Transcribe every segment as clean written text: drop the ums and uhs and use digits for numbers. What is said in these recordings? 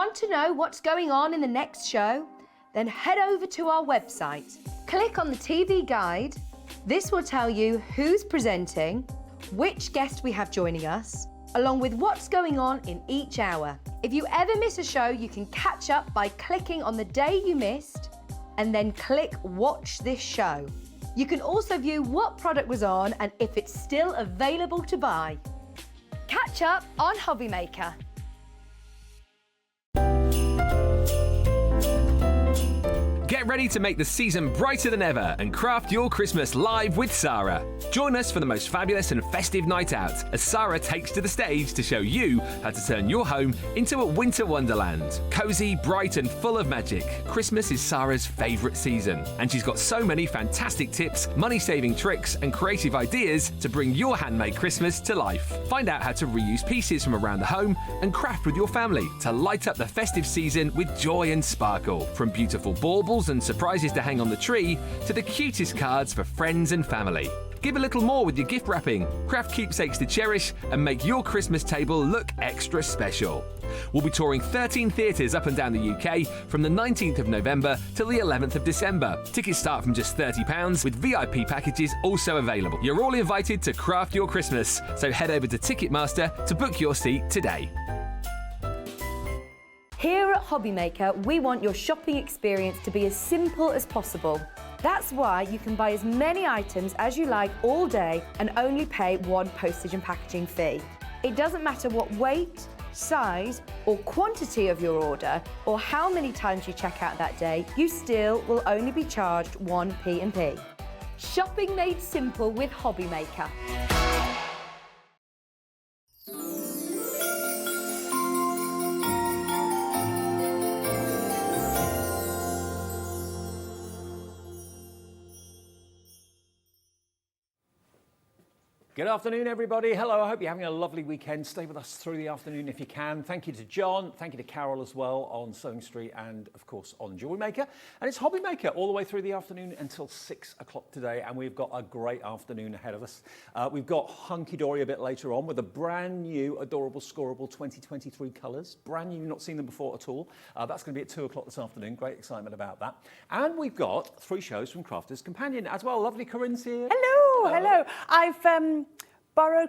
Want to know what's going on in the next show? Then head over to our website. Click on the TV guide. This will tell you who's presenting, which guest we have joining us, along with what's going on in each hour. If you ever miss a show, you can catch up by clicking on the day you missed and then click Watch This Show. You can also view what product was on and if it's still available to buy. Catch up on Hobby Maker. Get ready to make the season brighter than ever and craft your Christmas live with Sarah. Join us for the most fabulous and festive night out as Sarah takes to the stage to show you how to turn your home into a winter wonderland. Cozy, bright and full of magic, Christmas is Sarah's favourite season, and she's got so many fantastic tips, money-saving tricks and creative ideas to bring your handmade Christmas to life. Find out how to reuse pieces from around the home and craft with your family to light up the festive season with joy and sparkle. From beautiful baubles and surprises to hang on the tree to the cutest cards for friends and family. Give a little more with your gift wrapping, craft keepsakes to cherish and make your Christmas table look extra special. We'll be touring 13 theatres up and down the UK from the 19th of November till the 11th of December. Tickets start from just £30 with VIP packages also available. You're all invited to craft your Christmas, so head over to Ticketmaster to book your seat today. Here at Hobby Maker, we want your shopping experience to be as simple as possible. That's why you can buy as many items as you like all day and only pay one postage and packaging fee. It doesn't matter what weight, size or quantity of your order or how many times you check out that day, you still will only be charged one P&P. Shopping made simple with Hobby Maker. Good afternoon, everybody. Hello, I hope you're having a lovely weekend. Stay with us through the afternoon if you can. Thank you to John, thank you to Carol as well on Sewing Street and, of course, on Jewelry Maker. And it's Hobby Maker all the way through the afternoon until 6 o'clock today, and we've got a great afternoon ahead of us. We've got Hunkydory a bit later on with a brand new Adorable Scorable 2023 colours. Brand new, not seen them before at all. That's going to be at 2 o'clock this afternoon. Great excitement about that. And we've got 3 shows from Crafters Companion as well. Lovely Corrine's here. Hello, hello. I've borrowed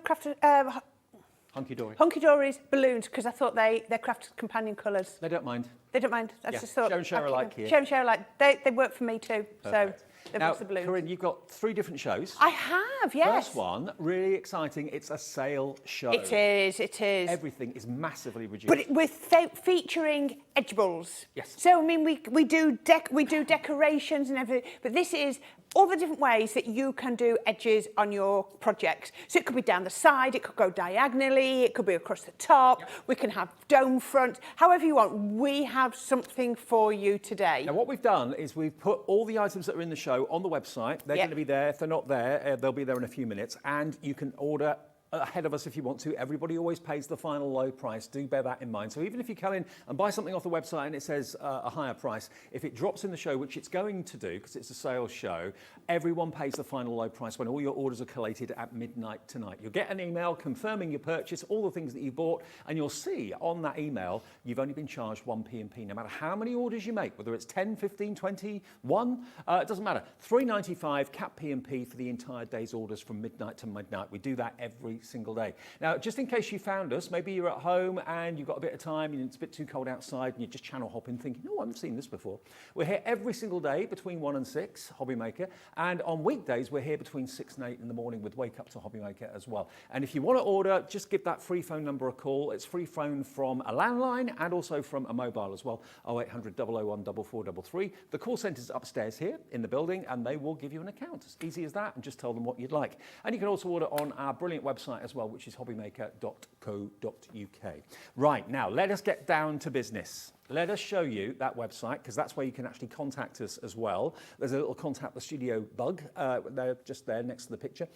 Hunkydory's balloons because I thought they're Crafters Companion colours. They don't mind. They don't mind. I just thought. Share and share alike here. Share and share alike. They work for me too. Perfect. So they've now, got the balloons. Corrine, you've got 3 different shows. I have, yes. First one, really exciting. It's a sale show. It is. It is. Everything is massively reduced. But we're featuring edgeables. Yes. So I mean, we do decorations and everything, but this is all the different ways that you can do edges on your projects. So it could be down the side, it could go diagonally, it could be across the top, we can have dome front, however you want. We have something for you today. Now what we've done is we've put all the items that are in the show on the website. They're going to be there. If they're not there, they'll be there in a few minutes, and you can order ahead of us if you want to. Everybody always pays the final low price. Do bear that in mind. So even if you come in and buy something off the website and it says a higher price, if it drops in the show, which it's going to do because it's a sales show, everyone pays the final low price when all your orders are collated at midnight tonight. You'll get an email confirming your purchase, all the things that you bought, and you'll see on that email you've only been charged one P&P, no matter how many orders you make, whether it's 10, 15, 20, 1, it doesn't matter. $3.95 cap P&P for the entire day's orders from midnight to midnight. We do that every single day. Now, just in case you found us, maybe you're at home and you've got a bit of time and it's a bit too cold outside and you're just channel hopping thinking, oh, I haven't seen this before. We're here every single day between 1 and 6, Hobby Maker, and on weekdays we're here between 6 and 8 in the morning with Wake Up to Hobby Maker as well. And if you want to order, just give that free phone number a call. It's free phone from a landline and also from a mobile as well, 0800 001 4433. The call centre's upstairs here in the building and they will give you an account. As easy as that, and just tell them what you'd like. And you can also order on our brilliant website as well, which is hobbymaker.co.uk. Right, now let us get down to business. Let us show you that website, because that's where you can actually contact us as well. There's a little contact the studio bug. They're just there next to the picture.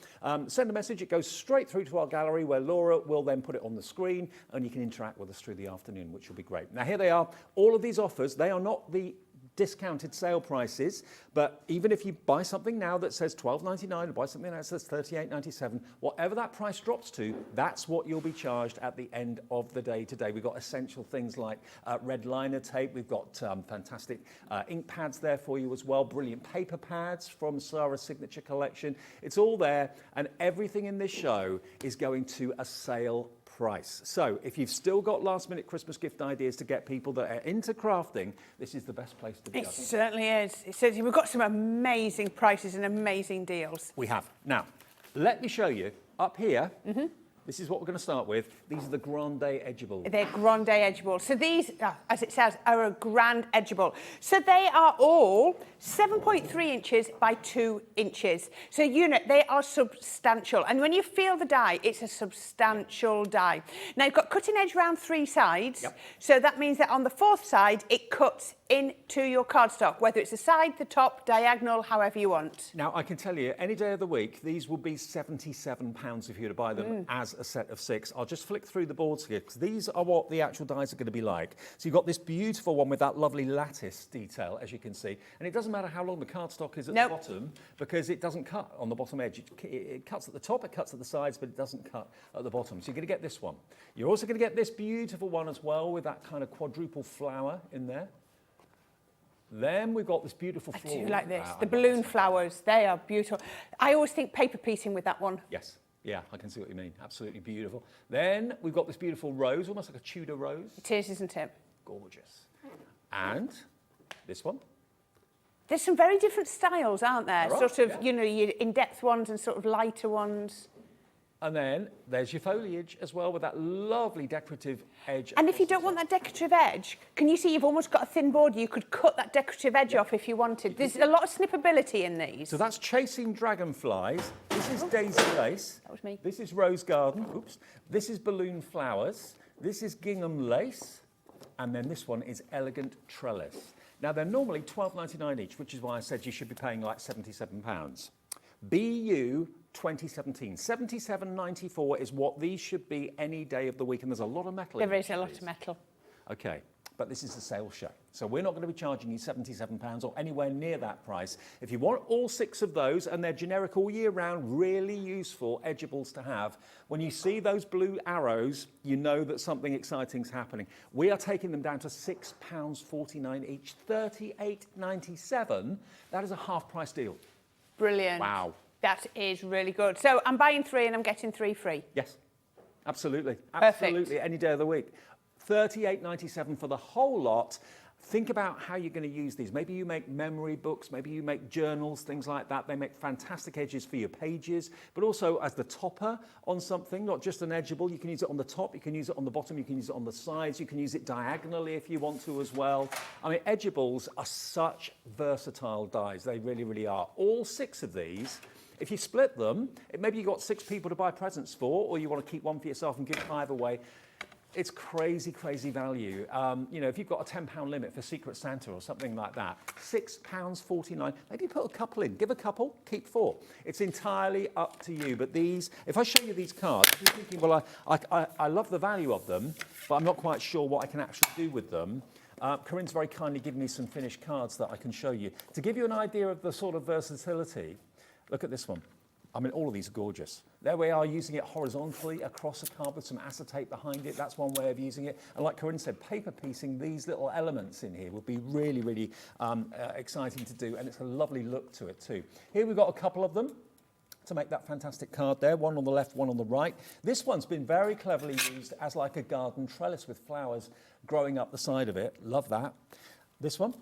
Send a message. It goes straight through to our gallery where Laura will then put it on the screen and you can interact with us through the afternoon, which will be great. Now, here they are. All of these offers, they are not the discounted sale prices, but even if you buy something now that says $12.99 and buy something that says $38.97, whatever that price drops to, that's what you'll be charged at the end of the day today. We've got essential things like red liner tape, we've got fantastic ink pads there for you as well, brilliant paper pads from Sarah's signature collection. It's all there, and everything in this show is going to a sale price. So if you've still got last minute Christmas gift ideas to get people that are into crafting, this is the best place to be. It certainly is. It says we've got some amazing prices and amazing deals. We have. Now, let me show you up here. This is what we're going to start with. These are the Grande Edgeable. They're Grande Edgeable. So these, as it says, are a grand Edgeable. So they are all 7.3 inches by 2 inches. So, you know, they are substantial. And when you feel the die, it's a substantial die. Now, you've got cutting edge round 3 sides. Yep. So that means that on the 4th side, it cuts into your cardstock, whether it's the side, the top, diagonal, however you want. Now, I can tell you, any day of the week, these will be £77 if you were to buy them as a set of 6. I'll just flick through the boards here, because these are what the actual dies are going to be like. So you've got this beautiful one with that lovely lattice detail, as you can see. And it doesn't matter how long the cardstock is at the bottom, because it doesn't cut on the bottom edge. It cuts at the top, it cuts at the sides, but it doesn't cut at the bottom. So you're going to get this one. You're also going to get this beautiful one as well, with that kind of quadruple flower in there. Then we've got this beautiful floral. I do like this. The balloon flowers, they are beautiful. I always think paper piecing with that one. Yes. Yeah, I can see what you mean. Absolutely beautiful. Then we've got this beautiful rose, almost like a Tudor rose. It is, isn't it? Gorgeous. And this one. There's some very different styles, aren't there? There are, sort of, yeah. you know, your in-depth ones and sort of lighter ones. And then there's your foliage as well, with that lovely decorative edge. And if you don't want that decorative edge, can you see you've almost got a thin border? You could cut that decorative edge off if you wanted. There's a lot of snippability in these. So that's Chasing Dragonflies. This is Daisy Lace. That was me. This is Rose Garden. Oops. This is Balloon Flowers. This is Gingham Lace. And then this one is Elegant Trellis. Now, they're normally £12.99 each, which is why I said you should be paying like £77. BU 2017. £77.94 is what these should be any day of the week, and there's a lot of metal in There is each a of lot these. of metal. Okay, but this is a sales show, so we're not going to be charging you £77 or anywhere near that price. If you want all 6 of those, and they're generic all year round, really useful edgeables to have, when you see those blue arrows, you know that something exciting's happening. We are taking them down to £6.49 each, $38.97. That is a half-price deal. Brilliant. Wow. That is really good. So I'm buying 3 and I'm getting 3 free. Yes, absolutely. Perfect. Absolutely, any day of the week. $38.97 for the whole lot. Think about how you're going to use these. Maybe you make memory books, maybe you make journals, things like that. They make fantastic edges for your pages, but also as the topper on something, not just an edgeable. You can use it on the top, you can use it on the bottom, you can use it on the sides, you can use it diagonally if you want to as well. I mean, edgeables are such versatile dies. They really, really are. All 6 of these, if you split them, maybe you've got 6 people to buy presents for, or you want to keep one for yourself and give 5 away. It's crazy, crazy value. You know, if you've got a £10 limit for Secret Santa or something like that, £6.49. Maybe put a couple in. Give a couple, keep 4. It's entirely up to you. But these, if I show you these cards, if you're thinking, well, I love the value of them, but I'm not quite sure what I can actually do with them. Corrine's very kindly given me some finished cards that I can show you. To give you an idea of the sort of versatility, look at this one. I mean, all of these are gorgeous. There we are, using it horizontally across a card with some acetate behind it. That's one way of using it. And like Corrine said, paper piecing these little elements in here would be really, really exciting to do. And it's a lovely look to it too. Here we've got a couple of them to make that fantastic card there. One on the left, one on the right. This one's been very cleverly used as like a garden trellis with flowers growing up the side of it. Love that. This one.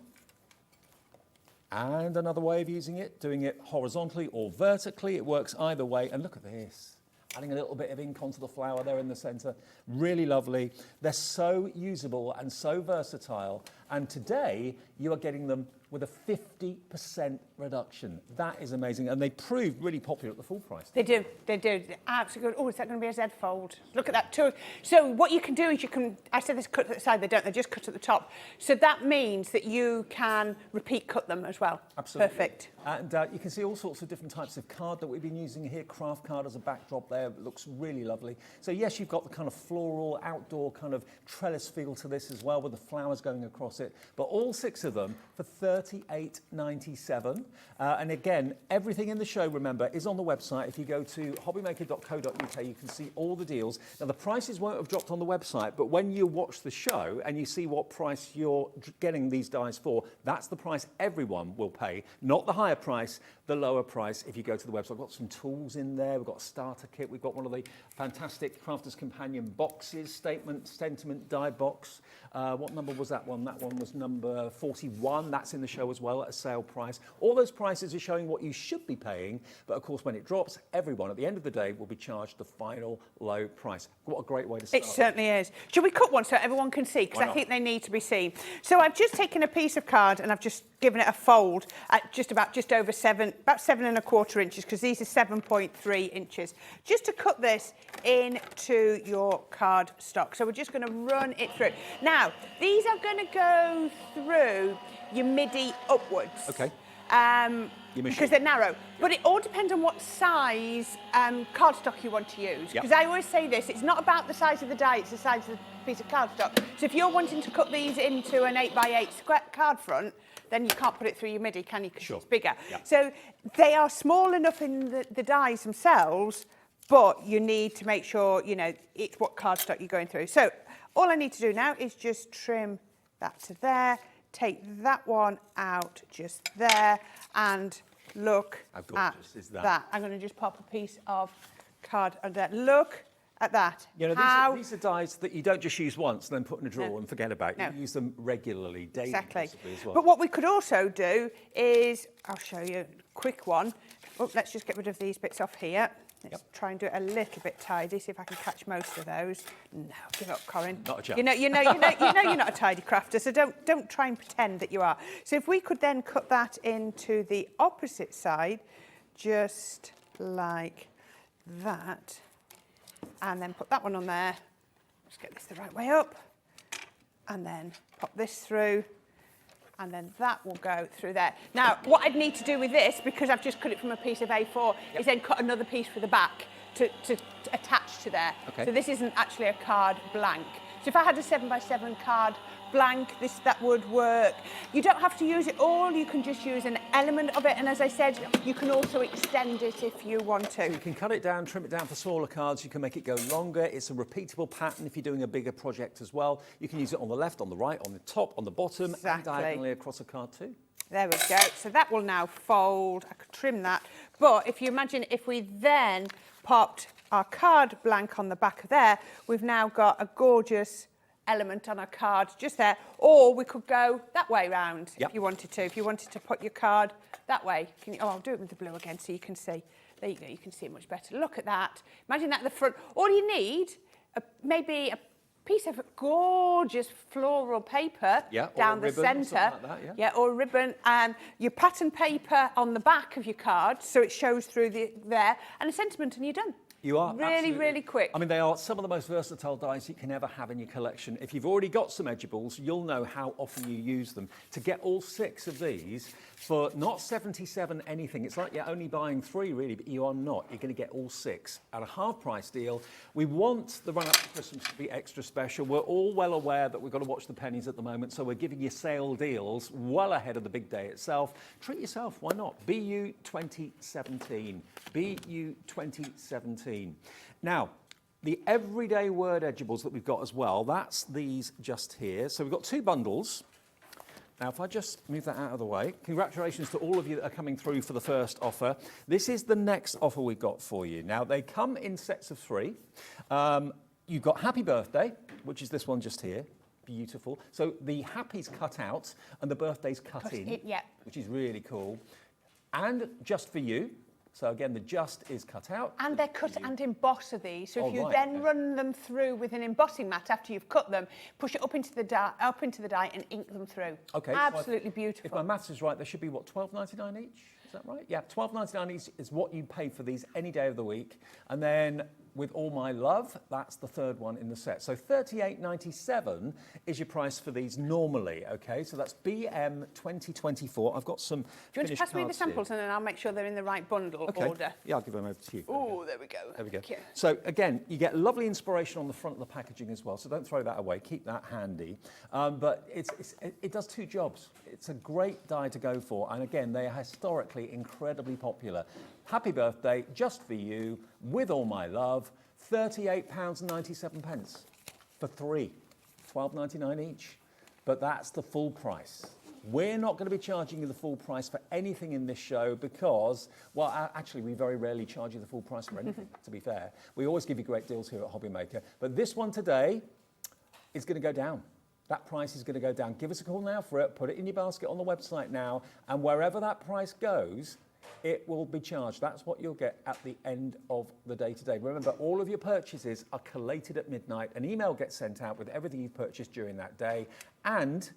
And another way of using it, doing it horizontally or vertically. It works either way. And look at this. Adding a little bit of ink onto the flower there in the centre. Really lovely. They're so usable and so versatile. And today, you are getting them with a 50% reduction. That is amazing. And they proved really popular at the full price. They do. They're absolutely good. Oh, is that going to be a Z fold? Look at that too. So what you can do is you can, I said this cut at the side, they don't, they just cut at the top. So that means that you can repeat cut them as well. Absolutely. Perfect. And you can see all sorts of different types of card that we've been using here. Craft card as a backdrop there. It looks really lovely. So yes, you've got the kind of floral, outdoor kind of trellis feel to this as well, with the flowers going across it. it. But all 6 of them for $38.97. And again, everything in the show, remember, is on the website. If you go to hobbymaker.co.uk, you can see all the deals. Now, the prices won't have dropped on the website, but when you watch the show and you see what price you're getting these dies for, that's the price everyone will pay, not the higher price, the lower price if you go to the website. We've got some tools in there, we've got a starter kit, we've got one of the fantastic Crafter's Companion boxes, sentiment die box. What number was that one? That one was number 41. That's in the show as well at a sale price. All those prices are showing what you should be paying, but of course when it drops, everyone at the end of the day will be charged the final low price. What a great way to start. It certainly is. Should we cut one so everyone can see? Because I think they need to be seen. So I've just taken a piece of card and I've just given it a fold at just over 7.25 inches, because these are 7.3 inches. Just to cut this into your card stock. So we're just going to run it through. Now, these are going to go through your midi upwards. Okay. Because they're narrow. But it all depends on what size cardstock you want to use. Because I always say this, it's not about the size of the die, it's the size of the piece of cardstock. So if you're wanting to cut these into an 8x8 square card front, then you can't put it through your midi, can you? Because it's bigger. So they are small enough in the dies themselves, but you need to make sure, you know, it's what cardstock you're going through. So all I need to do now is just trim that to there, take that one out just there, and look at that. I'm going to just pop a piece of card under there. Look at that. You know, these are dies that you don't just use once and then put in a drawer and forget about. No. You use them regularly, daily, possibly as well. But what we could also do is, I'll show you a quick one. Oh, let's just get rid of these bits off here. Let's try and do it a little bit tidy, see if I can catch most of those. No, give up, Corrine. Not a chance. You know you're not a tidy crafter, so don't try and pretend that you are. So if we could then cut that into the opposite side, just like that, and then put that one on there. Just get this the right way up, and then pop this through. And then that will go through there. Now, what I'd need to do with this, because I've just cut it from a piece of A4, is then cut another piece for the back to attach to there. Okay. So this isn't actually a card blank. So if I had a 7x7 card blank, that would work. You don't have to use it all, you can just use an element of it, and as I said, you can also extend it if you want to. So you can cut it down, trim it down for smaller cards, you can make it go longer. It's a repeatable pattern if you're doing a bigger project as well. You can use it on the left, on the right, on the top, on the bottom, and diagonally across a card too. There we go. So that will now fold. I could trim that. But if you imagine if we then popped our card blank on the back of there, we've now got a gorgeous element on a card just there, or we could go that way round if you wanted to. If you wanted to put your card that way, I'll do it with the blue again so you can see. There you go, you can see it much better. Look at that. Imagine that at the front. All you need, maybe a piece of gorgeous floral paper down the centre. Like or a ribbon, and your pattern paper on the back of your card so it shows through there, and a sentiment, and you're done. You are really quick. I mean, they are some of the most versatile dies you can ever have in your collection. If you've already got some Edgeables, you'll know how often you use them. To get all 6 of these for not 77 anything, it's like you're only buying 3 really, but you are not. You're going to get all 6 at a half price deal. We want the run up to Christmas to be extra special. We're all well aware that we've got to watch the pennies at the moment, so we're giving you sale deals well ahead of the big day itself. Treat yourself, why not? BU 2017. BU 2017. Now, the everyday word Edgeables that we've got as well, that's these just here. So we've got 2 bundles. Now, if I just move that out of the way, congratulations to all of you that are coming through for the first offer. This is the next offer we've got for you. Now, they come in sets of 3. You've got Happy Birthday, which is this one just here. Beautiful. So the happy's cut out and the birthday's cut in, which is really cool. And Just For You. So again, the just is cut out. And they're cut and emboss these. So if you then run them through with an embossing mat after you've cut them, push it up into the die and ink them through. Okay. Absolutely beautiful. If my maths is right, there should be what, $12.99 each? Is that right? Yeah, $12.99 each is what you pay for these any day of the week. And then With All My Love, that's the third one in the set. So $38.97 is your price for these normally, okay? So that's BM 2024. I've got some. Do you want to pass me the samples and then I'll make sure they're in the right bundle order? Yeah, I'll give them over to you. Oh, there we go. There we go. Thank you. So again, you get lovely inspiration on the front of the packaging as well, so don't throw that away, keep that handy. But it does two jobs. It's a great die to go for, and again, they are historically incredibly popular. Happy birthday, just for you, with All My Love, £38.97 for three, £12.99 each. But that's the full price. We're not going to be charging you the full price for anything in this show because, well, actually, we very rarely charge you the full price for anything, to be fair. We always give you great deals here at Hobby Maker. But this one today is going to go down. That price is going to go down. Give us a call now for it. Put it in your basket on the website now. And wherever that price goes, it will be charged. That's what you'll get at the end of the day today. Remember, all of your purchases are collated at midnight. An email gets sent out with everything you've purchased during that day. And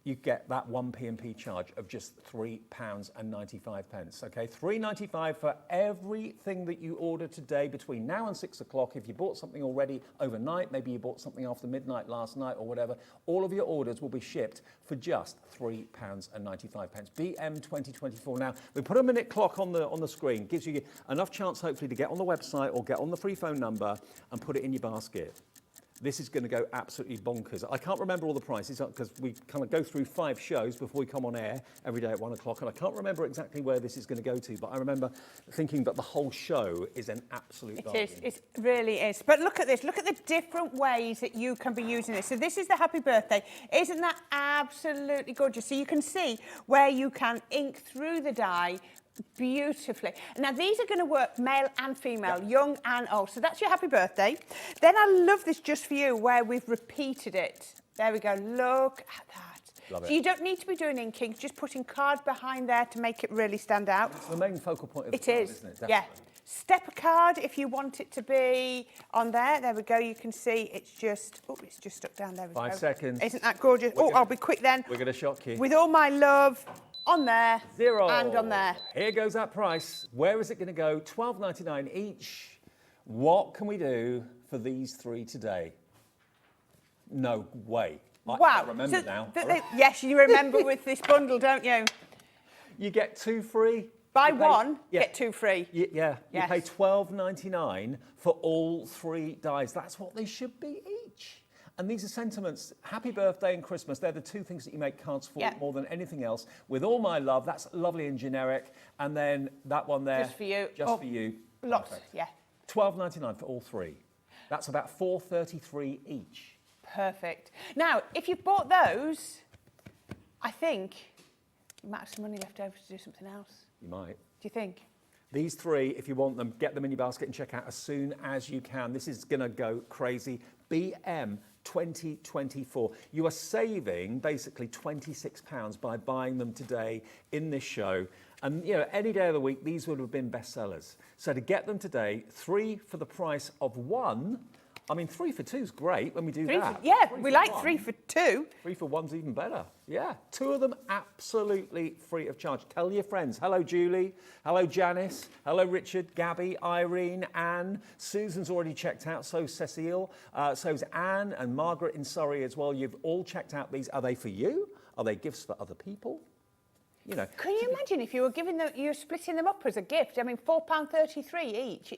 you get that 1 P&P charge of just £3.95. Okay, £3.95 for everything that you order today between now and 6 o'clock. If you bought something already overnight, maybe you bought something after midnight last night or whatever, all of your orders will be shipped for just £3.95. BM 2024. Now, we put a minute clock on the screen. Gives you enough chance, hopefully, to get on the website or get on the free phone number and put it in your basket. This is going to go absolutely bonkers. I can't remember all the prices because we kind of go through 5 shows before we come on air every day at 1 o'clock, and I can't remember exactly where this is going to go to, but I remember thinking that the whole show is an absolute bargain. It really is. But look at this. Look at the different ways that you can be using this. So this is the Happy Birthday. Isn't that absolutely gorgeous? So you can see where you can ink through the die beautifully. Now these are going to work male and female, young and old. So that's your Happy Birthday. Then I love this Just For You where we've repeated it. There we go. Look at that. Love it. So you don't need to be doing inking, just putting cards behind there to make it really stand out. It's the main focal point of the It card, is. isn't it? Yeah. Definitely. Stepper card if you want it to be on there. There we go. You can see it's just stuck down there. 5 seconds. Isn't that gorgeous? I'll be quick then. We're going to shock you. With All My Love on there. 0. And on there. Here goes that price. Where is it going to go? $12.99 each. What can we do for these 3 today? No way. I can't remember now. Yes, you remember with this bundle, don't you? You get 2 free. Buy one, get 2 free. Yeah. Yes. You pay $12.99 for all 3 dies. That's what they should be each. And these are sentiments. Happy birthday and Christmas. They're the 2 things that you make cards for more than anything else. With All My Love, that's lovely and generic. And then that one there. Just for you. Just for you. Lots, Perfect. yeah. $12.99 for all 3. That's about $4.33 each. Perfect. Now, if you've bought those, I think you might have some money left over to do something else. You might. Do you think? These 3, if you want them, get them in your basket and check out as soon as you can. This is going to go crazy. BM 2024. You are saving basically £26 by buying them today in this show. And, you know, any day of the week, these would have been bestsellers. So to get them today, 3 for the price of 1. I mean, 3 for 2 is great when we do that. We like 3 for 2. 3 for 1's even better. Yeah, 2 of them absolutely free of charge. Tell your friends. Hello, Julie. Hello, Janice. Hello, Richard, Gabby, Irene, Anne. Susan's already checked out. So's Cecile. So's Anne and Margaret in Surrey as well. You've all checked out these. Are they for you? Are they gifts for other people? You know. Can you imagine if you were you're splitting them up as a gift? I mean, £4.33 each.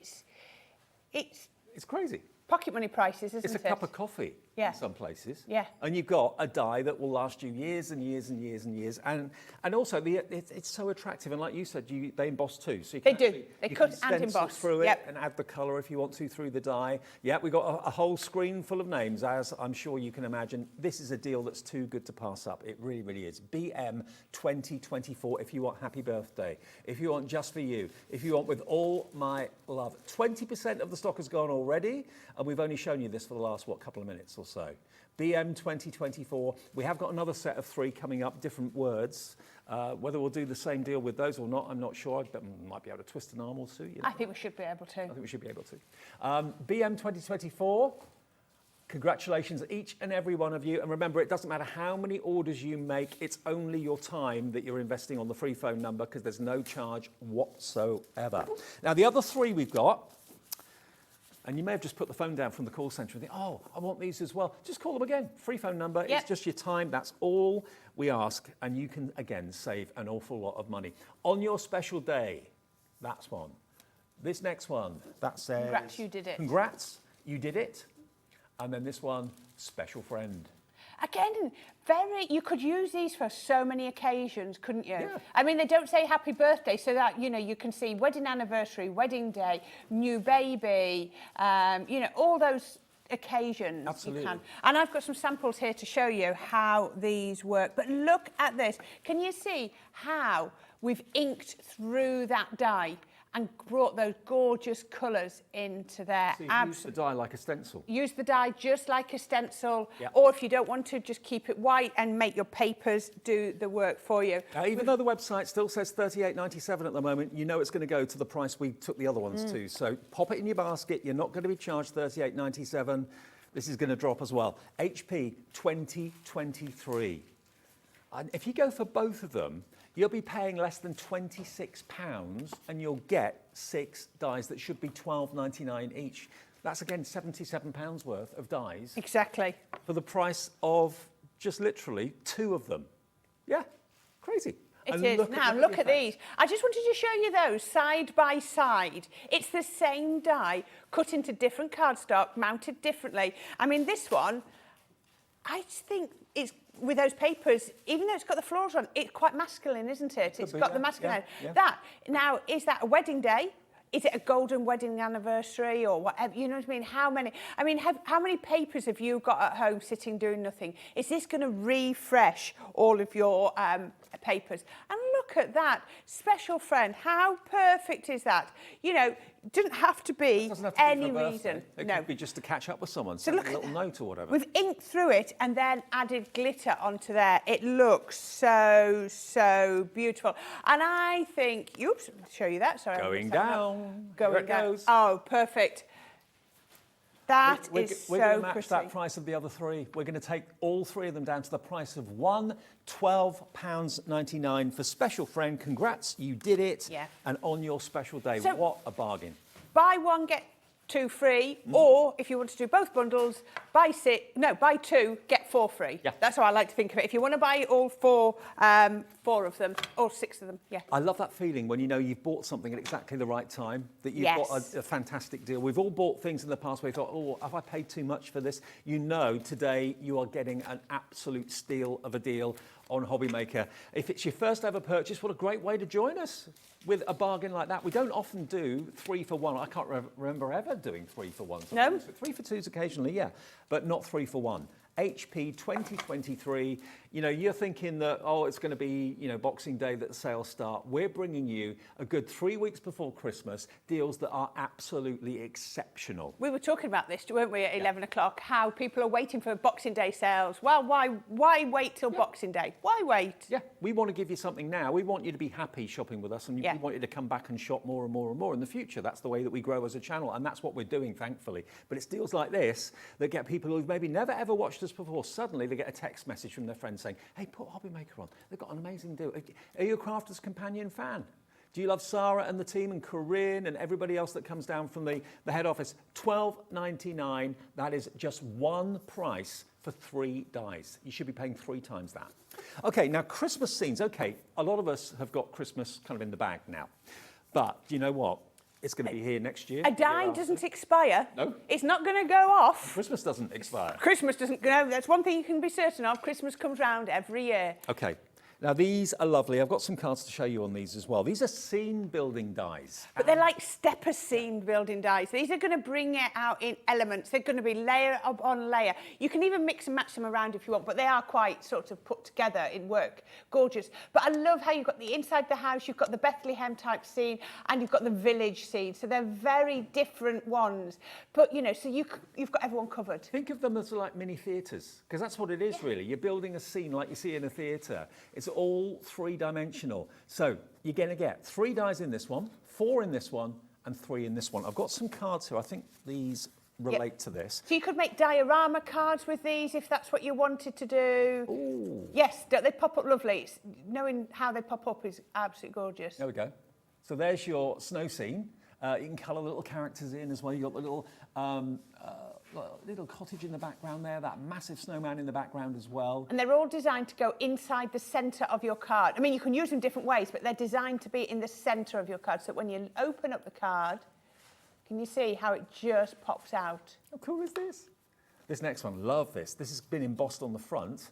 It's crazy. Pocket money prices, isn't it? It's a cup of coffee in some places. Yeah. And you've got a die that will last you years and years and years and years. And also, it's so attractive. And like you said, they emboss too. So you can They cut and emboss. Through it and add the colour if you want to through the die. Yeah, we've got a whole screen full of names, as I'm sure you can imagine. This is a deal that's too good to pass up. It really, really is. BM 2024 if you want Happy Birthday. If you want Just For You. If you want With All My Love. 20% of the stock has gone already. And we've only shown you this for the last, couple of minutes or so. BM 2024. We have got another set of 3 coming up, different words. Whether we'll do the same deal with those or not, I'm not sure. I might be able to twist an arm or 2. You know? I think we should be able to. BM 2024. Congratulations, each and every one of you. And remember, it doesn't matter how many orders you make. It's only your time that you're investing on the free phone number because there's no charge whatsoever. Now, the other 3 we've got, And you may have just put the phone down from the call centre and think, oh, I want these as well. Just call them again. Free phone number. Yep. It's just your time. That's all we ask. And you can, again, save an awful lot of money. On your special day, that's one. This next one, that says... Congrats, you did it. Congrats, you did it. And then this one, special friend. Again, you could use these for so many occasions, couldn't you? Yeah. I mean, they don't say happy birthday, so that, you know, you can see wedding anniversary, wedding day, new baby, you know, all those occasions. Absolutely. You can. And I've got some samples here to show you how these work. But look at this. Can you see how we've inked through that die and brought those gorgeous colours into there? So you use the die like a stencil. Use the die just like a stencil, Yeah. or if you don't want to, just keep it white and make your papers do the work for you. Now, even though the website still says $38.97 at the moment, you know it's going to go to the price we took the other ones to. So pop it in your basket. You're not going to be charged $38.97. This is going to drop as well. HP 2023. And if you go for both of them, you'll be paying less than £26 and you'll get 6 dies that should be $12.99 each. That's, again, £77 worth of dies Exactly. for the price of just literally 2 of them. Yeah, crazy. It And is. Now, look at the these. I just wanted to show you those side by side. It's the same die cut into different cardstock, mounted differently. I mean, this one, I just think it's, with those papers, even though it's got the florals on, it's quite masculine, isn't it? It's be, got yeah, the masculine. yeah. That, now, is that a wedding day? Is it a golden wedding anniversary or whatever? You know what I mean? How many papers have you got at home sitting doing nothing? Is this going to refresh all of your papers? And look at that. Special friend. How perfect is that? You know, doesn't have to be Doesn't have to any be for a reason. birthday. It No. could be just to catch up with someone, So send look a at little note or whatever. We've inked through it and then added glitter onto there. It looks so, so beautiful. And I think, oops, I'll show you that. Sorry. Going down. Going There it down. goes. Oh, perfect. That We're is going to so match pretty. that price of the other 3. We're going to take all 3 of them down to the price of one, £12.99 for special friend. Congrats, you did it. Yeah. And on your special day, So- what a bargain. Buy one, get 2 free, or if you want to do both bundles, buy 2, get 4 free. Yeah. That's how I like to think of it. If you want to buy all 4 of them, or 6 of them, yeah. I love that feeling when you know you've bought something at exactly the right time, that you've Yes. got a fantastic deal. We've all bought things in the past where we thought, oh, have I paid too much for this? You know, today you are getting an absolute steal of a deal on Hobbymaker. If it's your first ever purchase, what a great way to join us with a bargain like that. We don't often do 3 for 1. I can't remember ever doing 3 for 1. No. 3 for 2s occasionally, yeah, but not 3 for 1. HP 2023, you know, you're thinking that, oh, it's going to be, you know, Boxing Day that the sales start. We're bringing you a good 3 weeks before Christmas, deals that are absolutely exceptional. We were talking about this, weren't we, at 11 o'clock, how people are waiting for Boxing Day sales. Well, why wait till Boxing Day? Why wait? Yeah, we want to give you something now. We want you to be happy shopping with us, and Yeah. we want you to come back and shop more and more and more in the future. That's the way that we grow as a channel, and that's what we're doing, thankfully. But it's deals like this that get people who've maybe never ever watched us before. Suddenly they get a text message from their friend saying, hey, put Hobbymaker on. They've got an amazing deal. Are you a Crafters Companion fan? Do you love Sarah and the team and Corrine and everybody else that comes down from the head office? $12.99. That is just one price for 3 dies. You should be paying 3 times that. Okay, now Christmas scenes. Okay, a lot of us have got Christmas kind of in the bag now. But do you know what? It's going to be here next year. A die doesn't expire. No. It's not going to go off. Christmas doesn't expire. Christmas doesn't go. That's one thing you can be certain of. Christmas comes round every year. Okay. Now, these are lovely. I've got some cards to show you on these as well. These are scene building dies. But they're like stepper scene building dies. These are going to bring it out in elements. They're going to be layer upon layer. You can even mix and match them around if you want, but they are quite sort of put together in work. Gorgeous. But I love how you've got the inside the house, you've got the Bethlehem type scene, and you've got the village scene. So they're very different ones. But, you know, so you've got everyone covered. Think of them as like mini theatres, because that's what it is really. You're building a scene like you see in a theatre. It's all 3-dimensional. So you're going to get 3 dies in this one, 4 in this one, and 3 in this one. I've got some cards here. I think these relate to this. So you could make diorama cards with these if that's what you wanted to do. Ooh. Yes, don't they pop up lovely? Knowing how they pop up is absolutely gorgeous. There we go. So there's your snow scene. You can colour little characters in as well. You've got the little cottage in the background there, that massive snowman in the background as well. And they're all designed to go inside the centre of your card. I mean, you can use them different ways, but they're designed to be in the centre of your card. So when you open up the card, can you see how it just pops out? How cool is this? This next one, love this. This has been embossed on the front,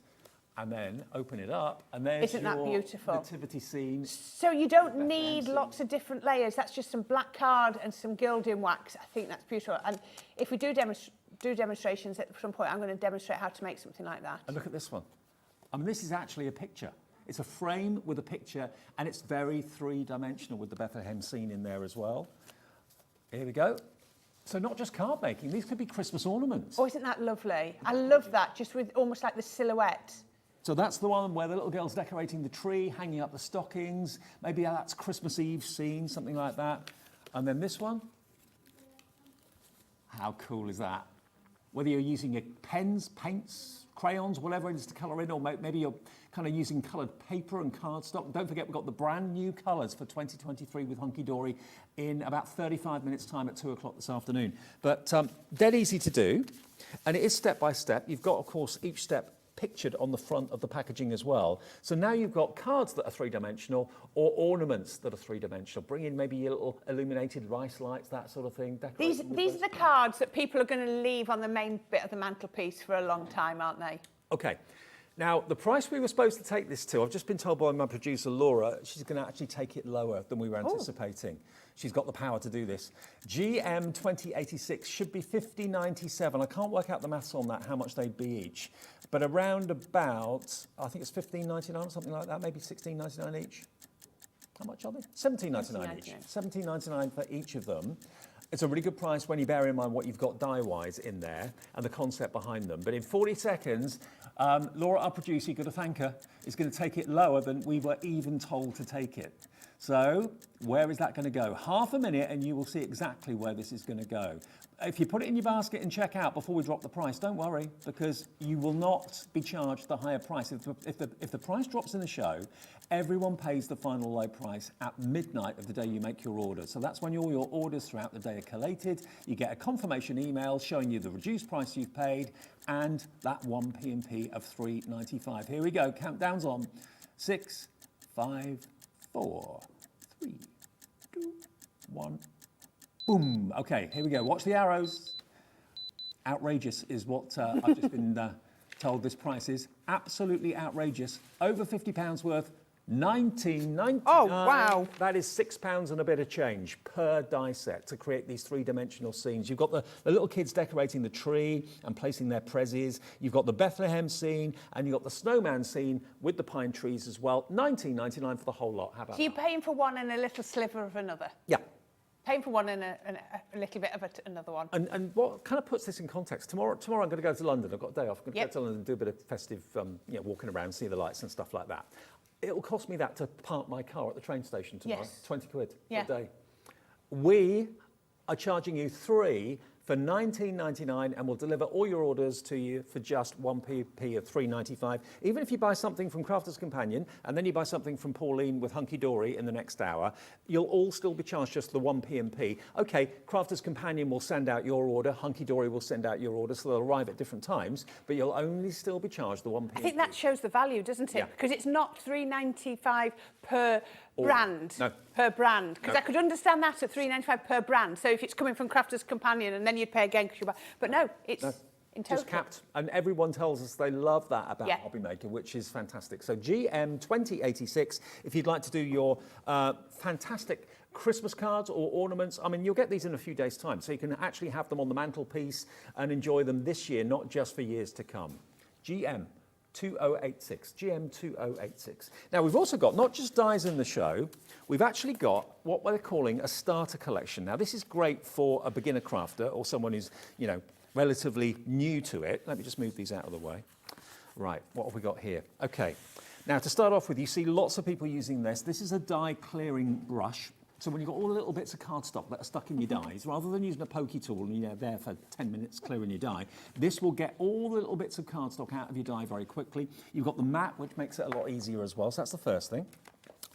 and then open it up, and there's Isn't that your beautiful? nativity scene. So you don't need lots of different layers. That's just some black card and some gilding wax. I think that's beautiful. And if we do demonstrations at some point, I'm going to demonstrate how to make something like that. And look at this one. I mean, this is actually a picture. It's a frame with a picture, and it's very three-dimensional with the Bethlehem scene in there as well. Here we go. So not just card making, these could be Christmas ornaments. Oh, isn't that lovely? I love that, just with almost like the silhouette. So that's the one where the little girl's decorating the tree, hanging up the stockings. Maybe that's Christmas Eve scene, something like that. And then this one. How cool is that? Whether you're using your pens, paints, crayons, whatever it is to colour in, or maybe you're kind of using coloured paper and cardstock. Don't forget, we've got the brand new colours for 2023 with Hunkydory in about 35 minutes' time at 2 o'clock this afternoon. But dead easy to do, and it is step by step. You've got, of course, each step pictured on the front of the packaging as well. So now you've got cards that are three-dimensional or ornaments that are three-dimensional. Bring in maybe your little illuminated rice lights, that sort of thing. These are the cards that people are going to leave on the main bit of the mantelpiece for a long time, aren't they? Okay. Now, the price we were supposed to take this to, I've just been told by my producer, Laura, she's going to actually take it lower than we were anticipating. She's got the power to do this. GM 2086 should be $15.97. I can't work out the maths on that, how much they'd be each. But around about, I think it's $15.99 or something like that, maybe $16.99 each. How much are they? $17.99 each. $17.99 for each of them. It's a really good price when you bear in mind what you've got die-wise in there and the concept behind them. But in 40 seconds, Laura, our producer, you've got to thank her, is going to take it lower than we were even told to take it. So where is that going to go? Half a minute and you will see exactly where this is going to go. If you put it in your basket and check out before we drop the price, don't worry, because you will not be charged the higher price. If the price drops in the show, everyone pays the final low price at midnight of the day you make your order. So that's when all your orders throughout the day are collated. You get a confirmation email showing you the reduced price you've paid and that one P&P of $3.95. Here we go, countdown's on. 6, 5, 4, 3, 2, 1. Boom. Okay, here we go. Watch the arrows. Outrageous is what I've just been told this price is. Absolutely outrageous. Over £50 worth. $19.99. Oh, wow. That is £6 and a bit of change per die set to create these three-dimensional scenes. You've got the little kids decorating the tree and placing their prezzies. You've got the Bethlehem scene, and you've got the snowman scene with the pine trees as well. $19.99 for the whole lot. How about So you're that? paying for one and a little sliver of another? Yeah. Paying for one and a little bit of another one. And what kind of puts this in context? Tomorrow I'm going to go to London. I've got a day off. I'm going to Yep. go to London and do a bit of festive, walking around, see the lights and stuff like that. It'll cost me that to park my car at the train station tomorrow. Yes. 20 quid Yeah. a day. We are charging you 3 for $19.99 and we'll deliver all your orders to you for just 1p of $3.95. Even if you buy something from Crafter's Companion and then you buy something from Pauline with Hunkydory in the next hour, you'll all still be charged just the 1p&p. Okay, Crafter's Companion will send out your order, Hunkydory will send out your order, so they'll arrive at different times, but you'll only still be charged the 1p&p. I think that shows the value, doesn't it? Yeah. Because it's not $3.95 per brand. No. Per brand. Because No. I could understand that at $3.95 per brand. So if it's coming from Crafter's Companion and then you'd pay again because you buy. But no, it's in total. Just capped. And everyone tells us they love that about Yeah. Hobby Maker, which is fantastic. So GM 2086, if you'd like to do your fantastic Christmas cards or ornaments, I mean, you'll get these in a few days' time. So you can actually have them on the mantelpiece and enjoy them this year, not just for years to come. GM 2086, GM 2086. Now, we've also got not just dies in the show, we've actually got what we're calling a starter collection. Now, this is great for a beginner crafter or someone who's, relatively new to it. Let me just move these out of the way. Right, what have we got here? Okay, now to start off with, you see lots of people using this. This is a die clearing brush. So when you've got all the little bits of cardstock that are stuck in your dies, rather than using a pokey tool and you're there for 10 minutes clearing your die, this will get all the little bits of cardstock out of your die very quickly. You've got the mat, which makes it a lot easier as well. So that's the first thing.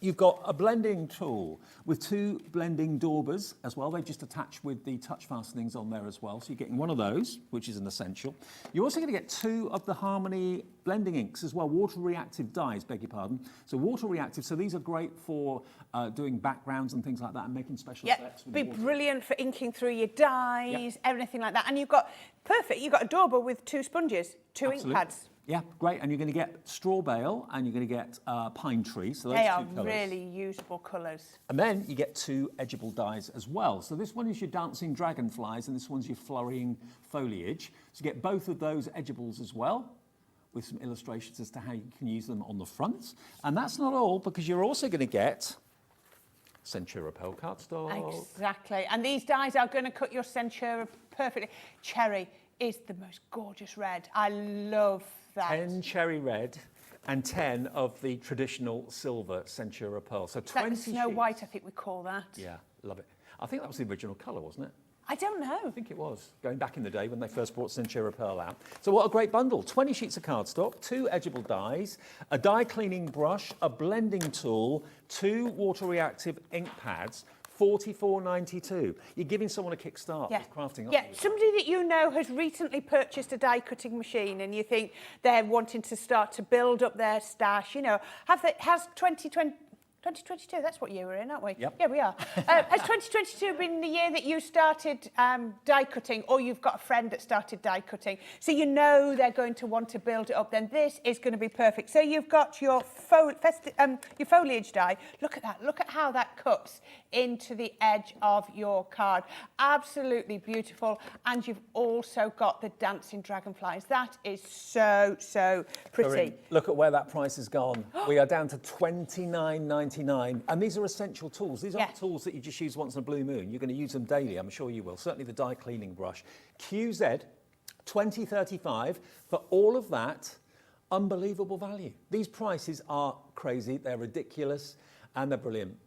You've got a blending tool with 2 blending daubers as well. They just attach with the touch fastenings on there as well. So you're getting one of those, which is an essential. You're also going to get 2 of the Harmony blending inks as well, water reactive dyes, beg your pardon. So water reactive, so these are great for doing backgrounds and things like that and making special effects. Be brilliant for inking through your dyes, everything like that. And you've got, you've got a dauber with 2 sponges, 2 ink pads. Yeah, great. And you're going to get straw bale and you're going to get pine tree. So those They 2 are colours. really usable colours. And then you get 2 edgeable dies as well. So this one is your dancing dragonflies and this one's your flurrying foliage. So you get both of those edgeables as well, with some illustrations as to how you can use them on the front. And that's not all, because you're also going to get Centura Pearl cardstock. Exactly. And these dies are going to cut your Centura perfectly. Cherry is the most gorgeous red. I love that. 10 cherry red and 10 of the traditional silver Centura Pearl. So 20 Like Snow sheets. White, I think we call that. Yeah, love it. I think that was the original colour, wasn't it? I don't know. I think it was, going back in the day when they first brought Centura Pearl out. So what a great bundle. 20 sheets of cardstock, 2 edgeable dies, a die cleaning brush, a blending tool, 2 water reactive ink pads, $44.92. You're giving someone a kickstart with crafting, aren't you? Somebody that you know has recently purchased a die cutting machine and you think they're wanting to start to build up their stash, you know, has 2022, that's what year we're in, aren't we? Yep. Yeah, we are. Has 2022 been the year that you started die cutting, or you've got a friend that started die cutting, so you know they're going to want to build it up, then this is going to be perfect. So you've got your foliage die. Look at that. Look at how that cuts into the edge of your card. Absolutely beautiful. And you've also got the dancing dragonflies. That is so, so pretty. Corrine, look at where that price has gone. We are down to $29.99. And these are essential tools. These aren't tools that you just use once in a blue moon. You're going to use them daily, I'm sure you will. Certainly the die cleaning brush. QZ, $20.35 for all of that. Unbelievable value. These prices are crazy. They're ridiculous and they're brilliant.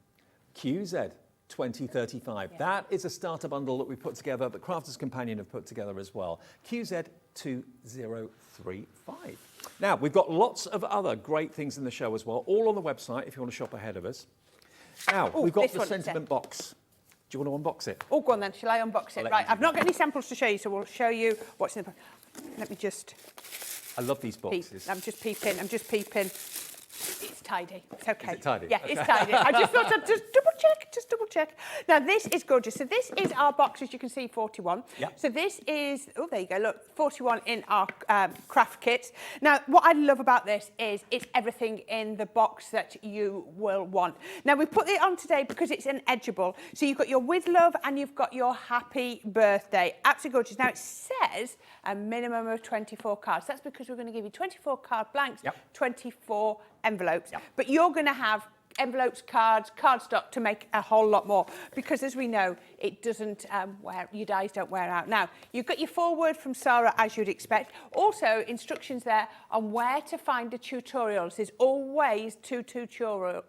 QZ, $20.35. That is a starter bundle that we put together, that Crafters Companion have put together as well. QZ 2035. Now, we've got lots of other great things in the show as well, all on the website if you want to shop ahead of us. Now, we've got the sentiment box. Do you want to unbox it? Oh, go on then. Shall I unbox it? Right, I've not got any samples to show you, so we'll show you what's in the box. Let me just... I love these boxes. I'm just peeping. It's tidy. It's okay. Is it tidy? Yeah, Okay. it's tidy. I just thought I'd just double check. Now, this is gorgeous. So this is our box, as you can see, 41. Yep. So this is, oh, there you go, look, 41 in our craft kits. Now, what I love about this is it's everything in the box that you will want. Now, we put it on today because it's an edgeable. So you've got your with love and you've got your happy birthday. Absolutely gorgeous. Now, it says a minimum of 24 cards. That's because we're going to give you 24 card blanks, 24 envelopes. But you're going to have envelopes, cards, cardstock to make a whole lot more, because as we know, it doesn't your dies don't wear out. Now, you've got your foreword from Sarah, as you'd expect. Also, instructions there on where to find the tutorials. There's always two tutorials.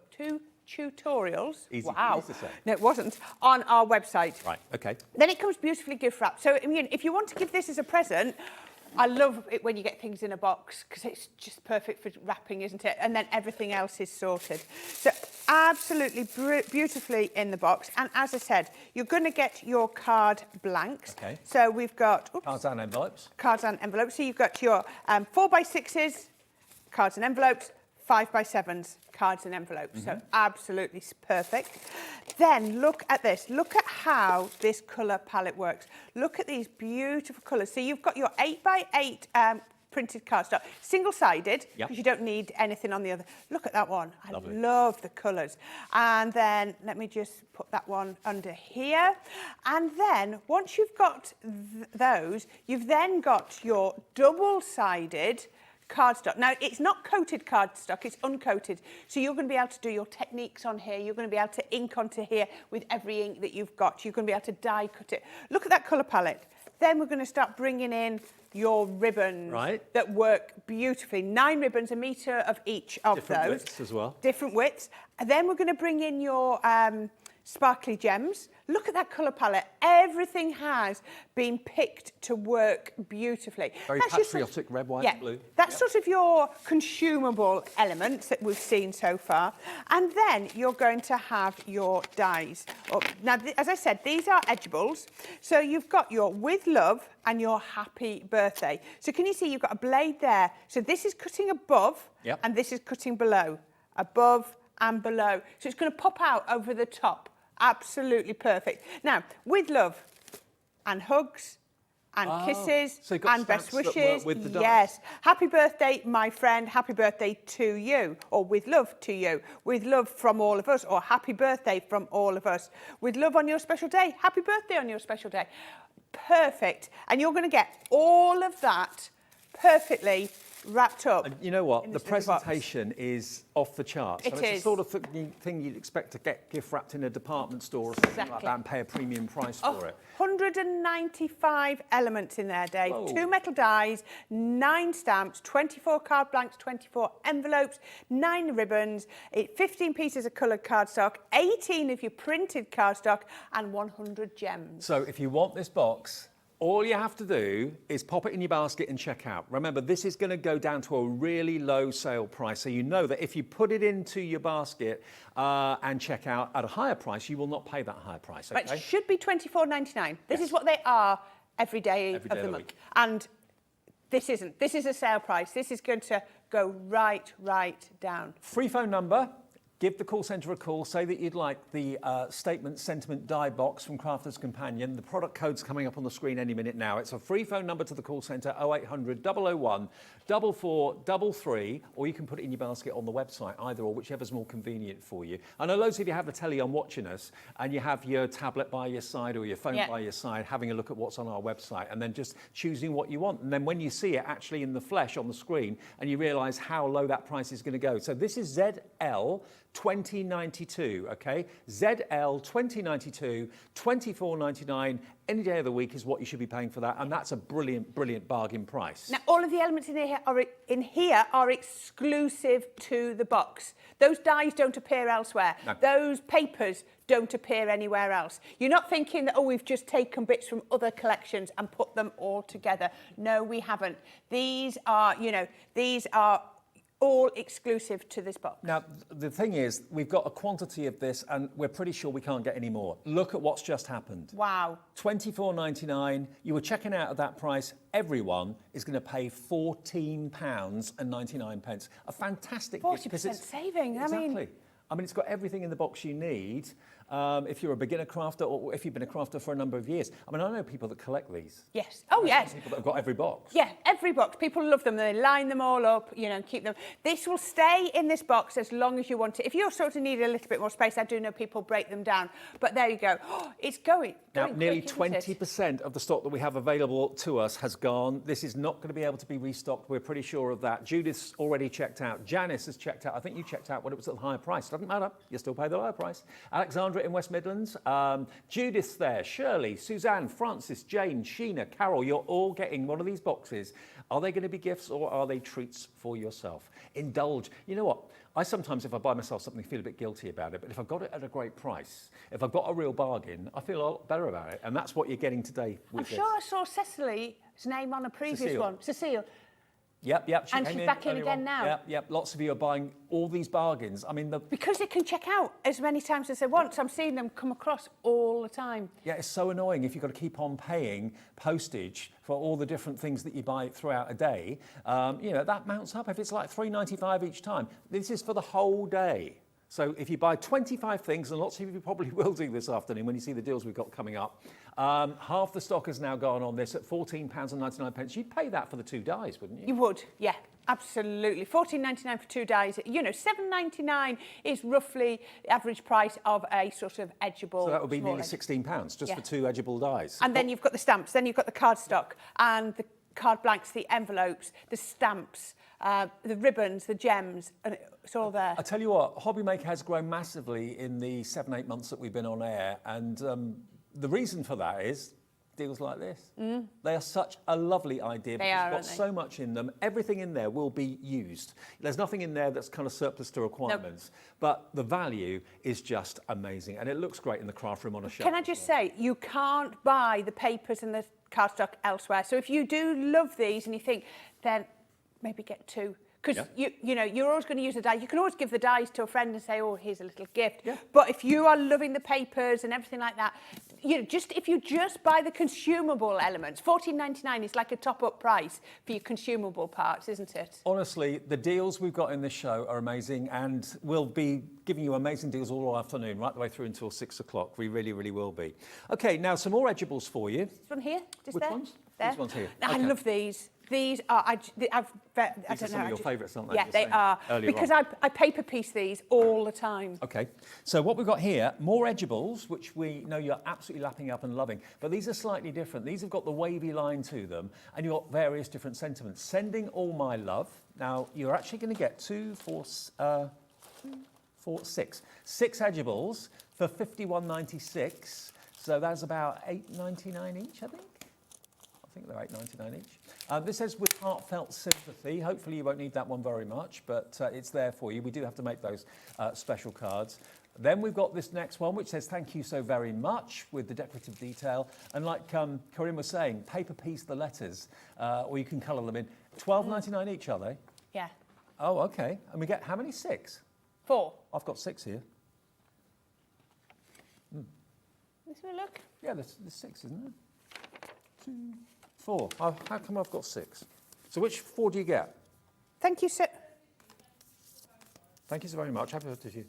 Easy, wow. easy to say. No, it wasn't. On our website. Right, okay. Then it comes beautifully gift wrapped. So, I mean, if you want to give this as a present, I love it when you get things in a box, because it's just perfect for wrapping, isn't it? And then everything else is sorted. So absolutely beautifully in the box. And as I said, you're going to get your card blanks. Okay. So we've got... Cards and envelopes. Cards and envelopes. So you've got your 4x6s, cards and envelopes, 5x7s, cards and envelopes. So absolutely perfect. Then look at this. Look at how this colour palette works. Look at these beautiful colours. So you've got your 8x8 printed cardstock, single-sided, because you don't need anything on the other. Look at that one. I love the colours. And then let me just put that one under here. And then once you've got those, you've then got your double-sided cardstock. Now, it's not coated cardstock, it's uncoated. So you're going to be able to do your techniques on here. You're going to be able to ink onto here with every ink that you've got. You're going to be able to die cut it. Look at that colour palette. Then we're going to start bringing in your ribbons that work beautifully. 9 ribbons, a metre of each of those. Different widths as well. Different widths. And then we're going to bring in your sparkly gems. Look at that colour palette. Everything has been picked to work beautifully. Very That's your patriotic red, white, blue. That's sort of your consumable elements that we've seen so far. And then you're going to have your dies. Now, as I said, these are edgeables. So you've got your with love and your happy birthday. So can you see you've got a blade there? So this is cutting above and this is cutting below. Above and below. So it's going to pop out over the top. Absolutely perfect. Now, with love and hugs and kisses so you've got and best stamps that wishes. work with the dies. Yes. Happy birthday, my friend. Happy birthday to you. Or with love to you. With love from all of us. Or happy birthday from all of us. With love on your special day. Happy birthday on your special day. Perfect. And you're going to get all of that perfectly wrapped up. And you know what? The presentation is off the charts. It It's the is. sort of thing you'd expect to get gift wrapped in a department store or something like that and pay a premium price for it. 195 elements in there, Dave. Whoa. 2 metal dies, 9 stamps, 24 card blanks, 24 envelopes, 9 ribbons, 15 pieces of coloured cardstock, 18 of your printed cardstock, and 100 gems. So if you want this box, all you have to do is pop it in your basket and check out. Remember, this is going to go down to a really low sale price. So you know that if you put it into your basket and check out at a higher price, you will not pay that higher price. Okay? But it should be £24.99. This is what they are every day of the month. week. And this isn't. This is a sale price. This is going to go right down. Free phone number. Give the call centre a call. Say that you'd like the statement sentiment die box from Crafter's Companion. The product code's coming up on the screen any minute now. It's a free phone number to the call centre, 0800 001 4433, or you can put it in your basket on the website, either or, whichever's more convenient for you. I know loads of you have the telly on watching us, and you have your tablet by your side or your phone by your side, having a look at what's on our website, and then just choosing what you want. And then when you see it actually in the flesh on the screen, and you realise how low that price is going to go. So this is ZL 2092, okay? ZL 2092, $24.99 any day of the week is what you should be paying for that, and that's a brilliant bargain price. Now, all of the elements in here are exclusive to the box. Those dies don't appear elsewhere. No. Those papers don't appear anywhere else. You're not thinking that, oh, we've just taken bits from other collections and put them all together. No, we haven't. These are, these are all exclusive to this box. Now, the thing is, we've got a quantity of this, and we're pretty sure we can't get any more. Look at what's just happened. Wow. $24.99. You were checking out at that price. Everyone is going to pay £14.99. A fantastic 40% saving. Exactly. I mean, it's got everything in the box you need. If you're a beginner crafter or if you've been a crafter for a number of years. I mean, I know people that collect these. Yes. Oh, yes. People that have got every box. Yeah, every box. People love them. They line them all up, keep them. This will stay in this box as long as you want it. If you sort of need a little bit more space, I do know people break them down. But there you go. Oh, it's going Now, nearly quick, isn't it? 20% of the stock that we have available to us has gone. This is not going to be able to be restocked. We're pretty sure of that. Judith's already checked out. Janice has checked out. I think you checked out when it was at the higher price. Doesn't matter. You still pay the higher price. Alexandra in West Midlands. Judith's there. Shirley, Suzanne, Francis, Jane, Sheena, Carol. You're all getting one of these boxes. Are they going to be gifts or are they treats for yourself? Indulge. You know what? I sometimes, if I buy myself something, feel a bit guilty about it. But if I've got it at a great price, if I've got a real bargain, I feel a lot better about it. And that's what you're getting today with this. I'm sure I saw Cecily's name on a previous Cecile. one. Cecile. Yep. And came she's back in earlier again on. now. Yep. Lots of you are buying all these bargains. I mean, Because they can check out as many times as they want. So I'm seeing them come across all the time. yeah, it's so annoying if you've got to keep on paying postage for all the different things that you buy throughout a day. That mounts up. If it's like $3.95 each time, this is for the whole day. So if you buy 25 things, and lots of you probably will do this afternoon when you see the deals we've got coming up, half the stock has now gone on this at £14.99. You'd pay that for the 2 dies, wouldn't you? You would, yeah, absolutely. £14.99 for 2 dies. £7.99 is roughly the average price of a sort of edgeable. So that would be small nearly edge. £16 just for 2 edgeable dies. And then you've got the stamps, then you've got the cardstock and the card blanks, the envelopes, the stamps, the ribbons, the gems, and it's all there. I tell you what, Hobby Maker has grown massively in the 7-8 months that we've been on air, and the reason for that is deals like this. They are such a lovely idea. They because are, you've got aren't they? so much in them. Everything in there will be used. There's nothing in there that's kind of surplus to requirements. But the value is just amazing. And it looks great in the craft room on a shelf. Can I just say, you can't buy the papers and the cardstock elsewhere. So if you do love these and you think, then maybe get 2. Because you know, you're always going to use a die. You can always give the dies to a friend and say, oh, here's a little gift. Yeah. But if you are loving the papers and everything like that, you know, if you just buy the consumable elements, $14.99 is like a top-up price for your consumable parts, isn't it? Honestly, the deals we've got in this show are amazing, and we'll be giving you amazing deals all afternoon, right the way through until 6 o'clock. We really, really will be. Okay, now some more Edgeables for you. This one here? Just Which there? ones? There. These ones here. I Okay. love these. These are, I These don't are know. some of your favourites, aren't they? Yeah, You're they saying are. earlier Because on. I paper piece these all the time. Okay, so what we've got here, more Edgeables, which we know you're absolutely lapping up and loving, but these are slightly different. These have got the wavy line to them, and you've got various different sentiments. Sending all my love. Now, you're actually going to get 6 Edgeables for $51.96. So that's about $8.99 each, I think. I think they're $8.99 each. This says with heartfelt sympathy. Hopefully you won't need that one very much, but it's there for you. We do have to make those special cards. Then we've got this next one, which says thank you so very much with the decorative detail. And like Corrine was saying, paper piece the letters, or you can colour them in. $12.99 each, are they? Yeah. Oh, okay. And we get how many? 6? 4. I've got 6 here. Let's have a look. Yeah, there's 6, isn't there? 2, 4. Oh, how come I've got 6? So which 4 do you get? Thank you, sir. Thank you so very much. Happy birthday to you.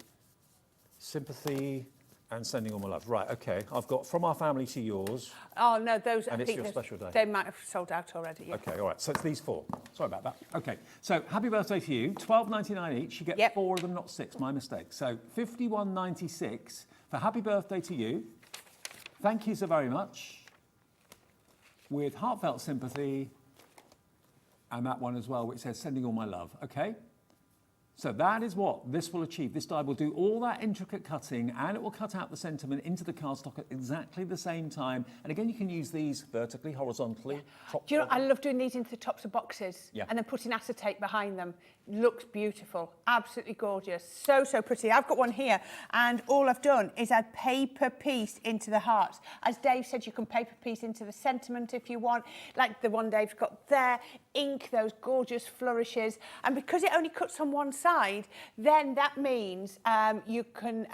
Sympathy and sending all my love. Right, okay. I've got from our family to yours. Oh, no, those, And I it's think your those- special day. They might have sold out already, yeah. Okay, all right. So it's these 4. Sorry about that. Okay, so happy birthday to you. $12.99 each. You get Yep. 4 of them, not 6. My mistake. So $51.96 for happy birthday to you. Thank you so very much. With heartfelt sympathy, and that one as well, which says sending all my love. Okay? So that is what this will achieve. This die will do all that intricate cutting, and it will cut out the sentiment into the cardstock at exactly the same time. And again, you can use these vertically, horizontally. Top, Do you know, I bottom. love doing these into the tops of boxes Yeah. and then putting acetate behind them. Looks beautiful, absolutely gorgeous, so, so pretty. I've got one here, and all I've done is add paper piece into the hearts. As Dave said, you can paper piece into the sentiment if you want, like the one Dave's got there, ink those gorgeous flourishes. And because it only cuts on one side, then that means you can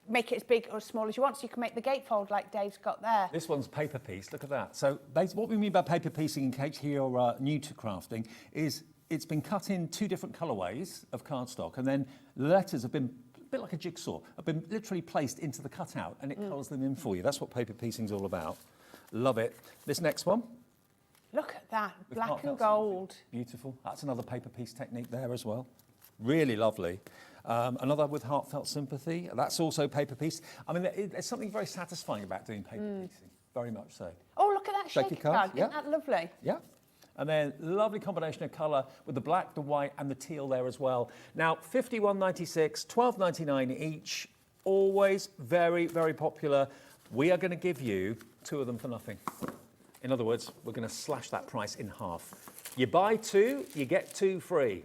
make it as big or as small as you want, so you can make the gatefold like Dave's got there. This one's paper piece. Look at that. So what we mean by paper piecing, in case you're new to crafting, is it's been cut in 2 different colourways of cardstock, and then the letters have been, a bit like a jigsaw, have been literally placed into the cutout, and it colours them in for you. That's what paper piecing's all about. Love it. This next one. Look at that, with black heartfelt and gold. sympathy. Beautiful. That's another paper piece technique there as well. Really lovely. Another with heartfelt sympathy. That's also paper piece. I mean, there's something very satisfying about doing paper piecing. Very much so. Oh, look at that Shaky shaker card, card, yeah. isn't that lovely? Yeah. And then lovely combination of colour with the black, the white and the teal there as well. Now, $51.96, $12.99 each. Always very, very popular. We are going to give you 2 of them for nothing. In other words, we're going to slash that price in half. You buy 2, you get 2 free.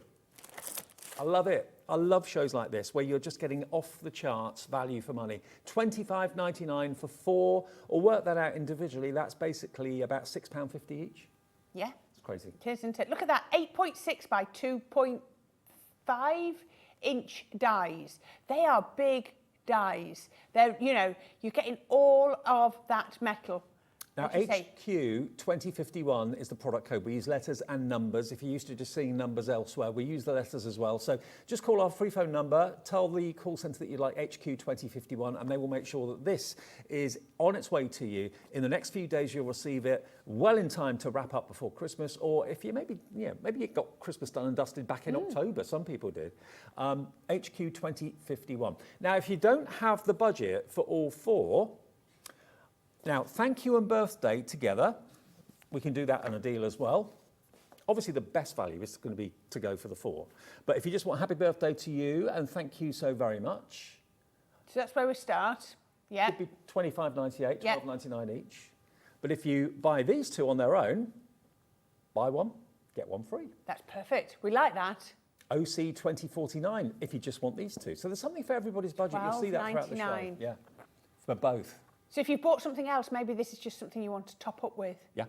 I love it. I love shows like this where you're just getting off the charts value for money. $25.99 for 4, or work that out individually. That's basically about £6.50 each. Yeah. It's crazy. It is, isn't it? Look at that, 8.6 by 2.5 inch dies. They are big dies. They're, you know, you're getting all of that metal. Now, What do you say? HQ 2051 is the product code. We use letters and numbers. If you're used to just seeing numbers elsewhere, we use the letters as well. So just call our free phone number, tell the call centre that you'd like HQ 2051, and they will make sure that this is on its way to you. In the next few days, you'll receive it well in time to wrap up before Christmas, or if you maybe you got Christmas done and dusted back in October. Some people did. HQ 2051. Now, if you don't have the budget for all 4, now, thank you and birthday together. We can do that on a deal as well. Obviously, the best value is going to be to go for the 4. But if you just want happy birthday to you and thank you so very much, So that's where we start. Yeah. it'd be $25.98, Yeah. $12.99 each. But if you buy these two on their own, buy one, get one free. That's perfect. We like that. OC 2049 if you just want these two. So there's something for everybody's budget. You'll see that throughout the show. $12.99. Yeah, for both. So if you've bought something else, maybe this is just something you want to top up with. Yeah,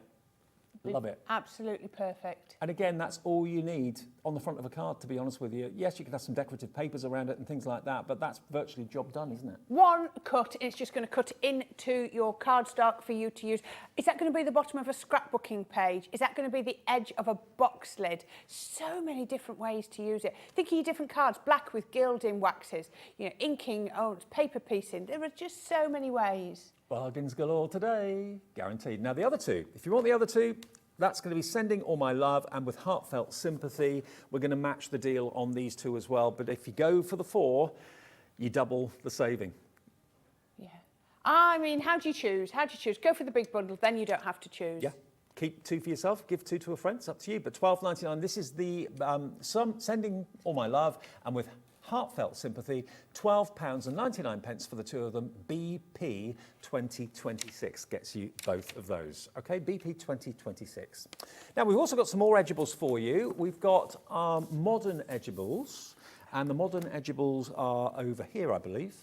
love it. Absolutely perfect. And again, that's all you need on the front of a card, to be honest with you. Yes, you can have some decorative papers around it and things like that, but that's virtually job done, isn't it? One cut, it's just going to cut into your cardstock for you to use. Is that going to be the bottom of a scrapbooking page? Is that going to be the edge of a box lid? So many different ways to use it. Think of your different cards, black with gilding waxes, you know, inking, paper piecing. There are just so many ways. Bargains galore today, guaranteed. Now the other two, if you want the other two, that's going to be Sending All My Love and With Heartfelt Sympathy. We're going to match the deal on these two as well. But if you go for the 4, you double the saving. Yeah. I mean, how do you choose? How do you choose? Go for the big bundle, then you don't have to choose. Yeah. Keep 2 for yourself, give 2 to a friend, it's up to you. But $12.99, this is the Sending All My Love and With Heartfelt Sympathy, £12.99 for the two of them. BP 2026 gets you both of those. Okay, BP 2026. Now we've also got some more edgeables for you. We've got modern edgeables, and the modern edgeables are over here, I believe.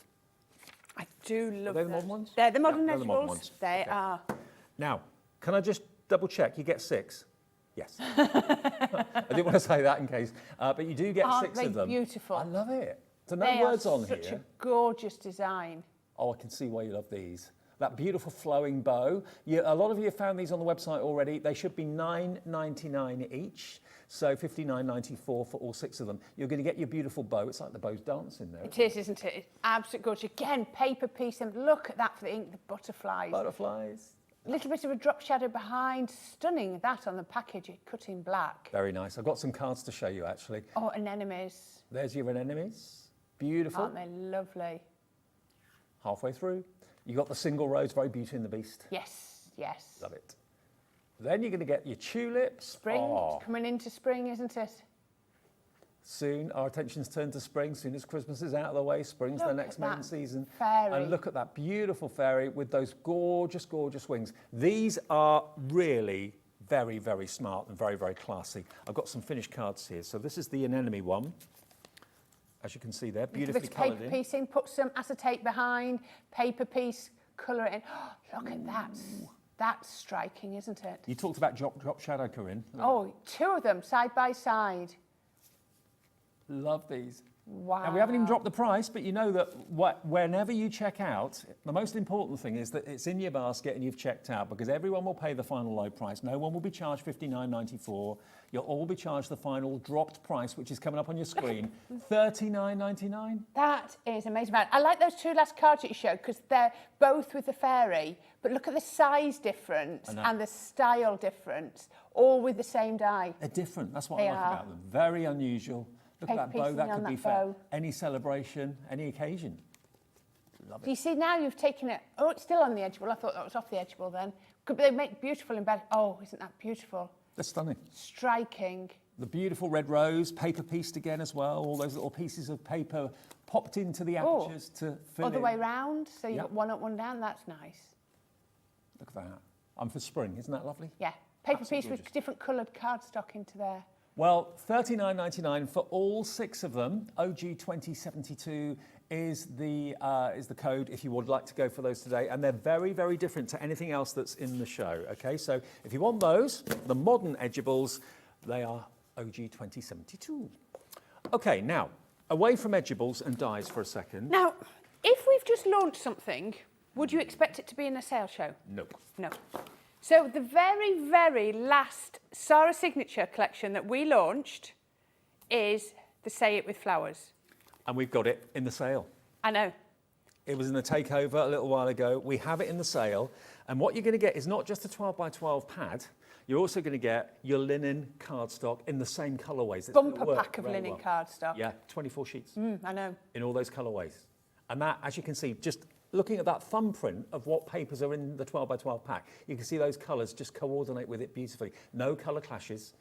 I do love Are they the modern ones? They're the modern Yeah, edgeables. they're the modern ones. They Okay. are. Now, can I just double check? You get 6? Yes. I didn't want to say that in case, but you do get Aren't 6 they of them. beautiful? I love it. So no They words are on such here. a gorgeous design. Oh, I can see why you love these. That beautiful flowing bow. A lot of you have found these on the website already. They should be $9.99 each, so $59.94 for all 6 of them. You're going to get your beautiful bow. It's like the bow's dancing there. It is, isn't it? It's absolutely gorgeous. Again, paper piece, and look at that for the ink, the butterflies. Butterflies. A little bit of a drop shadow behind. Stunning, that on the package, it cut in black. Very nice. I've got some cards to show you, actually. Oh, anemones. There's your anemones. Beautiful. Aren't they lovely? Halfway through. You got the single rose, very Beauty and the Beast. Yes, yes. Love it. Then you're going to get your tulips. Spring, Oh, coming into spring, isn't it? soon our attention's turned to spring. Soon as Christmas is out of the way, spring's the Look next at main that season. fairy. And look at that beautiful fairy with those gorgeous, gorgeous wings. These are really very, very smart and very, very classy. I've got some finished cards here. So this is the anemone one. As you can see there, Little beautifully bit of coloured paper in. piecing, put some acetate behind, paper piece, colour it in. Look at that. That's striking, isn't it? You talked about drop shadow, Corrine. Oh, 2 of them side by side. Love these. Wow. Now, we haven't even dropped the price, but you know that whenever you check out, the most important thing is that it's in your basket and you've checked out, because everyone will pay the final low price. No one will be charged $59.94. You'll all be charged the final dropped price, which is coming up on your screen, $39.99. That is amazing. I like those 2 last cards that you showed because they're both with the fairy, but look at the size difference and the style difference, all with the same die. They're different. That's what They I like are. about them. Very unusual. Look Paper at that bow. piecing That on could be that for bow. any celebration, any occasion. Love Do you it. see now you've taken it? Oh, it's still on the Edgeable. I thought that was off the Edgeable then. They make beautiful in bed. Oh, isn't that beautiful? They're stunning. Striking. The beautiful red rose, paper pieced again as well. All those little pieces of paper popped into the apertures to fill Other in. way round, so you've Yep. got one up, one down. That's nice. Look at that. I'm for spring. Isn't that lovely? Yeah. Paper Absolutely piece with gorgeous. different coloured cardstock into there. Well, $39.99 for all 6 of them. OG 2072 is the code if you would like to go for those today, and they're very, very different to anything else that's in the show. Okay, so if you want those, the modern edgeables, they are OG 2072. Okay, now away from edgeables and dies for a second. Now, if we've just launched something, would you expect it to be in a sale show? Nope. No. So the very, very last Sarah Signature collection that we launched is the Say It With Flowers. And we've got it in the sale. I know. It was in the takeover a little while ago. We have it in the sale. And what you're going to get is not just a 12 by 12 pad. You're also going to get your linen cardstock in the same colourways. It's gonna Bumper work pack of very linen well. cardstock. Yeah, 24 sheets I know. in all those colourways. And that, as you can see, just looking at that thumbprint of what papers are in the 12 by 12 pack, you can see those colours just coordinate with it beautifully. No colour clashes.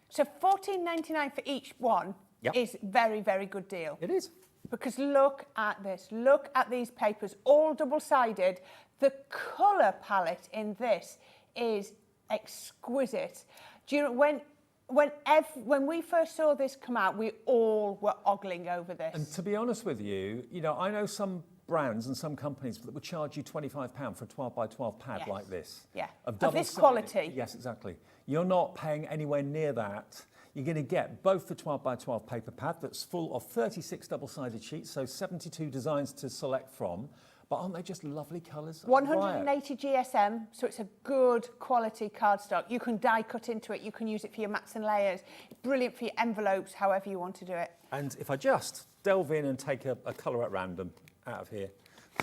So $14.99 for each one Yep. is very, very good deal. It is. Because look at this. Look at these papers, all double-sided. The colour palette in this is exquisite. Do you know, when we first saw this come out, we all were ogling over this. And to be honest with you, you know, I know some brands and some companies that would charge you £25 for a 12 by 12 pad like this. Yeah. Of double this sided. quality. Yes, exactly. You're not paying anywhere near that. You're going to get both the 12 by 12 paper pad that's full of 36 double-sided sheets, so 72 designs to select from. But aren't they just lovely colours? 180 GSM, so it's a good quality cardstock. You can die cut into it. You can use it for your mats and layers. Brilliant for your envelopes, however you want to do it. And if I just delve in and take a colour at random out of here,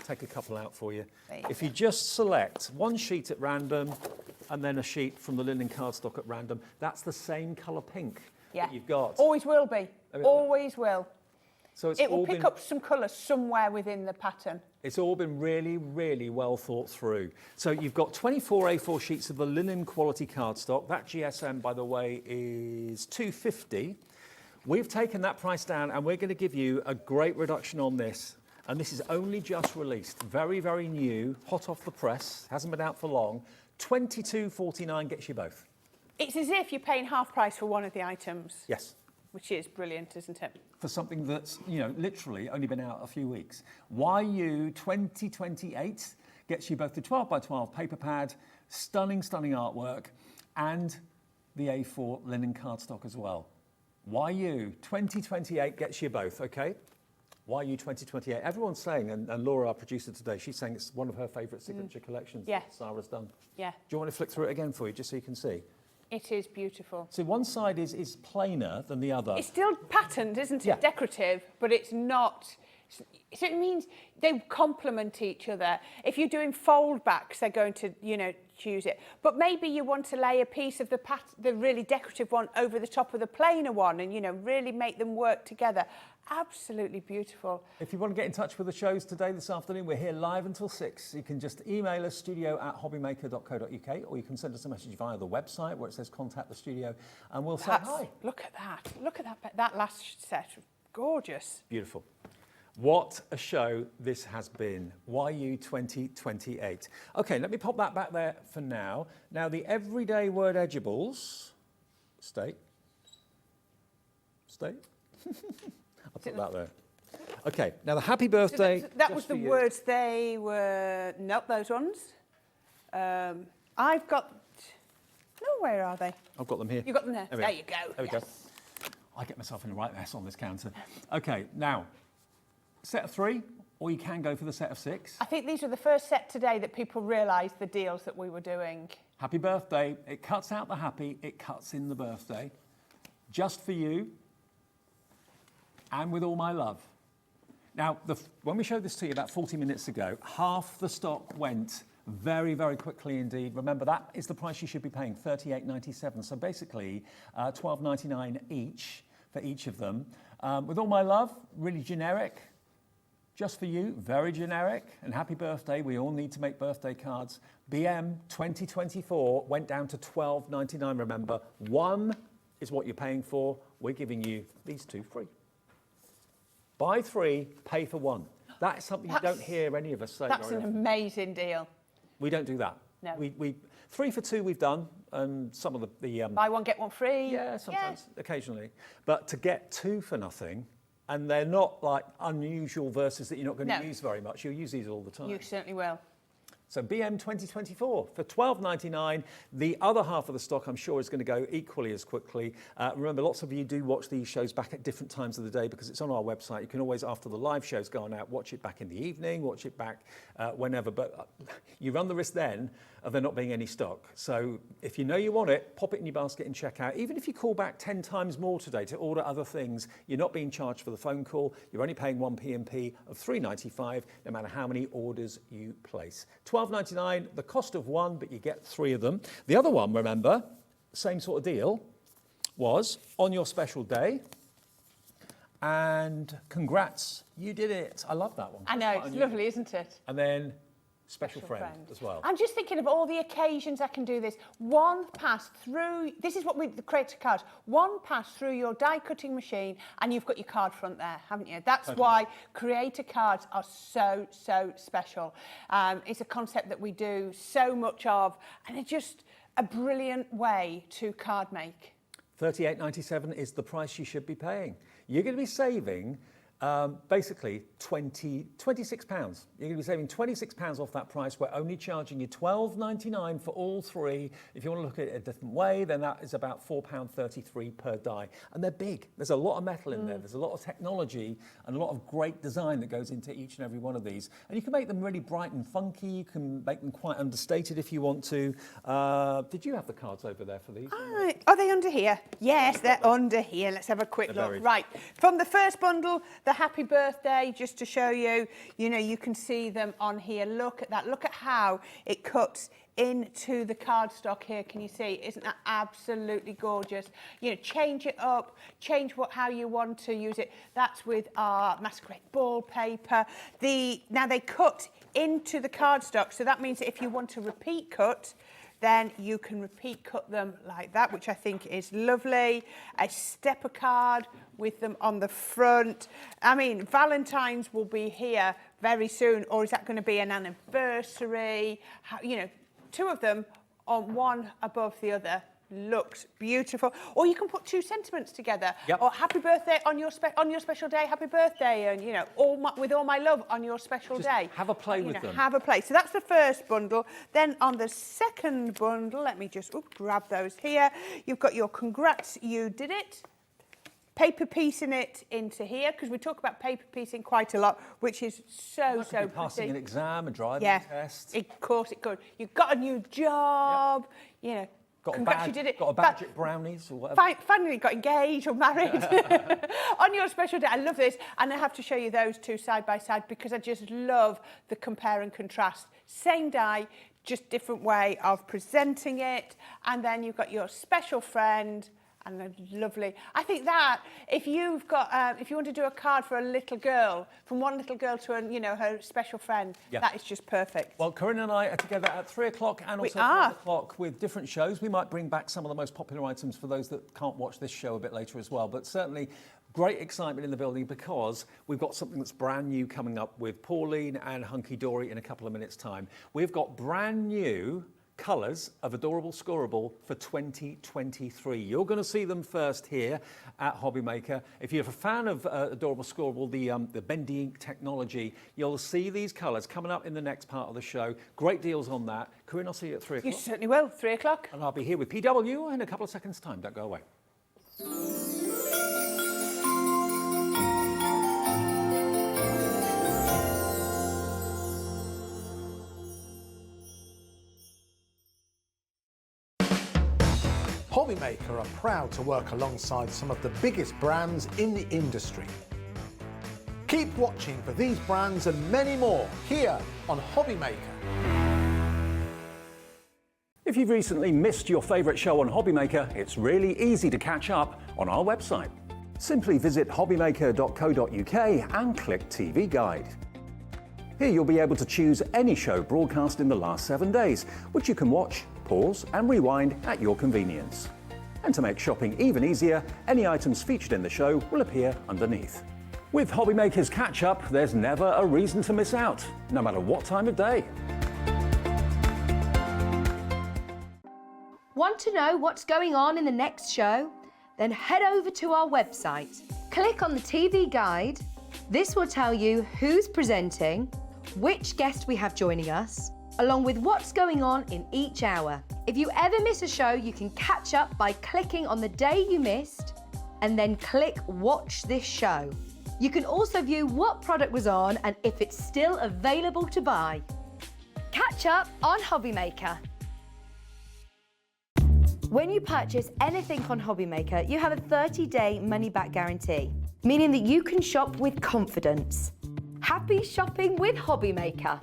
take a couple out for you. If you just select one sheet at random and then a sheet from the linen cardstock at random, that's the same colour pink that you've got. Always will be. Always will. So it will pick up some colour somewhere within the pattern. It's all been really, really well thought through. So you've got 24 A4 sheets of the linen quality cardstock. That GSM, by the way, is £2.50. We've taken that price down and we're going to give you a great reduction on this. And this is only just released. Very, very new, hot off the press, hasn't been out for long. £22.49 gets you both. It's as if you're paying half price for one of the items. Yes. Which is brilliant, isn't it? For something that's, you know, literally only been out a few weeks. YU 2028 gets you both the 12 by 12 paper pad, stunning, stunning artwork, and the A4 linen cardstock as well. YU 2028 gets you both, okay? YU 2028. Everyone's saying, and Laura, our producer today, she's saying it's one of her favourite signature collections that Sarah's done. Yeah. Do you want to flick through it again for you, just so you can see? It is beautiful. So one side is plainer than the other. It's still patterned, isn't it? Yeah. Decorative, but it's not. So it means they complement each other. If you're doing fold backs, they're going to, you know, choose it. But maybe you want to lay a piece of the really decorative one over the top of the plainer one and, you know, really make them work together. Absolutely beautiful. If you want to get in touch with the shows today, this afternoon, we're here live until 6. You can just email us, studio@hobbymaker.co.uk, or you can send us a message via the website where it says contact the studio, and we'll say hi. Look at that. Look at that last set. Gorgeous. Beautiful. What a show this has been. YU 2028. Okay, let me pop that back there for now. Now, the everyday word edgeables. Stay. I'll put that there. Okay, now the happy birthday. So that was the words they were. Nope, those ones. I've got. No, where are they? I've got them here. You've got them there. There you go. There we go. I get myself in the right mess on this counter. Okay, now, set of 3, or you can go for the set of 6. I think these were the first set today that people realised the deals that we were doing. Happy birthday. It cuts out the happy, it cuts in the birthday. Just for you, and with all my love. Now, when we showed this to you about 40 minutes ago, half the stock went very, very quickly indeed. Remember, that is the price you should be paying, $38.97. So basically, $12.99 each for each of them. With all my love, really generic. Just for you, very generic. And happy birthday. We all need to make birthday cards. BM 2024 went down to $12.99. Remember, 1 is what you're paying for. We're giving you these 2 free. Buy 3, pay for 1. That is something you don't hear any of us say. That's an amazing deal. We don't do that. No. We 3 for 2 we've done, and some of the Buy one, get one free. yeah, sometimes, occasionally. But to get 2 for nothing, and they're not like unusual verses that you're not going to use very much. You'll use these all the time. You certainly will. So BM 2024 for $12.99. The other half of the stock, I'm sure, is going to go equally as quickly. Remember, lots of you do watch these shows back at different times of the day because it's on our website. You can always, after the live show's gone out, watch it back in the evening, watch it back whenever. But you run the risk then of there not being any stock. So if you know you want it, pop it in your basket and check out. Even if you call back 10 times more today to order other things, you're not being charged for the phone call. You're only paying 1 P&P of $3.95, no matter how many orders you place. $12.99, the cost of 1, but you get 3 of them. The other one, remember, same sort of deal, was on your special day. And congrats, you did it. I love that one. I know, it's lovely, isn't it? And then special friend as well. I'm just thinking of all the occasions I can do this. One pass through, this is what we create a card. One pass through your die cutting machine and you've got your card front there, haven't you? That's why creator cards are so, so special. It's a concept that we do so much of, and it's just a brilliant way to card make. $38.97 is the price you should be paying. You're going to be saving basically £26. You're going to be saving £26 off that price. We're only charging you $12.99 for all three. If you want to look at it a different way, then that is about £4.33 per die. And they're big. There's a lot of metal in there. There's a lot of technology and a lot of great design that goes into each and every one of these. And you can make them really bright and funky. You can make them quite understated if you want to. Did you have the cards over there for these? Are they under here? Yes, they're under here. Let's have a quick look. Right, from the first bundle, the happy birthday, just to show you, you know, you can see them on here. Look at that. Look at how it cuts into the cardstock here. Can you see? Isn't that absolutely gorgeous? You know, change it up, change how you want to use it. That's with our masquerade ball paper. Now they cut into the cardstock, so that means that if you want to repeat cut, then you can repeat cut them like that, which I think is lovely. A stepper card with them on the front. I mean, Valentine's will be here very soon, or is that going to be an anniversary? You know, two of them on one above the other. Looks beautiful. Or you can put two sentiments together. Yep. Or happy birthday on your special day, happy birthday, and you know, with all my love on your special day. Have a play with them. Have a play. So that's the first bundle. Then on the second bundle, let me just grab those here. You've got your congrats, you did it. Paper piecing it into here, because we talk about paper piecing quite a lot, which is so pretty. Passing an exam, a driving test. Of course it could. You've got a new job, you know. Got Congrats, you did it. Got a badge at Brownies or whatever. Finally got engaged or married on your special day. I love this. And I have to show you those two side by side because I just love the compare and contrast. Same die, just different way of presenting it. And then you've got your special friend. And lovely. I think that if you've got, if you want to do a card for a little girl, from one little girl to her special friend, that is just perfect. Well, Corrine and I are together at 3 o'clock and also 4 o'clock with different shows. We might bring back some of the most popular items for those that can't watch this show a bit later as well. But certainly, great excitement in the building because we've got something that's brand new coming up with Pauline and Hunkydory in a couple of minutes' time. We've got brand new colours of Adorable Scorable for 2023. You're going to see them first here at Hobbymaker. If you're a fan of Adorable Scorable, the bendy ink technology, you'll see these colours coming up in the next part of the show. Great deals on that. Corrine, I'll see you at 3 o'clock. You certainly will, 3 o'clock. And I'll be here with PW in a couple of seconds' time. Don't go away. Hobbymaker are proud to work alongside some of the biggest brands in the industry. Keep watching for these brands and many more here on Hobbymaker. If you've recently missed your favourite show on Hobbymaker, it's really easy to catch up on our website. Simply visit hobbymaker.co.uk and click TV Guide. Here you'll be able to choose any show broadcast in the last 7 days, which you can watch, pause and rewind at your convenience. And to make shopping even easier, any items featured in the show will appear underneath. With Hobbymaker's Catch-Up, there's never a reason to miss out, no matter what time of day. Want to know what's going on in the next show? Then head over to our website. Click on the TV Guide. This will tell you who's presenting, which guest we have joining us, along with what's going on in each hour. If you ever miss a show, you can catch up by clicking on the day you missed and then click Watch This Show. You can also view what product was on and if it's still available to buy. Catch up on Hobbymaker. When you purchase anything on Hobbymaker, you have a 30-day money-back guarantee, meaning that you can shop with confidence. Happy shopping with Hobbymaker.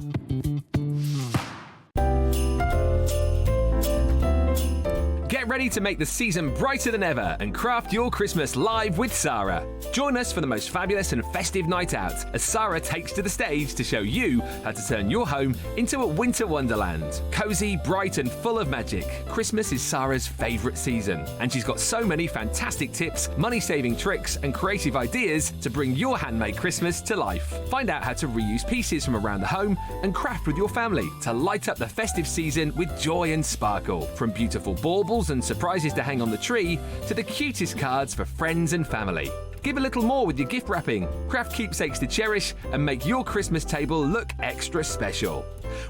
Get Get ready to make the season brighter than ever and craft your Christmas live with Sarah. Join us for the most fabulous and festive night out as Sarah takes to the stage to show you how to turn your home into a winter wonderland. Cozy, bright and full of magic, Christmas is Sarah's favourite season, and she's got so many fantastic tips, money-saving tricks and creative ideas to bring your handmade Christmas to life. Find out how to reuse pieces from around the home and craft with your family to light up the festive season with joy and sparkle. From beautiful baubles and surprises to hang on the tree to the cutest cards for friends and family. Give a little more with your gift wrapping, craft keepsakes to cherish and make your Christmas table look extra special.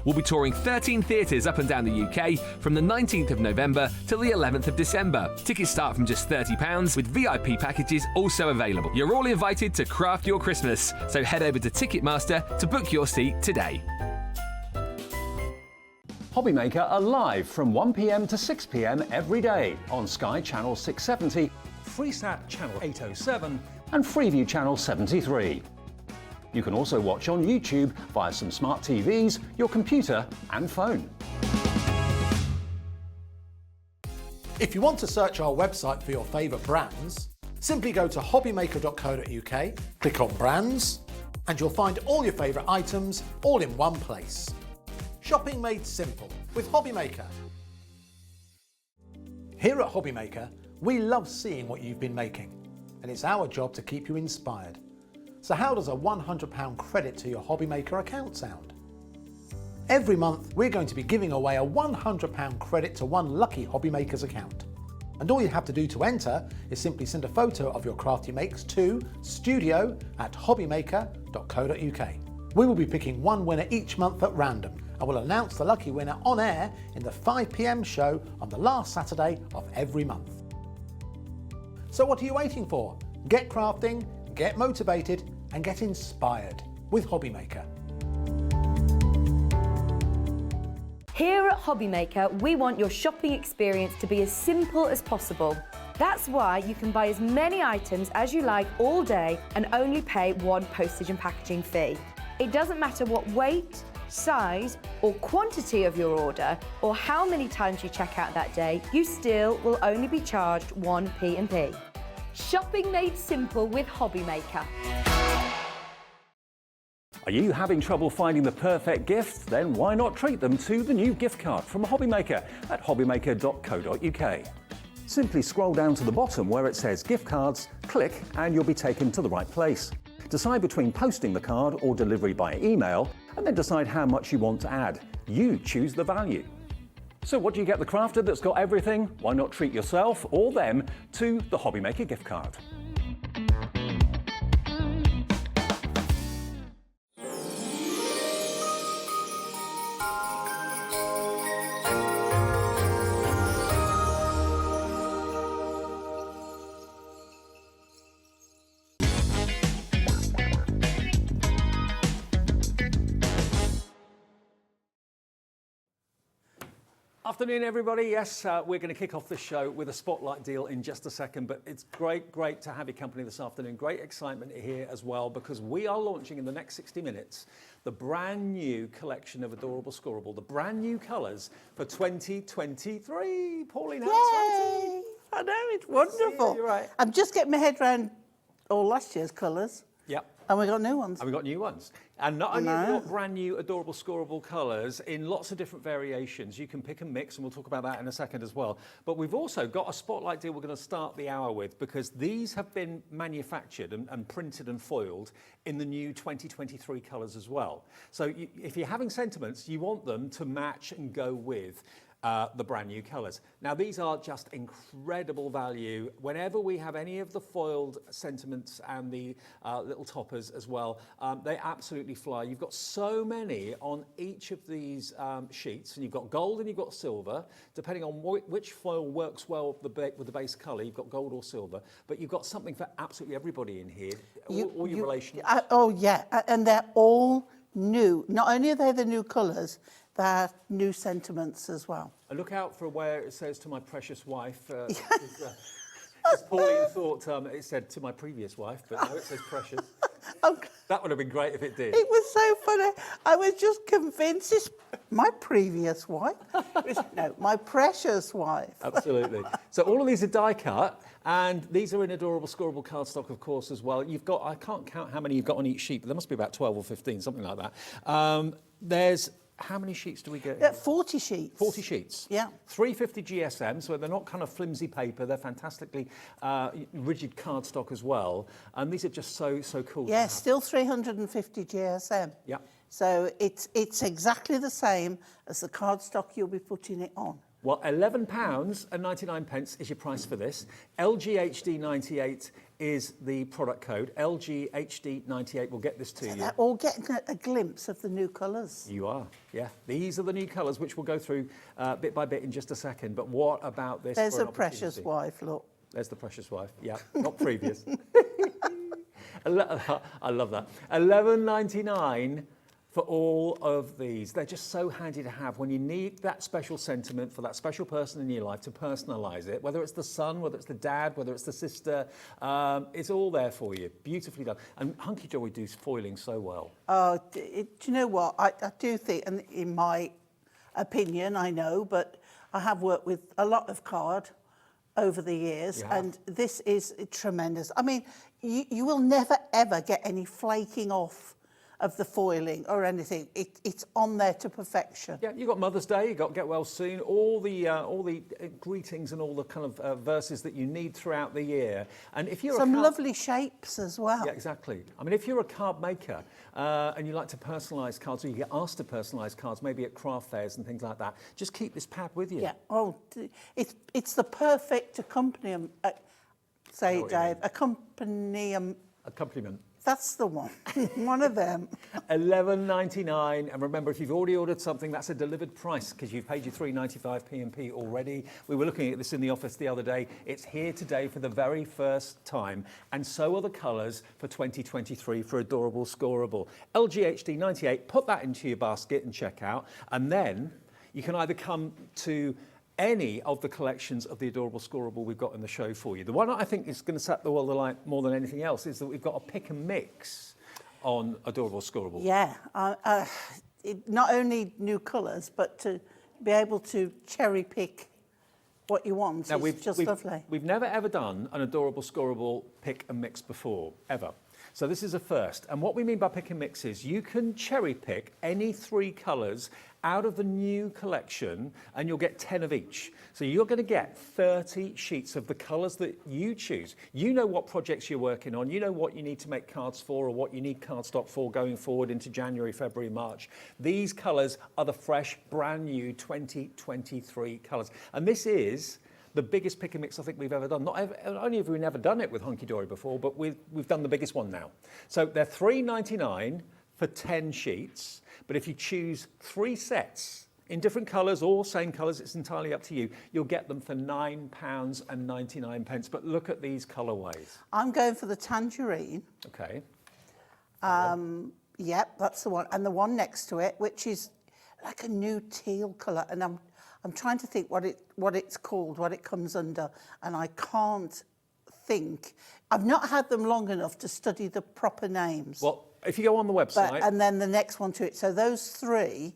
We'll be touring 13 theatres up and down the UK from the 19th of November till the 11th of December. Tickets start from just £30 with VIP packages also available. You're all invited to craft your Christmas, so head over to Ticketmaster to book your seat today. Hobbymaker are live from 1 p.m. to 6 p.m. every day on Sky Channel 670, Freesat Channel 807 and Freeview Channel 73. You can also watch on YouTube via some smart TVs, your computer and phone. If you want to search our website for your favourite brands, simply go to hobbymaker.co.uk, click on brands, and you'll find all your favourite items all in one place. Shopping made simple with Hobbymaker. Here at Hobbymaker, we love seeing what you've been making, and it's our job to keep you inspired. So how does a £100 credit to your Hobbymaker account sound? Every month, we're going to be giving away a £100 credit to one lucky Hobbymaker's account. And all you have to do to enter is simply send a photo of your craft you makes to studio@hobbymaker.co.uk. We will be picking one winner each month at random, and we'll announce the lucky winner on air in the 5 p.m. show on the last Saturday of every month. So what are you waiting for? Get crafting, get motivated and get inspired with Hobbymaker. Here at Hobbymaker, we want your shopping experience to be as simple as possible. That's why you can buy as many items as you like all day and only pay one postage and packaging fee. It doesn't matter what weight, size or quantity of your order or how many times you check out that day, you still will only be charged one P&P. Shopping made simple with Hobbymaker. Are you having trouble finding the perfect gift? Then why not treat them to the new gift card from Hobbymaker at hobbymaker.co.uk. Simply scroll down to the bottom where it says gift cards, click and you'll be taken to the right place. Decide between posting the card or delivery by email and then decide how much you want to add. You choose the value. So what do you get the crafter that's got everything? Why not treat yourself or them to the Hobbymaker gift card? Afternoon, everybody. Yes, we're going to kick off the show with a spotlight deal in just a second, but it's great to have your company this afternoon. Great excitement here as well, because we are launching in the next 60 minutes the brand new collection of Adorable Scorable, the brand new colours for 2023. Pauline, how exciting! I know, it's wonderful. You're right. I'm just getting my head around all last year's colours. Yep. And we got new ones. And we've got new ones. And not only have we got brand new Adorable Scorable colours in lots of different variations, you can pick and mix, and we'll talk about that in a second as well. But we've also got a spotlight deal we're going to start the hour with, because these have been manufactured and printed and foiled in the new 2023 colours as well. So if you're having sentiments, you want them to match and go with the brand new colours. Now these are just incredible value. Whenever we have any of the foiled sentiments and the little toppers as well, they absolutely fly. You've got so many on each of these sheets, and you've got gold and you've got silver, depending on which foil works well with the base colour. You've got gold or silver, but you've got something for absolutely everybody in here, all your relations. Oh yeah, and they're all new. Not only are they the new colours, they're new sentiments as well. And look out for where it says "to my precious wife." As Pauline thought it said "to my previous wife," but no, it says "precious." Oh, That would have been great if it did. It was so funny. I was just convinced it's my previous wife. No, my precious wife. Absolutely. So all of these are die cut, and these are in Adorable Scorable cardstock, of course, as well. You've got, I can't count how many you've got on each sheet, but there must be about 12 or 15, something like that. There's, how many sheets do we get? Yeah, 40 sheets. 40 sheets. Yeah. 350 GSM, so they're not kind of flimsy paper. They're fantastically rigid cardstock as well. And these are just so cool. Yeah, still 350 GSM. Yeah. So it's exactly the same as the cardstock you'll be putting it on. Well, £11.99 is your price for this. LGHD98 is the product code. LGHD98 will get this to you. They're all getting a glimpse of the new colours. You are, yeah. These are the new colours, which we'll go through bit by bit in just a second. But what about this? There's for a an precious opportunity? wife, look. There's the precious wife, yeah, not previous. I love that. £11.99 for all of these. They're just so handy to have when you need that special sentiment for that special person in your life to personalise it, whether it's the son, whether it's the dad, whether it's the sister, it's all there for you, beautifully done. And Hunkydory does foiling so well. Oh, do you know what? I do think, and in my opinion, I know, but I have worked with a lot of card over the years, and this is tremendous. I mean, you will never, ever get any flaking off of the foiling or anything. It's on there to perfection. Yeah, you've got Mother's Day, you've got Get Well Soon, all the greetings and all the kind of verses that you need throughout the year. And if you're Some lovely shapes as well. Yeah, exactly. I mean, if you're a card maker and you like to personalise cards, or you get asked to personalise cards, maybe at craft fairs and things like that, just keep this pad with you. Yeah. Oh, it's the perfect accompaniment. Say it, Dave. Accompaniment. Accompaniment. That's the one. One of them. £11.99, and remember, if you've already ordered something, that's a delivered price because you've paid your £3.95 P&P already. We were looking at this in the office the other day. It's here today for the very first time, and so are the colours for 2023 for Adorable Scorable. LGHD 98, put that into your basket and check out, and then you can either come to any of the collections of the Adorable Scorable we've got in the show for you. The one I think is going to set the world alight more than anything else is that we've got a pick and mix on Adorable Scorable. Yeah. Not only new colours, but to be able to cherry pick what you want is just lovely. We've never ever done an Adorable Scorable pick and mix before, ever. So this is a first. And what we mean by pick and mix is you can cherry pick any 3 colours out of the new collection and you'll get 10 of each. So you're going to get 30 sheets of the colours that you choose. You know what projects you're working on, you know what you need to make cards for or what you need cardstock for going forward into January, February, March. These colours are the fresh, brand new 2023 colours. And this is the biggest pick and mix I think we've ever done. Not only have we never done it with Hunkydory before, but we've done the biggest one now. So they're $3.99 for 10 sheets, but if you choose 3 sets in different colours or same colours, it's entirely up to you. You'll get them for £9.99. But look at these colourways. I'm going for the tangerine. Okay. Yep, that's the one. And the one next to it, which is like a new teal colour. And I'm trying to think what it's called, what it comes under, and I can't think. I've not had them long enough to study the proper names. Well, if you go on the website... and then the next one to it. So those 3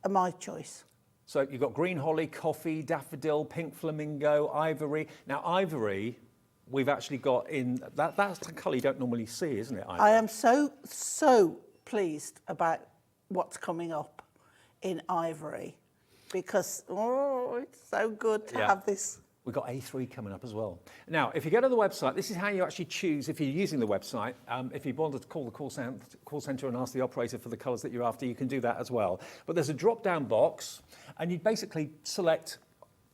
are my choice. So you've got green holly, coffee, daffodil, pink flamingo, ivory. Now, ivory, we've actually got in... That's the colour you don't normally see, isn't it, ivory? I am so pleased about what's coming up in ivory. Because, it's so good to have this. We've got A3 coming up as well. Now, if you go to the website, this is how you actually choose, if you're using the website, if you want to call the call centre and ask the operator for the colours that you're after, you can do that as well. But there's a drop-down box, and you basically select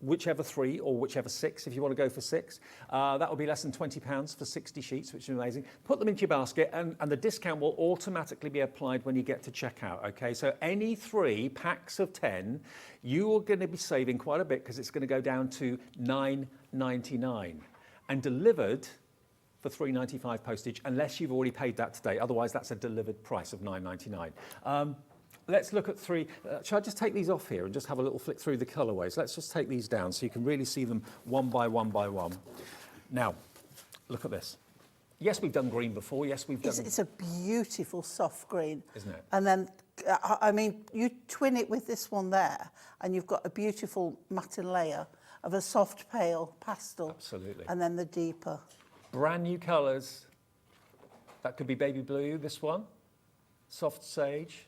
whichever 3 or whichever 6 if you want to go for 6. That will be less than £20 for 60 sheets, which is amazing. Put them into your basket and the discount will automatically be applied when you get to checkout, okay? So any 3 packs of 10, you are going to be saving quite a bit because it's going to go down to $9.99 and delivered for $3.95 postage, unless you've already paid that today. Otherwise, that's a delivered price of $9.99. Let's look at 3. Shall I just take these off here and just have a little flick through the colourways? Let's just take these down so you can really see them one by one by one. Now, look at this. Yes, we've done green before. Yes, we've done... It's a beautiful soft green. Isn't it? And then, I mean, you twin it with this one there, and you've got a beautiful matin layer of a soft pale pastel. Absolutely. And then the deeper. Brand new colours. That could be baby blue, this one. Soft sage.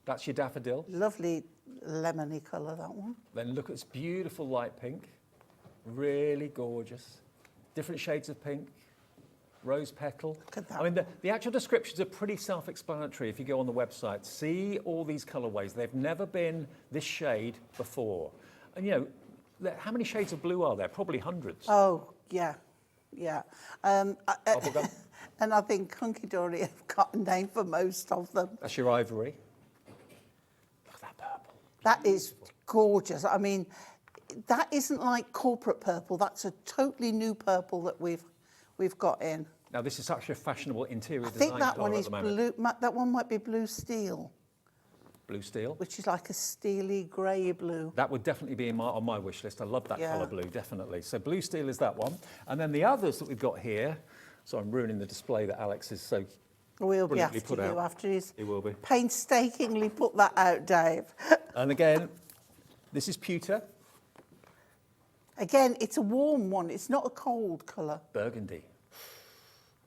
That's your daffodil. Lovely lemony colour, that one. Then look at this beautiful light pink. Really gorgeous. Different shades of pink. Rose petal. Look at that. I mean, the actual descriptions are pretty self-explanatory if you go on the website. See all these colourways. They've never been this shade before. And, you know, how many shades of blue are there? Probably hundreds. Oh, yeah, yeah. Bubblegum. And I think Hunkydory have got a name for most of them. That's your ivory. Look at that purple. That is gorgeous. I mean, that isn't like corporate purple. That's a totally new purple that we've got in. Now, this is such a fashionable interior I design think that colour one at is the moment. blue. That one might be blue steel, Blue steel. which is like a steely grey blue. That would definitely be on my wish list. I love that Yeah. colour blue, definitely. So blue steel is that one. And then the others that we've got here, so I'm ruining the display that Alex is so We'll be brilliantly after put you out. after he's He will be. painstakingly put that out, Dave. And again, this is pewter, Again, it's a warm one. It's not a cold colour. burgundy,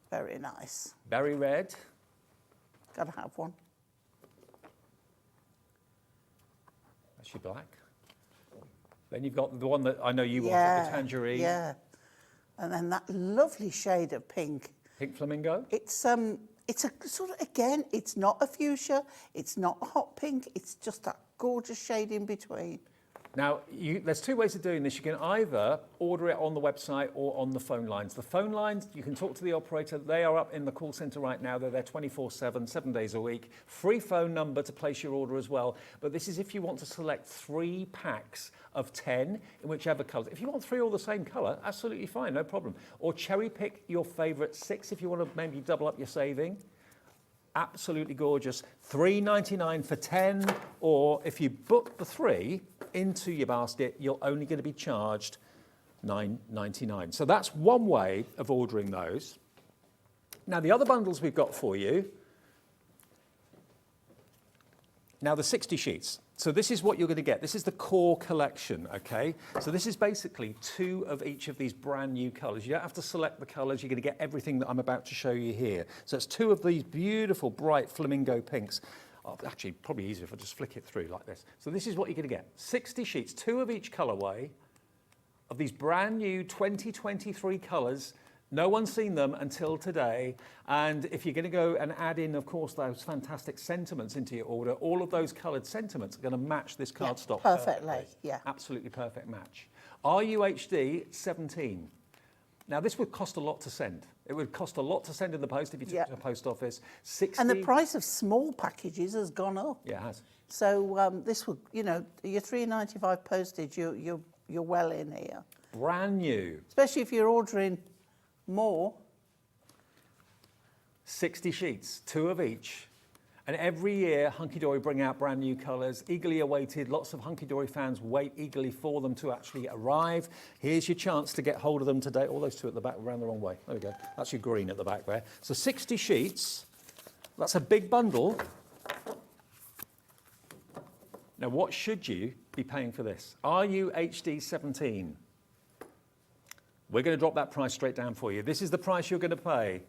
Very nice. berry red, Gotta have one. that's your black. Then you've got the one that I know you wanted, Yeah, the tangerine, yeah. And then that lovely shade of pink. pink flamingo. It's a sort of, again, it's not a fuchsia, it's not a hot pink, it's just that gorgeous shade in between. Now, there's two ways of doing this. You can either order it on the website or on the phone lines. The phone lines, you can talk to the operator. They are up in the call centre right now. They're there 24/7, 7 days a week. Free phone number to place your order as well. But this is if you want to select 3 packs of 10 in whichever colours. If you want 3 all the same colour, absolutely fine, no problem. Or cherry pick your favourite 6 if you want to maybe double up your saving. Absolutely gorgeous. $3.99 for 10, or if you book the 3 into your basket, you're only going to be charged $9.99. So that's one way of ordering those. Now, the other bundles we've got for you, now the 60 sheets. So this is what you're going to get. This is the core collection, okay? So this is basically 2 of each of these brand new colours. You don't have to select the colours. You're going to get everything that I'm about to show you here. So it's 2 of these beautiful, bright flamingo pinks. Oh, actually, probably easier if I just flick it through like this. So this is what you're going to get. 60 sheets, 2 of each colourway of these brand new 2023 colours. No one's seen them until today. And if you're going to go and add in, of course, those fantastic sentiments into your order, all of those coloured sentiments are going to match this cardstock perfectly, yeah. Absolutely perfect match. RUHD 17. Now, this would cost a lot to send. It would cost a lot to send in the post if you took it to the post office. 60. And the price of small packages has gone up. Yeah, it has. So this would, you know, your $3.95 postage, you're well in here. Brand new. Especially if you're ordering more. 60 sheets, 2 of each. And every year, Hunkydory bring out brand new colours, eagerly awaited. Lots of Hunkydory fans wait eagerly for them to actually arrive. Here's your chance to get hold of them today. All those 2 at the back ran the wrong way. There we go. That's your green at the back there. So 60 sheets. That's a big bundle. Now, what should you be paying for this? RUHD 17. We're going to drop that price straight down for you. This is the price you're going to pay.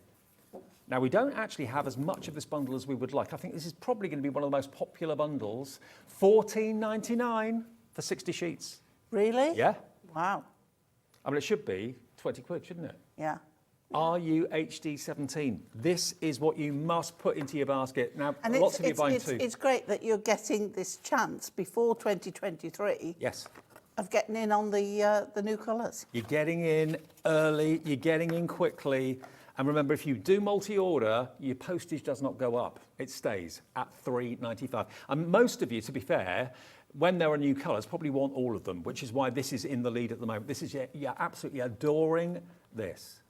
Now, we don't actually have as much of this bundle as we would like. I think this is probably going to be one of the most popular bundles. $14.99 for 60 sheets. Really? Yeah. Wow. I mean, it should be 20 quid, shouldn't it? Yeah. RUHD 17. This is what you must put into your basket. Now, And lots of you are buying 2. it's great that you're getting this chance before 2023 Yes. of getting in on the new colours. You're getting in early, you're getting in quickly. And remember, if you do multi-order, your postage does not go up. It stays at $3.95. And most of you, to be fair, when there are new colours, probably want all of them, which is why this is in the lead at the moment. This is, you're absolutely adoring this.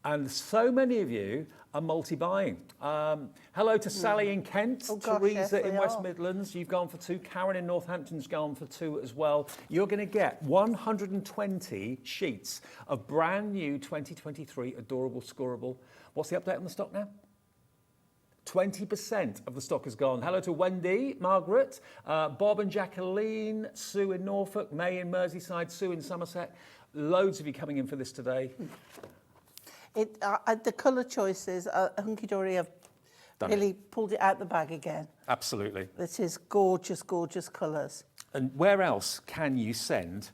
And so many of you are multi-buying. Hello to Sally in Kent, Oh gosh, Teresa yes, in they West are. Midlands. You've gone for 2. Karen in Northampton's gone for 2 as well. You're going to get 120 sheets of brand new 2023 Adorable Scorable. What's the update on the stock now? 20% of the stock is gone. Hello to Wendy, Margaret, Bob and Jacqueline, Sue in Norfolk, May in Merseyside, Sue in Somerset. Loads of you coming in for this today. The colour choices, Hunkydory have really pulled it out the bag again. Absolutely. This is gorgeous, gorgeous colours. And where else can you send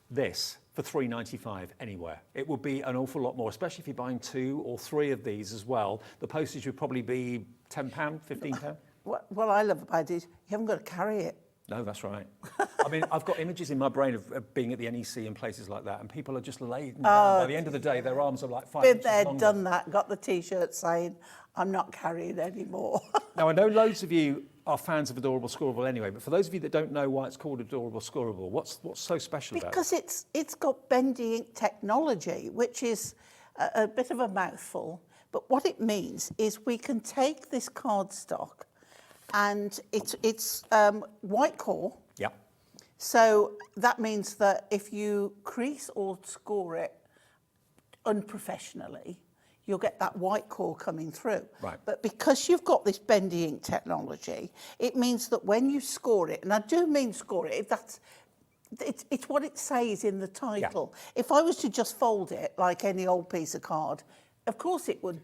this for £3.95 anywhere? It would be an awful lot more, especially if you're buying 2 or 3 of these as well. The postage would probably be £10, £15. What I love about it is you haven't got to carry it. No, that's right. I mean, I've got images in my brain of being at the NEC and places like that, and people are just laden down. By the end of the day, their arms are like 5 Been inches there, longer. done that, got the T-shirt saying, I'm not carrying anymore. Now, I know loads of you are fans of Adorable Scorable anyway, but for those of you that don't know why it's called Adorable Scorable, what's so special about it? Because it's got bendy ink technology, which is a bit of a mouthful. But what it means is we can take this cardstock, and it's white core. Yeah. So that means that if you crease or score it unprofessionally, you'll get that white core coming through. Right. But because you've got this bendy ink technology, it means that when you score it, and I do mean score it, it's what it says in the title. Yeah. If I was to just fold it like any old piece of card, of course it would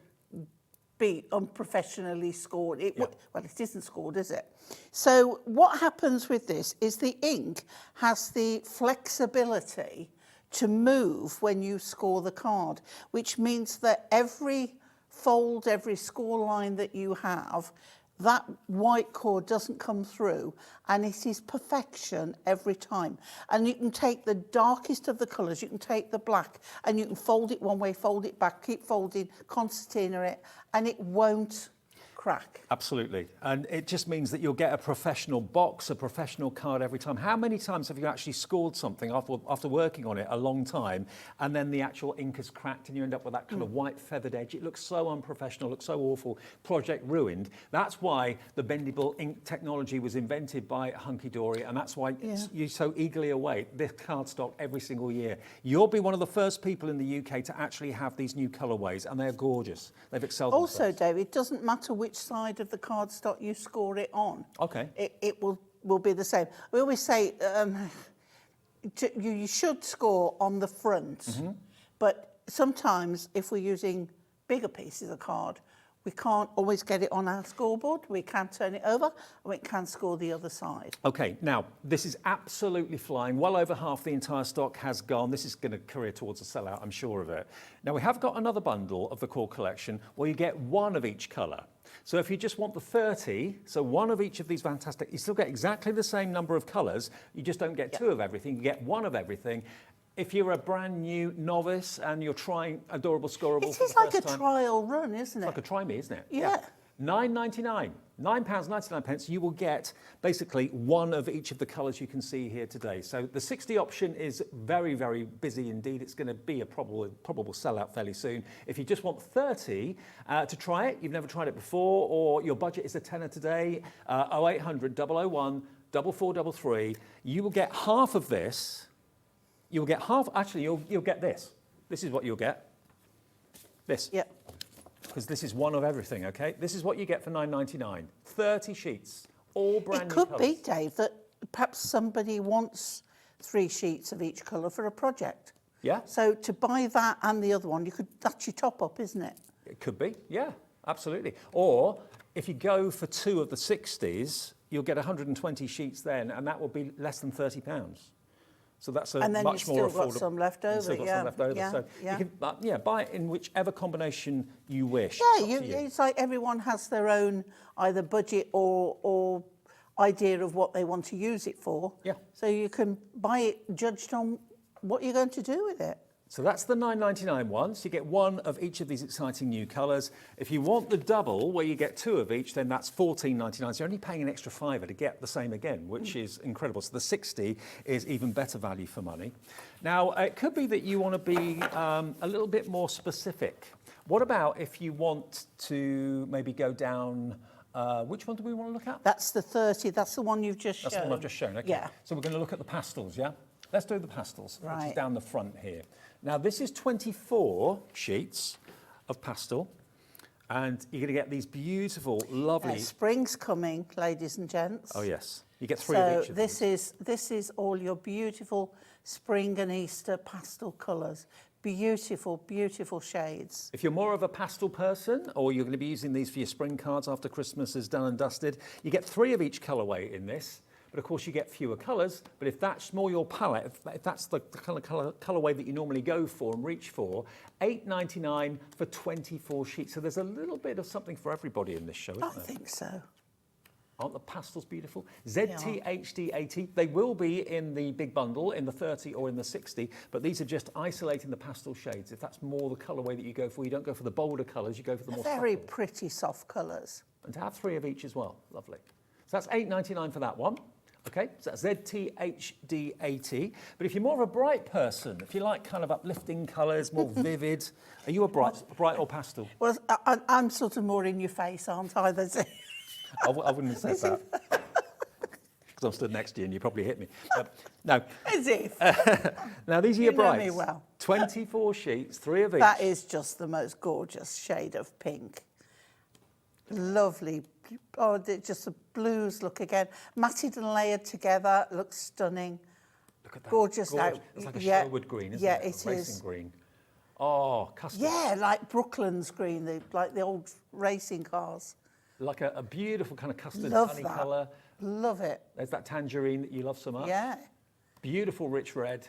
be unprofessionally scored. Well, it isn't scored, is it? So what happens with this is the ink has the flexibility to move when you score the card, which means that every fold, every score line that you have, that white core doesn't come through, and it is perfection every time. And you can take the darkest of the colours, you can take the black, and you can fold it one way, fold it back, keep folding, concertina it, and it won't crack. Absolutely. And it just means that you'll get a professional box, a professional card every time. How many times have you actually scored something after working on it a long time, and then the actual ink is cracked and you end up with that kind of white feathered edge? It looks so unprofessional, looks so awful, project ruined. That's why the bendable ink technology was invented by Hunkydory, and that's why you so eagerly await this cardstock every single year. You'll be one of the first people in the UK to actually have these new colourways, and they're gorgeous. They've excelled Also, themselves. David, it doesn't matter which side of the cardstock you score it on. Okay. It will be the same. We always say you should score on the front, but sometimes if we're using bigger pieces of card, we can't always get it on our scoreboard. We can turn it over, and we can score the other side. Okay, now, this is absolutely flying. Well over half the entire stock has gone. This is going to career towards a sellout, I'm sure of it. Now, we have got another bundle of the core collection where you get 1 of each colour. So if you just want the 30, so 1 of each of these fantastic, you still get exactly the same number of colours. You just don't get 2 of everything. You get 1 of everything. If you're a brand new novice and you're trying Adorable Scorable It is like a trial run, isn't it? It's like a try me, isn't it? Yeah. £9.99, £9.99. You will get basically 1 of each of the colours you can see here today. So the 60 option is very, very busy indeed. It's going to be a probable sellout fairly soon. If you just want 30 to try it, you've never tried it before, or your budget is a tenner today, 0800 001 4433, you will get half of this. You'll get half, actually, you'll get this. This is what you'll get. This. Yeah. Because this is 1 of everything, okay? This is what you get for £9.99. 30 sheets, all brand new It could be, Dave, that perhaps somebody wants 3 sheets of each colour for a project. Yeah. So to buy that and the other one, that's your top up, isn't it? It could be, yeah, absolutely. Or if you go for 2 of the 60s, you'll get 120 sheets then, and that will be less than £30. So that's a and then much more affordable. And then you've still got some left over. Still got some left over. Yeah, so yeah. you can buy it in whichever combination you wish. Yeah, it's like everyone has their own either budget or idea of what they want to use it for. Yeah. So you can buy it judged on what you're going to do with it. So that's the $9.99 one. So you get one of each of these exciting new colours. If you want the double, where you get two of each, then that's $14.99. So you're only paying an extra $5 to get the same again, which is incredible. So the 60 is even better value for money. Now, it could be that you want to be a little bit more specific. What about if you want to maybe go down, which one do we want to look at? That's the 30. That's the one you've just shown. That's the one I've just shown, okay. Yeah. So we're going to look at the pastels, yeah? Let's do the pastels, which is Right. down the front here. Now, this is 24 sheets of pastel, and you're going to get these beautiful, lovely... Spring's coming, ladies and gents. Oh, yes. You get three of each of these. This is all your beautiful spring and Easter pastel colours. Beautiful, beautiful shades. If you're more of a pastel person, or you're going to be using these for your spring cards after Christmas is done and dusted, you get three of each colourway in this. But of course you get fewer colours, but if that's more your palette, if that's the kind of colourway that you normally go for and reach for, $8.99 for 24 sheets. So there's a little bit of something for everybody in this show, isn't I there? think so. Aren't the pastels beautiful? ZTHD80, they will be in the big bundle, in the 30 or in the 60, but these are just isolating the pastel shades. If that's more the colourway that you go for, you don't go for the bolder colours, you go for the more Very subtle. pretty soft colours. And to have three of each as well, lovely. So that's $8.99 for that one. Okay, so that's ZTHD80. But if you're more of a bright person, if you like kind of uplifting colours, more vivid, are you a bright or pastel? Well, I'm sort of more in your face, aren't I? I wouldn't have said that. Because I'm stood next to you and you probably hit me. No. As if. Now, these are your You know brights. me well. 24 sheets, three of each. That is just the most gorgeous shade of pink. Lovely. Oh, just the blues look again. Matted and layered together. Looks stunning. Look at that. Gorgeous. It's like a Sherwood green, isn't it? Yeah, it a racing is. green. Oh, custard. Yeah, like Brooklands green, like the old racing cars. Like a beautiful kind of custard Love honey that. colour. Love it. There's that tangerine that you love so much. Yeah. Beautiful rich red.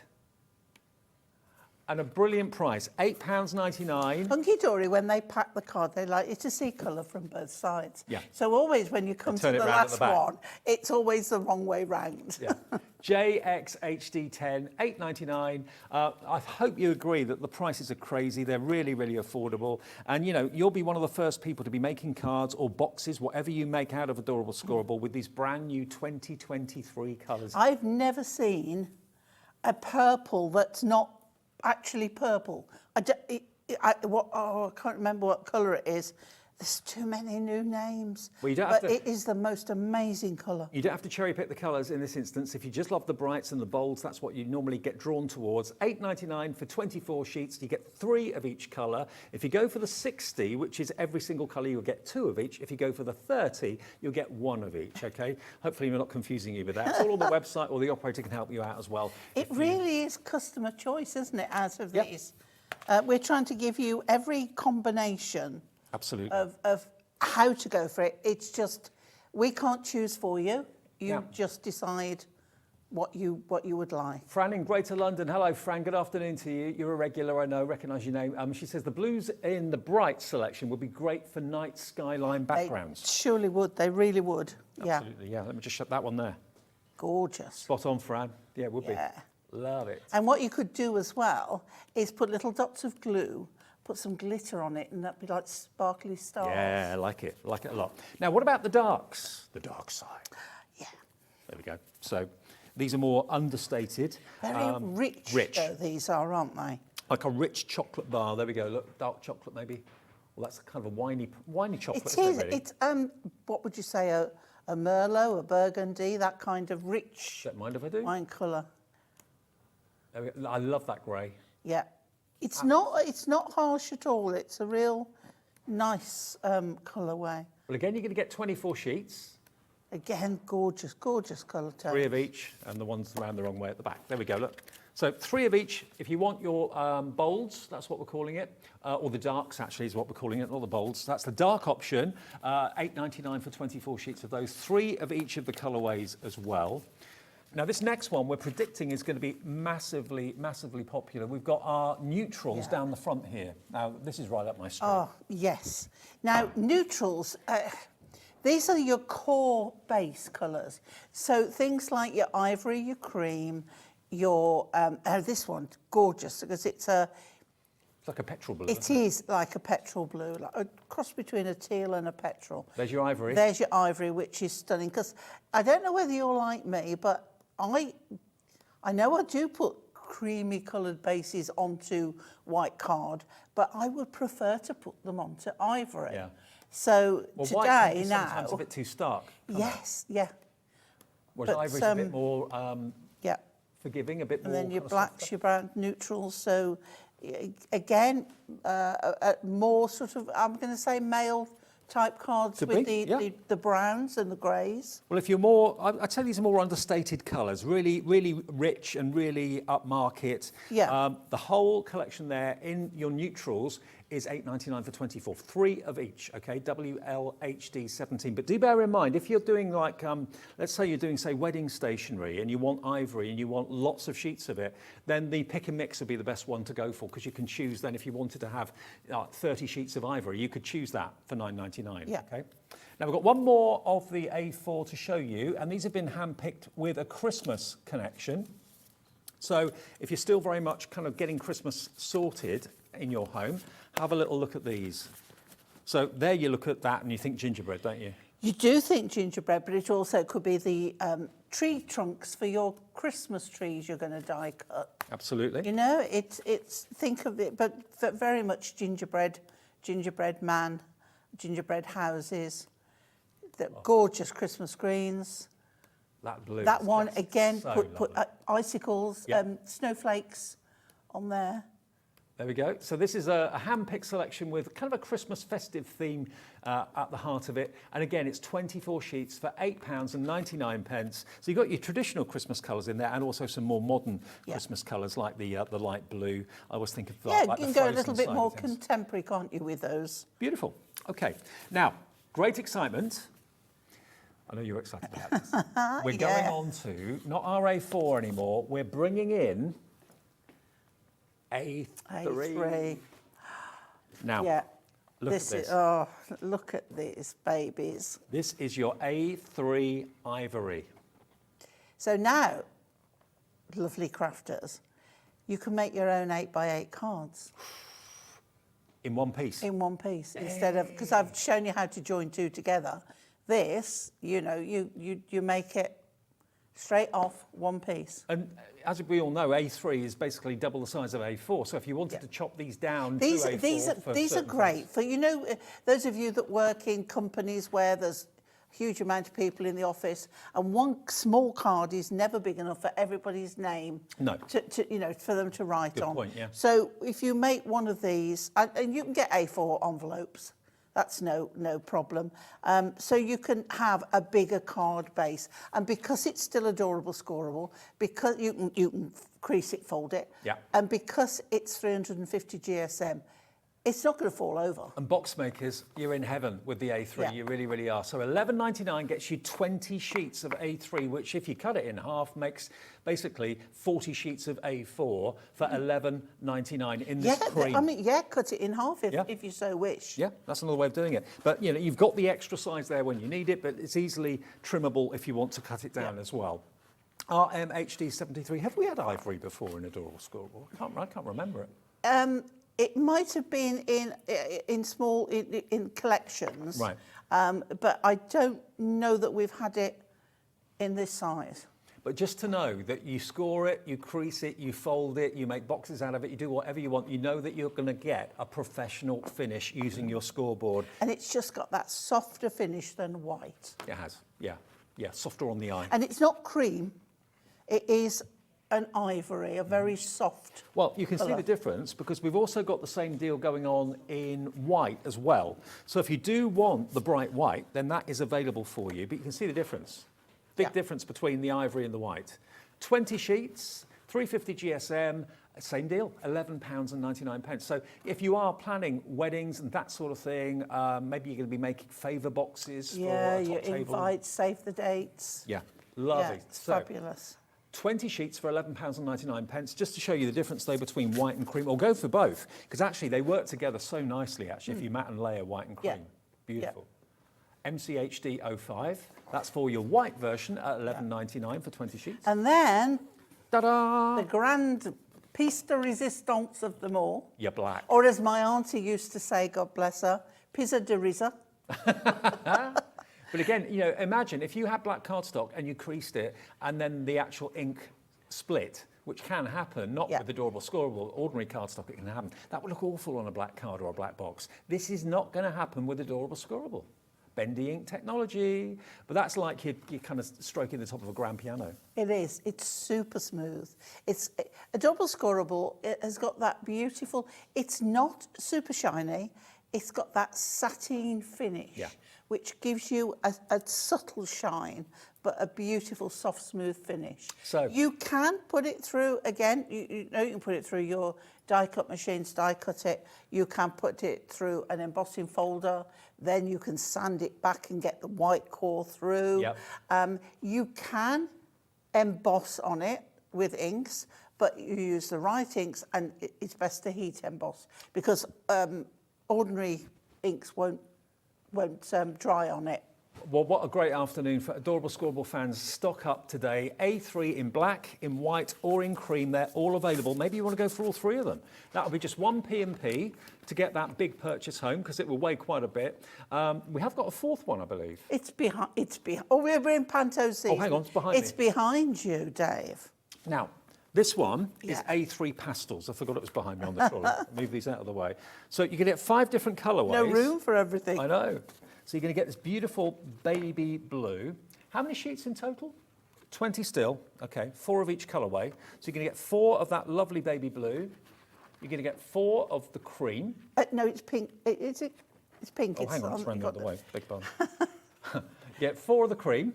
And a brilliant price, £8.99. Hunkydory, when they pack the card, they like you to see colour from both sides. Yeah. So always when you come to turn the it round at the last back. one, it's always the wrong way round. Yeah. JXHD10, $8.99. I hope you agree that the prices are crazy. They're really, really affordable. And, you know, you'll be one of the first people to be making cards or boxes, whatever you make out of Adorable Scorable, with these brand new 2023 colours. I've never seen a purple that's not actually purple. I can't remember what colour it is. There's too many new names. Well, you don't have but to- it is the most amazing colour. You don't have to cherry pick the colours in this instance. If you just love the brights and the bolds, that's what you normally get drawn towards. $8.99 for 24 sheets. You get three of each colour. If you go for the 60, which is every single colour, you'll get two of each. If you go for the 30, you'll get one of each, okay? Hopefully we're not confusing you with that. It's all on the website, or the operator can help you out as well. It really is customer choice, isn't it, out of Yep. these? We're trying to give you every combination Absolutely. of how to go for it. It's just, we can't choose for you. You Yeah. just decide what you would like. Fran in Greater London. Hello, Fran. Good afternoon to you. You're a regular, I know, recognise your name. She says the blues in the bright selection would be great for night skyline backgrounds. They surely would. They really would. Yeah. Absolutely, yeah. Let me just shut that one there. Gorgeous. Spot on, Fran. Yeah, it would Yeah. be. Love it. And what you could do as well is put little dots of glue, put some glitter on it, and that'd be like sparkly stars. Yeah, I like it. I like it a lot. Now, what about the darks? The dark side. Yeah. There we go. So these are more understated. Very rich, rich. though, these are, aren't they? Like a rich chocolate bar. There we go. Look, dark chocolate maybe. Well, that's kind of a winey chocolate, It isn't is. it, really? It's what would you say? A Merlot, a Burgundy, that kind of rich Don't mind if I do. wine colour. There we go. I love that grey. Yeah. It's not harsh at all. It's a real nice colourway. Well, again, you're going to get 24 sheets. Again, gorgeous, gorgeous colour tone. Three of each, and the ones around the wrong way at the back. There we go, look. So three of each. If you want your bolds, that's what we're calling it, or the darks actually is what we're calling it, not the bolds. That's the dark option, $8.99 for 24 sheets of those. Three of each of the colourways as well. Now, this next one we're predicting is going to be massively, massively popular. We've got our neutrals down the front here. Now, this is right up my street. Oh, yes. Now, neutrals, these are your core base colours. So things like your ivory, your cream, your, this one, gorgeous, because it's like a petrol blue. it is like a petrol blue, like a cross between a teal and a petrol. There's your ivory. There's your ivory, which is stunning. Because I don't know whether you're like me, but I know I do put creamy coloured bases onto white card, but I would prefer to put them onto ivory. Yeah. So Well, white can today be now, sometimes a bit too stark. yes, yeah, Whereas but, ivory's a bit more yeah. forgiving, a bit And more. then your kind of blacks, softer. your brown, neutrals. So again, more sort of, I'm going to say male type cards Could with be, yeah. the browns and the greys. Well, if you're more, I'd say these are more understated colours, really, really rich and really upmarket. Yeah. The whole collection there in your neutrals is $8.99 for 24, 3 of each, okay, WLHD 17. But do bear in mind, if you're doing like, let's say you're doing, say, wedding stationery and you want ivory and you want lots of sheets of it, then the pick and mix would be the best one to go for, because you can choose then, if you wanted to have 30 sheets of ivory, you could choose that for $9.99, Yeah. okay? Now we've got one more of the A4 to show you, and these have been handpicked with a Christmas connection. So if you're still very much kind of getting Christmas sorted in your home, have a little look at these. So there you look at that and you think gingerbread, don't you? You do think gingerbread, but it also could be the tree trunks for your Christmas trees you're going to die cut. Absolutely. You know, it's think of it, but very much gingerbread man, gingerbread houses, the gorgeous Christmas greens. That blue. That one that's again, so put lovely. icicles, Yep. snowflakes on there. There we go. So this is a hand-picked selection with kind of a Christmas festive theme at the heart of it. And again, it's 24 sheets for £8.99. So you've got your traditional Christmas colours in there, and also some more modern Yeah. Christmas colours like the light blue. I always think of Yeah, like you the can go a frozen little bit side more of things. contemporary, can't you, with those? Beautiful. Okay. Now, great excitement. I know you're excited about this. We're going Yeah. on to not our A4 anymore. We're bringing in A3. A3. Now, Yeah. look at this. Oh, look at these babies. This is your A3 ivory. So now, lovely crafters, you can make your own 8x8 cards In one piece. in one piece instead of, because I've shown you how to join two together. This, you know, you make it straight off one piece. And as we all know, A3 is basically double the size of A4. So if you wanted to chop these down These to A4 for these are certain great things- for, you know, those of you that work in companies where there's a huge amount of people in the office, and one small card is never big enough for everybody's name. No. To you know, for them to write Good on. point, yeah. So if you make one of these, and you can get A4 envelopes. That's no problem. So you can have a bigger card base, and because it's still Adorable Scorable, because you can crease it, fold it, Yeah. and because it's 350 GSM, it's not going to fall over. And box makers, you're in heaven with the A3. Yeah. You really, really are. So $11.99 gets you 20 sheets of A3, which if you cut it in half makes basically 40 sheets of A4 for $11.99 in this cream. I mean, yeah, cut it in half Yeah. if you so wish. Yeah, that's another way of doing it. But you know, you've got the extra size there when you need it, but it's easily trimmable if you want to cut it down as well. RMHD 73. Have we had ivory before in Adorable Scorable? I can't remember it. It might have been in small collections, Right. But I don't know that we've had it in this size. But just to know that you score it, you crease it, you fold it, you make boxes out of it, you do whatever you want, you know that you're going to get a professional finish using your scoreboard. And it's just got that softer finish than white. It has, yeah. Yeah, softer on the eye. And it's not cream, it is an ivory, a very soft Well, you can see colour. the difference because we've also got the same deal going on in white as well. So if you do want the bright white, then that is available for you, but you can see the difference. Big Yeah. difference between the ivory and the white. 20 sheets, 350 GSM, same deal, £11.99. So if you are planning weddings and that sort of thing, maybe you're going to be making favour boxes Yeah, for a top your table. invites, save the dates. Yeah, lovely. Yeah, it's So, fabulous. 20 sheets for £11.99, just to show you the difference though between white and cream, or go for both, because actually they work together so nicely actually if you mat and layer white and cream. Yeah. Beautiful. MCHD 05, that's for your white version at £11.99 for 20 sheets. And then Ta-da! The grand piece de resistance of them all. You're black. Or as my auntie used to say, God bless her, pizza de risa. But again, you know, imagine if you had black cardstock and you creased it and then the actual ink split, which can happen, not with Adorable Scorable, ordinary cardstock it can happen. That would look awful on a black card or a black box. This is not going to happen with Adorable Scorable. Bendy ink technology, but that's like you're kind of stroking the top of a grand piano. It is. It's super smooth. It's Adorable Scorable. It has got that beautiful. It's not super shiny. It's got that sateen finish, which gives you a subtle shine, but a beautiful, soft, smooth finish. So you can put it through again. You know you can put it through your die cut machines, die cut it. You can put it through an embossing folder. Then you can sand it back and get the white core through. You can emboss on it with inks, but you use the right inks, and it's best to heat emboss because ordinary inks won't dry on it. Well, what a great afternoon for Adorable Scorable fans. Stock up today. A3 in black, in white or in cream. They're all available. Maybe you want to go for all three of them. That'll be just one P&P to get that big purchase home because it will weigh quite a bit. We have got a fourth one, I believe. It's behind. Oh, we're in Panto season. Oh, hang on, it's behind me. It's behind you, Dave. Now, this one is A3 pastels. I forgot it was behind me on the trolley. Move these out of the way. So you can get 5 different colourways. No room for everything. I know. So you're going to get this beautiful baby blue. How many sheets in total? 20 still. Okay, 4 of each colourway. So you're going to get 4 of that lovely baby blue. You're going to get 4 of the cream. No, it's pink. It's pink. Oh, hang on, it's round the other way. Beg pardon. You get 4 of the cream.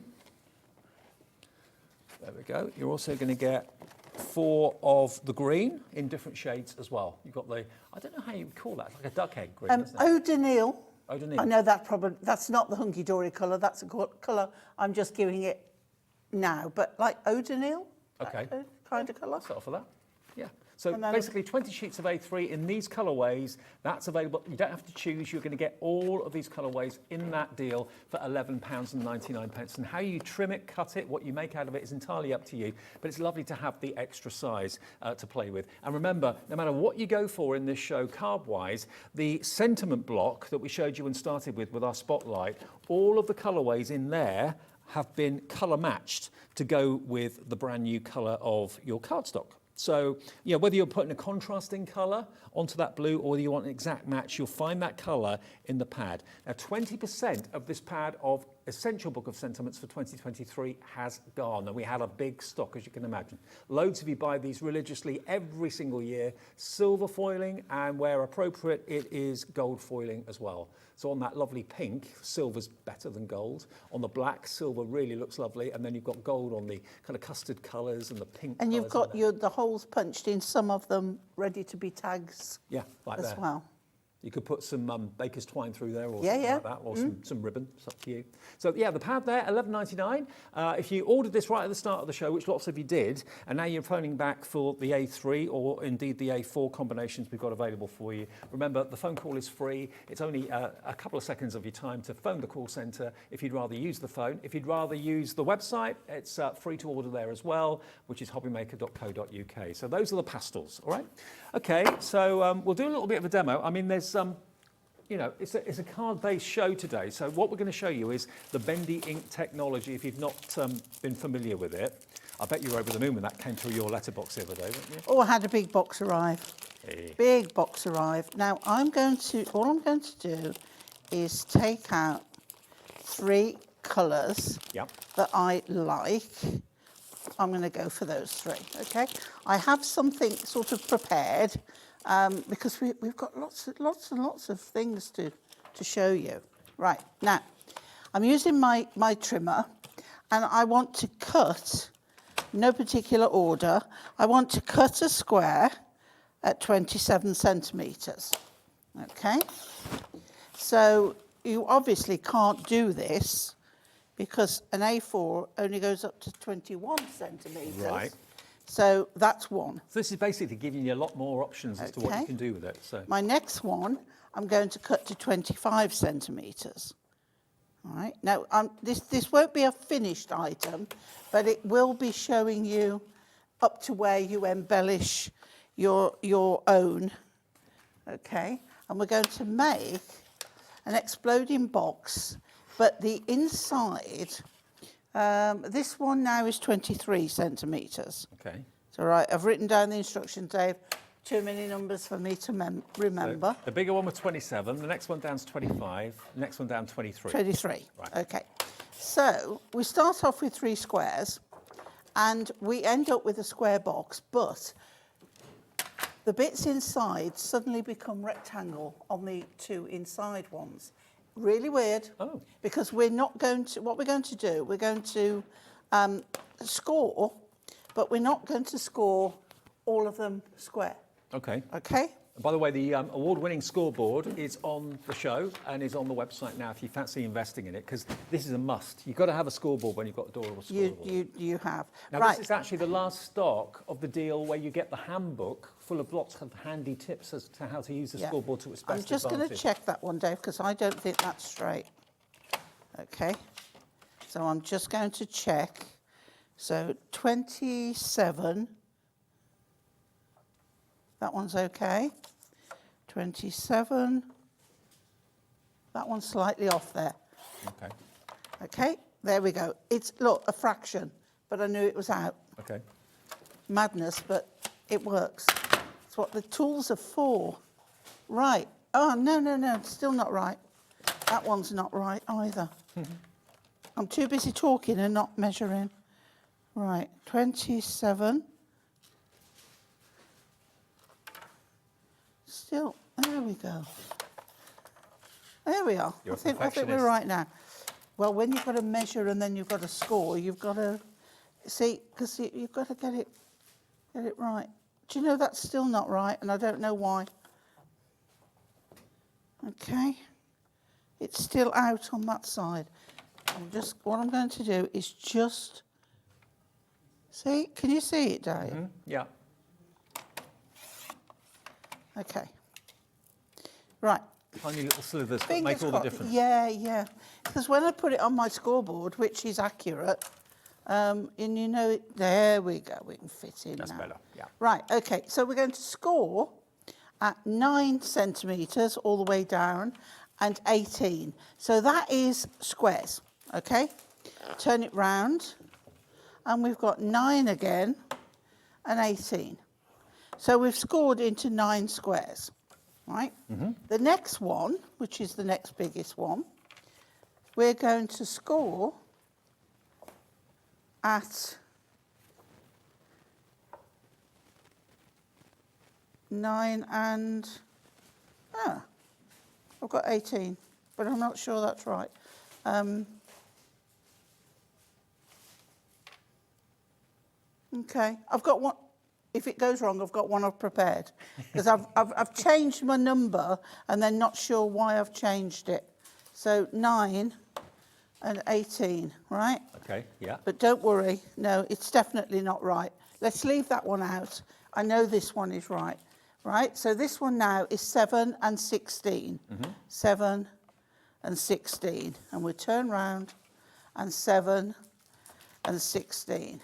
There we go. You're also going to get 4 of the green in different shades as well. You've got the, I don't know how you call that. It's like a duck egg green, isn't it? O'Donnell. O'Donnell. I know that's not the Hunkydory colour. That's a colour I'm just giving it now. But like O'Donnell, Okay. kind of colour. Start off with that. Yeah. So And then- basically 20 sheets of A3 in these colourways. That's available. You don't have to choose. You're going to get all of these colourways in that deal for £11.99. And how you trim it, cut it, what you make out of it is entirely up to you. But it's lovely to have the extra size to play with. And remember, no matter what you go for in this show card-wise, the sentiment block that we showed you and started with our spotlight, all of the colourways in there have been colour matched to go with the brand new colour of your cardstock. So, yeah, whether you're putting a contrasting colour onto that blue or whether you want an exact match, you'll find that colour in the pad. Now, 20% of this pad of Essential Book of Sentiments for 2023 has gone, and we had a big stock, as you can imagine. Loads of you buy these religiously every single year, silver foiling, and where appropriate, it is gold foiling as well. So on that lovely pink, silver's better than gold. On the black, silver really looks lovely, and then you've got gold on the kind of custard colours and the pink. And you've got the holes punched in, some of them ready to be tags. Yeah, like as that. well. You could put some baker's twine through there or Yeah, something yeah. like that, or some ribbon. It's up to you. So, yeah, the pad there, $11.99. If you ordered this right at the start of the show, which lots of you did, and now you're phoning back for the A3 or indeed the A4 combinations we've got available for you, remember, the phone call is free. It's only a couple of seconds of your time to phone the call centre if you'd rather use the phone. If you'd rather use the website, it's free to order there as well, which is hobbymaker.co.uk. So those are the pastels, all right? Okay, so we'll do a little bit of a demo. I mean, there's you know, it's a card-based show today. So what we're going to show you is the bendy ink technology, if you've not been familiar with it. I bet you were over the moon when that came through your letterbox the other day, weren't you? Oh, I had a big box arrive. Hey. Big box arrive. Now, all I'm going to do is take out 3 colours that I like. I'm going to go for those 3, okay? I have something sort of prepared because we've got lots and lots of things to show you. Right, now, I'm using my trimmer and I want to cut, no particular order, I want to cut a square at 27 centimetres, okay? So you obviously can't do this because an A4 only goes up to 21 centimetres. Right. So that's one. So this is basically giving you a lot more options as to what you can do with it. So my next one, I'm going to cut to 25 centimetres. All right. Now, this won't be a finished item, but it will be showing you up to where you embellish your own. Okay, and we're going to make an exploding box, but the inside, this one now is 23 centimetres. Okay. It's all right, I've written down the instructions, Dave. Too many numbers for me to remember. So the bigger one was 27, the next one down's 25, the next one down 23. 23, Right. okay. So we start off with 3 squares and we end up with a square box, but the bits inside suddenly become rectangle on the 2 inside ones. Really weird. Oh. Because we're not going to, what we're going to do, we're going to score, but we're not going to score all of them square. Okay. Okay? By the way, the award-winning scoreboard is on the show and is on the website now if you fancy investing in it, because this is a must. You've got to have a scoreboard when you've got Adorable Scorable. You have. Now, right. this is actually the last stock of the deal where you get the handbook full of lots of handy tips as to how to use the scoreboard to its best I'm just going to advantage. check that one, Dave, because I don't think that's straight. Okay. So I'm just going to check. So 27. That one's okay. 27. That one's slightly off there. Okay. Okay, there we go. It's, look, a fraction, but I knew it was out. Okay. Madness, but it works. It's what the tools are for. Right. Oh, no, still not right. That one's not right either. I'm too busy talking and not measuring. Right, 27. Still, there we go. There we are. You're I think we're perfectionist. right now. Well, when you've got to measure and then you've got to score, you've got to see, because you've got to get it right. Do you know that's still not right, and I don't know why. Okay, it's still out on that side. What I'm going to do is just see. Can you see it, Dave? Mm-hmm. Yeah. Okay. Right. Tiny little slivers that Fingers make all the crossed. difference. Yeah. Because when I put it on my scoreboard, which is accurate, and you know it, there we go, we can fit in That's now. better, yeah. Right, okay, so we're going to score at 9 centimetres all the way down and 18. So that is squares, okay? Turn it round, and we've got 9 again and 18. So we've scored into 9 squares, right? Mm-hmm. The next one, which is the next biggest one, we're going to score at 9 and, I've got 18, but I'm not sure that's right. Okay, I've got one. If it goes wrong, I've got one I've prepared, because I've changed my number and then not sure why I've changed it. So 9 and 18, right? Okay, yeah. But don't worry, no, it's definitely not right. Let's leave that one out. I know this one is right, right? So this one now is 7 and 16. 7 and 16. And we turn round and 7 and 16.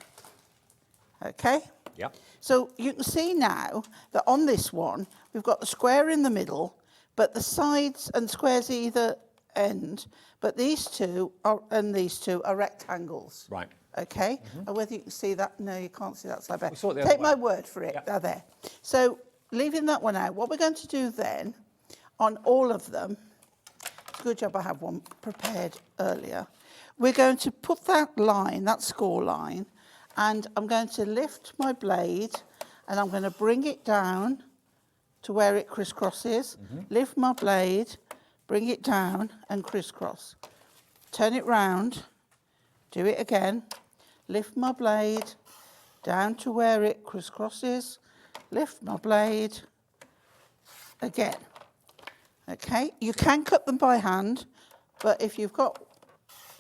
Okay? Yeah. So you can see now that on this one, we've got the square in the middle, but the sides and squares either end, but these two and these two are rectangles. Right. Okay? And whether you can see that, no, you can't see that side there. We saw it the other Take my way. word for it, Yeah. they're there. So leaving that one out, what we're going to do then on all of them, it's a good job I have one prepared earlier, we're going to put that line, that score line, and I'm going to lift my blade and I'm going to bring it down to where it crisscrosses, lift my blade, bring it down and crisscross. Turn it round, do it again, lift my blade down to where it crisscrosses, lift my blade again. Okay, you can cut them by hand, but if you've got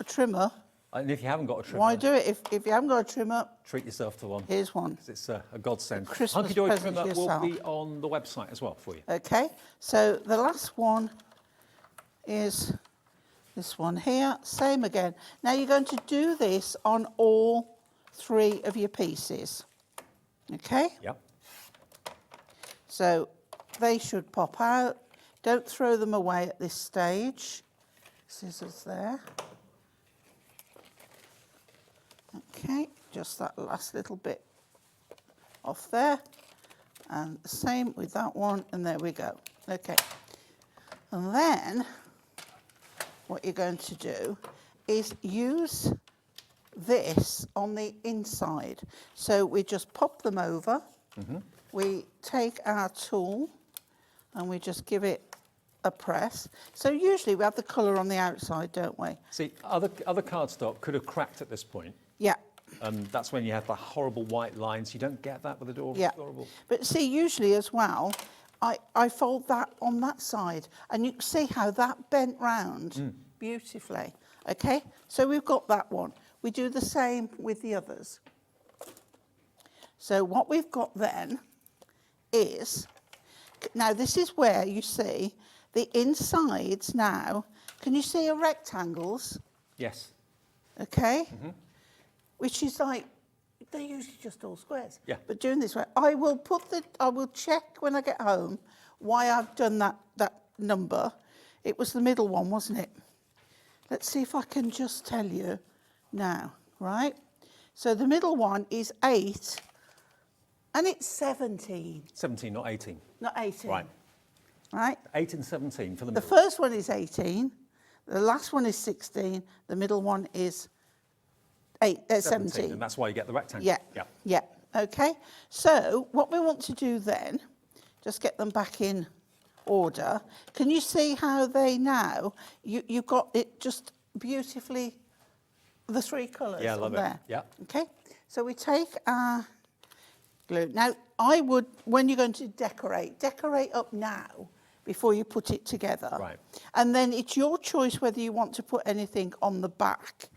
a trimmer, And if you haven't got a trimmer, why do it? If you haven't got a trimmer, treat yourself to one. here's one. 'Cause it's a godsend. Christmas Hunkydory present trimmer to will yourself. be on the website as well for you. Okay, so the last one is this one here, same again. Now you're going to do this on all 3 of your pieces. Okay? Yep. So they should pop out. Don't throw them away at this stage. Scissors there. Okay, just that last little bit off there. And the same with that one, and there we go. Okay. And then what you're going to do is use this on the inside. So we just pop them over. We take our tool and we just give it a press. So usually we have the colour on the outside, don't we? See, other cardstock could have cracked at this point. Yeah. And that's when you have the horrible white lines. You don't get that with Adorable Scorable. But see, usually as well, I fold that on that side, and you can see how that bent round beautifully. Okay, so we've got that one. We do the same with the others. So what we've got then is, now this is where you see the insides now. Can you see our rectangles? Yes. Okay. Which is like, they're usually just all squares. Yeah. But doing this way, I will check when I get home why I've done that number. It was the middle one, wasn't it? Let's see if I can just tell you now, right? So the middle one is 8, and it's 17. 17, not 18. Not 18. Right. Right? 8 and 17 for the The middle. first one is 18, the last one is 16, the middle one is 17. And that's why you get the rectangle. Yeah. Okay. So what we want to do then, just get them back in order. Can you see how they now, you've got it just beautifully, the 3 colours Yeah, I love on it. there. Yeah. Okay. So we take our glue. Now, I would, when you're going to decorate up now before you put it together. Right. And then it's your choice whether you want to put anything on the back.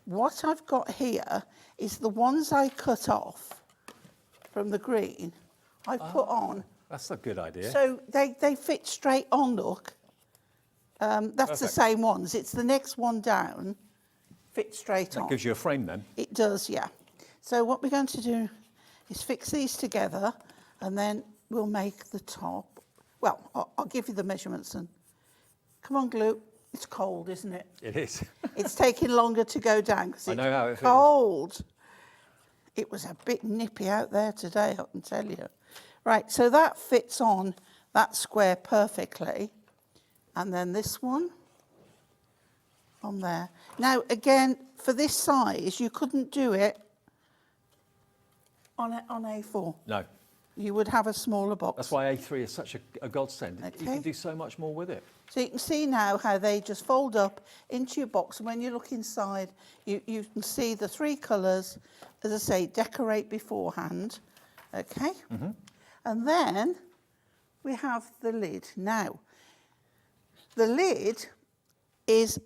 What I've got here is the ones I cut off from the green, I put on. That's a good idea. So they fit straight on, look. That's the Perfect. same ones. It's the next one down, fit straight on. That gives you a frame then. It does, yeah. So what we're going to do is fix these together, and then we'll make the top. Well, I'll give you the measurements and come on, glue. It's cold, isn't it? It is. It's taking longer to go down because I it's know how it feels. cold. It was a bit nippy out there today, I can tell you. Right, so that fits on that square perfectly. And then this one on there. Now, again, for this size, you couldn't do it on A4. No. You would have a smaller box. That's why A3 is such a godsend. You Okay. can do so much more with it. So you can see now how they just fold up into your box. And when you look inside, you can see the 3 colours. As I say, decorate beforehand. Okay? And then we have the lid. Now, the lid is,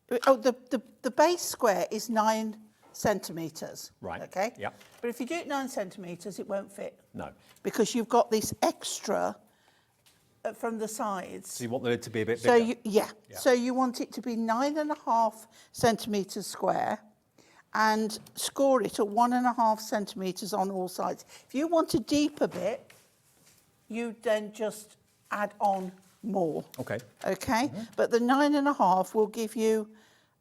the base square is 9 centimetres. Right. Okay? Yep. But if you do it 9 centimetres, it won't fit. No. Because you've got this extra from the sides. So you want the lid to be a bit So bigger. yeah. So you want it to be 9.5 centimetres square, and score it at 1.5 centimetres on all sides. If you want a deeper bit, you then just add on more. Okay. Okay. But the 9.5 will give you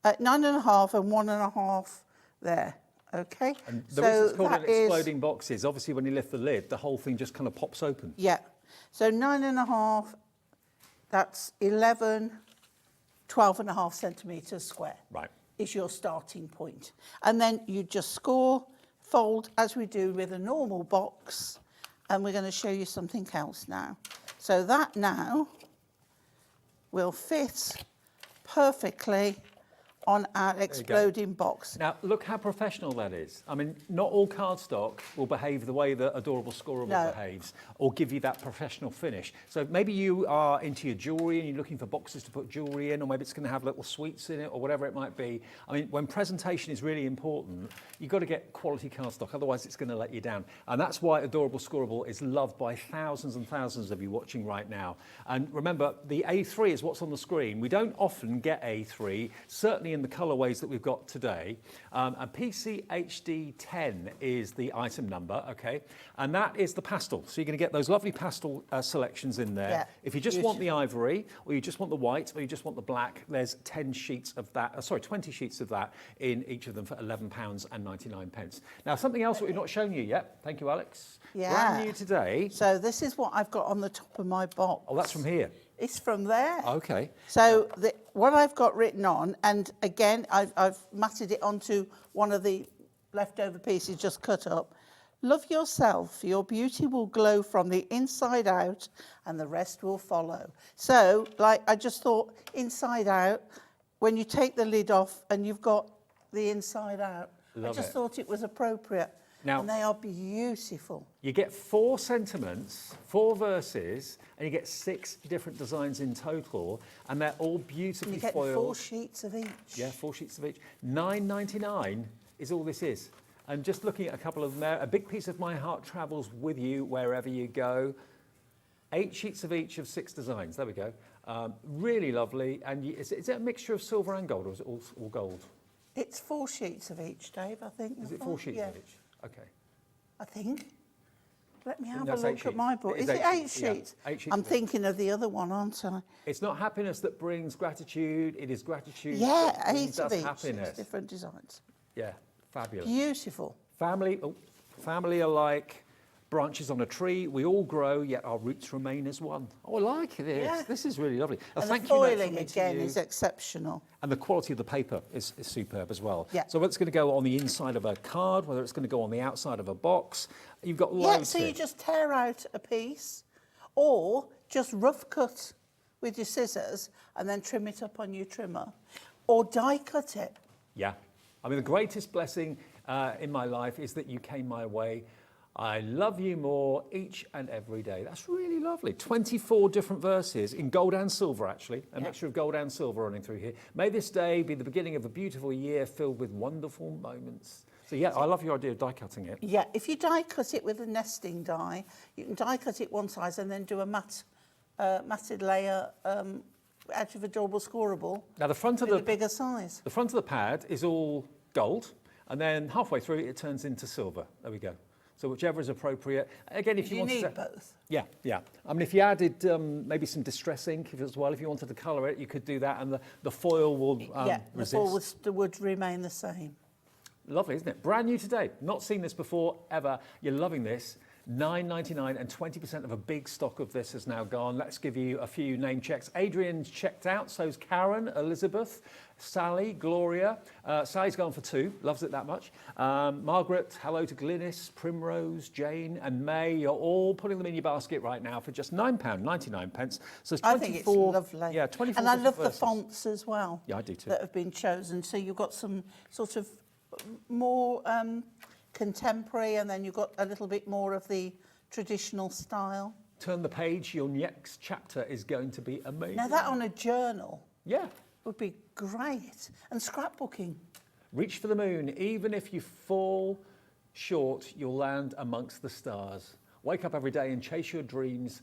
9.5 and 1.5 there. Okay. And the reason it's called that an exploding box is obviously when you lift the lid, the whole thing just kind of pops open. Yeah. So 9.5, that's 11, 12.5 centimetres square. Right. Is your starting point. And then you just score, fold, as we do with a normal box, and we're going to show you something else now. So that now will fit perfectly on our exploding box. Now, look how professional that is. I mean, not all cardstock will behave the way that Adorable Scorable behaves or give you that professional finish. So maybe you are into your jewellery and you're looking for boxes to put jewellery in, or maybe it's going to have little sweets in it or whatever it might be. I mean, when presentation is really important, you've got to get quality cardstock, otherwise it's going to let you down. And that's why Adorable Scorable is loved by thousands and thousands of you watching right now. And remember, the A3 is what's on the screen. We don't often get A3, certainly only in the colourways that we've got today. And PCHD 10 is the item number, okay? And that is the pastel. So you're going to get those lovely pastel selections in there. Yeah, if you just want the ivory, or you just want the white, or you just want the black, there's 10 sheets of that, 20 sheets of that in each of them for £11.99. Now, something else that we've not shown you yet. Thank you, Alex. Yeah. Brand new today. So this is what I've got on the top of my box. Oh, that's from here. It's from there. Okay. So what I've got written on, and again, I've matted it onto one of the leftover pieces just cut up. Love yourself, your beauty will glow from the inside out and the rest will follow. So, like, I just thought inside out, when you take the lid off and you've got the inside out, I just thought it was appropriate. Now, and they are beautiful. You get 4 sentiments, 4 verses, and you get 6 different designs in total, and they're all beautifully And you get foiled. 4 sheets of each. Yeah, 4 sheets of each. £9.99 is all this is. And just looking at a couple of them there, a big piece of my heart travels with you wherever you go. 8 sheets of each of 6 designs. There we go. Really lovely. And is it a mixture of silver and gold, or is it all gold? It's 4 sheets of each, Dave, I think. Is it 4 sheets yeah, of each? Okay. I think. Let me have a That's 8 look at my book. sheets. Is it 8 Yeah, sheets? 8 sheets I'm of each. thinking of the other one, aren't I? It's not happiness that brings gratitude, it is gratitude Yeah, that brings 8 of us each. happiness. 6 different designs. Yeah, fabulous. Beautiful. Family are like branches on a tree. We all grow, yet our roots remain as one. Oh, I like this. Yeah. This is really lovely. And thank the you, note from foiling me to again you. is exceptional. And the quality of the paper is superb as well. Yeah. So whether it's going to go on the inside of a card, whether it's going to go on the outside of a box, you've got loads Yeah, so here. you just tear out a piece or just rough cut with your scissors and then trim it up on your trimmer or die cut it. Yeah. I mean, the greatest blessing in my life is that you came my way. I love you more each and every day. That's really lovely. 24 different verses in gold and silver, actually. A mixture of gold and silver running through here. May this day be the beginning of a beautiful year filled with wonderful moments. So, yeah, I love your idea of die cutting it. Yeah, if you die cut it with a nesting die, you can die cut it one size and then do a matted layer out of Adorable Scorable. Now, the front of with a bigger size. The front of the pad is all gold, and then halfway through it turns into silver. There we go. So whichever is appropriate. Again, if you want need to... both. Yeah, yeah. I mean, if you added maybe some distress ink as well, if you wanted to colour it, you could do that, and the foil will Yeah, the resist. foil would remain the same. Lovely, isn't it? Brand new today. Not seen this before, ever. You're loving this. £9.99 and 20% of a big stock of this has now gone. Let's give you a few name checks. Adrian's checked out, so's Karen, Elizabeth, Sally, Gloria. Sally's gone for 2, loves it that much. Margaret, hello to Glynis, Primrose, Jane and May. You're all putting them in your basket right now for just £9.99. So it's 24, I think it's lovely. Yeah, 24 And I love verses. the fonts as well. Yeah, I do too. That have been chosen. So you've got some sort of more contemporary, and then you've got a little bit more of the traditional style. Turn the page, your next chapter is going to be amazing. Now that on a journal Yeah. would be great. And scrapbooking. Reach for the moon. Even if you fall short, you'll land amongst the stars. Wake up every day and chase your dreams.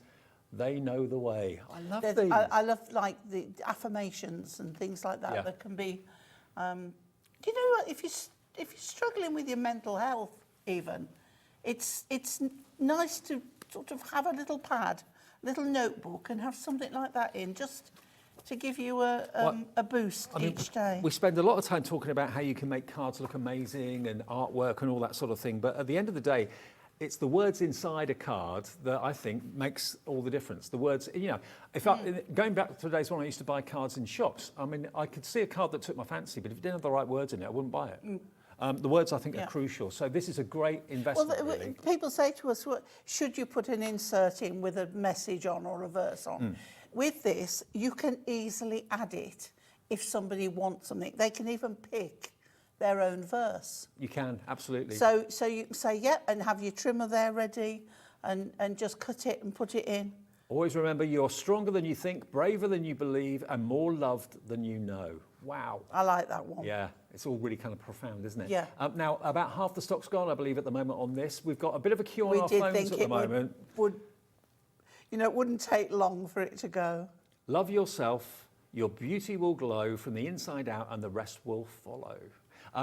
They know the way. I love these. I love like the affirmations and things like that. Yeah. That can be, you know what, if you're struggling with your mental health even, it's nice to sort of have a little pad, little notebook and have something like that in just to give you a boost each day. We spend a lot of time talking about how you can make cards look amazing and artwork and all that sort of thing. But at the end of the day, it's the words inside a card that I think makes all the difference. The words, you know, going back to the days when I used to buy cards in shops, I mean, I could see a card that took my fancy, but if it didn't have the right words in it, I wouldn't buy it. The words, I think, are crucial. So this is a great investment, Well, really. people say to us, well, should you put an insert in with a message on or a verse on? With this, you can easily add it if somebody wants something. They can even pick their own verse. You can, absolutely. So you can say, yeah, and have your trimmer there ready and just cut it and put it in. Always remember, you're stronger than you think, braver than you believe, and more loved than you know. Wow. I like that one. Yeah, it's all really kind of profound, isn't it? Yeah. Now, about half the stock's gone, I believe, at the moment on this. We've got a bit of a queue on We our did phones think at the it moment. would, you know, it wouldn't take long for it to go. Love yourself, Your beauty will glow from the inside out and the rest will follow.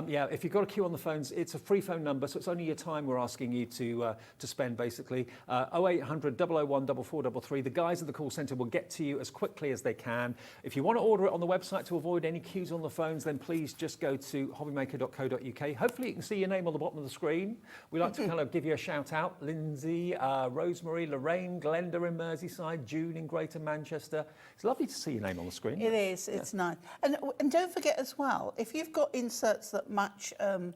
Yeah, if you've got a queue on the phones, it's a free phone number, so it's only your time we're asking you to spend, basically. 0800 001 4433. The guys at the call centre will get to you as quickly as they can. If you want to order it on the website to avoid any queues on the phones, then please just go to hobbymaker.co.uk. Hopefully you can see your name on the bottom of the screen. We like to kind of give you a shout out. Lindsay, Rosemary, Lorraine, Glenda in Merseyside, June in Greater Manchester. It's lovely to see your name on the screen. It is, it's nice. And don't forget as well, if you've got inserts that match a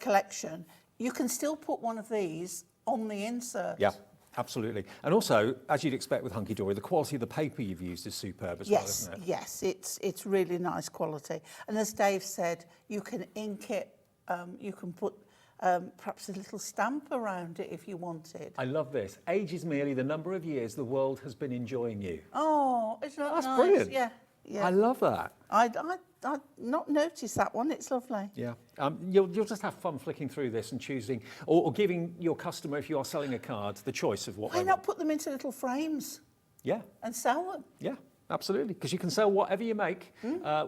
collection, you can still put one of these on the insert. Yeah, absolutely. And also, as you'd expect with Hunkydory, the quality of the paper you've used is superb as well, isn't it? Yes, it's really nice quality. And as Dave said, you can ink it, you can put perhaps a little stamp around it if you wanted. I love this. Age is merely the number of years the world has been enjoying you. Oh, isn't that That's nice? brilliant. Yeah, yeah. I love that. I'd not noticed that one. It's lovely. Yeah. You'll just have fun flicking through this and choosing, or giving your customer, if you are selling a card, the choice of what Why they not want. put them into little frames Yeah. and sell them? Yeah, absolutely. Because you can sell whatever you make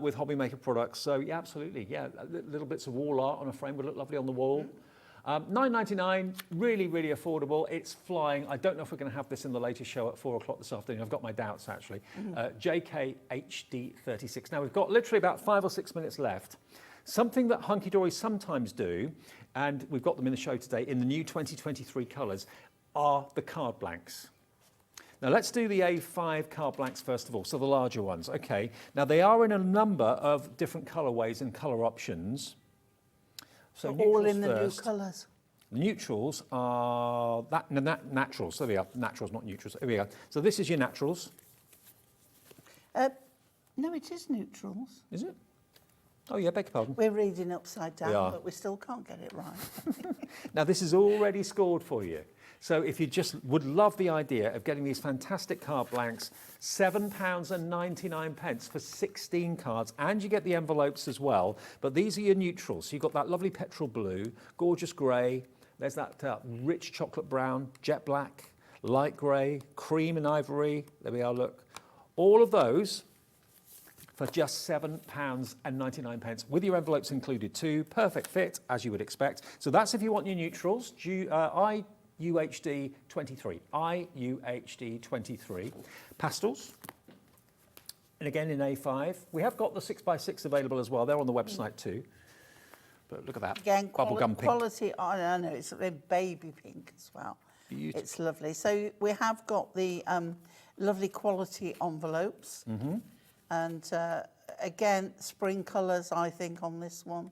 with Hobby Maker products. So yeah, absolutely. Yeah, little bits of wall art on a frame would look lovely on the wall. $9.99, really, really affordable. It's flying. I don't know if we're going to have this in the latest show at 4 o'clock this afternoon. I've got my doubts, actually. JKHD36. Now, we've got literally about 5 or 6 minutes left. Something that Hunkydory sometimes do, and we've got them in the show today, in the new 2023 colours, are the card blanks. Now, let's do the A5 card blanks first of all, so the larger ones. Okay. Now, they are in a number of different colourways and colour options. So All in the first. new colours. Neutrals are naturals. So there we are. Naturals, not neutrals. Here we go. So this is your naturals. No, it is neutrals. Is it? Oh yeah, beg your pardon. We're reading upside We are. down, but we still can't get it right. Now this is already scored for you. So if you just would love the idea of getting these fantastic card blanks, £7.99 for 16 cards, and you get the envelopes as well. But these are your neutrals. So you've got that lovely petrol blue, gorgeous grey. There's that rich chocolate brown, jet black, light grey, cream and ivory. There we are, look. All of those for just £7.99, with your envelopes included too. Perfect fit, as you would expect. So that's if you want your neutrals. IUHD 23. IUHD 23. Pastels. And again in A5. We have got the 6x6 available as well. They're on the website too. But look at that. Again, bubblegum pink. quality, I know, it's a baby pink as well. Beautiful. It's lovely. So we have got the lovely quality envelopes. And again, spring colours, I think, on this one.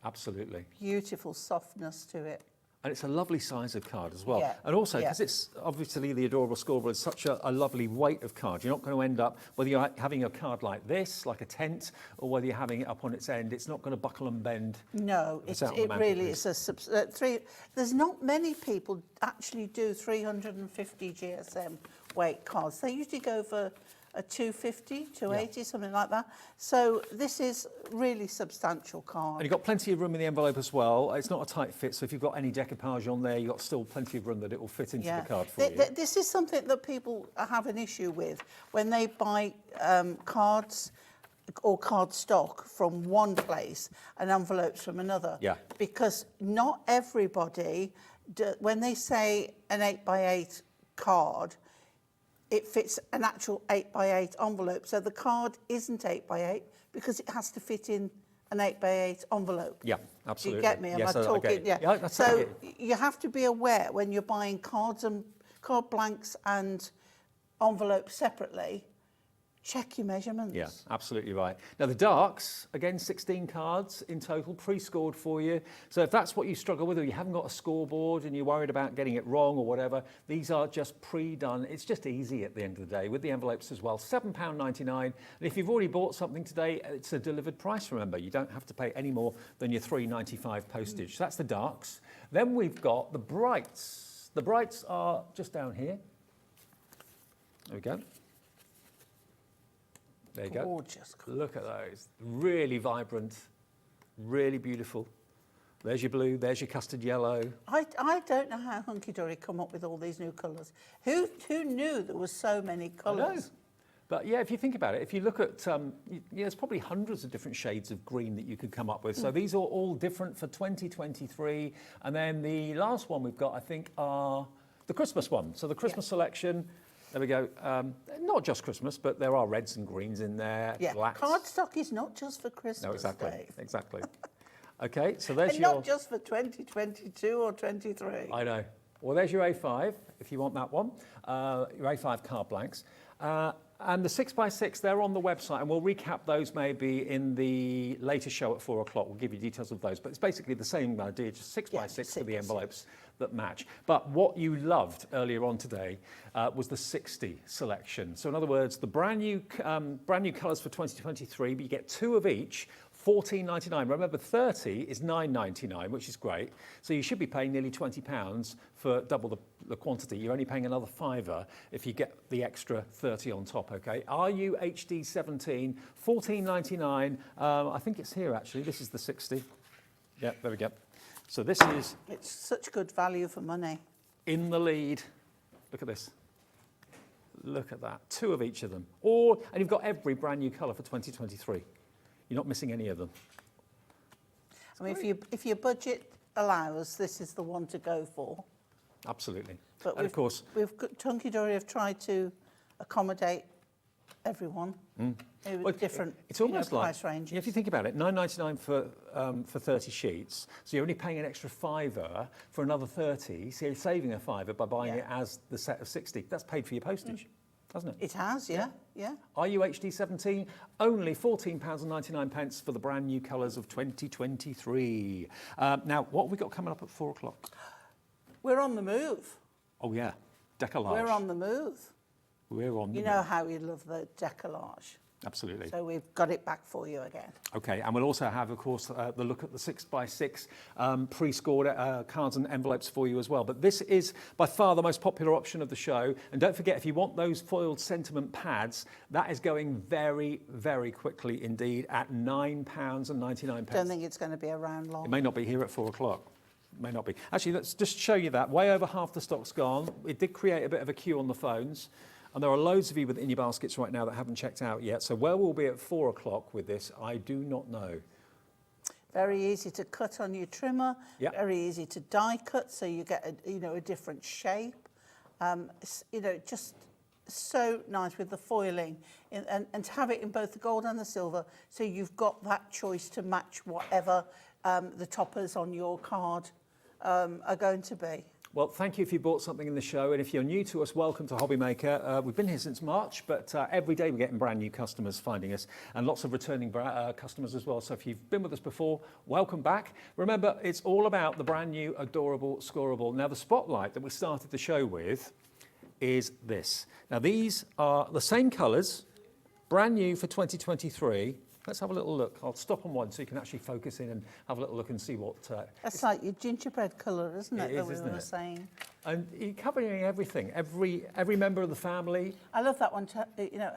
Absolutely. Beautiful softness to it. And it's a lovely size of card as well. Yeah, And also, yeah. because it's obviously the Adorable Scorable is such a lovely weight of card, you're not going to end up, whether you're having a card like this, like a tent, or whether you're having it up on its end, it's not going to buckle and bend. No, It's it out on the really mantelpiece. is there's not many people actually do 350 GSM weight cards. They usually go for a 250, 280, something like that. So this is really substantial card. And you've got plenty of room in the envelope as well. It's not a tight fit, so if you've got any decoupage on there, you've got still plenty of room that it will fit into the card for you. This is something that people have an issue with when they buy cards or card stock from one place and envelopes from another. Yeah. Because not everybody, when they say an 8x8 card, it fits an actual 8x8 envelope. So the card isn't 8x8 because it has to fit in an 8x8 envelope. Yeah, absolutely. Do you get me? Am Yes, I I talking? get it. Yeah. Yeah, that's So it. you have to be aware when you're buying cards and card blanks and envelopes separately, check your measurements. Yeah, absolutely right. Now the darks, again, 16 cards in total, pre-scored for you. So if that's what you struggle with, or you haven't got a scoreboard and you're worried about getting it wrong or whatever, these are just pre-done. It's just easy at the end of the day with the envelopes as well. £7.99. And if you've already bought something today, it's a delivered price, remember. You don't have to pay any more than your £3.95 postage. So that's the darks. Then we've got the brights. The brights are just down here. There we go. There you go. Gorgeous. Look at those. Really vibrant, really beautiful. There's your blue, there's your custard yellow. I don't know how Hunkydory come up with all these new colours. Who knew there were so many colours? But yeah, if you think about it, if you look at, there's probably hundreds of different shades of green that you could come up with. So these are all different for 2023. And then the last one we've got, I think, are the Christmas one. So the Christmas selection, there we go. Not just Christmas, but there are reds and greens in there. Yeah, Blacks. cardstock is not just for Christmas, No, exactly, Dave. exactly. Okay, so there's And your... not just for 2022 or 23. I know. Well, there's your A5, if you want that one. Your A5 card blanks. And the 6x6, they're on the website, and we'll recap those maybe in the later show at 4 o'clock. We'll give you details of those. But it's basically the same idea, just 6x6 for the envelopes that match. But what you loved earlier on today was the 60 selection. So in other words, the brand new colours for 2023, but you get 2 of each, $14.99. Remember, 30 is $9.99, which is great. So you should be paying nearly £20 for double the quantity. You're only paying another £5 if you get the extra 30 on top, okay? RU HD 17, $14.99. I think it's here, actually. This is the 60. Yeah, there we go. So this is... It's such good value for money. In the lead. Look at this. Look at that. 2 of each of them. And you've got every brand new colour for 2023. You're not missing any of them. I mean, if your budget allows, this is the one to go for. Absolutely. But and of course... Hunkydory have tried to accommodate everyone with different it's almost price like, ranges. if you think about it, $9.99 for 30 sheets, so you're only paying an extra £5 for another 30, so you're saving a £5 by buying it as the set of 60. That's paid for your postage, hasn't it? It has, yeah. RU HD 17, only £14.99 for the brand new colours of 2023. Now, what have we got coming up at 4 o'clock? We're on the move. Oh yeah, Deco-Large. We're on the move. We're on the You know how we love the Deco-Large. Absolutely. So we've got it back for you again. Okay, and we'll also have, of course, the look at the 6x6 pre-scored cards and envelopes for you as well. But this is by far the most popular option of the show. And don't forget, if you want those foiled sentiment pads, that is going very, very quickly indeed at £9.99. Don't think it's going to be around long. It may not be here at 4 o'clock. May not be. Actually, let's just show you that. Way over half the stock's gone. It did create a bit of a queue on the phones. And there are loads of you in your baskets right now that haven't checked out yet. So where we'll be at 4 o'clock with this, I do not know. Very easy to cut on your trimmer. Yep. Very easy to die cut, so you get a different shape. Just so nice with the foiling, and to have it in both the gold and the silver, so you've got that choice to match whatever the toppers on your card are going to be. Well, thank you if you bought something in the show, and if you're new to us, welcome to Hobby Maker. We've been here since March, but every day we're getting brand new customers finding us, and lots of returning customers as well. So if you've been with us before, welcome back. Remember, it's all about the brand new Adorable Scorable. Now, the spotlight that we started the show with is this. Now, these are the same colours, brand new for 2023. Let's have a little look. I'll stop on one so you can actually focus in and have a little look and see what... That's like your gingerbread colour, isn't it? It is, that isn't we were it? saying. And you're covering everything, every member of the family. I love that one,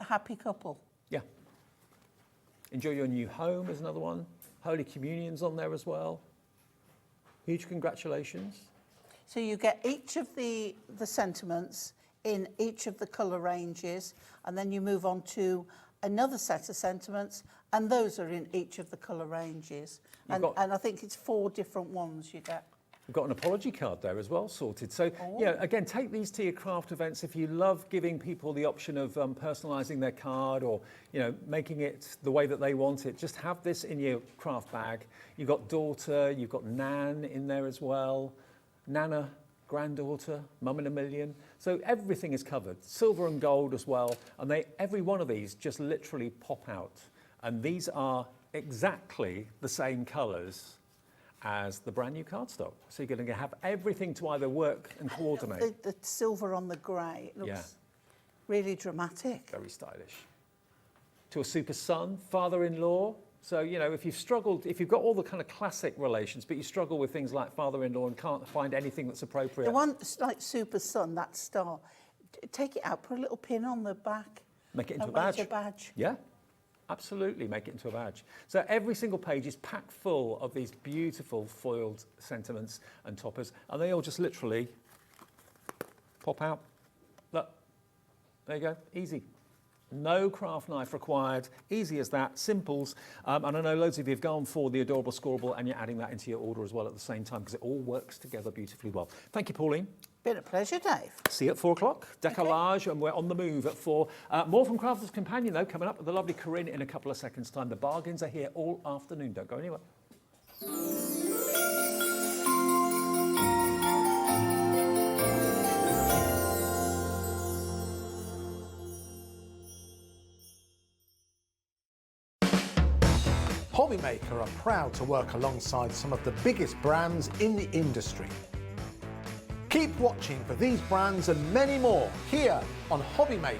happy couple. Yeah. Enjoy your new home is another one. Holy Communion's on there as well. Huge congratulations. So you get each of the sentiments in each of the colour ranges, and then you move on to another set of sentiments, and those are in each of the colour ranges. And I think it's 4 different ones you get. We've got an apology card there as well sorted. So, again, take these to your craft events. If you love giving people the option of personalising their card or, making it the way that they want it, just have this in your craft bag. You've got daughter, you've got Nan in there as well. Nana, granddaughter, mum in a million. So everything is covered, silver and gold as well. And every one of these just literally pop out. And these are exactly the same colours as the brand new cardstock. So you're going to have everything to either work and coordinate. The silver on the grey, it looks really dramatic. Very stylish. To a super son, father-in-law. So, if you've got all the kind of classic relations, but you struggle with things like father-in-law and can't find anything that's appropriate. The one like super sun, that star, take it out, put a little pin on the back. Make it into a Make badge. it a badge. Yeah. Absolutely, make it into a badge. So every single page is packed full of these beautiful foiled sentiments and toppers, and they all just literally pop out. Look, there you go, easy. No craft knife required. Easy as that. Simples. And I know loads of you have gone for the Adorable Scorable and you're adding that into your order as well at the same time because it all works together beautifully well. Thank you, Pauline. Been a pleasure, Dave. See you at 4 o'clock. Deco-Large, and we're on the move at 4. More from Crafter's Companion, though, coming up with the lovely Corrine in a couple of seconds' time. The bargains are here all afternoon. Don't go anywhere. Hobbymaker are proud to work alongside some of the biggest brands in the industry. Keep watching for these brands and many more here on Hobbymaker.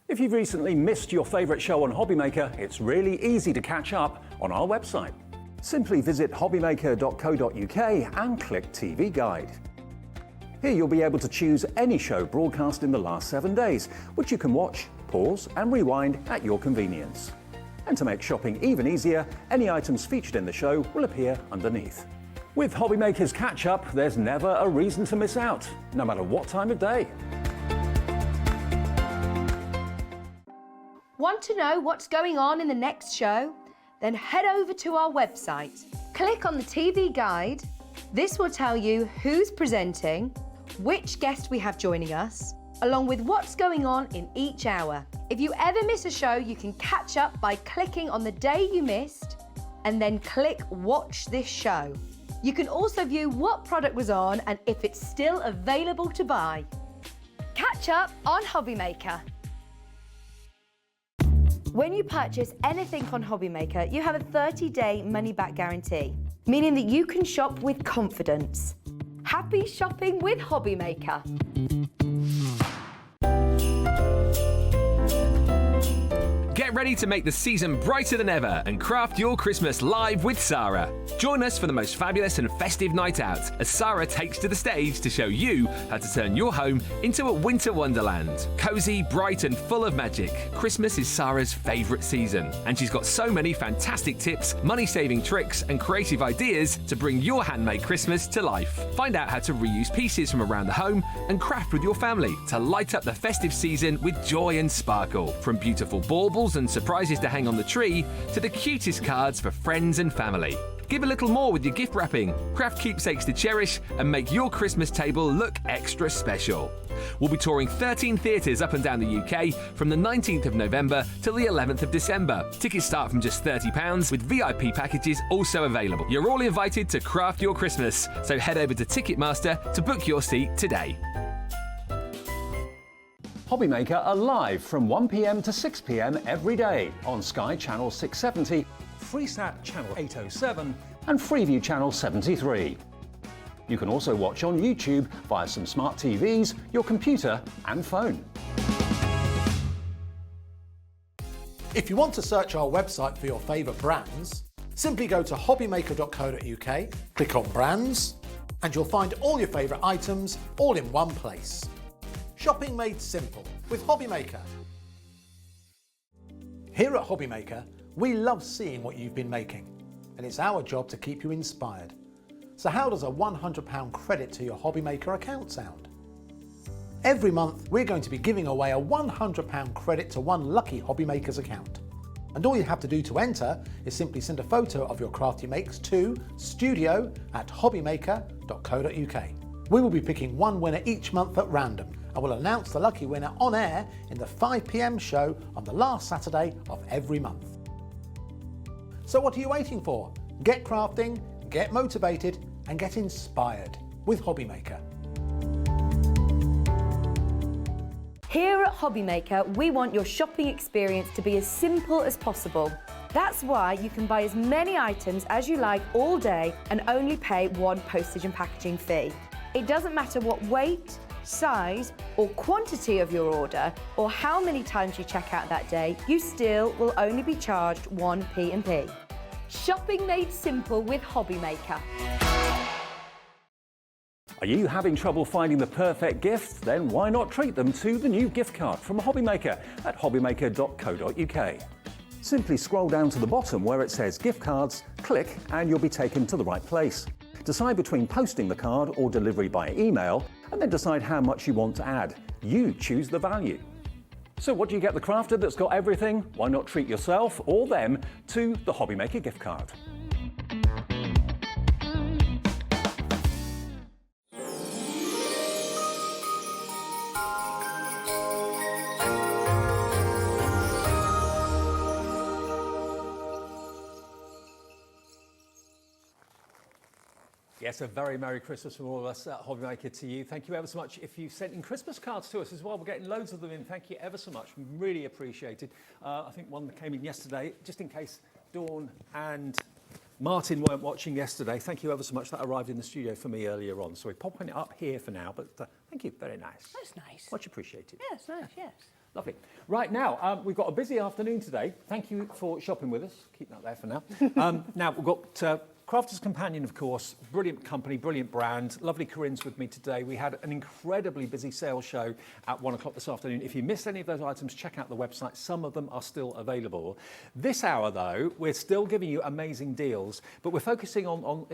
If you've recently missed your favourite show on Hobbymaker, it's really easy to catch up on our website. Simply visit hobbymaker.co.uk and click TV Guide. Here you'll be able to choose any show broadcast in the last 7 days, which you can watch, pause and rewind at your convenience. And to make shopping even easier, any items featured in the show will appear underneath. With Hobbymaker's catch-up, there's never a reason to miss out, no matter what time of day. Want to know what's going on in the next show? Then head over to our website. Click on the TV Guide. This will tell you who's presenting, which guest we have joining us, along with what's going on in each hour. If you ever miss a show, you can catch up by clicking on the day you missed and then click Watch This Show. You can also view what product was on and if it's still available to buy. Catch up on Hobbymaker. When you purchase anything on Hobbymaker, you have a 30-day money-back guarantee, meaning that you can shop with confidence. Happy shopping with Hobbymaker. Get ready to make the season brighter than ever and craft your Christmas live with Sarah. Join us for the most fabulous and festive night out as Sarah takes to the stage to show you how to turn your home into a winter wonderland. Cozy, bright and full of magic, Christmas is Sarah's favourite season and she's got so many fantastic tips, money-saving tricks and creative ideas to bring your handmade Christmas to life. Find out how to reuse pieces from around the home and craft with your family to light up the festive season with joy and sparkle. From beautiful baubles and surprises to hang on the tree to the cutest cards for friends and family. Give a little more with your gift wrapping, craft keepsakes to cherish and make your Christmas table look extra special. We'll be touring 13 theatres up and down the UK from the 19th of November till the 11th of December. Tickets start from just £30 with VIP packages also available. You're all invited to craft your Christmas, so head over to Ticketmaster to book your seat today. Hobbymaker are live from 1 p.m. to 6 p.m. every day on Sky Channel 670, Freesat Channel 807 and Freeview Channel 73. You can also watch on YouTube via some smart TVs, your computer and phone. If you want to search our website for your favourite brands, simply go to hobbymaker.co.uk, click on Brands, and you'll find all your favourite items all in one place. Shopping made simple with Hobbymaker. Here at Hobbymaker, we love seeing what you've been making, and it's our job to keep you inspired. So how does a £100 credit to your Hobbymaker account sound? Every month, we're going to be giving away a £100 credit to one lucky Hobbymaker's account. And all you have to do to enter is simply send a photo of your craft you makes to studio@hobbymaker.co.uk. We will be picking one winner each month at random, and we'll announce the lucky winner on air in the 5 p.m. show on the last Saturday of every month. So what are you waiting for? Get crafting, get motivated, and get inspired with Hobbymaker. Here at Hobbymaker, we want your shopping experience to be as simple as possible. That's why you can buy as many items as you like all day and only pay one postage and packaging fee. It doesn't matter what weight, size or quantity of your order or how many times you check out that day, you still will only be charged one P&P. Shopping made simple with Hobbymaker. Are you having trouble finding the perfect gift? Then why not treat them to the new gift card from Hobbymaker at hobbymaker.co.uk. Simply scroll down to the bottom where it says gift cards, click and you'll be taken to the right place. Decide between posting the card or delivery by email, and then decide how much you want to add. You choose the value. So what do you get the crafter that's got everything? Why not treat yourself or them to the Hobbymaker gift card? Yes, a very Merry Christmas from all of us at Hobbymaker to you. Thank you ever so much. If you've sent in Christmas cards to us as well, we're getting loads of them in. Thank you ever so much. Really appreciated. I think one that came in yesterday, just in case Dawn and Martin weren't watching yesterday. Thank you ever so much. That arrived in the studio for me earlier on. So we're popping it up here for now, but thank you. Very nice. That's nice. Much appreciated. Yes, nice, yes. Lovely. Right now, we've got a busy afternoon today. Thank you for shopping with us. Keep that there for now. Now, we've got Crafter's Companion, of course, brilliant company, brilliant brand. Lovely Corrine's with me today. We had an incredibly busy sales show at 1 o'clock this afternoon. If you missed any of those items, check out the website. Some of them are still available. This hour, though, we're still giving you amazing deals, but we're focusing on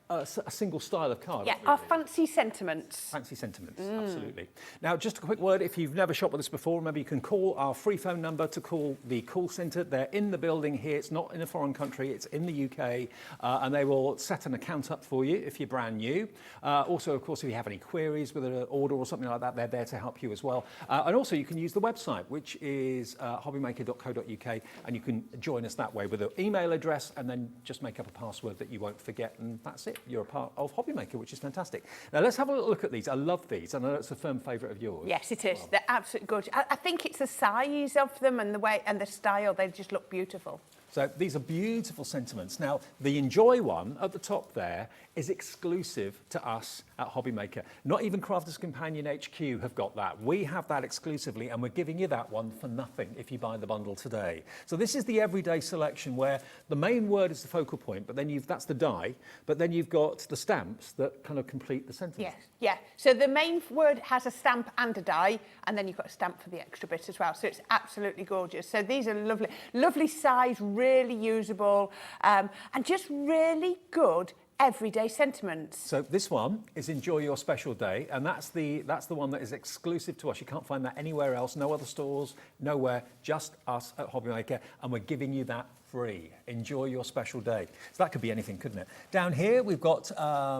a single style of card. Yeah, our fancy sentiments. Fancy sentiments, absolutely. Now, just a quick word, if you've never shopped with us before, remember you can call our free phone number to call the call centre. They're in the building here. It's not in a foreign country. It's in the UK, and they will set an account up for you if you're brand new. Also, of course, if you have any queries with an order or something like that, they're there to help you as well. And also, you can use the website, which is hobbymaker.co.uk, and you can join us that way with an email address, and then just make up a password that you won't forget, and that's it. You're a part of Hobbymaker, which is fantastic. Now, let's have a little look at these. I love these. I know it's a firm favourite of yours. Yes, it is. They're absolutely gorgeous. I think it's the size of them and the way and the style. They just look beautiful. So these are beautiful sentiments. Now, the Enjoy one at the top there is exclusive to us at Hobbymaker. Not even Crafter's Companion HQ have got that. We have that exclusively, and we're giving you that one for nothing if you buy the bundle today. So this is the everyday selection where the main word is the focal point, but then that's the die, but then you've got the stamps that kind of complete the sentence. Yes, yeah. So the main word has a stamp and a die, and then you've got a stamp for the extra bit as well. So it's absolutely gorgeous. So these are lovely, lovely size, really usable, and just really good everyday sentiments. So this one is Enjoy Your Special Day, and that's the one that is exclusive to us. You can't find that anywhere else, no other stores, nowhere, just us at Hobbymaker, and we're giving you that free. Enjoy Your Special Day. So that could be anything, couldn't it? Down here we've got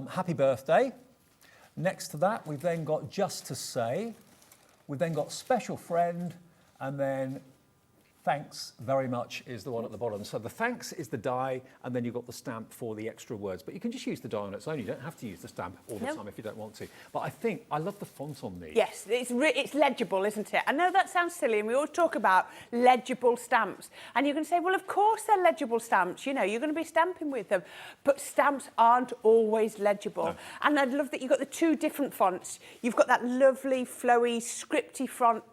Happy Birthday. Next to that we've then got Just to Say. We've then got Special Friend, and then Thanks very much is the one at the bottom. So the thanks is the die, and then you've got the stamp for the extra words. But you can just use the die on its own. You don't have to use the stamp all the time if you don't want to. But I love the font on these. Yes, it's legible, isn't it? I know that sounds silly, and we always talk about legible stamps. And you can say, well, of course they're legible stamps. You know, you're going to be stamping with them. But stamps aren't always legible. No. And I love that you've got the two different fonts. You've got that lovely, flowy, scripty font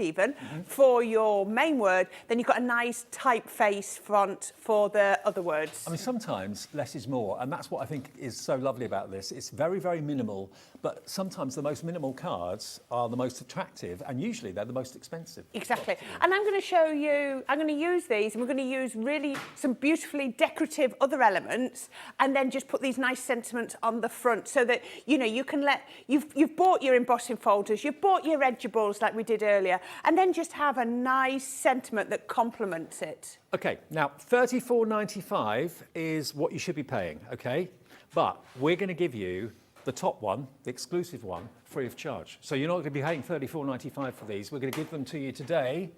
even for your main word, then you've got a nice typeface font for the other words. I mean, sometimes less is more, and that's what I think is so lovely about this. It's very, very minimal, but sometimes the most minimal cards are the most attractive, and usually they're the most expensive. Exactly. And I'm going to show you, I'm going to use these, and we're going to use really some beautifully decorative other elements, and then just put these nice sentiments on the front so that, you know, you can you've bought your embossing folders, you've bought your edgeables like we did earlier, and then just have a nice sentiment that complements it. Okay, now $34.95 is what you should be paying, okay? But we're going to give you the top one, the exclusive one, free of charge. So you're not going to be paying $34.95 for these. We're going to give them to you today,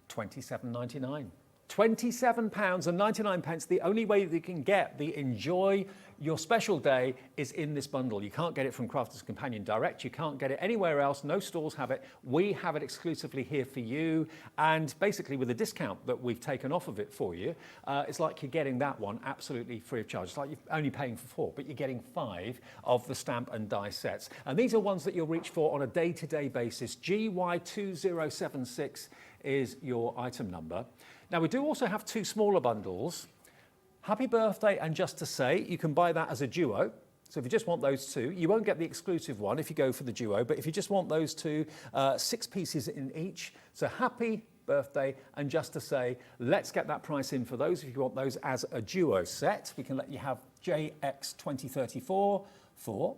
£27.99. £27.99. The only way that you can get the Enjoy Your Special Day is in this bundle. You can't get it from Crafter's Companion direct. You can't get it anywhere else. No stores have it. We have it exclusively here for you. And basically with the discount that we've taken off of it for you, it's like you're getting that one absolutely free of charge. It's like you're only paying for 4, but you're getting 5 of the stamp and die sets. And these are ones that you'll reach for on a day-to-day basis. GY2076 is your item number. Now, we do also have 2 smaller bundles, Happy Birthday and Just to Say. You can buy that as a duo. So if you just want those 2, you won't get the exclusive one if you go for the duo, but if you just want those 2, 6 pieces in each. So Happy Birthday and Just to Say, let's get that price in for those. If you want those as a duo set, we can let you have JX2034 for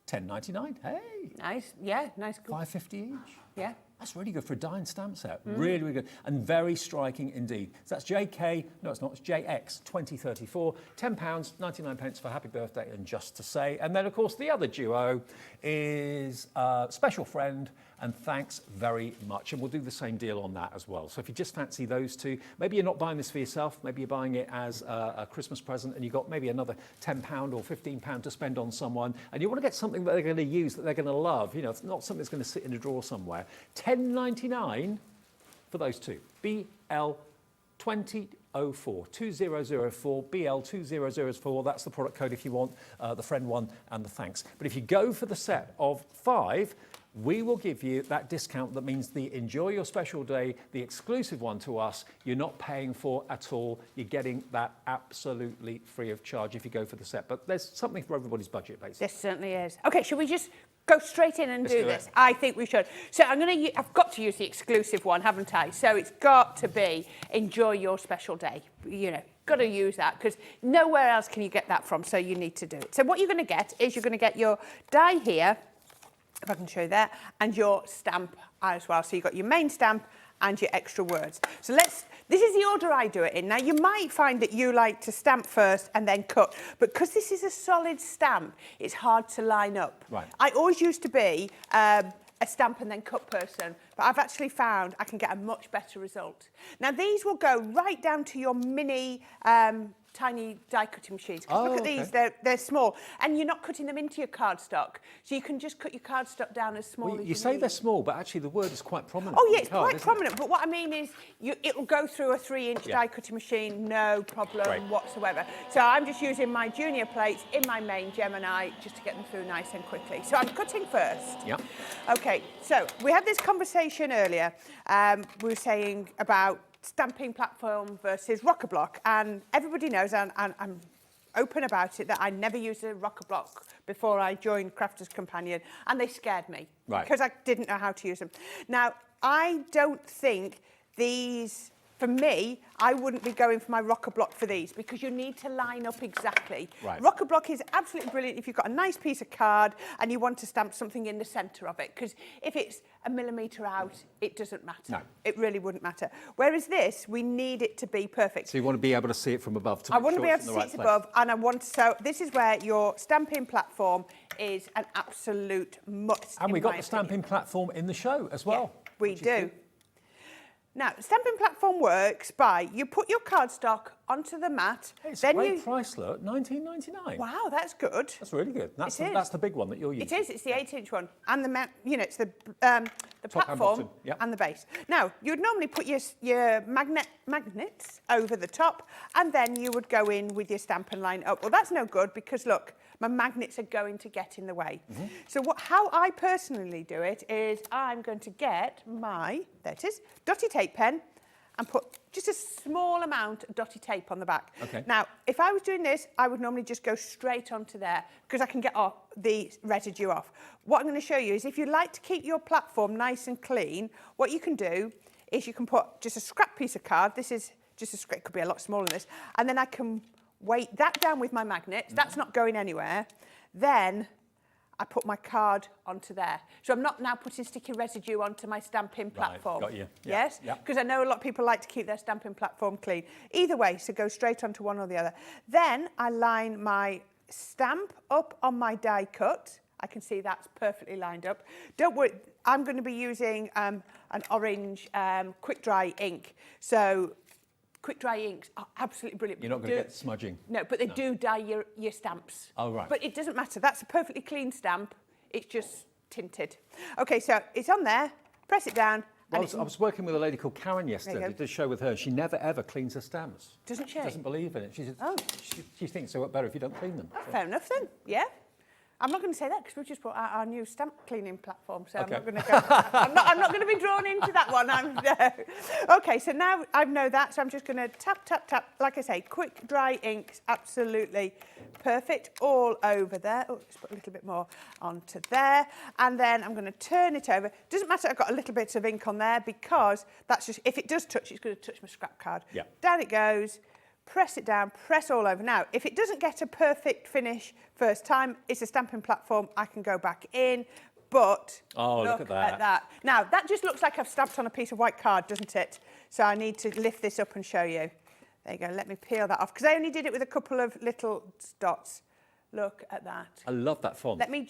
£10.99. Hey, Nice. Yeah, nice. Good. £5.50 each. Yeah. That's really good for a dime stamp set. Really, really good. And very striking indeed. So that's JK, no it's not, it's JX2034, £10.99 for Happy Birthday and Just to Say. And then of course the other duo is Special Friend and Thanks Very Much. And we'll do the same deal on that as well. So if you just fancy those two, maybe you're not buying this for yourself, maybe you're buying it as a Christmas present and you've got maybe another £10 or £15 to spend on someone and you want to get something that they're going to use, that they're going to love. You know, it's not something that's going to sit in a drawer somewhere. £10.99 for those two. BL2004, 2004, BL2004. That's the product code if you want the friend one and the thanks. But if you go for the set of 5, we will give you that discount that means the Enjoy Your Special Day, the exclusive one to us, you're not paying for at all. You're getting that absolutely free of charge if you go for the set. But there's something for everybody's budget, basically. This certainly is. Okay, shall we just go straight in and Let's do do this? it. I think we should. So I've got to use the exclusive one, haven't I? So it's got to be Enjoy Your Special Day. You know, got to use that because nowhere else can you get that from, so you need to do it. So what you're going to get is you're going to get your die here, if I can show you that, and your stamp as well. So you've got your main stamp and your extra words. So this is the order I do it in. Now you might find that you like to stamp first and then cut, but because this is a solid stamp, it's hard to line up. Right. I always used to be a stamp and then cut person, but I've actually found I can get a much better result. Now these will go right down to your mini tiny die cutting machines. 'Cause look at these, they're small. And you're not cutting them into your cardstock. So you can just cut your cardstock down as small as you You say need. they're small, but actually the word is quite prominent. Oh on yeah, the it's card, quite isn't prominent. But what I mean is it'll go through a 3-inch Yeah. die cutting machine, no problem Great. whatsoever. So I'm just using my junior plates in my main Gemini just to get them through nice and quickly. So I'm cutting first. Yeah. Okay, so we had this conversation earlier. We were saying about stamping platform versus rocker block, and everybody knows, and I'm open about it, that I never used a rocker block before I joined Crafters Companion, and they scared me because I didn't know how to use them. Now, I don't think these, for me, I wouldn't be going for my rocker block for these because you need to line up exactly. Right. Rocker block is absolutely brilliant if you've got a nice piece of card and you want to stamp something in the centre of it, because if it's a millimetre out, it doesn't matter. No. It really wouldn't matter. Whereas this, we need it to be perfect. So you want to be able to see it from above. I want to be able to see it above, and I want to, so this is where your stamping platform is an absolute must. And we in got my the stamping opinion. platform in the show as well. Yeah, we which is do. good. Now, stamping platform works by you put your cardstock onto the mat, It's then a great you. price, look, £19.99. Wow, that's good. That's really good. That's It is. that's the big one that you're using. It is. It's the 8-inch one, and it's the Top and platform bottom, yep. and the base. Now, you would normally put your magnets over the top, and then you would go in with your stamp and line up. Well, that's no good because look, my magnets are going to get in the way. Mm-hmm. So how I personally do it is I'm going to get my dotty tape pen and put just a small amount of dotty tape on the back. Okay. Now, if I was doing this, I would normally just go straight onto there because I can get off the residue off. What I'm going to show you is if you like to keep your platform nice and clean, what you can do is you can put just a scrap piece of card. This is just a scrap, it could be a lot smaller than this. And then I can weight that down with my magnets. That's not going anywhere. Then I put my card onto there. So I'm not now putting sticky residue onto my stamping platform. got you. Yeah, Yes? yeah. Because I know a lot of people like to keep their stamping platform clean. Either way, so go straight onto one or the other. Then I line my stamp up on my die cut. I can see that's perfectly lined up. Don't worry, I'm going to be using an orange quick dry ink. So quick dry inks are absolutely brilliant. You're not going to get smudging. No, but they do dye your stamps. Oh, right. But it doesn't matter. That's a perfectly clean stamp. It's just tinted. Okay, so it's on there. Press it down. Well, And I was working with a lady called Karen There yesterday. you I go. did a show with her. She never, ever cleans her stamps. Doesn't she? She doesn't believe in it. She says, Oh. she thinks they work better if you don't clean them. Oh, fair enough then. Yeah. I'm not going to say that because we've just brought out our new stamp cleaning platform, so Okay. I'm not going to go. I'm not going to be drawn into that one. Okay, so now I know that, so I'm just going to tap, tap, tap. Like I say, quick dry inks, absolutely perfect all over there. Oh, let's put a little bit more onto there, and then I'm going to turn it over. Doesn't matter. I've got a little bit of ink on there because that's just if it does touch, it's going to touch my scrap card. Yeah. Down it goes. press it down, press all over. Now, if it doesn't get a perfect finish first time, it's a stamping platform, I can go back in, but look at that. Now, that just looks like I've stamped on a piece of white card, doesn't it? So I need to lift this up and show you. There you go, let me peel that off, because I only did it with a couple of little dots. Look at that. I love that font. Let me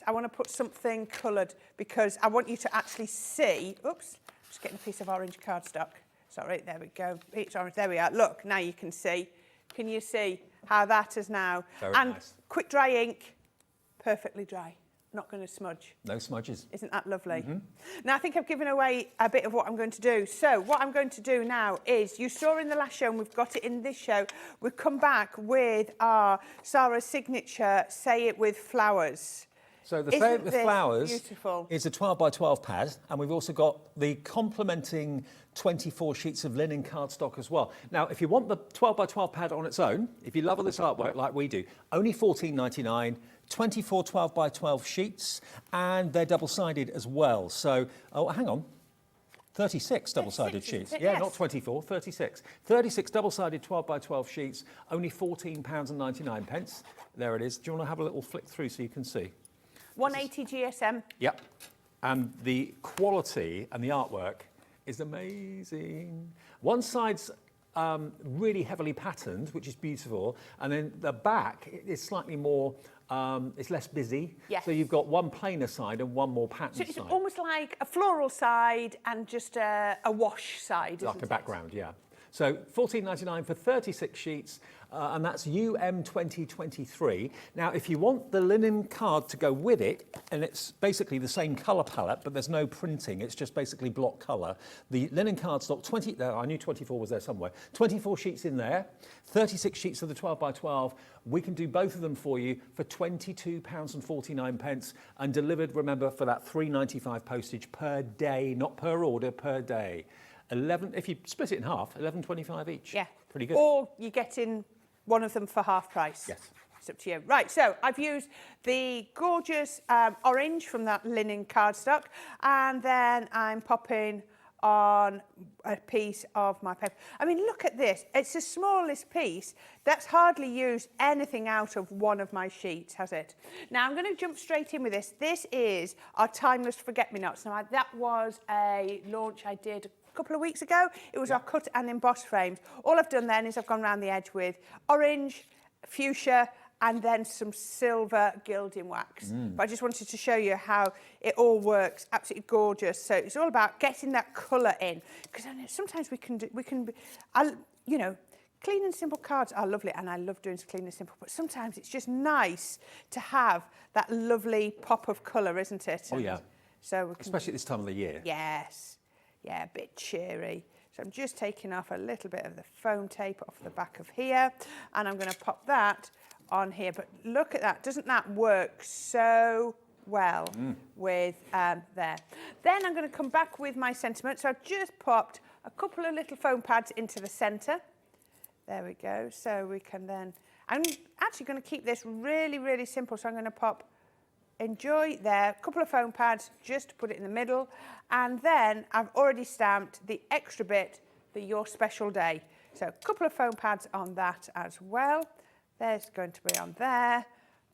I want to put something coloured, because I want you to actually see, oops, just getting a piece of orange cardstock. Sorry, there we go. It's orange. There we are. Look, now you can see. Can you see how that is now? Very and nice. quick dry ink, perfectly dry. Not going to smudge. No smudges. Isn't that lovely? Now, I think I've given away a bit of what I'm going to do. So what I'm going to do now is, you saw in the last show, and we've got it in this show, we've come back with our Sarah's signature Say It With Flowers. So the Say It With Flowers beautiful? is a 12 by 12 pad, and we've also got the complementing 24 sheets of linen cardstock as well. Now, if you want the 12 by 12 pad on its own, if you love all this artwork like we do, only $14.99, 24 12 by 12 sheets, and they're double-sided as well. So, oh, hang on. 36 double-sided sheets. Yeah, yes. Not 24, 36. 36 double-sided 12 by 12 sheets, only £14.99. There it is. Do you want to have a little flick through so you can see? 180 GSM. Yep. And the quality and the artwork is amazing. One side's really heavily patterned, which is beautiful, and then the back is slightly more, it's less busy. Yes. So you've got one plainer side and one more patterned So it's side. almost like a floral side and just a wash side, isn't Like a it? background, yeah. So $14.99 for 36 sheets, and that's UM 2023. Now, if you want the linen card to go with it, and it's basically the same colour palette, but there's no printing, it's just basically block colour. The linen cardstock, I knew 24 was there somewhere, 24 sheets in there, 36 sheets of the 12 by 12. We can do both of them for you for £22.49, and delivered, remember, for that $3.95 postage per day, not per order, per day. 11, if you split it in half, $11.25 each. Yeah. Pretty good. Or you're getting one of them for half price. Yes. It's up to you. Right, so I've used the gorgeous orange from that linen cardstock, and then I'm popping on a piece of my paper. I mean, look at this. It's the smallest piece. That's hardly used anything out of one of my sheets, has it? Now, I'm going to jump straight in with this. This is our Timeless Forget-Me-Nots. Now, that was a launch I did a couple of weeks ago. It was our cut and emboss frames. All I've done then is I've gone around the edge with orange, fuchsia, and then some silver gilding wax. But I just wanted to show you how it all works. Absolutely gorgeous. So it's all about getting that colour in, because I know sometimes you know, clean and simple cards are lovely, and I love doing clean and simple, but sometimes it's just nice to have that lovely pop of colour, isn't it? Oh, yeah. So we can, Especially at this time of the year. yes. Yeah, a bit cheery. So I'm just taking off a little bit of the foam tape off the back of here, and I'm going to pop that on here. But look at that. Doesn't that work so well with there? Then I'm going to come back with my sentiment. So I've just popped a couple of little foam pads into the centre. There we go. So we can then... I'm actually going to keep this really, really simple. So I'm going to pop Enjoy there, a couple of foam pads just to put it in the middle, and then I've already stamped the extra bit for your special day. So a couple of foam pads on that as well. There's going to be on there.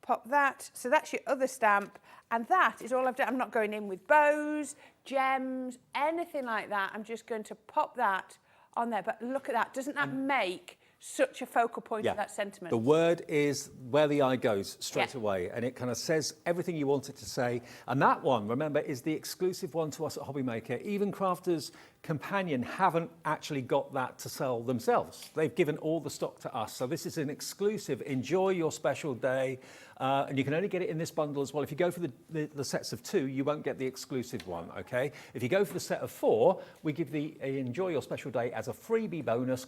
Pop that. So that's your other stamp, and that is all I've done. I'm not going in with bows, gems, anything like that. I'm just going to pop that on there. But look at that. Doesn't that make such a focal point of that sentiment? The word is where the eye goes straight away, and it kind of says everything you want it to say. And that one, remember, is the exclusive one to us at Hobbymaker. Even Crafters Companion haven't actually got that to sell themselves. They've given all the stock to us. So this is an exclusive. Enjoy your special day. And you can only get it in this bundle as well. If you go for the sets of 2, you won't get the exclusive one, okay? If you go for the set of 4, we give the Enjoy Your Special Day as a freebie bonus.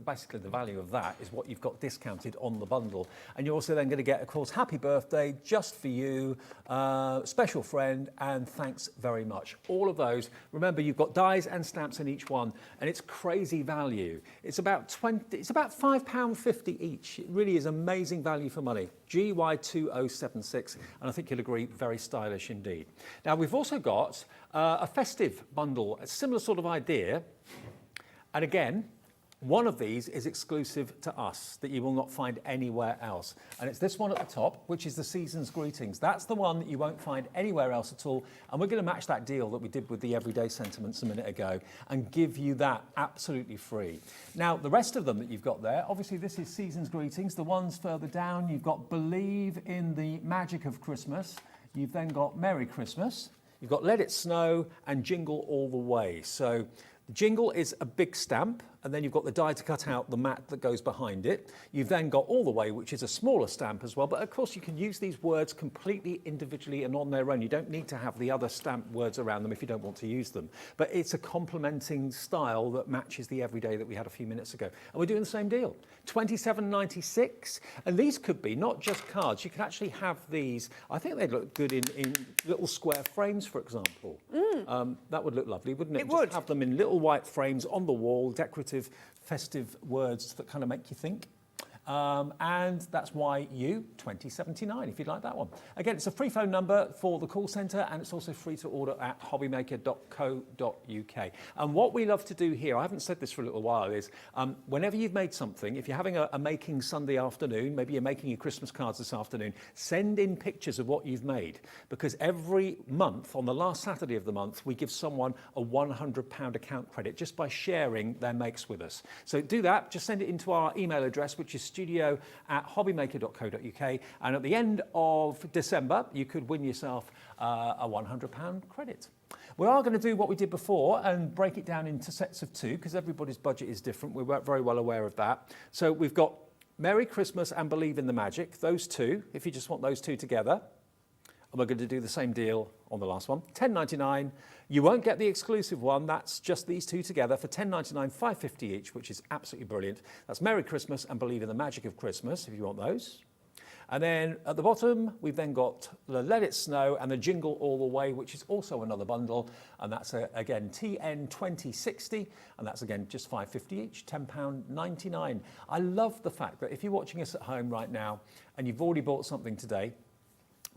Basically, the value of that is what you've got discounted on the bundle. And you're also then going to get, of course, happy birthday, just for you, special friend, and thanks very much. All of those. Remember, you've got dies and stamps in each one, and it's crazy value. It's about £5.50 each. It really is amazing value for money. GY2076, and I think you'll agree, very stylish indeed. Now, we've also got a festive bundle, a similar sort of idea, and again, One of these is exclusive to us that you will not find anywhere else. And it's this one at the top, which is the Season's Greetings. That's the one that you won't find anywhere else at all. And we're going to match that deal that we did with the Everyday Sentiments a minute ago and give you that absolutely free. Now, the rest of them that you've got there, obviously this is Season's Greetings. The ones further down, you've got Believe in the Magic of Christmas. You've then got Merry Christmas. You've got Let It Snow and Jingle All the Way. So the jingle is a big stamp, and then you've got the die to cut out the mat that goes behind it. You've then got All the Way, which is a smaller stamp as well. But of course, you can use these words completely individually and on their own. You don't need to have the other stamp words around them if you don't want to use them. But it's a complementing style that matches the everyday that we had a few minutes ago. And we're doing the same deal. $27.96. And these could be not just cards. You can actually have these. I think they'd look good in little square frames, for example. That would look lovely, wouldn't it? It would. Just have them in little white frames on the wall, decorative, festive words that kind of make you think. And that's why you $20.79 if you'd like that one. Again, it's a free phone number for the call centre, and it's also free to order at hobbymaker.co.uk. And what we love to do here, I haven't said this for a little while, is whenever you've made something, if you're having a making Sunday afternoon, maybe you're making your Christmas cards this afternoon, send in pictures of what you've made, because every month, on the last Saturday of the month, we give someone a £100 account credit just by sharing their makes with us. So do that, just send it into our email address, which is studio@hobbymaker.co.uk, and at the end of December you could win yourself a £100 credit. We are going to do what we did before and break it down into sets of two, because everybody's budget is different. We're very well aware of that. So we've got Merry Christmas and Believe in the Magic, those two, if you just want those two together. And we're going to do the same deal on the last one, $10.99. You won't get the exclusive one. That's just these two together for $10.99, $5.50 each, which is absolutely brilliant. That's Merry Christmas and Believe in the Magic of Christmas, if you want those. And then at the bottom, we've then got the Let It Snow and the Jingle All the Way, which is also another bundle. And that's, again, TN 2060. And that's, again, just $5.50 each, £10.99. I love the fact that if you're watching us at home right now and you've already bought something today,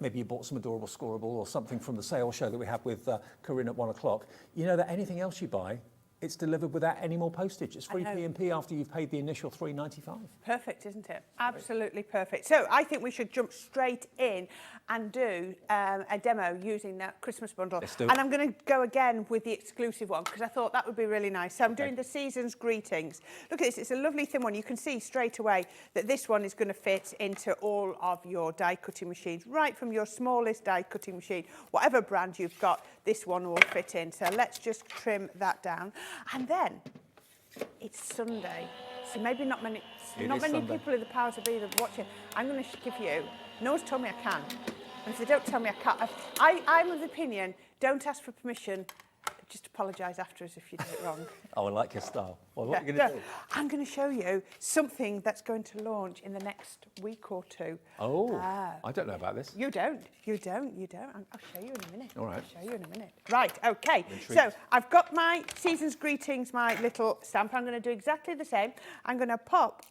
maybe you bought some Adorable Scorable or something from the sale show that we have with Corrine at 1 o'clock, you know that anything else you buy, it's delivered without any more postage. It's free P&P after you've paid the initial $3.95. Perfect, isn't it? Absolutely perfect. So I think we should jump straight in and do a demo using that Christmas bundle. Let's do it. And I'm going to go again with the exclusive one, because I thought that would be really nice. So I'm doing the Season's Greetings. Look at this, it's a lovely thin one. You can see straight away that this one is going to fit into all of your die cutting machines, right from your smallest die cutting machine, whatever brand you've got, this one will fit in. So let's just trim that down. And then it's Sunday, so maybe not many people in the powers of be that watch it. I'm going to give you. No one's told me I can, and if they don't tell me I can't, I'm of the opinion. Don't ask for permission. Just apologise after us if you do it wrong. Oh, I like your style. Well, what are you going to do? I'm going to show you something that's going to launch in the next week or two. Oh, I don't know about this. You don't. I'll show you in a minute. All right. I'll show you in a minute. Right, okay. So I've got my Season's Greetings, my little stamp. I'm going to do exactly the same. I'm going to pop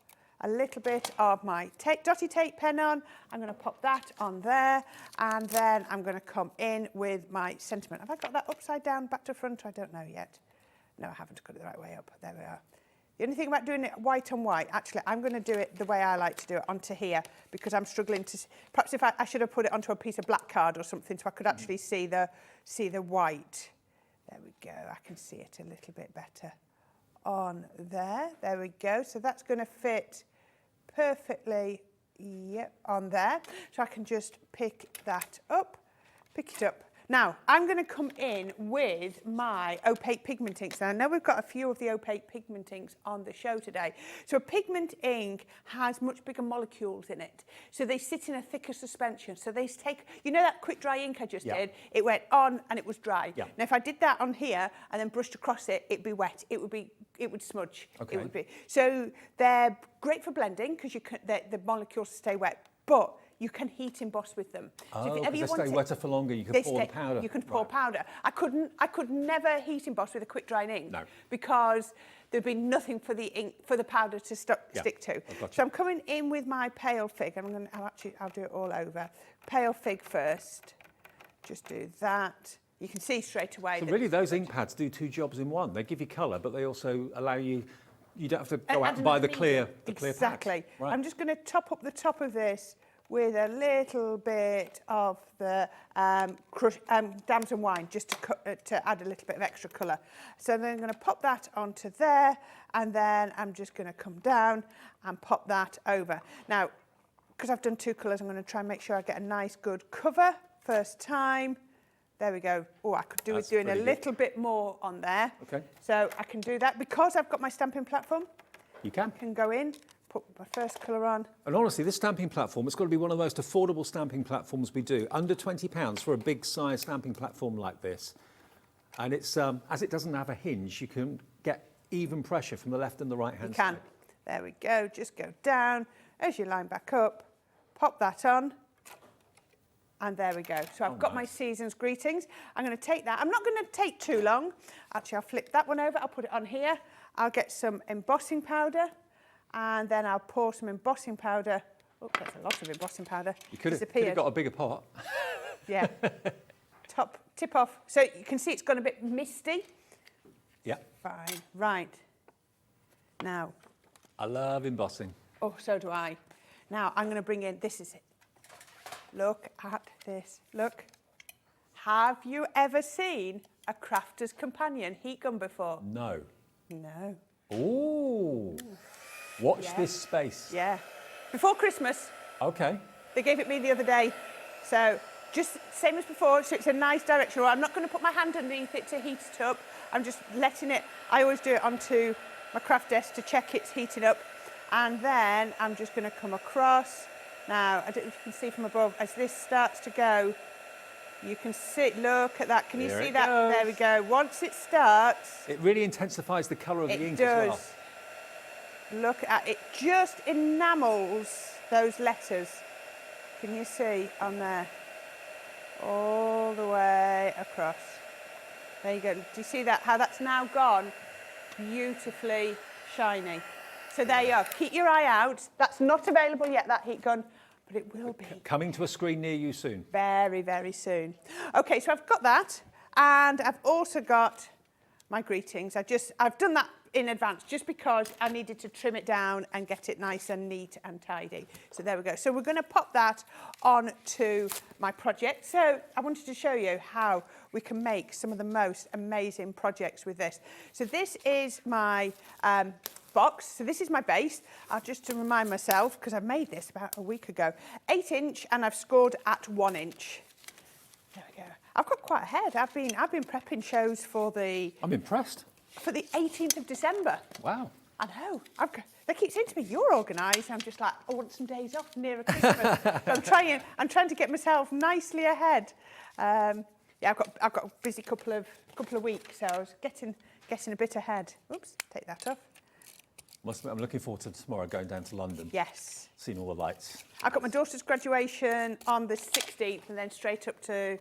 a little bit of my dotty tape pen on. I'm going to pop that on there, and then I'm going to come in with my sentiment. Have I got that upside down, back to front? I don't know yet. No, I haven't got it the right way up. There we are. The only thing about doing it white on white, actually, I'm going to do it the way I like to do it, onto here, because I'm struggling to. Perhaps if I should have put it onto a piece of black card or something, so I could actually see the white. There we go. I can see it a little bit better. On there we go, so that's going to fit perfectly, yep, on there, so I can just pick it up. Now I'm going to come in with my opaque pigment inks. Now I know we've got a few of the opaque pigment inks on the show today. So a pigment ink has much bigger molecules in it, so they sit in a thicker suspension. So they take, you know that quick dry ink I just did? It went on and it was dry. Now if I did that on here and then brushed across it, it'd be wet. It would smudge. Okay. It would be. So they're great for blending because the molecules stay wet, but you can heat emboss with them. Oh, because they stay wetter for longer. You can pour the powder. You can pour powder. I could never heat emboss with a quick dry ink. No. Because there'd be nothing for the ink, for the powder to stick to. So I'm coming in with my pale fig. I'll do it all over. Pale fig first. Just do that. You can see straight away. So really, those ink pads do two jobs in one. They give you colour, but they also allow you You don't have to go out and buy the clear packs. Exactly. Right. I'm just going to top up the top of this with a little bit of the damson wine, just to add a little bit of extra colour. So then I'm going to pop that onto there, and then I'm just going to come down and pop that over. Now, because I've done 2 colours, I'm going to try and make sure I get a nice good cover first time. There we go. Oh, I could do with doing a little bit more on there. Okay. So I can do that because I've got my stamping platform. You can. I can go in, put my first colour on. And honestly, this stamping platform, it's got to be one of the most affordable stamping platforms we do. Under £20 for a big size stamping platform like this. And it's, as it doesn't have a hinge, you can get even pressure from the left and the right hand side. You can. There we go. Just go down as you line back up. Pop that on. And there we go. So I've got my season's greetings. I'm going to take that. I'm not going to take too long. Actually, I'll flip that one over. I'll put it on here. I'll get some embossing powder, and then I'll pour some embossing powder. Oh, that's a lot of embossing powder. You could have got a bigger pot. Yeah. Tip off. So you can see it's gone a bit misty. Yeah. Fine. Right. Now. I love embossing. Oh, so do I. Now I'm going to bring in, this is it. Look at this. Look. Have you ever seen a crafter's companion heat gun before? No. No. Ooh. Watch this space. Yeah. Before Christmas. Okay. They gave it me the other day. So just same as before. So it's a nice direction. I'm not going to put my hand underneath it to heat it up. I'm just letting it. I always do it onto my craft desk to check it's heating up. And then I'm just going to come across. Now, I don't know if you can see from above, as this starts to go, you can see, look at that. Can you see that? Goes. There we go. Once it starts... It really intensifies the colour of the ink does. as well. Look at it. Just enamels those letters. Can you see on there? All the way across. There you go. Do you see that? How that's now gone beautifully shiny. So there you are. Keep your eye out. That's not available yet, that heat gun, but it will be. Coming to a screen near you soon. Very, very soon. Okay, so I've got that, and I've also got my greetings. I've done that in advance just because I needed to trim it down and get it nice and neat and tidy. So there we go. So we're going to pop that onto my project. So I wanted to show you how we can make some of the most amazing projects with this. So this is my box. So this is my base. Just to remind myself, because I made this about a week ago, 8 inch, and I've scored at 1 inch. There we go. I've got quite ahead. I've been prepping shows for the... I'm impressed. For the 18th of December. Wow. I know. They keep saying to me, "You're organised." I'm just like, I want some days off nearer Christmas. So I'm trying to get myself nicely ahead. Yeah, I've got a busy couple of weeks, so I was getting a bit ahead. Oops, take that off. I'm looking forward to tomorrow going down to London. Yes. Seeing all the lights. I've got my daughter's graduation on the 16th, and then straight up to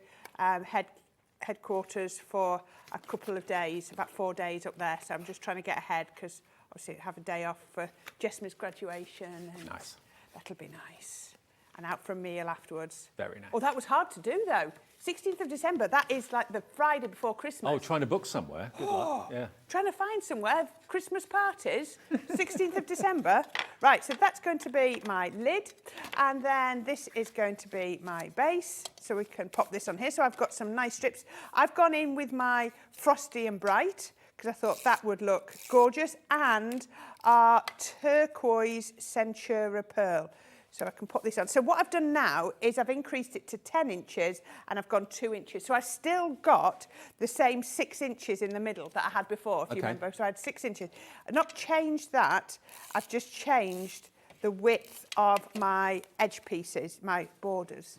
headquarters for a couple of days, about 4 days up there. So I'm just trying to get ahead because obviously I have a day off for Jessma's graduation. And nice. That'll be nice. And out for a meal afterwards. Very nice. Oh, that was hard to do though. 16th of December, that is like the Friday before Christmas. Oh, trying to book somewhere. Good luck. Yeah. Trying to find somewhere, Christmas parties, 16th of December. Right, so that's going to be my lid. And then this is going to be my base. So we can pop this on here. So I've got some nice strips. I've gone in with my Frosty and Bright because I thought that would look gorgeous. And our turquoise Centura Pearl. So I can put this on. So what I've done now is I've increased it to 10 inches and I've gone 2 inches. So I've still got the same 6 inches in the middle that I had before, if you remember. So I had 6 inches. I've not changed that. I've just changed the width of my edge pieces, my borders.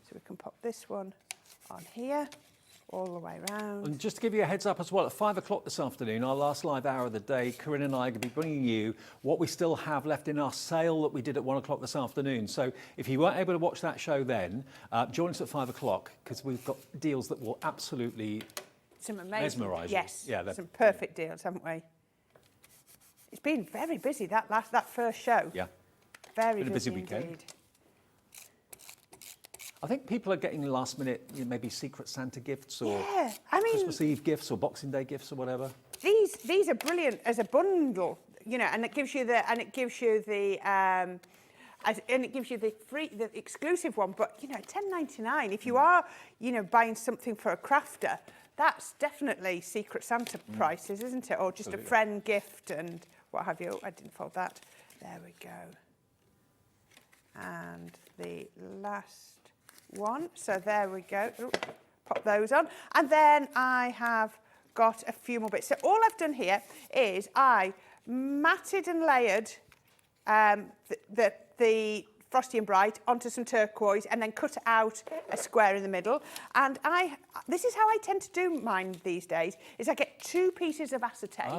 So we can pop this one on here, all the way around. And just to give you a heads up as well, at 5 o'clock this afternoon, our last live hour of the day, Corrine and I are going to be bringing you what we still have left in our sale that we did at 1 o'clock this afternoon. So if you weren't able to watch that show then, join us at 5 o'clock because we've got deals that will absolutely mesmerise you. Yes, Yeah, some perfect deals, haven't we? It's been very busy, that first show. Yeah. Very been a busy weekend. Indeed. I think people are getting last minute, maybe Secret Santa gifts or I mean, Christmas Eve gifts or Boxing Day gifts or whatever. These are brilliant as a bundle. you know, and it gives you the exclusive one. But you know, £10.99. If you are, you know, buying something for a crafter, that's definitely Secret Santa prices, isn't it? Or just a friend gift and what have you. Oh, I didn't fold that. There we go. And the last one. So there we go. Ooh, pop those on. And then I have got a few more bits. So all I've done here is I matted and layered the Frosty and Bright onto some turquoise and then cut out a square in the middle. And this is how I tend to do mine these days, is I get 2 pieces of acetate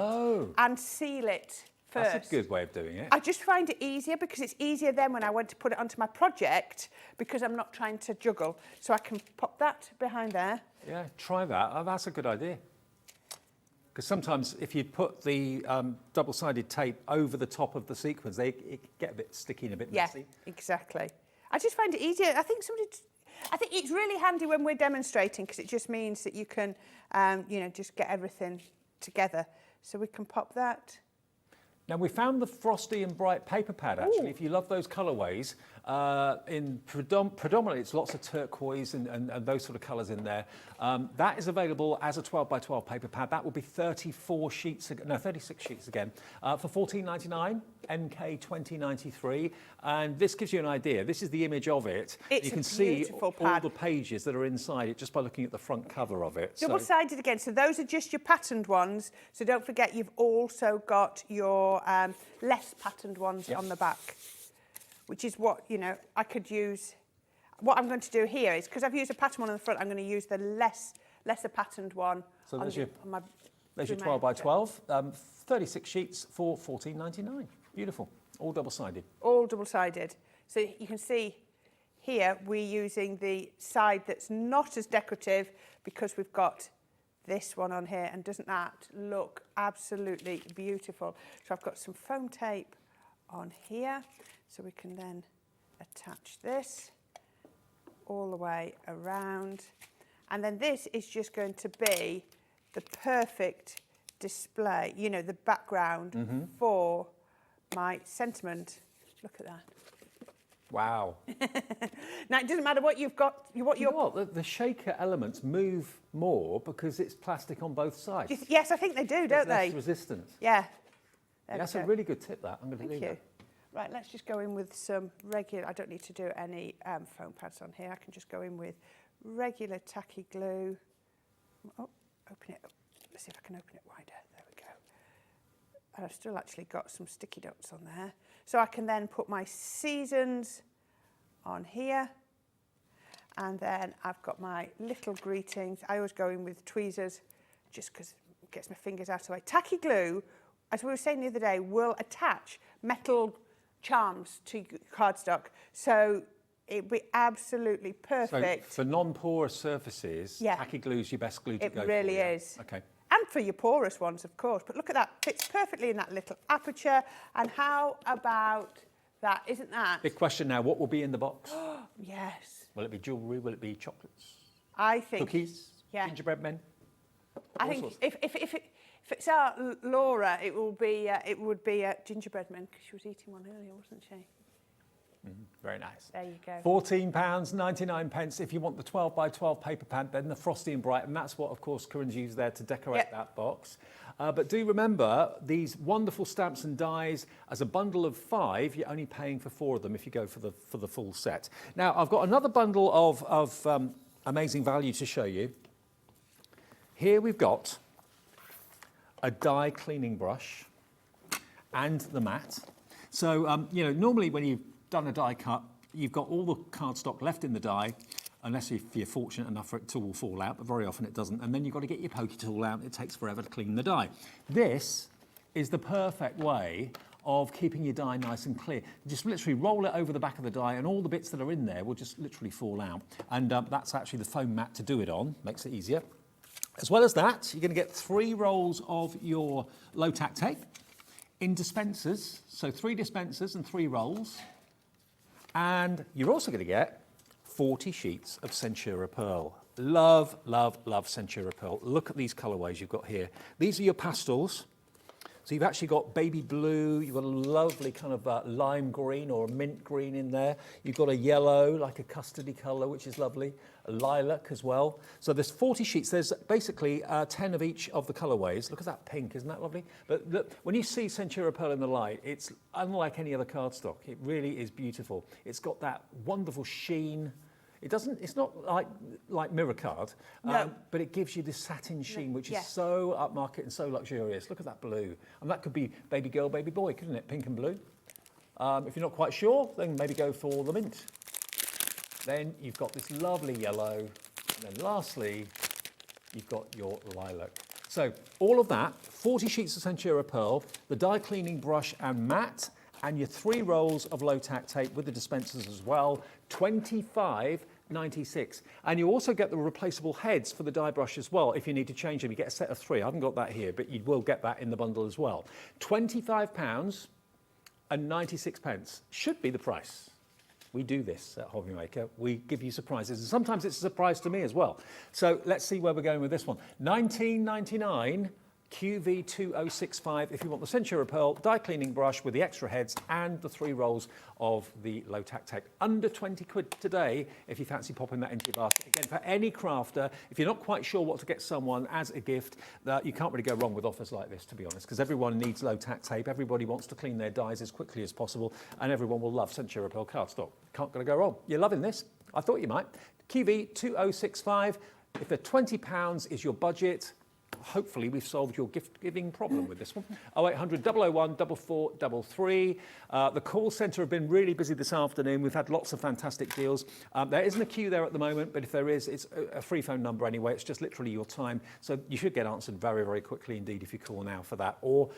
and seal it first. That's a good way of doing it. I just find it easier because it's easier then when I want to put it onto my project because I'm not trying to juggle. So I can pop that behind there. Yeah, try that. Oh, that's a good idea. Because sometimes if you put the double-sided tape over the top of the sequins, it get a bit sticky and a bit messy. Yeah, exactly. I just find it easier. I think it's really handy when we're demonstrating because it just means that you can, you know, just get everything together. So we can pop that. Now, we found the Frosty and Bright paper pad, actually. Ooh. If you love those colourways, predominantly it's lots of turquoise and those sort of colours in there. That is available as a 12x12 paper pad. That will be 36 sheets again, for $14.99, MK 2093. And this gives you an idea. This is the image of it. You can see all the pages that are inside it just by looking at the front cover of it. Double-sided again. So those are just your patterned ones. So don't forget you've also got your less patterned ones on the back, which is what, you know, I could use. What I'm going to do here is, because I've used a pattern one on the front, I'm going to use the lesser patterned one. So there's your 12x12, 36 sheets for $14.99. Beautiful. All double-sided. All double-sided. So you can see here we're using the side that's not as decorative because we've got this one on here, and doesn't that look absolutely beautiful? So I've got some foam tape on here, so we can then attach this all the way around. And then this is just going to be the perfect display, you know, the background for my sentiment. Look at that. Wow. Now, it doesn't matter what you've got. The shaker elements move more because it's plastic on both sides. Yes, I think they do, don't they? Less resistance. Yeah. That's a really good tip, that. I'm going to do that. Right, let's just go in with some regular... I don't need to do any foam pads on here. I can just go in with regular tacky glue. Oh, open it up. Let's see if I can open it wider. There we go. And I've still actually got some sticky dots on there. So I can then put my seasons on here. And then I've got my little greetings. I always go in with tweezers just because it gets my fingers out of the way. Tacky glue, as we were saying the other day, will attach metal charms to cardstock. So it'd be absolutely perfect. So for non-porous surfaces, tacky glue is your best glue to go for. It really is. Okay. And for your porous ones, of course. But look at that, fits perfectly in that little aperture. And how about that? Isn't that? Big question now, what will be in the box? Yes. Will it be jewellery? Will it be chocolates? I think. Cookies? Yeah. Gingerbread men? I think if it's our Laura, it would be gingerbread men, because she was eating one earlier, wasn't she? Very nice. There you go. £14.99 if you want the 12x12 paper pad, then the Frosty and Bright, and that's what, of course, Corrine's used there to decorate that box. But do remember, these wonderful stamps and dies, as a bundle of 5, you're only paying for 4 of them if you go for the full set. Now, I've got another bundle of amazing value to show you. Here we've got a die cleaning brush and the mat. So, you know, normally when you've done a die cut, you've got all the cardstock left in the die, unless if you're fortunate enough for it to all fall out, but very often it doesn't. And then you've got to get your pokey tool out. It takes forever to clean the die. This is the perfect way of keeping your die nice and clear. Just literally roll it over the back of the die and all the bits that are in there will just literally fall out. And that's actually the foam mat to do it on, makes it easier. As well as that, you're going to get 3 rolls of your low-tack tape in dispensers. So 3 dispensers and 3 rolls. And you're also going to get 40 sheets of Centura Pearl. Love, love, love Centura Pearl. Look at these colourways you've got here. These are your pastels. So you've actually got baby blue, you've got a lovely kind of lime green or a mint green in there. You've got a yellow, like a custardy colour, which is lovely. A lilac as well. So there's 40 sheets. There's basically 10 of each of the colourways. Look at that pink, isn't that lovely? But look, when you see Centura Pearl in the light, it's unlike any other cardstock. It really is beautiful. It's got that wonderful sheen. It's not like mirror card, but it gives you this satin sheen, which is so upmarket and so luxurious. Look at that blue. And that could be baby girl, baby boy, couldn't it? Pink and blue. If you're not quite sure, then maybe go for the mint. Then you've got this lovely yellow. And then lastly, you've got your lilac. So all of that, 40 sheets of Centura Pearl, the dye cleaning brush and mat, and your 3 rolls of low-tack tape with the dispensers as well, $25.96. And you also get the replaceable heads for the dye brush as well. If you need to change them, you get a set of 3. I haven't got that here, but you will get that in the bundle as well. £25.96 should be the price. We do this at Hobby Maker. We give you surprises, and sometimes it's a surprise to me as well. So let's see where we're going with this one. $19.99. QV2065 if you want the Centura Pearl dye cleaning brush with the extra heads and the 3 rolls of the low tack tape. Under 20 quid today if you fancy popping that into your basket. Again, for any crafter, if you're not quite sure what to get someone as a gift, you can't really go wrong with offers like this, to be honest, because everyone needs low tack tape, everybody wants to clean their dyes as quickly as possible, and everyone will love Centura Pearl cardstock. Can't gonna go wrong. You're loving this? I thought you might. QV2065. If the £20 is your budget, hopefully we've solved your gift giving problem with this one. 0800 001 4433. The call centre have been really busy this afternoon. We've had lots of fantastic deals. There isn't a queue there at the moment, but if there is, it's a free phone number anyway. It's just literally your time. So you should get answered very, very quickly indeed if you call now for that. Or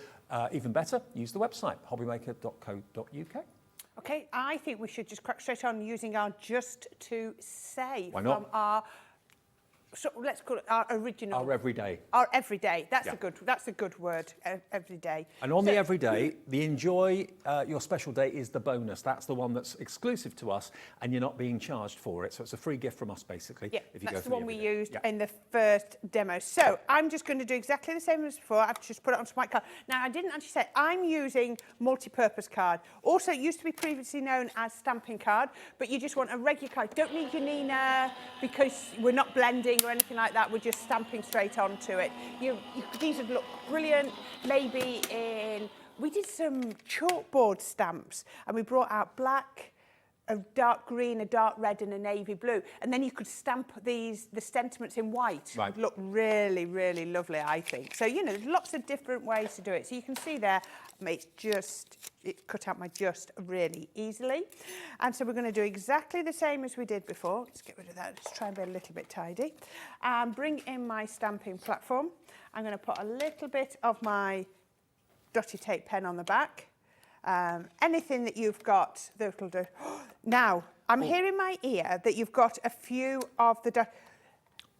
even better, use the website, hobbymaker.co.uk. Okay, I think we should just crack straight on using our Just to Say Why not? from our, so let's call it our original. Our everyday. Our everyday. That's Yeah. That's a good word. Everyday. And on the everyday, the enjoy your special day is the bonus. That's the one that's exclusive to us, and you're not being charged for it. So it's a free gift from us, basically. Yeah, if you that's go for the one we everyday. used Yeah. in the first demo. So I'm just going to do exactly the same as before. I've just put it onto my card. Now, I didn't actually say I'm using multi-purpose card. Also, it used to be previously known as stamping card, but you just want a regular card. Don't need your Nina because we're not blending or anything like that. We're just stamping straight onto it. These would look brilliant. Maybe we did some chalkboard stamps and we brought out black, a dark green, a dark red and a navy blue. And then you could stamp the sentiments in white. Right. It would look really, really lovely, I think. So, you know, there's lots of different ways to do it. So you can see there, it cut out my just really easily. And so we're going to do exactly the same as we did before. Let's get rid of that. Let's try and be a little bit tidy. And bring in my stamping platform. I'm going to put a little bit of my dotty tape pen on the back. Anything that you've got that'll do. Now, I'm hearing in my ear that you've got a few of the...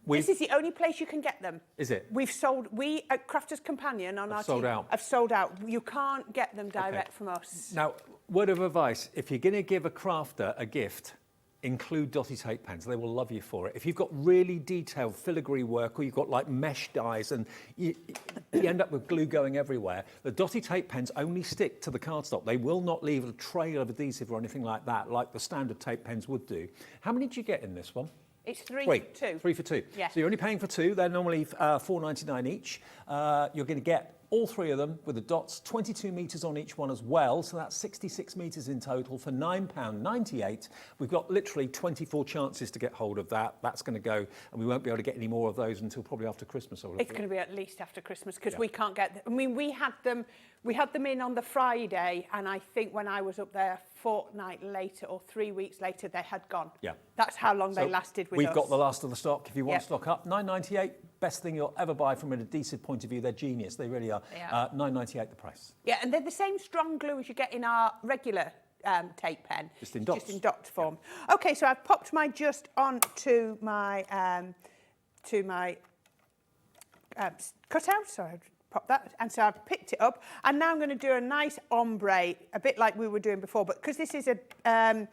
This is the only place you can get them. Is it? We at Crafters Companion on our sold team out. have sold out. You can't get them direct from us. Now, word of advice, if you're going to give a crafter a gift, include dotty tape pens. They will love you for it. If you've got really detailed filigree work or you've got like mesh dies and you end up with glue going everywhere, the dotty tape pens only stick to the cardstock. They will not leave a trail of adhesive or anything like that, like the standard tape pens would do. How many did you get in this one? It's three for two. 3 for 2. Yeah. So you're only paying for 2. They're normally $4.99 each. You're going to get all 3 of them with the dots, 22 metres on each one as well. So that's 66 metres in total for £9.98. We've got literally 24 chances to get hold of that. That's going to go, and we won't be able to get any more of those until probably after Christmas. It's going to be at least after Christmas because we can't get them. I mean, we had them in on the Friday, and I think when I was up there a fortnight later or 3 weeks later, they had gone. Yeah. That's how long they lasted with us. We've got the last of the stock. If you want to stock up, $9.98, best thing you'll ever buy from an adhesive point of view. They're genius. They really are. $9.98 the price. Yeah, and they're the same strong glue as you get in our regular tape pen. Just in dots. Just in dot form. Yeah. Okay, so I've popped my just onto my cutout. So I've popped that, and so I've picked it up, and now I'm going to do a nice ombre, a bit like we were doing before, but because this is the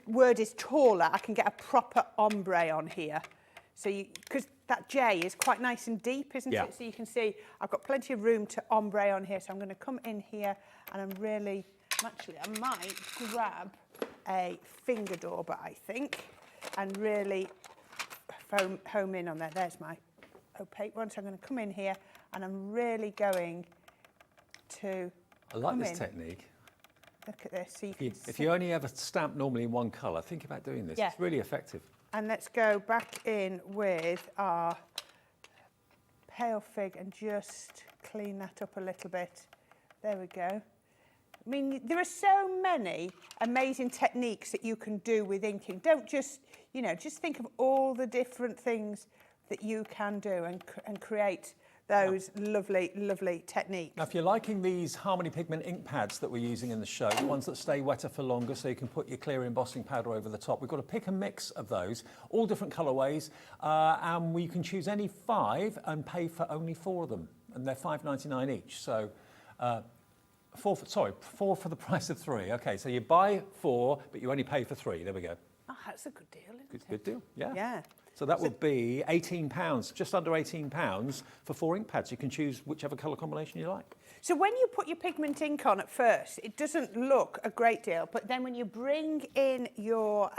word is taller, I can get a proper ombre on here. So because that J is quite nice and deep, isn't Yeah. it? So you can see I've got plenty of room to ombre on here. So I'm going to come in here and I might grab a finger dauber, I think, and really home in on there. There's my opaque one. So I'm going to come in here and I'm really going to I like this technique. Look at this. So you can If you only ever stamp normally in one colour, think about doing this. Yeah. It's really effective. And let's go back in with our pale fig and just clean that up a little bit. There we go. I mean, there are so many amazing techniques that you can do with inking. Don't just, just think of all the different things that you can do and create those lovely, lovely techniques. Now, if you're liking these Harmony Pigment ink pads that we're using in the show, the ones that stay wetter for longer so you can put your clear embossing powder over the top, we've got a pick and mix of those, all different colourways, and we can choose any 5 and pay for only 4 of them, and they're $5.99 each. So, 4 for the price of 3. Okay, so you buy 4, but you only pay for 3. There we go. Oh, that's a good deal, isn't it? Good deal, yeah. Yeah. So that would be £18, just under £18 for 4 ink pads. You can choose whichever colour combination you like. So when you put your pigment ink on at first, it doesn't look a great deal, but then when you bring in your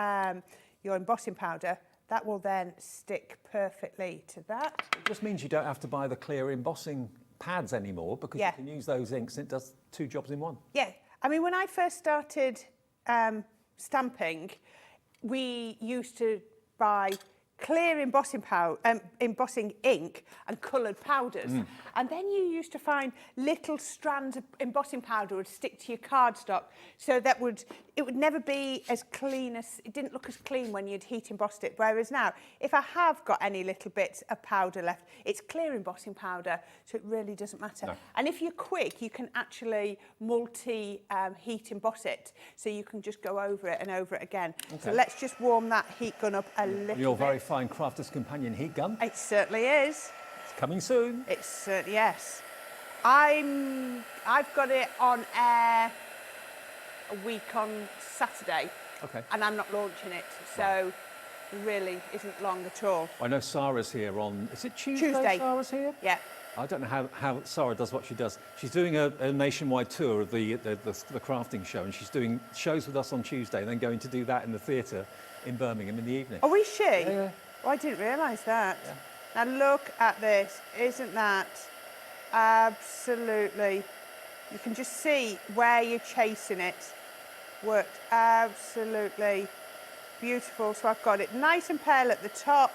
embossing powder, that will then stick perfectly to that. It just means you don't have to buy the clear embossing pads anymore because you can use those inks and it does 2 jobs in 1. Yeah, I mean, when I first started stamping, we used to buy clear embossing ink and coloured powders. And then you used to find little strands of embossing powder would stick to your cardstock, so that it would never be as clean it didn't look as clean when you'd heat embossed it. Whereas now, if I have got any little bits of powder left, it's clear embossing powder, so it really doesn't matter. No. And if you're quick, you can actually heat emboss it, so you can just go over it and over it again. Okay. So let's just warm that heat gun up a little Your bit. very fine Crafter's Companion heat gun. It certainly is. It's coming soon. It's certainly, yes. I've got it on air a week on Saturday. Okay. And I'm not launching it, so it really isn't long at all. I know Sarah's here on, is it Tuesday? Sarah's here? Yeah. I don't know how Sarah does what she does. She's doing a nationwide tour of the crafting show, and she's doing shows with us on Tuesday and then going to do that in the theatre in Birmingham in the evening. Oh, is she? Yeah. Oh, I didn't realise that. Yeah. Now look at this. Isn't that absolutely... You can just see where you're chasing it. Worked absolutely beautiful. So I've got it nice and pale at the top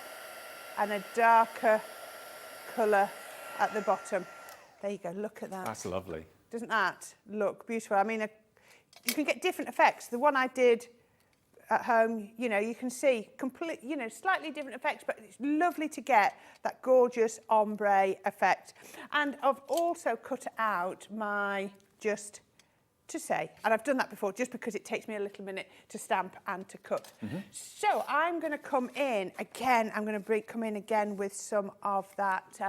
and a darker colour at the bottom. There you go, look at that. That's lovely. Doesn't that look beautiful? I mean, you can get different effects. The one I did at home, you can see slightly different effects, but it's lovely to get that gorgeous ombre effect. And I've also cut out my just to say, and I've done that before just because it takes me a little minute to stamp and to cut. So I'm going to come in again, come in again with some of that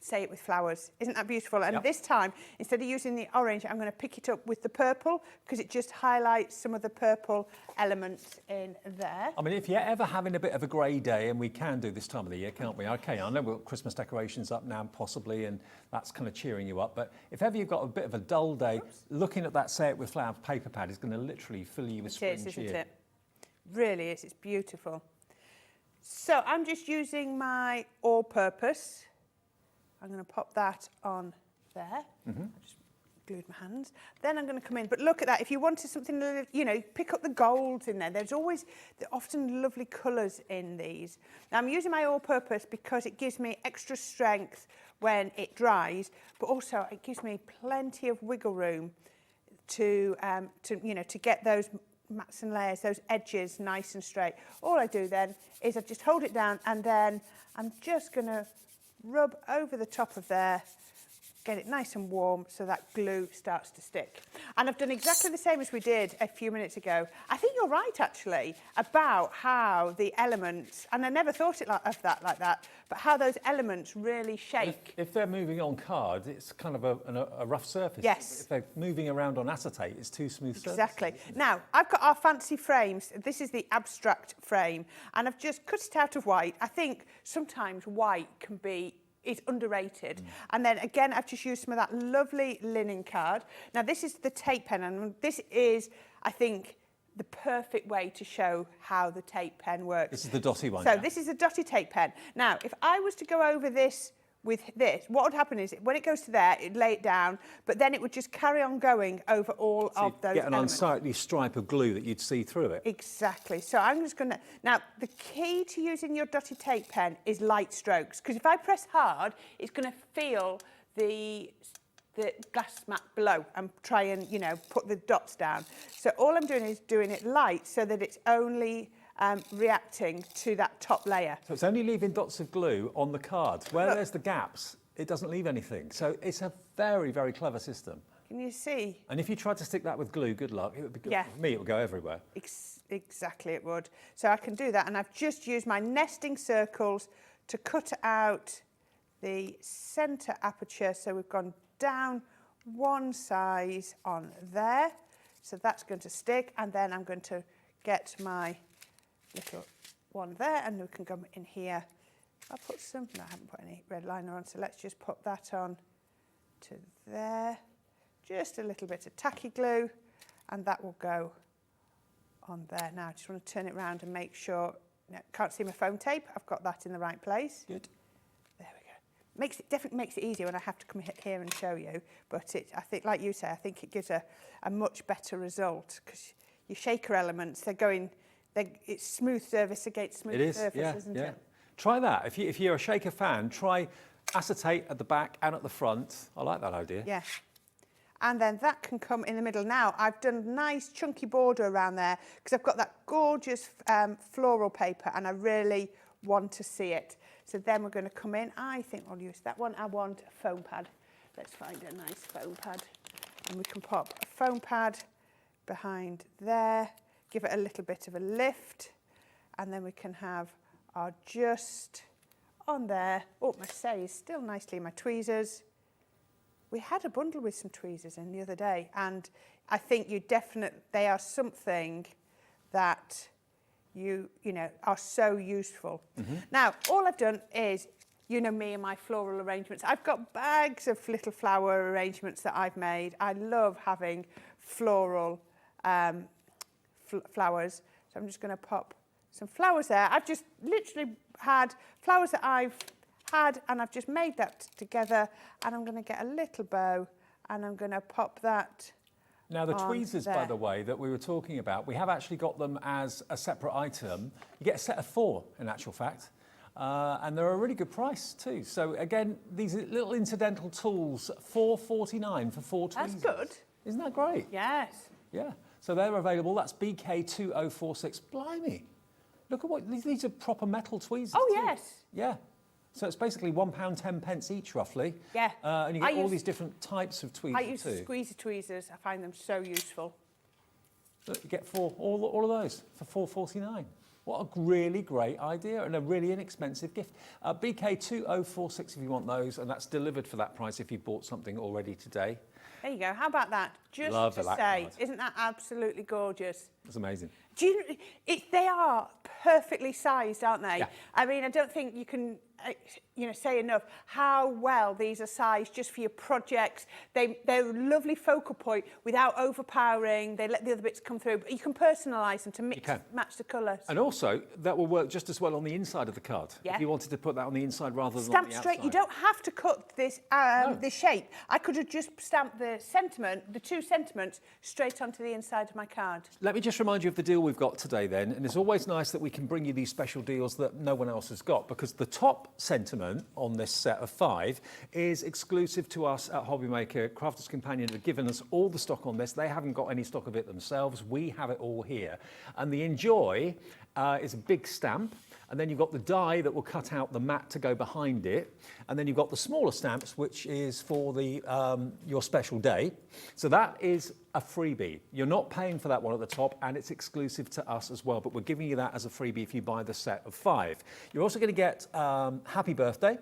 Say It With Flowers. Isn't that beautiful? And this time, instead of using the orange, I'm going to pick it up with the purple because it just highlights some of the purple elements in there. I mean, if you're ever having a bit of a grey day, and we can do this time of the year, can't we? Okay, I know we've got Christmas decorations up now, possibly, and that's kind of cheering you up. But if ever you've got a bit of a dull day, looking at that Say It With Flowers paper pad is going to literally fill you with spring cheer. Isn't it? Really is. It's beautiful. So I'm just using my all-purpose. I'm going to pop that on there. I just glued my hands. Then I'm going to come in. But look at that. If you wanted something, pick up the golds in there. They're often lovely colours in these. Now, I'm using my all-purpose because it gives me extra strength when it dries, but also it gives me plenty of wiggle room to get those mats and layers, those edges nice and straight. All I do then is I just hold it down, and then I'm just going to rub over the top of there get it nice and warm so that glue starts to stick. And I've done exactly the same as we did a few minutes ago. I think you're right, actually, about how the elements, and I never thought of that like that, but how those elements really shake. If they're moving on card, it's kind of a rough surface. Yes. If they're moving around on acetate, it's too smooth surface. Exactly. Now, I've got our fancy frames. This is the abstract frame, and I've just cut it out of white. I think sometimes white is underrated. And then again, I've just used some of that lovely linen card. Now, this is the tape pen, and this is, I think, the perfect way to show how the tape pen works. This is the dotty one. So yeah? this is a dotty tape pen. Now, if I was to go over this with this, what would happen is when it goes to there, it'd lay it down, but then it would just carry on going over all So of those get an elements. unsightly stripe of glue that you'd see through it. Exactly. So I'm just going to... Now, the key to using your dotty tape pen is light strokes, because if I press hard, it's going to feel the glass mat below and try and, you know, put the dots down. So all I'm doing is doing it light so that it's only reacting to that top layer. So it's only leaving dots of glue on the card. Where there's the gaps, it doesn't leave anything. So it's a very, very clever system. Can you see? And if you tried to stick that with glue, good luck. It would be good. Yeah. For me, it would go everywhere. Exactly, it would. So I can do that, and I've just used my nesting circles to cut out the centre aperture. So we've gone down one size on there. So that's going to stick, and then I'm going to get my little one there, and we can go in here. I'll put some, no, I haven't put any red liner on, so let's just put that on to there. Just a little bit of tacky glue, and that will go on there. Now I just want to turn it around and make sure, no, can't see my foam tape, I've got that in the right place. Good. There we go. Definitely makes it easier when I have to come here and show you, but I think, like you say, I think it gives a much better result, because your shaker elements, it's smooth surface against smooth surface, isn't it? Try that. If you're a shaker fan, try acetate at the back and at the front. I like that idea. Yeah. And then that can come in the middle. Now, I've done a nice chunky border around there because I've got that gorgeous floral paper and I really want to see it. So then we're going to come in. I think I'll use that one. I want a foam pad. Let's find a nice foam pad. And we can pop a foam pad behind there. Give it a little bit of a lift, and then we can have our just on there. Oh, my say is still nicely in my tweezers. We had a bundle with some tweezers in the other day, and I think they are something that you know are so useful. Now, all I've done is, you know me and my floral arrangements. I've got bags of little flower arrangements that I've made. I love having floral flowers. So I'm just going to pop some flowers there. I've just literally had flowers that I've had, and I've just made that together, and I'm going to get a little bow, and I'm going to pop that. Now, the tweezers, by the way, that we were talking about, we have actually got them as a separate item. You get a set of 4, in actual fact, and they're a really good price too. So again, these little incidental tools, $4.49 for 4 tweezers. That's good. Isn't that great? Yes. Yeah. So they're available. That's BK2046. Blimey. Look at what these are, proper metal tweezers. Oh, too. yes. Yeah. So it's basically £1.10 each, roughly. Yeah. And you get all these different types of tweezers I use too. squeezer tweezers. I find them so useful. Look, you get all of those for $4.49. What a really great idea and a really inexpensive gift. BK2046 if you want those, and that's delivered for that price if you bought something already today. There you go. How about that? Just Love to the black say, card. isn't that absolutely gorgeous? That's amazing. Do you, they are perfectly sized, aren't they? Yeah. I mean, I don't think you can, say enough how well these are sized just for your projects. They're a lovely focal point without overpowering. They let the other bits come through, but you can personalise them to match the colours. And also, that will work just as well on the inside of the card. Yeah. If you wanted to put that on the inside rather than Stamped on the straight. outside. You don't have to cut this this shape. I could have just stamped the two sentiments straight onto the inside of my card. Let me just remind you of the deal we've got today then, and it's always nice that we can bring you these special deals that no one else has got, because the top sentiment on this set of 5 is exclusive to us at Hobbymaker. Crafters Companion have given us all the stock on this. They haven't got any stock of it themselves. We have it all here. And the Enjoy is a big stamp. And then you've got the die that will cut out the mat to go behind it. And then you've got the smaller stamps, which is for the your special day. So that is a freebie. You're not paying for that one at the top, and it's exclusive to us as well. But we're giving you that as a freebie if you buy the set of 5. You're also going to get Happy Birthday.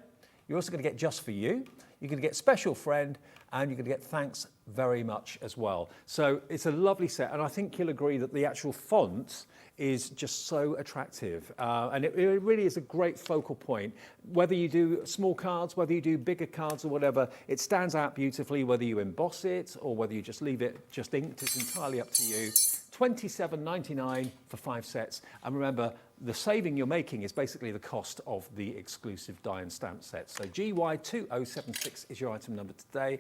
You're also going to get Just For You. You're going to get Special Friend, and you're going to get Thanks Very Much as well. So it's a lovely set, and I think you'll agree that the actual font is just so attractive, and it really is a great focal point. Whether you do small cards, whether you do bigger cards or whatever, it stands out beautifully. Whether you emboss it or whether you just leave it just inked, it's entirely up to you. $27.99 for 5 sets, and remember, the saving you're making is basically the cost of the exclusive die and stamp set. So GY2076 is your item number today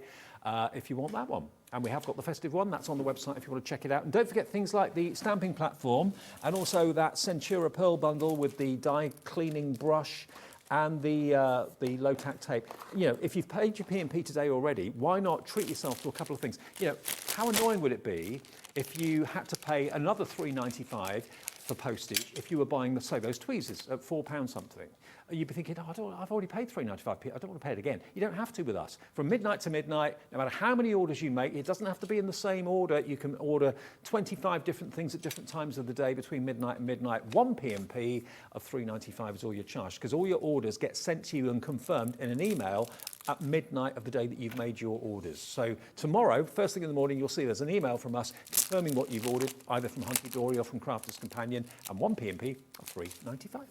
if you want that one. And we have got the festive one. That's on the website if you want to check it out. And don't forget things like the stamping platform and also that Centura Pearl bundle with the die cleaning brush and the low-tack tape. You know, if you've paid your P&P today already, why not treat yourself to a couple of things? You know, how annoying would it be if you had to pay another $3.95 for postage if you were buying, say, those tweezers at £4 something? You'd be thinking, oh, I've already paid $3.95, I don't want to pay it again. You don't have to with us. From midnight to midnight, no matter how many orders you make, it doesn't have to be in the same order. You can order 25 different things at different times of the day between midnight and midnight. 1 P&P of $3.95 is all you're charged, because all your orders get sent to you and confirmed in an email at midnight of the day that you've made your orders. So tomorrow, first thing in the morning, you'll see there's an email from us confirming what you've ordered, either from Hunkydory or from Crafter's Companion, and 1 P&P of $3.95.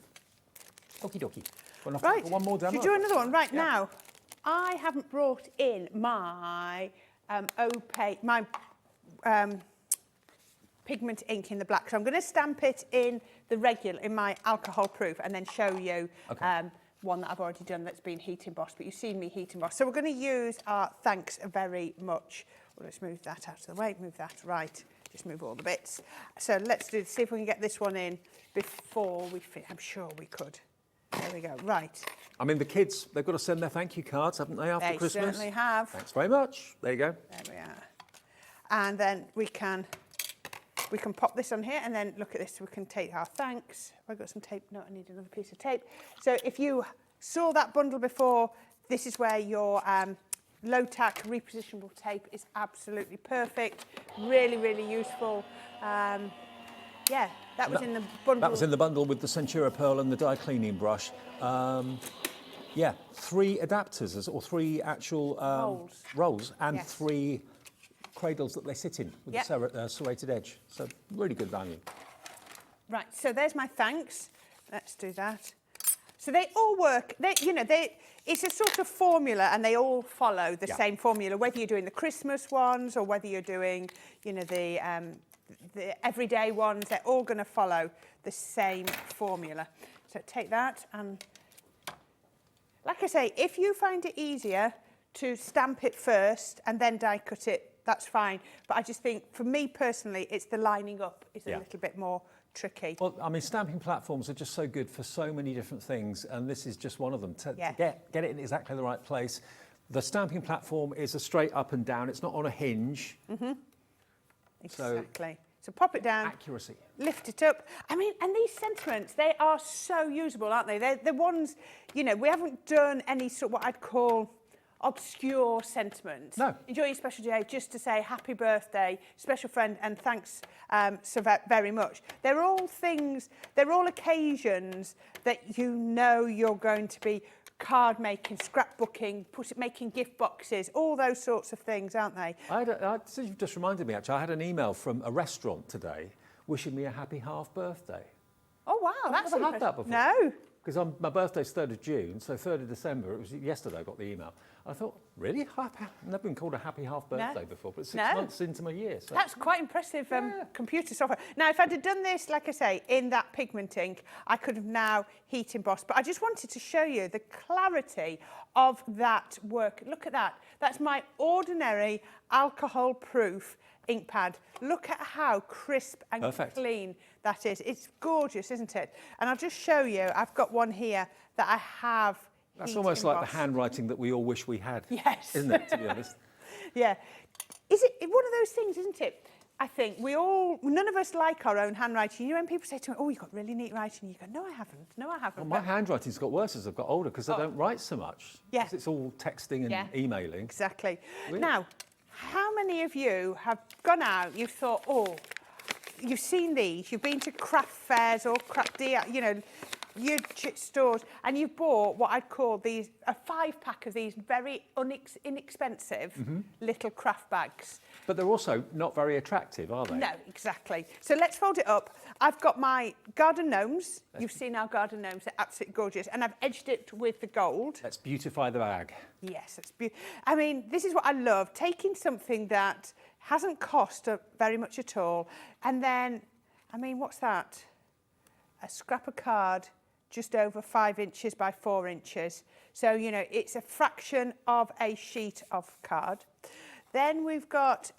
Okie dokie. Right. One more demo. Should we do another one? Right, now, I haven't brought in my pigment ink in the black, so I'm going to stamp it in the regular, in my alcohol proof, and then show you one that I've already done that's been heat embossed, but you've seen me heat emboss. So we're going to use our Thanks Very Much. Well, let's move that out of the way, move that right. Just move all the bits. So let's see if we can get this one in before we finish. I'm sure we could. There we go, right. I mean, the kids, they've got to send their thank you cards, haven't they, after Christmas? They certainly have. Thanks very much. There you go. There we are. And then we can pop this on here, and then look at this. We can take our thanks. Have I got some tape? No, I need another piece of tape. So if you saw that bundle before, this is where your low-tack repositionable tape is absolutely perfect. Really, really useful. Yeah, that was in the bundle. That was in the bundle with the Centura Pearl and the die cleaning brush. Yeah, 3 adapters, or 3 actual rolls and 3 cradles that they sit in with the serrated edge. So really good value. Right, so there's my thanks. Let's do that. So they all work. It's a sort of formula, and they all follow the same formula. Whether you're doing the Christmas ones or whether you're doing, the everyday ones, they're all going to follow the same formula. So take that, and like I say, if you find it easier to stamp it first and then die cut it, that's fine. But I just think, for me personally, it's the lining up is a little bit more tricky. Well, I mean, stamping platforms are just so good for so many different things, and this is just one of them. To get it in exactly the right place. The stamping platform is a straight up and down. It's not on a hinge. Mm-hmm. Exactly. So pop it down. Accuracy. Lift it up. I mean, and these sentiments, they are so usable, aren't they? They're the ones, we haven't done any sort of what I'd call obscure sentiments. No. Enjoy your special day, just to say happy birthday, special friend, and thanks so very much. They're all things, they're all occasions that you're going to be card making, scrapbooking, making gift boxes, all those sorts of things, aren't they? You've just reminded me, actually, I had an email from a restaurant today wishing me a happy half birthday. Oh, wow, that's never had that before. No. Because my birthday's 3rd of June, so 3rd of December, it was yesterday I got the email. I thought, really? I've never been called a happy half birthday before, but it's 6 months into my year. So. That's quite impressive computer software. Now, if I'd have done this, like I say, in that pigment ink, I could have now heat embossed. But I just wanted to show you the clarity of that work. Look at that. That's my ordinary alcohol-proof ink pad. Look at how crisp and clean that is. It's gorgeous, isn't it? And I'll just show you. I've got one here that I have. That's almost like the handwriting that we all wish we had. Yes. Isn't it, to be honest? Yeah. Is it one of those things, isn't it? I think none of us like our own handwriting. You know, when people say to me, oh, you've got really neat writing, you go, no, I haven't. No, I haven't. Well, my handwriting's got worse as I've got older because I don't write so much. Yeah. 'Cause it's all texting and emailing. Exactly. Weird. Now, how many of you have gone out, you've thought, oh, you've seen these, you've been to craft fairs or you know, your stores, and you've bought what I'd call a 5-pack of these very inexpensive little craft bags. But they're also not very attractive, are they? No, exactly. So let's fold it up. I've got my garden gnomes. You've seen our garden gnomes, they're absolutely gorgeous. And I've edged it with the gold. Let's beautify the bag. Yes, it's beautiful. I mean, this is what I love, taking something that hasn't cost very much at all. And then, I mean, what's that? A scrap of card, just over 5 inches by 4 inches. So, you know, it's a fraction of a sheet of card. Then we've got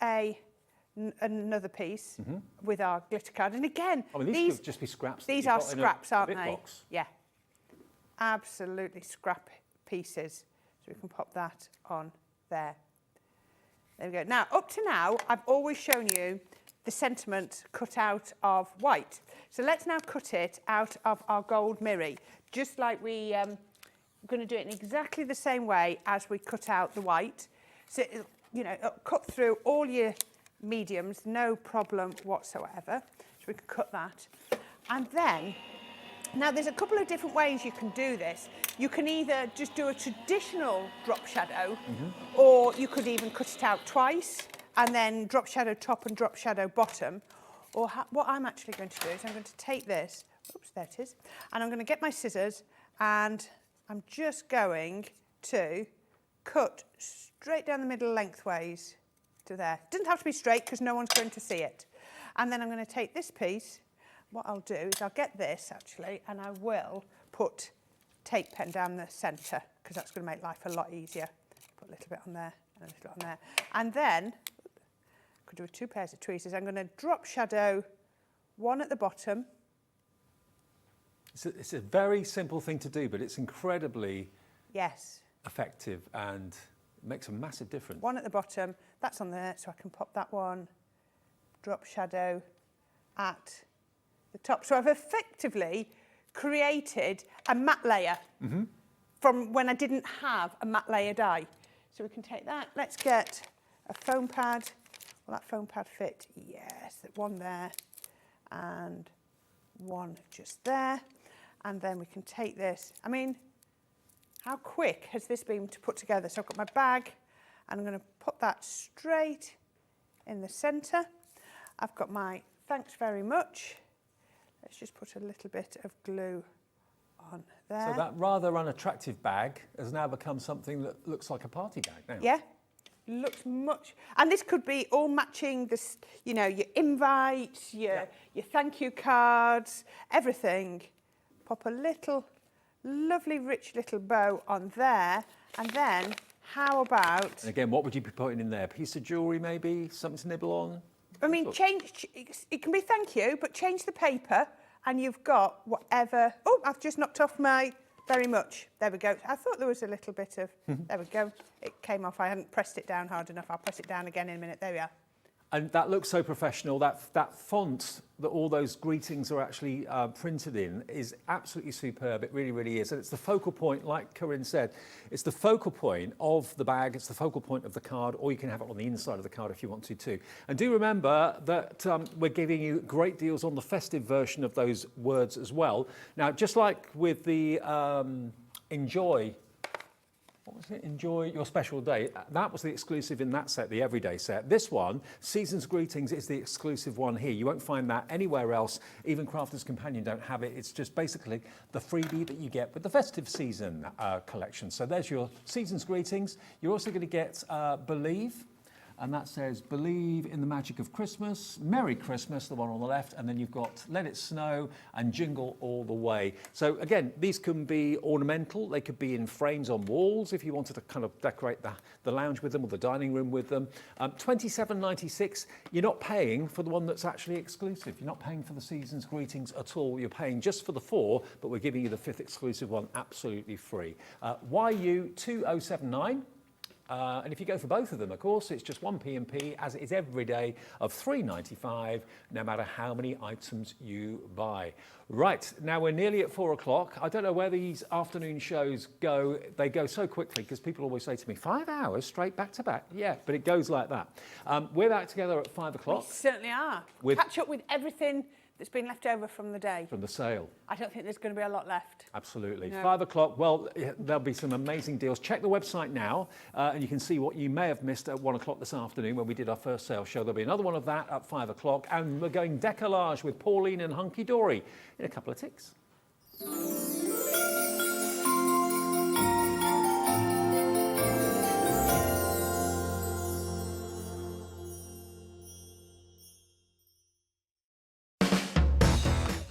another piece with our glitter card. And again, I mean, these could just be scraps. These are scraps, aren't they? Box. Yeah. Absolutely scrap pieces. So we can pop that on there. There we go. Now, up to now, I've always shown you the sentiment cut out of white. So let's now cut it out of our gold mirror, just like we're going to do it in exactly the same way as we cut out the white. So, you know, it'll cut through all your mediums, no problem whatsoever. So we can cut that. And then, now there's a couple of different ways you can do this. You can either just do a traditional drop shadow, or you could even cut it out twice, and then drop shadow top and drop shadow bottom. Or what I'm actually going to do is I'm going to take this, oops, there it is, and I'm going to get my scissors, and I'm just going to cut straight down the middle lengthways to there. It doesn't have to be straight because no one's going to see it. And then I'm going to take this piece. What I'll do is I'll get this actually, and I will put tape pen down the centre because that's going to make life a lot easier. Put a little bit on there and a little bit on there. And then, I could do 2 pairs of tweezers. I'm going to drop shadow one at the bottom. It's a very simple thing to do, but it's incredibly effective and makes a massive difference. One at the bottom, that's on there, so I can pop that one, drop shadow at the top. So I've effectively created a matte layer from when I didn't have a matte layer die. So we can take that. Let's get a foam pad. Will that foam pad fit? Yes, one there and one just there. And then we can take this. I mean, how quick has this been to put together? So I've got my bag, and I'm going to put that straight in the centre. I've got my thanks very much. Let's just put a little bit of glue on there. So that rather unattractive bag has now become something that looks like a party bag now. Yeah, looks much. And this could be all matching this, you know, your invites, your thank you cards, everything. Pop a little lovely rich little bow on there, and then how about... And again, what would you be putting in there? A piece of jewellery maybe? Something to nibble on? I mean, change, it can be thank you, but change the paper and you've got whatever... Oh, I've just knocked off my very much. There we go. I thought there was a little bit of... There we go. It came off. I hadn't pressed it down hard enough. I'll press it down again in a minute. There we are. And that looks so professional. That font that all those greetings are actually printed in is absolutely superb. It really, really is. And it's the focal point, like Corrine said, it's the focal point of the bag, it's the focal point of the card, or you can have it on the inside of the card if you want to too. And do remember that we're giving you great deals on the festive version of those words as well. Now, just like with the enjoy... What was it? Enjoy your special day. That was the exclusive in that set, the everyday set. This one, Season's Greetings, is the exclusive one here. You won't find that anywhere else. Even Crafter's Companion don't have it. It's just basically the freebie that you get with the festive season collection. So there's your Season's Greetings. You're also going to get Believe. And that says, believe in the magic of Christmas, Merry Christmas, the one on the left, and then you've got Let It Snow and Jingle All the Way. So again, these can be ornamental, they could be in frames on walls if you wanted to kind of decorate the lounge with them or the dining room with them. $27.96, you're not paying for the one that's actually exclusive. You're not paying for the Season's Greetings at all. You're paying just for the 4, but we're giving you the 5th exclusive one absolutely free. YU2079. And if you go for both of them, of course, it's just one P&P, as it is every day, of £3.95, no matter how many items you buy. Right, now we're nearly at 4 o'clock. I don't know where these afternoon shows go. They go so quickly because people always say to me, 5 hours straight back to back. Yeah, but it goes like that. We're back together at 5 o'clock. We certainly are. Catch up with everything that's been left over from the day. From the sale. I don't think there's going to be a lot left. Absolutely. No. 5 o'clock, well, there'll be some amazing deals. Check the website now, and you can see what you may have missed at 1 o'clock this afternoon when we did our first sale show. There'll be another one of that at 5 o'clock, and we're going Deco-Large with Pauline and Hunkydory in a couple of ticks.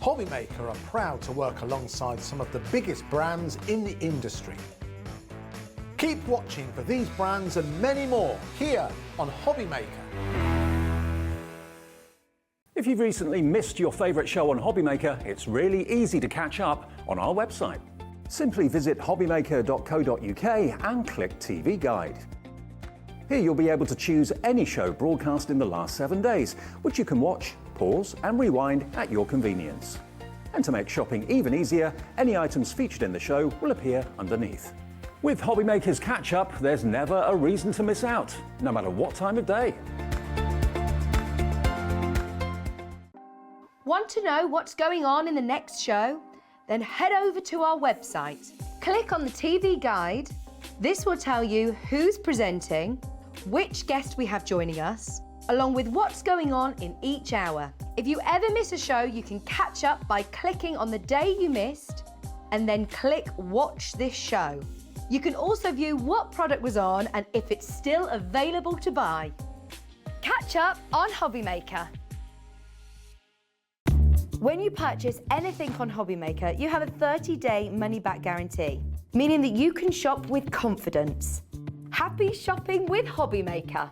Hobbymaker are proud to work alongside some of the biggest brands in the industry. Keep watching for these brands and many more here on Hobbymaker. If you've recently missed your favourite show on Hobbymaker, it's really easy to catch up on our website. Simply visit hobbymaker.co.uk and click TV Guide. Here you'll be able to choose any show broadcast in the last 7 days, which you can watch, pause and rewind at your convenience. And to make shopping even easier, any items featured in the show will appear underneath. With Hobbymaker's catch-up, there's never a reason to miss out, no matter what time of day. Want to know what's going on in the next show? Then head over to our website. Click on the TV Guide. This will tell you who's presenting, which guest we have joining us, along with what's going on in each hour. If you ever miss a show, you can catch up by clicking on the day you missed and then click Watch This Show. You can also view what product was on and if it's still available to buy. Catch up on Hobbymaker. When you purchase anything on Hobbymaker, you have a 30-day money-back guarantee, meaning that you can shop with confidence. Happy shopping with Hobbymaker.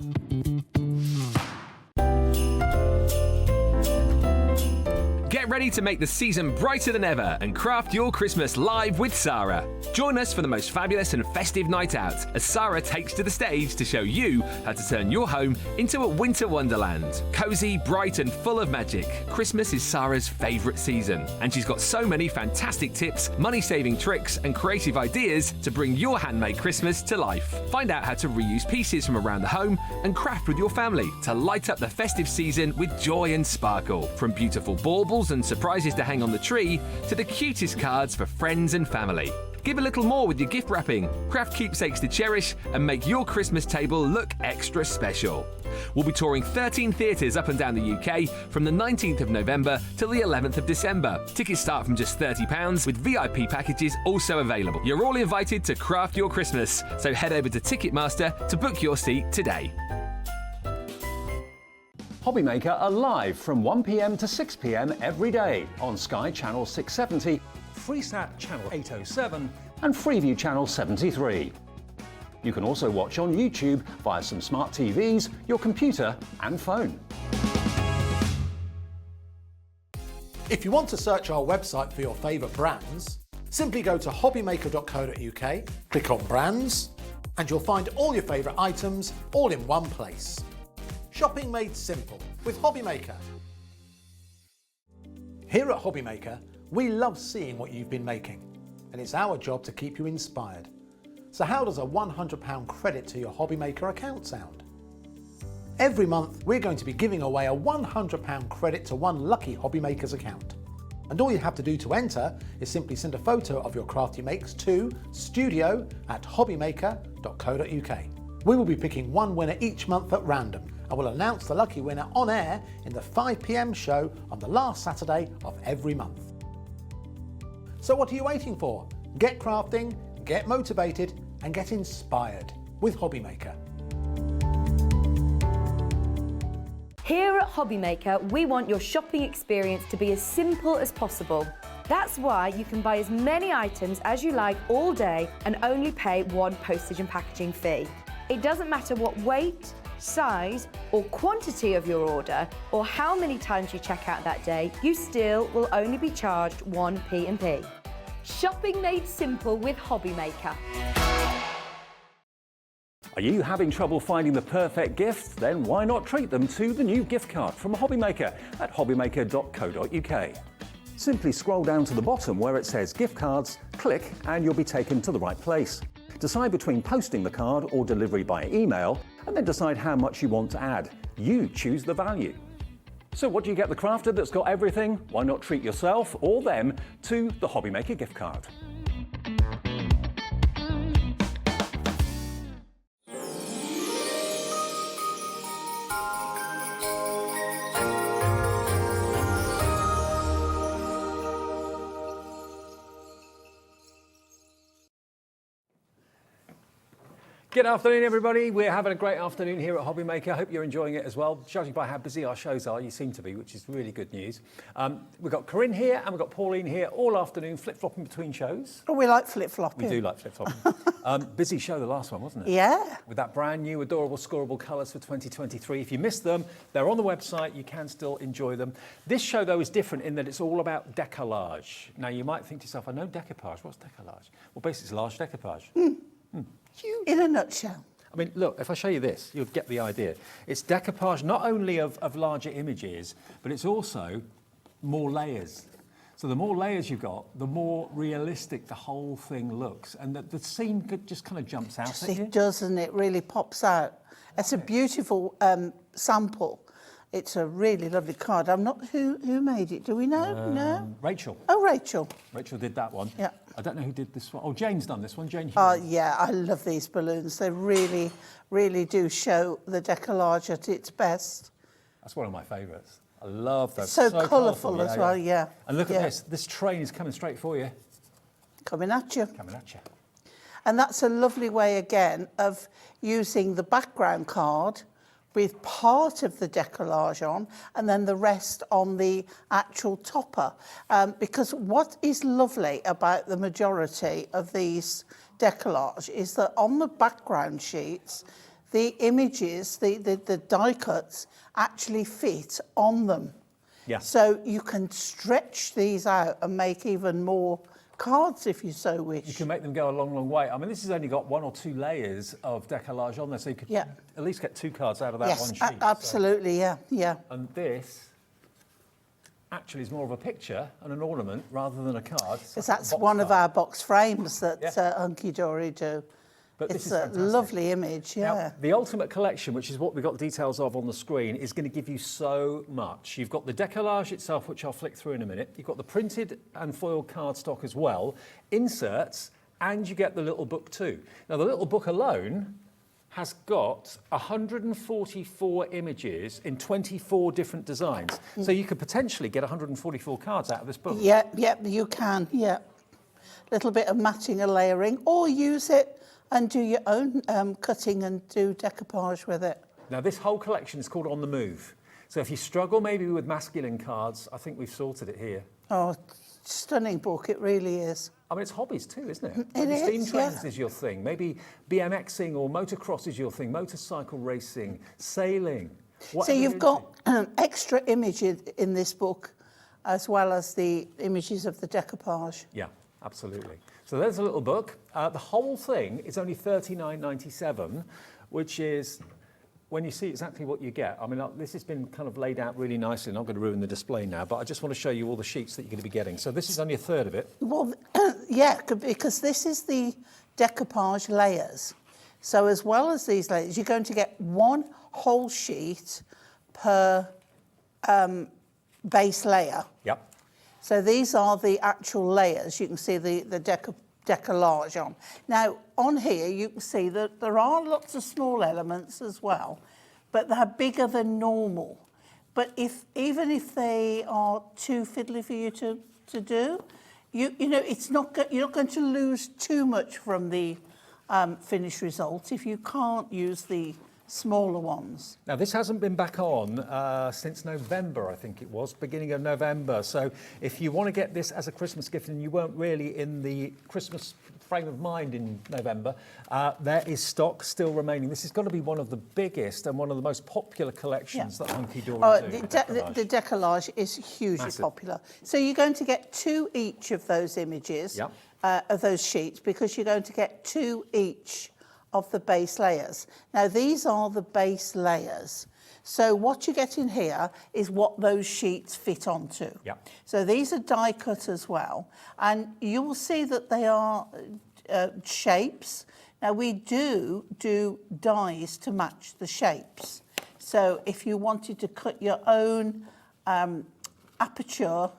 Get ready to make the season brighter than ever and craft your Christmas live with Sarah. Join us for the most fabulous and festive night out as Sarah takes to the stage to show you how to turn your home into a winter wonderland. Cozy, bright and full of magic, Christmas is Sarah's favourite season, and she's got so many fantastic tips, money-saving tricks and creative ideas to bring your handmade Christmas to life. Find out how to reuse pieces from around the home and craft with your family to light up the festive season with joy and sparkle. From beautiful baubles and surprises to hang on the tree to the cutest cards for friends and family. Give a little more with your gift wrapping, craft keepsakes to cherish and make your Christmas table look extra special. We'll be touring 13 theatres up and down the UK from the 19th of November till the 11th of December. Tickets start from just £30 with VIP packages also available. You're all invited to craft your Christmas, so head over to Ticketmaster to book your seat today. Hobbymaker are live from 1 p.m. to 6 p.m. every day on Sky Channel 670, Freesat Channel 807 and Freeview Channel 73. You can also watch on YouTube via some smart TVs, your computer and phone. If you want to search our website for your favourite brands, simply go to hobbymaker.co.uk, click on Brands, and you'll find all your favourite items all in one place. Shopping made simple with Hobbymaker. Here at Hobbymaker, we love seeing what you've been making, and it's our job to keep you inspired. So how does a £100 credit to your Hobbymaker account sound? Every month, we're going to be giving away a £100 credit to one lucky Hobbymaker's account. And all you have to do to enter is simply send a photo of your craft you makes to studio@hobbymaker.co.uk. We will be picking one winner each month at random, and we'll announce the lucky winner on air in the 5 p.m. show on the last Saturday of every month. So what are you waiting for? Get crafting, get motivated and get inspired with Hobbymaker. Here at Hobbymaker, we want your shopping experience to be as simple as possible. That's why you can buy as many items as you like all day and only pay one postage and packaging fee. It doesn't matter what weight, size or quantity of your order or how many times you check out that day, you still will only be charged one P&P. Shopping made simple with Hobbymaker. Are you having trouble finding the perfect gift? Then why not treat them to the new gift card from Hobbymaker at hobbymaker.co.uk. Simply scroll down to the bottom where it says gift cards, click and you'll be taken to the right place. Decide between posting the card or delivery by email and then decide how much you want to add. You choose the value. So what do you get the crafter that's got everything? Why not treat yourself or them to the Hobbymaker gift card? Good afternoon, everybody. We're having a great afternoon here at Hobbymaker. I hope you're enjoying it as well. Judging by how busy our shows are, you seem to be, which is really good news. We've got Corrine here and we've got Pauline here all afternoon, flip-flopping between shows. Oh, we like flip-flopping. We do like flip-flopping. Busy show, the last one, wasn't it? Yeah. With that brand new Adorable Scorable colours for 2023. If you missed them, they're on the website. You can still enjoy them. This show, though, is different in that it's all about decollage. Now, you might think to yourself, I know decoupage. What's decollage? Well, basically, it's large decoupage. In a nutshell. I mean, look, if I show you this, you'll get the idea. It's decoupage not only of larger images, but it's also more layers. So the more layers you've got, the more realistic the whole thing looks. And the scene just kind of jumps out at you. It does, and it really pops out. It's a beautiful sample. It's a really lovely card. I'm not who made it. Do we know? No. Rachel. Oh, Rachel. Rachel did that one. Yeah. I don't know who did this one. Oh, Jane's done this one. Jane. Oh, yeah. I love these balloons. They really, really do show the decollage at its best. That's one of my favourites. I love those. So colourful as well. Yeah. And look at this. This train is coming straight for you. Coming at you. Coming at you. And that's a lovely way again of using the background card with part of the decollage on and then the rest on the actual topper. Because what is lovely about the majority of these decollage is that on the background sheets, the images, the die cuts actually fit on them. Yeah. So you can stretch these out and make even more cards if you so wish. You can make them go a long, long way. I mean, this has only got 1 or 2 layers of decollage on there, so you could at least get 2 cards out of that one sheet. Absolutely, so. yeah. And this actually is more of a picture and an ornament rather than a card. Because that's one of our box frames that Hunkydory do. But it's a lovely image, Now, the Ultimate Collection, which is what we've got details of on the screen, is going to give you so much. You've got the decollage itself, which I'll flick through in a minute. You've got the printed and foiled cardstock as well, inserts, and you get the little book too. Now, the little book alone has got 144 images in 24 different designs. So you could potentially get 144 cards out of this book. Yeah, you can, Little bit of matching and layering, or use it and do your own cutting and do decoupage with it. Now, this whole collection is called On the Move. So if you struggle maybe with masculine cards, I think we've sorted it here. Oh, stunning book, it really is. I mean, it's hobbies too, isn't it? It maybe is, steam trains is your thing. Maybe BMXing or motocross is your thing. Motorcycle racing, sailing. So you've got extra images in this book, as well as the images of the decoupage. Yeah, absolutely. So there's a little book. The whole thing is only $39.97, which is, when you see exactly what you get, I mean, this has been kind of laid out really nicely, and I'm going to ruin the display now, but I just want to show you all the sheets that you're going to be getting. So this is only a third of it. Well, because this is the decoupage layers. So as well as these layers, you're going to get 1 whole sheet per base layer. Yep. So these are the actual layers. You can see the decollage on. Now, on here, you can see that there are lots of small elements as well, but they're bigger than normal. But even if they are too fiddly for you to do, you know, you're not going to lose too much from the finished result if you can't use the smaller ones. Now, this hasn't been back on since November, I think it was, beginning of November. So if you want to get this as a Christmas gift and you weren't really in the Christmas frame of mind in November, there is stock still remaining. This is going to be one of the biggest and one of the most popular collections that Hunkydory do. The decollage is hugely popular. So you're going to get 2 each of those images, of those sheets, because you're going to get 2 each of the base layers. Now these are the base layers. So what you get in here is what those sheets fit onto. Yeah. So these are die cut as well, and you will see that they are shapes. Now we do dies to match the shapes. So if you wanted to cut your own aperture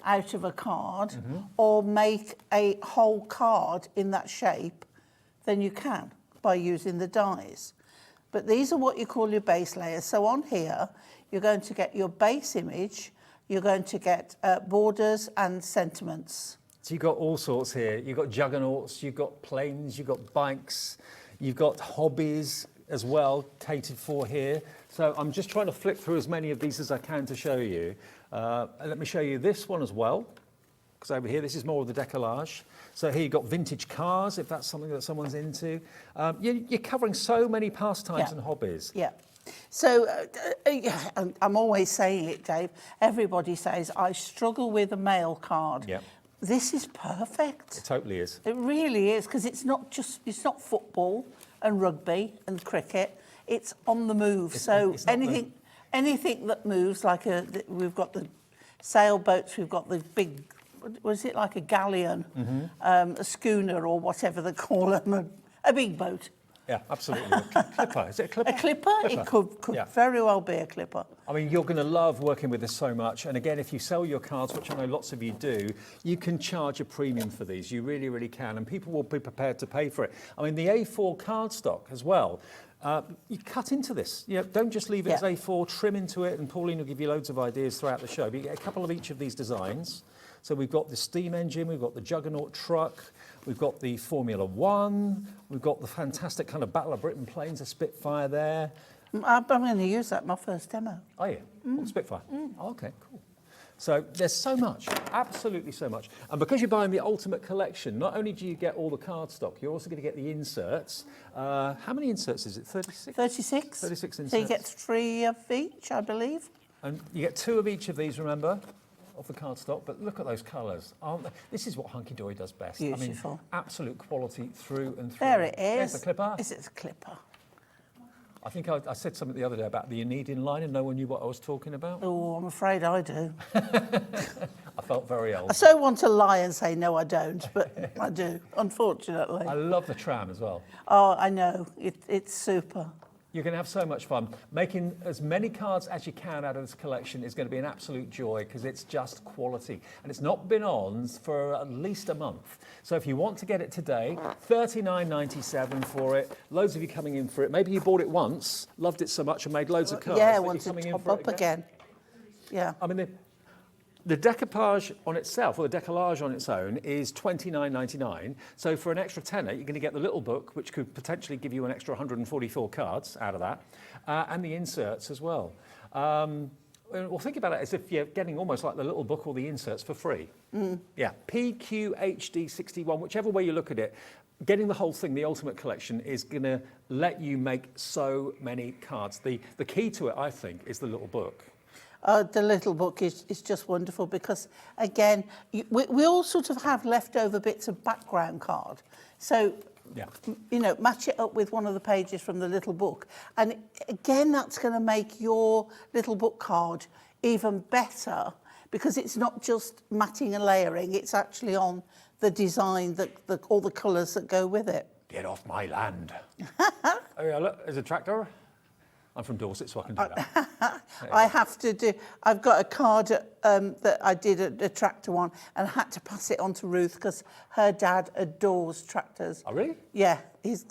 out of a card or make a whole card in that shape, then you can by using the dies. But these are what you call your base layers. So on here, you're going to get your base image, you're going to get borders and sentiments. So you've got all sorts here. You've got juggernauts, you've got planes, you've got bikes, you've got hobbies as well, catered for here. So I'm just trying to flick through as many of these as I can to show you. Let me show you this one as well, because over here, this is more of the Deco-Large. So here you've got vintage cars, if that's something that someone's into. You're covering so many pastimes and hobbies. Yeah. So I'm always saying it, Dave. Everybody says, I struggle with a mail card. Yeah. This is perfect. It totally is. It really is, because it's not football and rugby and cricket. It's on the move. So anything that moves, like we've got the sailboats, we've got the big, was it like a galleon, a schooner or whatever they call them, a big boat. Yeah, absolutely. A clipper. Is it a clipper? A clipper? It could Yeah. very well be a clipper. I mean, you're going to love working with this so much. And again, if you sell your cards, which I know lots of you do, you can charge a premium for these. You really, really can. And people will be prepared to pay for it. I mean, the A4 cardstock as well. You cut into this. You know, don't just leave it as A4, trim into it, and Pauline will give you loads of ideas throughout the show. But you get a couple of each of these designs. So we've got the steam engine, we've got the Juggernaut truck, we've got the Formula One, we've got the fantastic kind of Battle of Britain planes, a Spitfire there. I'm going to use that in my first demo. Oh yeah, what, Spitfire? Oh, okay, cool. So there's so much, absolutely so much. And because you're buying the Ultimate Collection, not only do you get all the cardstock, you're also going to get the inserts. How many inserts is it? 36? 36. 36 inserts. So you get 3 of each, I believe. And you get 2 of each of these, remember, of the cardstock. But look at those colours, aren't they? This is what Hunkydory does best. Beautiful. I mean, absolute quality through and through. There it is. There's the clipper. Is it a clipper? I think I said something the other day about the Enedian line and no one knew what I was talking about. Oh, I'm afraid I do. I felt very old. I so want to lie and say, no, I don't, but I do, unfortunately. I love the tram as well. Oh, I know. It's super. You're going to have so much fun. Making as many cards as you can out of this collection is going to be an absolute joy because it's just quality. And it's not been on for at least a month. So if you want to get it today, $39.97 for it. Loads of you coming in for it. Maybe you bought it once, loved it so much and made loads of cards. Yeah, that want you're to coming in top for it up again. Yeah. I mean, the decoupage on itself, or the Deco-Large on its own, is $29.99. So for an extra tenner, you're going to get the little book, which could potentially give you an extra 144 cards out of that, and the inserts as well. Well, think about it as if you're getting almost like the little book or the inserts for free. Yeah, PQHD61, whichever way you look at it, getting the whole thing, the Ultimate Collection, is going to let you make so many cards. The key to it, I think, is the little book. The little book is just wonderful because, again, we all sort of have leftover bits of background card. So, you know, match it up with one of the pages from the little book. And again, that's going to make your little book card even better because it's not just matting and layering, it's actually on the design, all the colours that go with it. Get off my land. Oh yeah, look, there's a tractor. I'm from Dorset, so I can do that. I have to do. I've got a card that I did a tractor one, and I had to pass it on to Ruth because her dad adores tractors. Oh really? Yeah,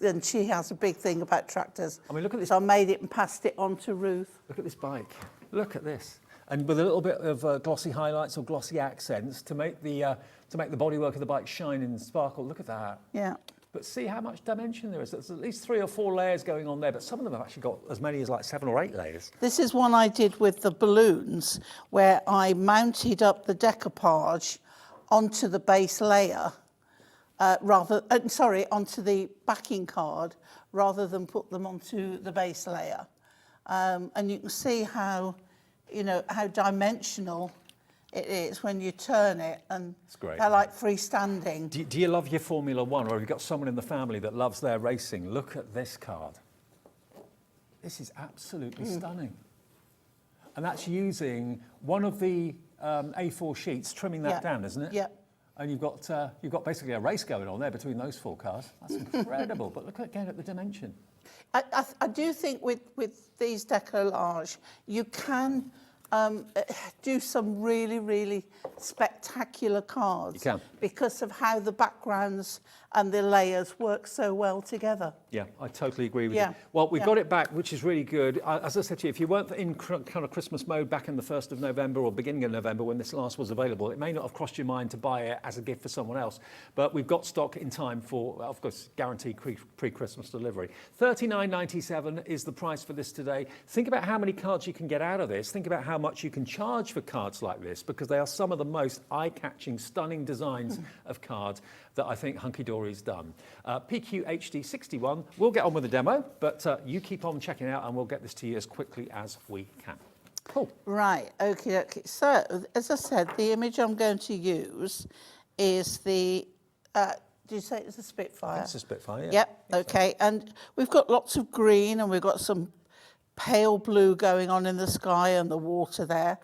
and she has a big thing about tractors. I mean, look at this. So I made it and passed it on to Ruth. Look at this bike. Look at this. And with a little bit of glossy highlights or glossy accents to make the bodywork of the bike shine and sparkle. Look at that. Yeah. But see how much dimension there is. There's at least 3 or 4 layers going on there, but some of them have actually got as many as like 7 or 8 layers. This is one I did with the balloons, where I mounted up the decoupage onto the base layer, onto the backing card, rather than put them onto the base layer. And you can see how, you know, how dimensional It is when you turn it, and It's great. they're like freestanding. Do you love your Formula One, or have you got someone in the family that loves their racing? Look at this card. This is absolutely stunning. And that's using one of the A4 sheets, trimming that down, isn't it? Yeah. And you've got basically a race going on there between those 4 cars. That's incredible. But look again at the dimension. I do think with these Deco-Large, you can do some really, really spectacular cards. You can. Because of how the backgrounds and the layers work so well together. Yeah, I totally agree with Yeah. you. Well, we've Yeah. got it back, which is really good. As I said to you, if you weren't in kind of Christmas mode back in the 1st of November or beginning of November when this last was available, it may not have crossed your mind to buy it as a gift for someone else. But we've got stock in time for, of course, guaranteed pre-Christmas delivery. $39.97 is the price for this today. Think about how many cards you can get out of this. Think about how much you can charge for cards like this, because they are some of the most eye-catching, stunning designs of cards that I think Hunkydory's done. PQHD61, we'll get on with the demo, but you keep on checking out and we'll get this to you as quickly as we can. Cool. Right, okay. So, as I said, the image I'm going to use is the, did you say it's a Spitfire? It's a Spitfire, yeah. Yep, okay. And we've got lots of green and we've got some pale blue going on in the sky and the water there.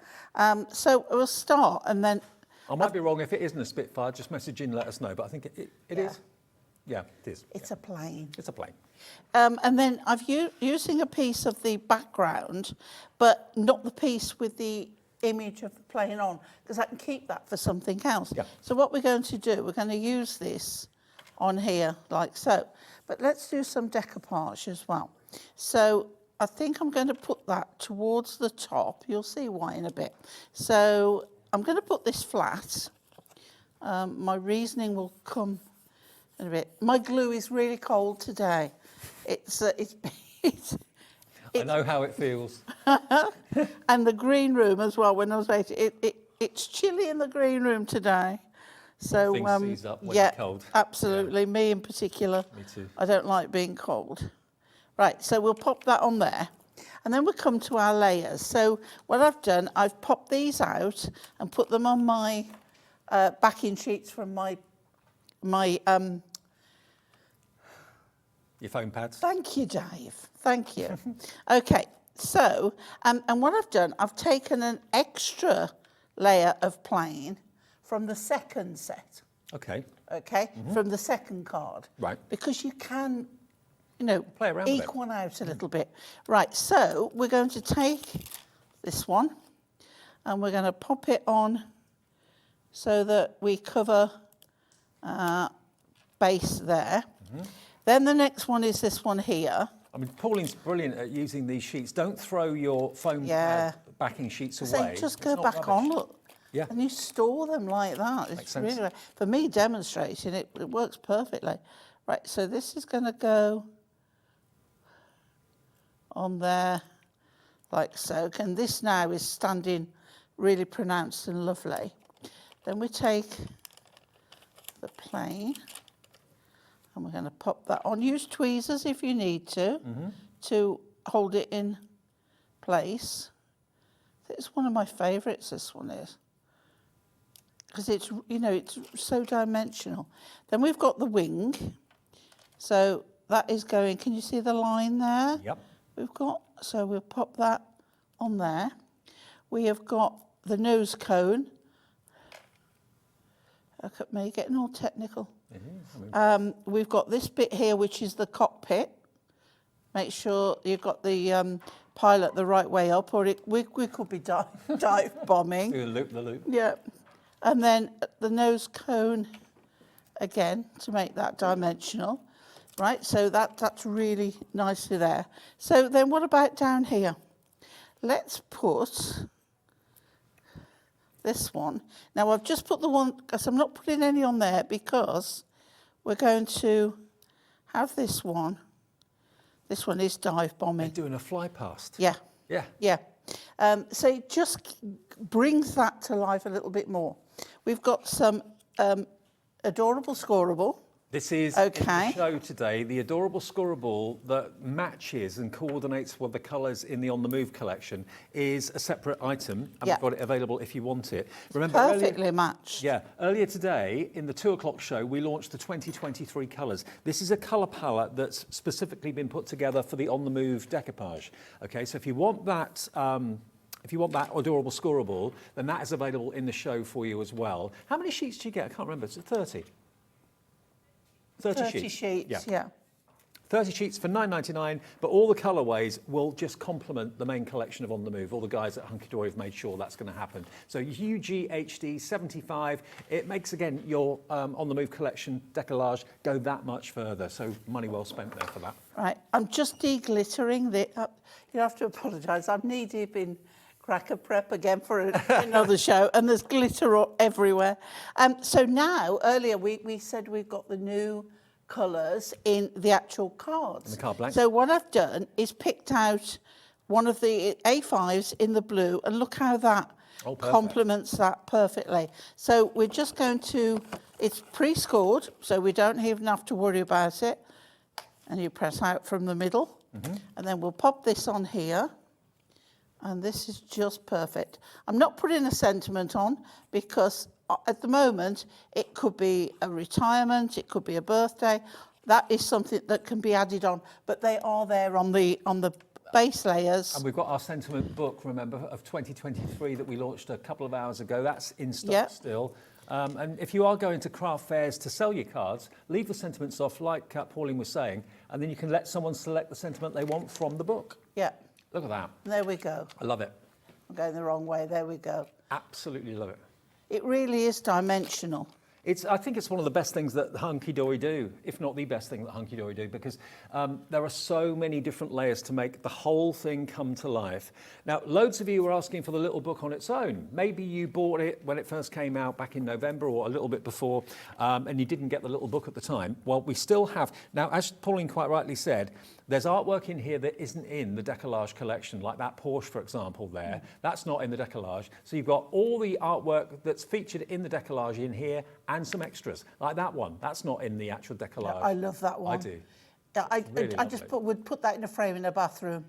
So we'll start and then... I might be wrong. If it isn't a Spitfire, just message in, let us know. But I think it is. Yeah, it is. It's a plane. It's a plane. And then I've using a piece of the background, but not the piece with the image of the plane on, because I can keep that for something else. Yeah. So what we're going to do, we're going to use this on here like so. But let's do some decoupage as well. So I think I'm going to put that towards the top. You'll see why in a bit. So I'm going to put this flat. My reasoning will come in a bit. My glue is really cold today. I know how it feels. And the green room as well. When I was waiting, it's chilly in the green room today. So Things seize up when yeah, it's cold. absolutely. Yeah. Me in particular. Me too. I don't like being cold. Right, so we'll pop that on there. And then we'll come to our layers. So what I've done, I've popped these out and put them on my backing sheets from my Your foam pads. Thank you, Dave. Thank you. Okay, so, and what I've done, I've taken an extra layer of plain from the second set. Okay. Okay, from the second card. Right. Because you can, Play around with it. eke one out a little bit. Right, so we're going to take this one and we're going to pop it on so that we cover base there. Then the next one is this one here. I mean, Pauline's brilliant at using these sheets. Don't throw your foam pad backing sheets So away. just It's go not back on, rubbish. look. Yeah. And you store them like that. Makes It's sense. really, for me, demonstrating it works perfectly. Right, so this is going to go on there like so. And this now is standing really pronounced and lovely. Then we take the plane and we're going to pop that on. Use tweezers if you need to hold it in place. It's one of my favourites, this one is. Because it's, it's so dimensional. Then we've got the wing. So that is going, can you see the line there? Yep. So we'll pop that on there. We have got the nose cone. Look at me getting all technical. We've got this bit here, which is the cockpit. Make sure you've got the pilot the right way up, or we could be dive bombing. Do the loop. Yeah. And then the nose cone again to make that dimensional. Right, so that's really nicely there. So then what about down here? Let's put this one. Now I've just put the one, because I'm not putting any on there because we're going to have this one. This one is dive bombing. They're doing a fly past. Yeah. Yeah. Yeah. So it just brings that to life a little bit more. We've got some Adorable Scorable. This is in Okay. the show today, the Adorable Scorable that matches and coordinates with the colours in the On the Move collection is a separate item, and Yeah. we've got it available if you want it. Remember Perfectly matched. Yeah, earlier today in the 2 o'clock show, we launched the 2023 colours. This is a colour palette that's specifically been put together for the On the Move decoupage. Okay, so if you want that. If you want that Adorable Scorable, then that is available in the show for you as well. How many sheets do you get? I can't remember. Is it 30? 30 sheets, yeah. 30 sheets for $9.99, but all the colourways will just complement the main collection of On the Move. All the guys at Hunkydory have made sure that's going to happen. So UGHD 75, it makes, again, your On the Move collection decollage go that much further. So money well spent there for that. Right, I'm just de-glittering the... you have to apologise, I'm knee-deep in cracker prep again for another show, and there's glitter everywhere. So now, earlier we said we've got the new colours in the actual cards. And the card blank. So what I've done is picked out one of the A5s in the blue, and look how that complements that perfectly. So we're just going to, it's pre-scored, so we don't even have to worry about it. And you press out from the middle, and then we'll pop this on here. And this is just perfect. I'm not putting a sentiment on because at the moment it could be a retirement, it could be a birthday. That is something that can be added on, but they are there on the base layers. And we've got our sentiment book, remember, of 2023 that we launched a couple of hours ago. That's in stock Yep. still. And if you are going to craft fairs to sell your cards, leave the sentiments off, like Pauline was saying, and then you can let someone select the sentiment they want from the book. Yeah, Look at that. there we go. I love it. I'm going the wrong way, there we go. Absolutely love it. It really is dimensional. I think it's one of the best things that Hunkydory do, if not the best thing that Hunkydory do, because there are so many different layers to make the whole thing come to life. Now, loads of you were asking for the little book on its own. Maybe you bought it when it first came out back in November or a little bit before, and you didn't get the little book at the time. Well, we still have. Now, as Pauline quite rightly said, there's artwork in here that isn't in the decollage collection, like that Porsche, for example, there. That's not in the decollage. So you've got all the artwork that's featured in the decollage in here and some extras, like that one. That's not in the actual decollage. I love that one. I do. Yeah, I Really just lovely. would put that in a frame in a bathroom.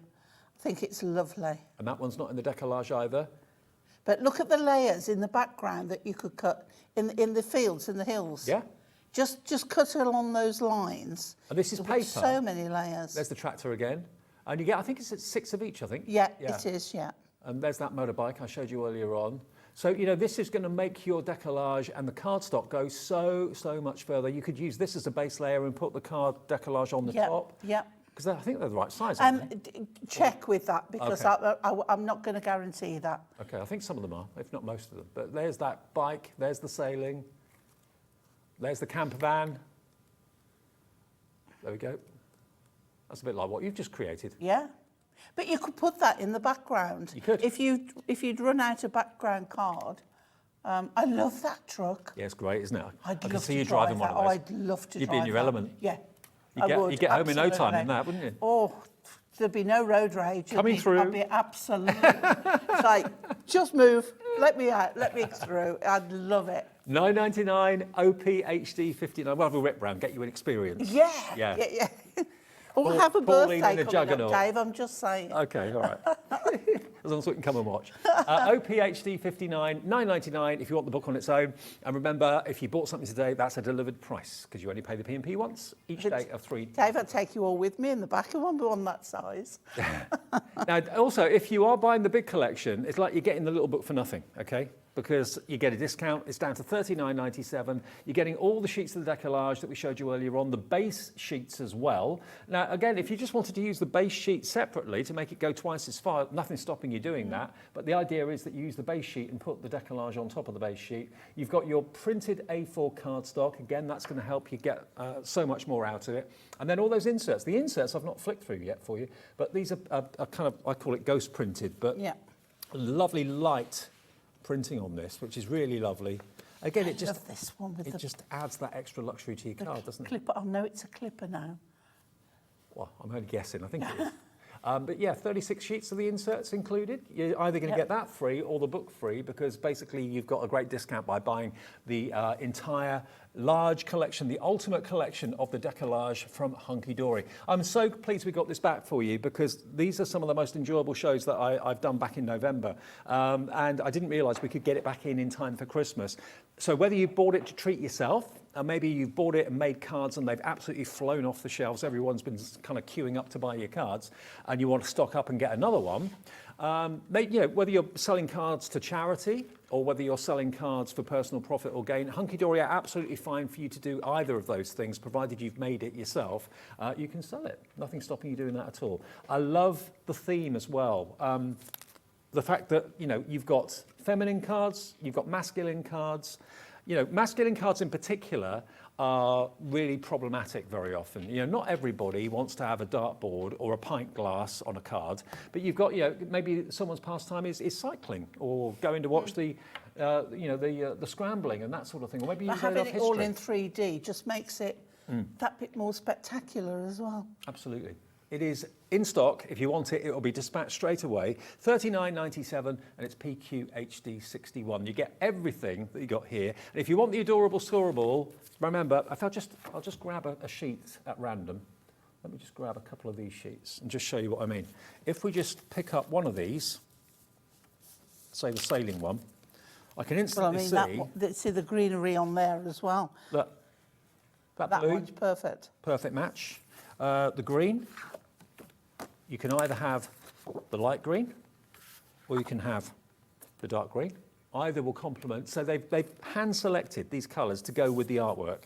I think it's lovely. And that one's not in the decollage either. But look at the layers in the background that you could cut in the fields, in the hills. Yeah. Just cut along those lines. And this is There'll paper. be so many layers. There's the tractor again. And you get, I think it's 6 of each, I think. Yeah, it is, yeah. And there's that motorbike I showed you earlier on. So, you know, this is going to make your decollage and the cardstock go so much further. You could use this as a base layer and put the card decollage on the top. Yeah. Because I think they're the right size, aren't they? Check with that because Okay. I'm not going to guarantee that. Okay, I think some of them are, if not most of them. But there's that bike, there's the sailing, there's the camper van. There we go. That's a bit like what you've just created. Yeah. But you could put that in the background. You could. If you'd run out a background card. I love that truck. Yeah, it's great, isn't it? I'd I can love see to you drive driving one that. of those. Oh, I'd love to You'd drive be in your that. element. Yeah. You get home in no time absolutely. in that, wouldn't you? Oh, there'd be no road rage. Coming through. I'd be absolutely. It's like, just move, let me out, let me through. I'd love it. $9.99 OPHD 59. We'll have a rip round, get you an experience. Yeah. Yeah. Yeah. Or Paul- have a Pauline birthday in a coming juggernaut. up, Dave. I'm just saying. Okay, all right. As long as we can come and watch. OPHD 59, $9.99 if you want the book on its own. And remember, if you bought something today, that's a delivered price because you only pay the P&P once each day of 3. Dave, I'd take you all with me in the back of one that size. Now, also, if you are buying the big collection, it's like you're getting the little book for nothing, okay? Because you get a discount, it's down to $39.97. You're getting all the sheets of the decollage that we showed you earlier on, the base sheets as well. Now, again, if you just wanted to use the base sheet separately to make it go twice as far, nothing's stopping you doing that. But the idea is that you use the base sheet and put the decollage on top of the base sheet. You've got your printed A4 cardstock. Again, that's going to help you get so much more out of it. And then all those inserts. The inserts I've not flicked through yet for you, but these are kind of, I call it ghost printed, but Yeah. lovely light printing on this, which is really lovely. Again, it love this one with the just adds that extra luxury to your card, doesn't it? clipper. Oh no, it's a clipper now. Well, I'm only guessing. I think it is. But yeah, 36 sheets of the inserts included. You're either going to get that free or the book free, because basically you've got a great discount by buying the entire large collection, the ultimate collection of the Deco-Large from Hunkydory. I'm so pleased we got this back for you, because these are some of the most enjoyable shows that I've done back in November. And I didn't realise we could get it back in time for Christmas. So whether you bought it to treat yourself, maybe you've bought it and made cards and they've absolutely flown off the shelves, everyone's been kind of queuing up to buy your cards, and you want to stock up and get another one, whether you're selling cards to charity or whether you're selling cards for personal profit or gain, Hunkydory are absolutely fine for you to do either of those things, provided you've made it yourself. You can sell it. Nothing's stopping you doing that at all. I love the theme as well. The fact that, you've got feminine cards, you've got masculine cards. Masculine cards in particular are really problematic very often. Not everybody wants to have a dartboard or a pint glass on a card, but you've got, maybe someone's pastime is cycling or going to watch the scrambling and that sort of thing. Or maybe But having it all in 3D just makes it that bit more spectacular as well. Absolutely. It is in stock. If you want it, it will be dispatched straight away. $39.97, and it's PQHD 61. You get everything that you got here. And if you want the Adorable Scorable, remember, I'll just grab a sheet at random. Let me just grab a couple of these sheets and just show you what I mean. If we just pick up one of these, say the sailing one, I can instantly see the greenery on there as well. Look, that That blue, one's perfect. perfect match. The green, you can either have the light green or you can have the dark green. Either will complement. So they've hand-selected these colours to go with the artwork.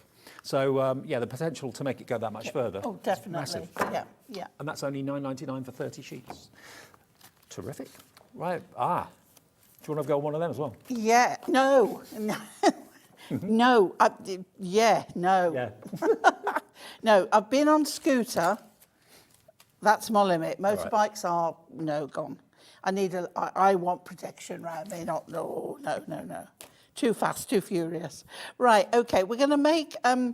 So, the potential to make it go that much further. Oh, definitely. Massive. Yeah. And that's only $9.99 for 30 sheets. Terrific. Right. Do you want to go on one of them as well? Yeah. No. No. Yeah. No, I've been on scooter. That's my limit. Motorbikes are gone. I want protection around me. No. Too fast, too furious. Right, okay, we're going to make a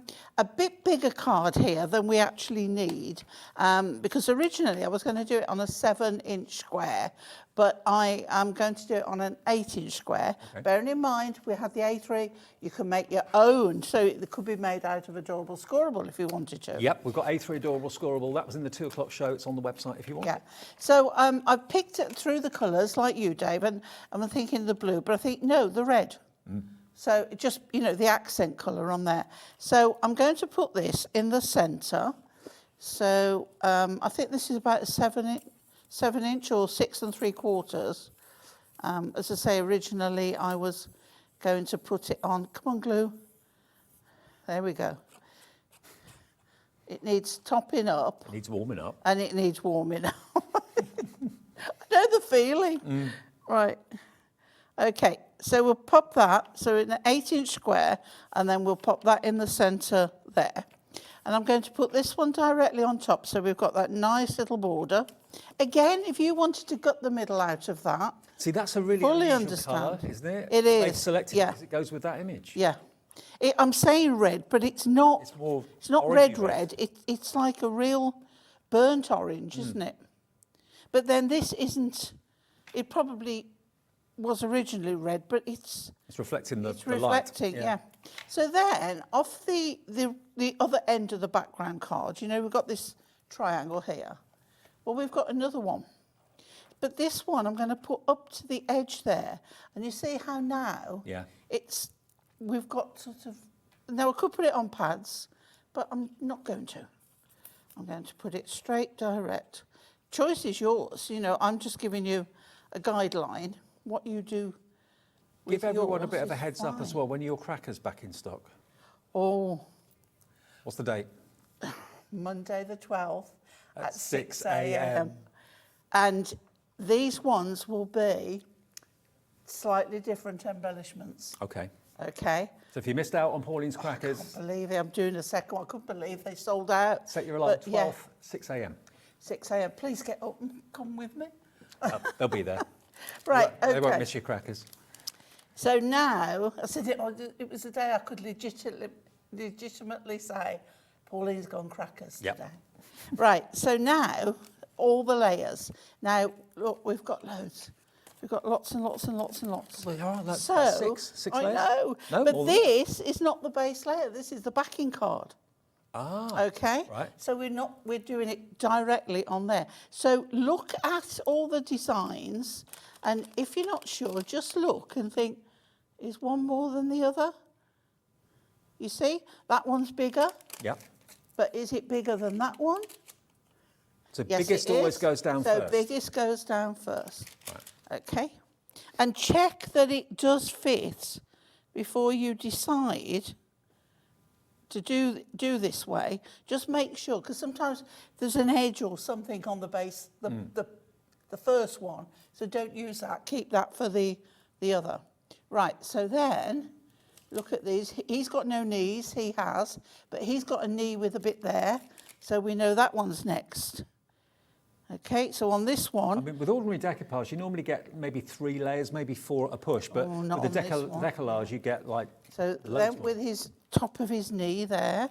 bit bigger card here than we actually need, because originally I was going to do it on a 7-inch square, but I am going to do it on an 8-inch square. Okay. Bearing in mind, we have the A3, you can make your own, so it could be made out of Adorable Scorable if you wanted to. Yep, we've got A3 Adorable Scorable. That was in the 2 o'clock show. It's on the website if you want. Yeah, so I've picked it through the colours like you, Dave, and I'm thinking the blue, but I think, no, the red. So just, the accent colour on there. So I'm going to put this in the centre. So I think this is about a 7-inch or 6 3/4. As I say, originally I was going to put it on. Come on, glue. There we go. It needs topping up. It needs warming up. And it needs warming up. I know the feeling. Right. Okay, so we'll pop that, so in an 8-inch square, and then we'll pop that in the centre there. And I'm going to put this one directly on top, so we've got that nice little border. Again, if you wanted to gut the middle out of that, see, that's a really fully unusual understand. colour, isn't it? It is. They've selected it because it goes with that image. Yeah. I'm saying red, but it's not. It's not red. It's like a real burnt orange, isn't it? But then this isn't. It probably was originally red, but it's reflecting the it's reflecting, light. yeah. So then, off the other end of the background card, we've got this triangle here. Well, we've got another one. But this one I'm going to put up to the edge there. And you see how now we've got sort of... Now, I could put it on pads, but I'm not going to. I'm going to put it straight direct. Choice is yours. I'm just giving you a guideline. What you do with Give everyone a yours bit of a is heads up as fine. well. When are your crackers back in stock? Oh, What's the date? Monday the 12th at 6 6 a.m. And these ones will be slightly different embellishments. Okay. Okay. So if you missed out on Pauline's crackers, I believe it. I'm doing a second one. I couldn't believe they sold out. set your alarm But, yeah, 12th, 6 a.m. 6 a.m. Please get up and come with me. They'll be there. Right, okay. They won't miss your crackers. So now, I said it was a day I could legitimately say, Pauline's gone crackers Yep. today. Right, so now all the layers. Now, look, we've got loads. We've got lots and lots and lots and lots. Well, all right, that's So, six I layers? know, No, but more than that. this is not the base layer. This is the backing card. Ah, Okay, right. so we're doing it directly on there. So look at all the designs, and if you're not sure, just look and think, is one more than the other? You see, that one's bigger, Yep. but is it bigger than that one? So Yes, biggest it always is. goes down so first. biggest goes down first. Okay, and check that it does fit before you decide to do this way. Just make sure, because sometimes there's an edge or something on the base, the first one. So don't use that. Keep that for the other. Right. So then, look at these. He's got no knees. He has, but he's got a knee with a bit there. So we know that one's next. Okay. So on this one. I mean, with ordinary decoupage, you normally get maybe 3 layers, maybe 4 at a push, but not with the on this one. decollage, you get like So loads then more. with his top of his knee there,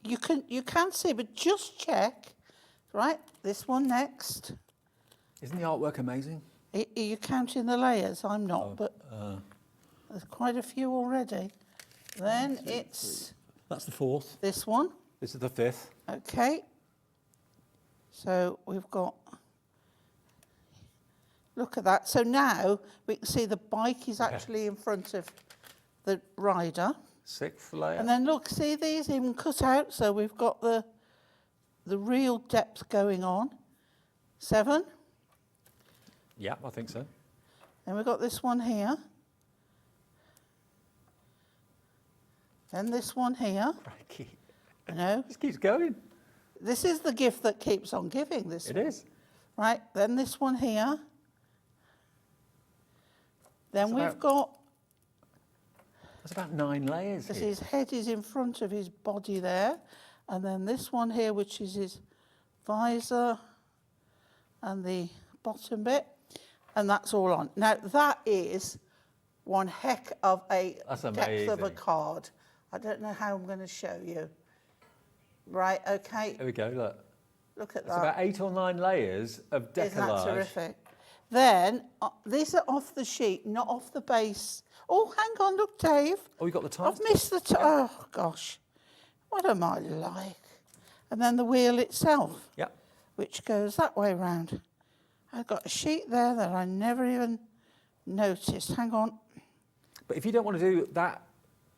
you can see, but just check, right? This one next. Isn't the artwork amazing? Are you counting the layers? I'm not, but there's quite a few already. Then it's That's the 4th. this one. This is the 5th. Okay. So we've got, look at that. So now we can see the bike is actually in front of the rider. 6th layer. And then look, see these even cut out. So we've got the real depth going on. 7. Yeah, I think so. Then we've got this one here. Then this one here. Crikey. You know, This keeps going. this is the gift that keeps on giving. This It one. is. Right. Then this one here. Then That's we've about- got That's about 9 layers this. here. His head is in front of his body there, and then this one here, which is his visor and the bottom bit, and that's all on. Now that is one heck of a That's depth of a amazing. card. I don't know how I'm going to show you. Right, okay, There we go, look. look at It's that. about 8 or 9 layers of decollage. Isn't that terrific? Then, these are off the sheet, not off the base. Oh, hang on, look, Dave. Oh, we got the ties. I've missed the oh, gosh. What am I like? And then the wheel itself, Yep. which goes that way round. I've got a sheet there that I never even noticed. Hang on. But if you don't want to do that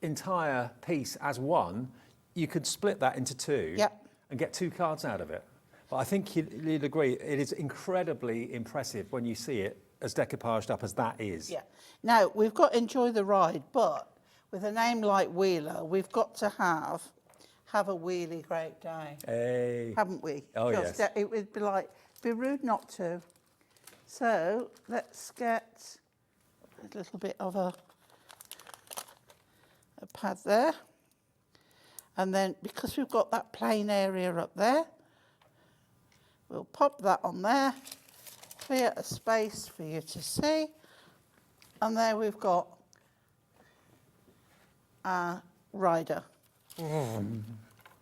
entire piece as one, you could split that into 2 Yep. and get 2 cards out of it. But I think you'd agree, it is incredibly impressive when you see it as decoupaged up as that is. Yeah. Now, we've got Enjoy the Ride, but with a name like Wheeler, we've got to have a wheelie great day. Hey. Haven't we? Oh, Just, yes. It would be rude not to. So let's get a little bit of a pad there. And then because we've got that plain area up there, we'll pop that on there, clear a space for you to see. And there we've got our rider.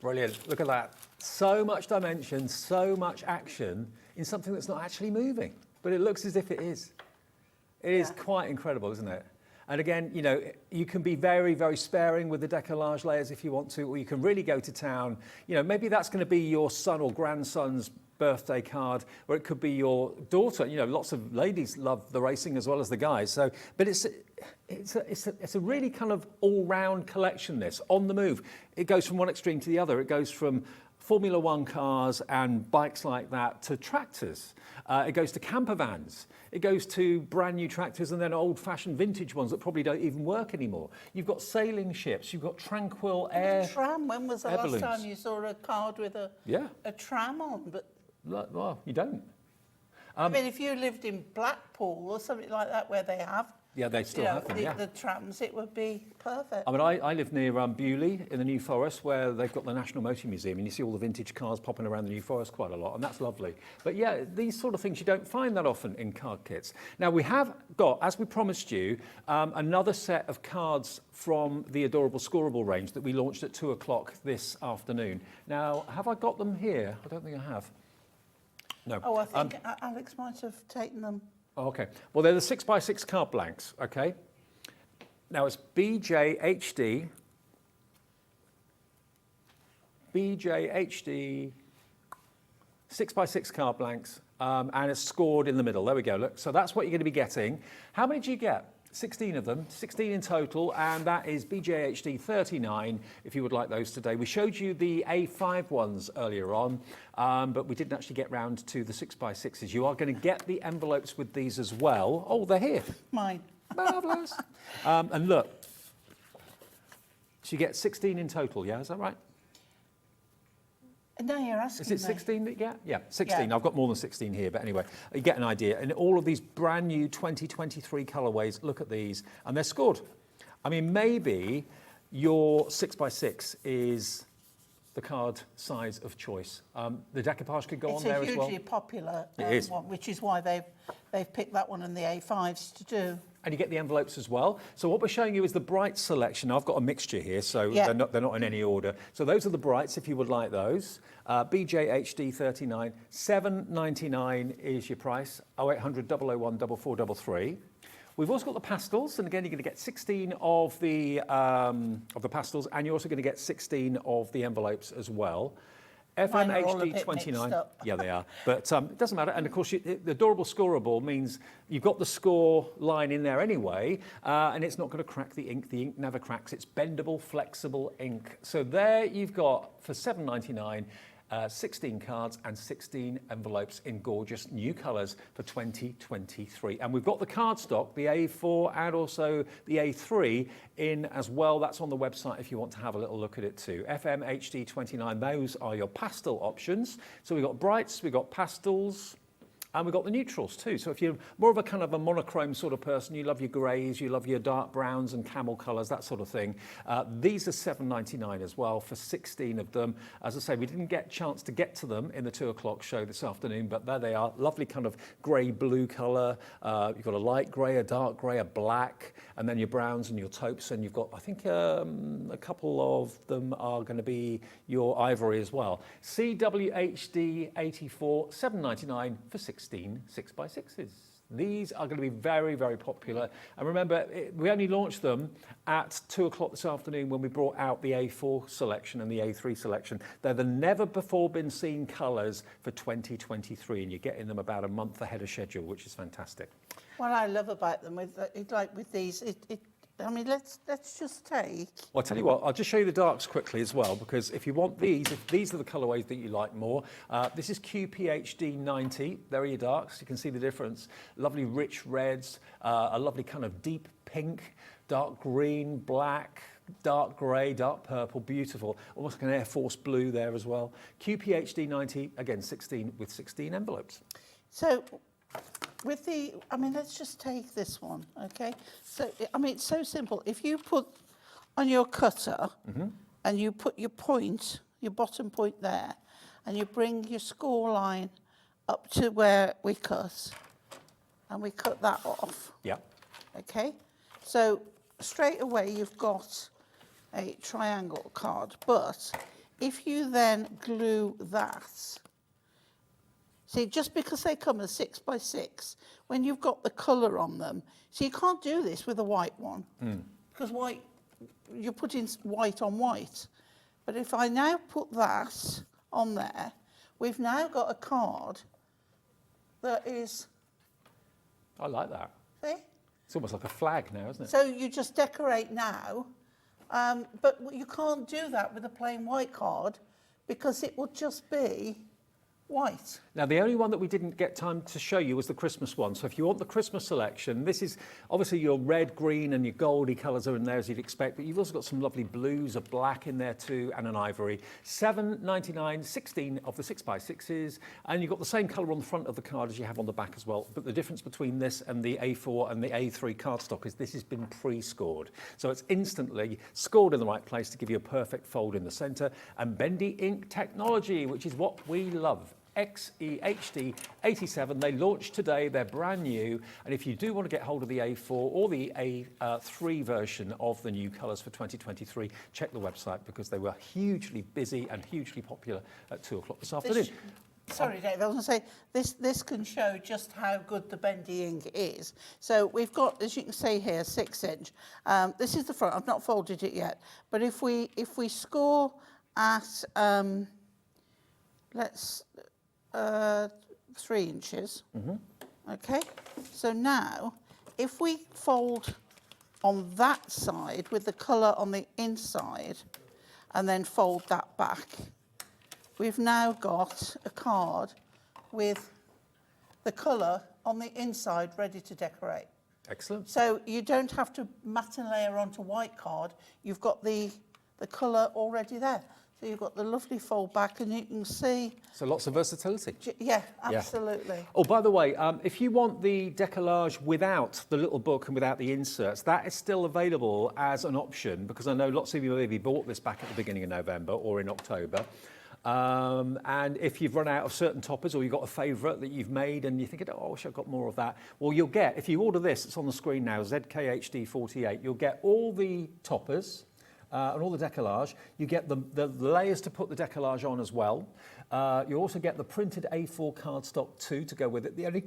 Brilliant. Look at that. So much dimension, so much action in something that's not actually moving, but it looks as if it is. It is quite incredible, isn't it? And again, you know, you can be very, very sparing with the decollage layers if you want to, or you can really go to town. You know, maybe that's going to be your son or grandson's birthday card, or it could be your daughter. You know, lots of ladies love the racing as well as the guys. So, but it's a really kind of all-round collection. This on the move, it goes from one extreme to the other. It goes from Formula One cars and bikes like that to tractors. It goes to camper vans. It goes to brand new tractors and then old-fashioned vintage ones that probably don't even work anymore. You've got sailing ships. You've got tranquil air. Tram. When was the air last balloons. time you saw a card with a tram on? But Well, you don't. I mean, if you lived in Blackpool or something like that, where they have Yeah, they still have them, yeah. The trams, it would be perfect. I mean, I live near Bewley in the New Forest, where they've got the National Motor Museum, and you see all the vintage cars popping around the New Forest quite a lot, and that's lovely. But yeah, these sort of things you don't find that often in card kits. Now, we have got, as we promised you, another set of cards from the Adorable Scorable range that we launched at 2 o'clock this afternoon. Now, have I got them here? I don't think I have. No. Oh, I think Alex might have taken them. Oh, okay. Well, they're the 6x6 card blanks, okay? Now, it's BJHD, 6x6 card blanks, and it's scored in the middle. There we go, look. So that's what you're going to be getting. How many do you get? 16 of them, 16 in total, and that is BJHD 39, if you would like those today. We showed you the A5 ones earlier on, but we didn't actually get round to the 6x6s. You are going to get the envelopes with these as well. Oh, they're here. Mine. Marvellous. And look, so you get 16 in total, yeah, is that right? No, you're asking Is it 16 that you get? Yeah, 16. Yeah. I've got more than 16 here, but anyway, you get an idea. And all of these brand new 2023 colourways, look at these, and they're scored. I mean, maybe your 6x6 is the card size of choice. The decoupage could go on there as well. It's a hugely popular It is. one, which is why they've picked that one and the A5s to do. And you get the envelopes as well. So what we're showing you is the bright selection. I've got a mixture here, so Yeah. they're not in any order. So those are the brights, if you would like those. BJHD 39, $7.99 is your price. 0800 001 4433. We've also got the pastels, and again, you're going to get 16 of the pastels, and you're also going to get 16 of the envelopes as well. Mine are all a FMHD bit 29. mixed up. Yeah, they are. But it doesn't matter. And of course, the Adorable Scorable means you've got the score line in there anyway, and it's not going to crack the ink. The ink never cracks. It's bendable, flexible ink. So there you've got, for $7.99, 16 cards and 16 envelopes in gorgeous new colours for 2023. And we've got the cardstock, the A4 and also the A3 in as well. That's on the website if you want to have a little look at it too. FMHD 29, those are your pastel options. So we've got brights, we've got pastels, and we've got the neutrals too. So if you're more of a kind of a monochrome sort of person, you love your greys, you love your dark browns and camel colours, that sort of thing, these are $7.99 as well for 16 of them. As I say, we didn't get a chance to get to them in the 2 o'clock show this afternoon, but there they are. Lovely kind of grey-blue colour. You've got a light grey, a dark grey, a black, and then your browns and your taupes. And you've got, I think, a couple of them are going to be your ivory as well. CWHD 84, $7.99 for 16 6x6s. These are going to be very, very popular. And remember, we only launched them at 2 o'clock this afternoon when we brought out the A4 selection and the A3 selection. They're the never before been seen colours for 2023, and you're getting them about a month ahead of schedule, which is fantastic. What I love about them, with these, I mean, let's just take. Well, I'll tell you what, I'll just show you the darks quickly as well, because if you want these, if these are the colourways that you like more, this is QPHD 90. There are your darks. You can see the difference. Lovely rich reds, a lovely kind of deep pink, dark green, black, dark grey, dark purple, beautiful. Almost like an Air Force blue there as well. QPHD 90, again, 16 with 16 envelopes. So, with the, I mean, let's just take this one, okay? So, I mean, it's so simple. If you put on your cutter and you put your point, your bottom point there, and you bring your score line up to where we cut, and we cut that off. Yeah. Okay? So, straight away you've got a triangle card, but if you then glue that, see, just because they come as 6x6, when you've got the colour on them, so you can't do this with a white one, because white, you're putting white on white. But if I now put that on there, we've now got a card that is, I like that. see? It's almost like a flag now, isn't it? So you just decorate now, but you can't do that with a plain white card, because it will just be white. Now, the only one that we didn't get time to show you was the Christmas one. So if you want the Christmas selection, this is obviously your red, green and your goldy colours are in there as you'd expect, but you've also got some lovely blues, a black in there too, and an ivory. $7.99, 16 of the 6x6s, and you've got the same colour on the front of the card as you have on the back as well. But the difference between this and the A4 and the A3 cardstock is this has been pre-scored. So it's instantly scored in the right place to give you a perfect fold in the centre. And Bendy ink technology, which is what we love. XEHD 87, they launched today, they're brand new, and if you do want to get hold of the A4 or the A3 version of the new colours for 2023, check the website because they were hugely busy and hugely popular at 2 o'clock this afternoon. Sorry, Dave, I was going to say, this can show just how good the bendy ink is. So we've got, as you can see here, 6-inch. This is the front, I've not folded it yet, but if we score at, let's, 3 inches. Okay, so now if we fold on that side with the colour on the inside and then fold that back, we've now got a card with the colour on the inside ready to decorate. Excellent. So you don't have to matte and layer onto white card, you've got the colour already there. So you've got the lovely fold back and you can see... So lots of versatility. Yeah, absolutely. Yeah. Oh, by the way, if you want the Deco-Large without the little book and without the inserts, that is still available as an option because I know lots of you maybe bought this back at the beginning of November or in October. And if you've run out of certain toppers or you've got a favourite that you've made and you're thinking, oh, I wish I'd got more of that, well, you'll get, if you order this, it's on the screen now, ZKHD 48, you'll get all the toppers, and all the Deco-Large. You get the layers to put the Deco-Large on as well. You also get the printed A4 cardstock too to go with it. The only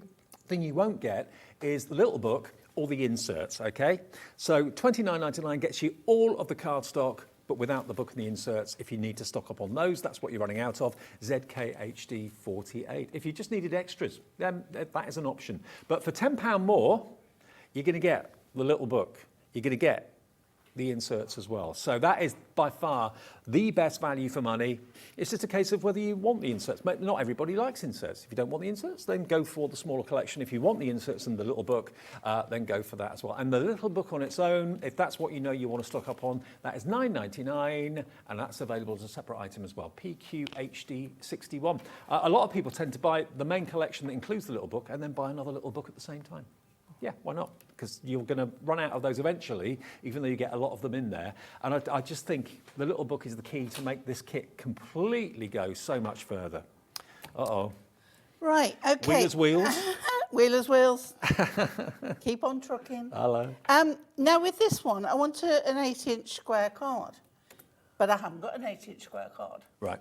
thing you won't get is the little book or the inserts, okay? So $29.99 gets you all of the cardstock, but without the book and the inserts. If you need to stock up on those, that's what you're running out of. ZKHD 48. If you just needed extras, then that is an option. But for £10 more, you're going to get the little book. You're going to get the inserts as well. So that is by far the best value for money. It's just a case of whether you want the inserts. Not everybody likes inserts. If you don't want the inserts, then go for the smaller collection. If you want the inserts and the little book, then go for that as well. And the little book on its own, if that's what you know you want to stock up on, that is $9.99, and that's available as a separate item as well. PQHD 61. A lot of people tend to buy the main collection that includes the little book and then buy another little book at the same time. Yeah, why not? Because you're going to run out of those eventually, even though you get a lot of them in there. And I just think the little book is the key to make this kit completely go so much further. Uh-oh. Right, okay. Wheelers wheels. Wheelers wheels. Keep on trucking. Hello. Now with this one, I want an 8-inch square card. But I haven't got an 8-inch square card. Right.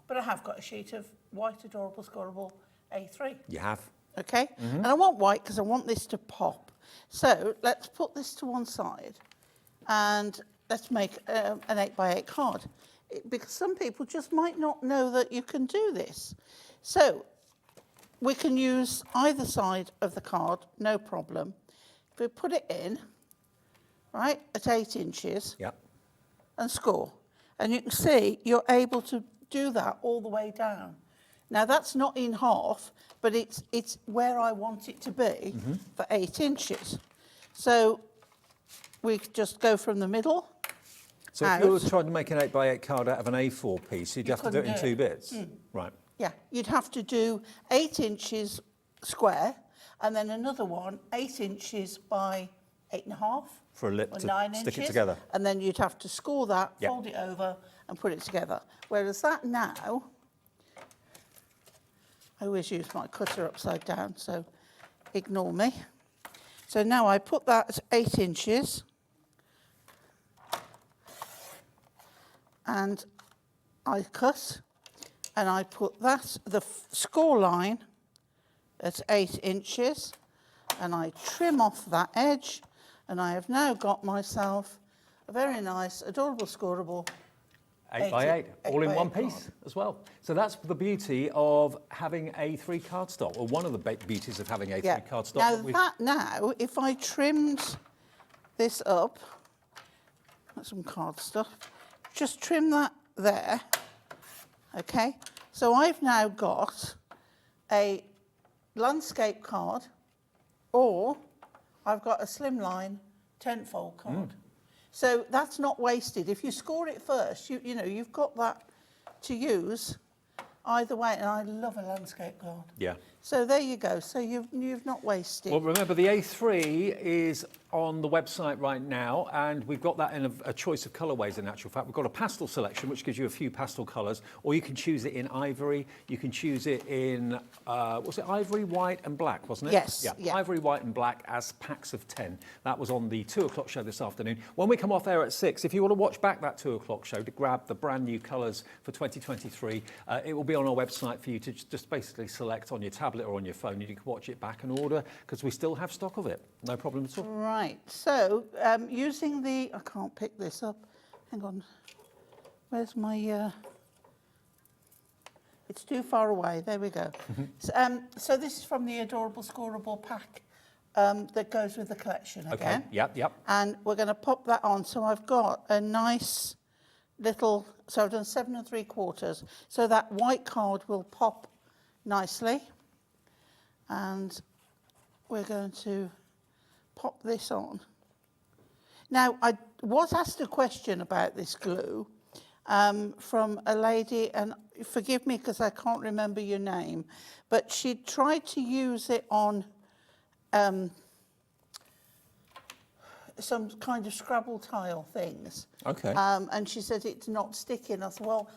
But I have got a sheet of white Adorable Scorable A3. You have. Okay, and I want white because I want this to pop. So let's put this to one side and let's make an 8x8 card because some people just might not know that you can do this. So we can use either side of the card, no problem. If we put it in, right, at 8 inches and score. And you can see you're able to do that all the way down. Now that's not in half, but it's where I want it to be for 8 inches. So we just go from the middle. So if you were trying to make an 8x8 card out of an A4 piece, you'd have to do it in 2 bits. Right. Yeah, you'd have to do 8 inches square and then another one 8 inches by 8.5. For a lip or to 9 stick inches, it together. And then you'd have to score that, fold it over and put it together. Whereas that now, I always use my cutter upside down, so ignore me. So now I put that at 8 inches and I cut and I put that, the score line at 8 inches and I trim off that edge and I have now got myself a very nice Adorable Scorable 8x8, all in one 8x8 piece card. as well. So that's the beauty of having A3 cardstock, or one of the beauties of having A3 cardstock. Now, if I trimmed this up, that's some card stuff, just trim that there, okay? So I've now got a landscape card, or I've got a slimline 10-fold card. So that's not wasted. If you score it first, you know, you've got that to use either way. And I love a landscape card. Yeah. So there you go. So you've not wasted. Well, remember, the A3 is on the website right now, and we've got that in a choice of colourways, in actual fact. We've got a pastel selection, which gives you a few pastel colours, or you can choose it in ivory. You can choose it in, was it ivory, white and black, wasn't it? Yes. Yeah, Yeah. ivory, white and black as packs of 10. That was on the 2 o'clock show this afternoon. When we come off air at 6, if you want to watch back that 2 o'clock show to grab the brand new colours for 2023, it will be on our website for you to just basically select on your tablet or on your phone. You can watch it back and order, because we still have stock of it. No problem at all. Right, so using the, I can't pick this up, hang on, where's my, it's too far away, there we go. So this is from the Adorable Scorable pack that goes with the collection again. Okay, yep. And we're going to pop that on, so I've got a nice little, so I've done 7 3/4, so that white card will pop nicely. And we're going to pop this on. Now, I was asked a question about this glue from a lady, and forgive me because I can't remember your name, but she tried to use it on some kind of Scrabble tile things. Okay. And she said it's not sticking. I said, well,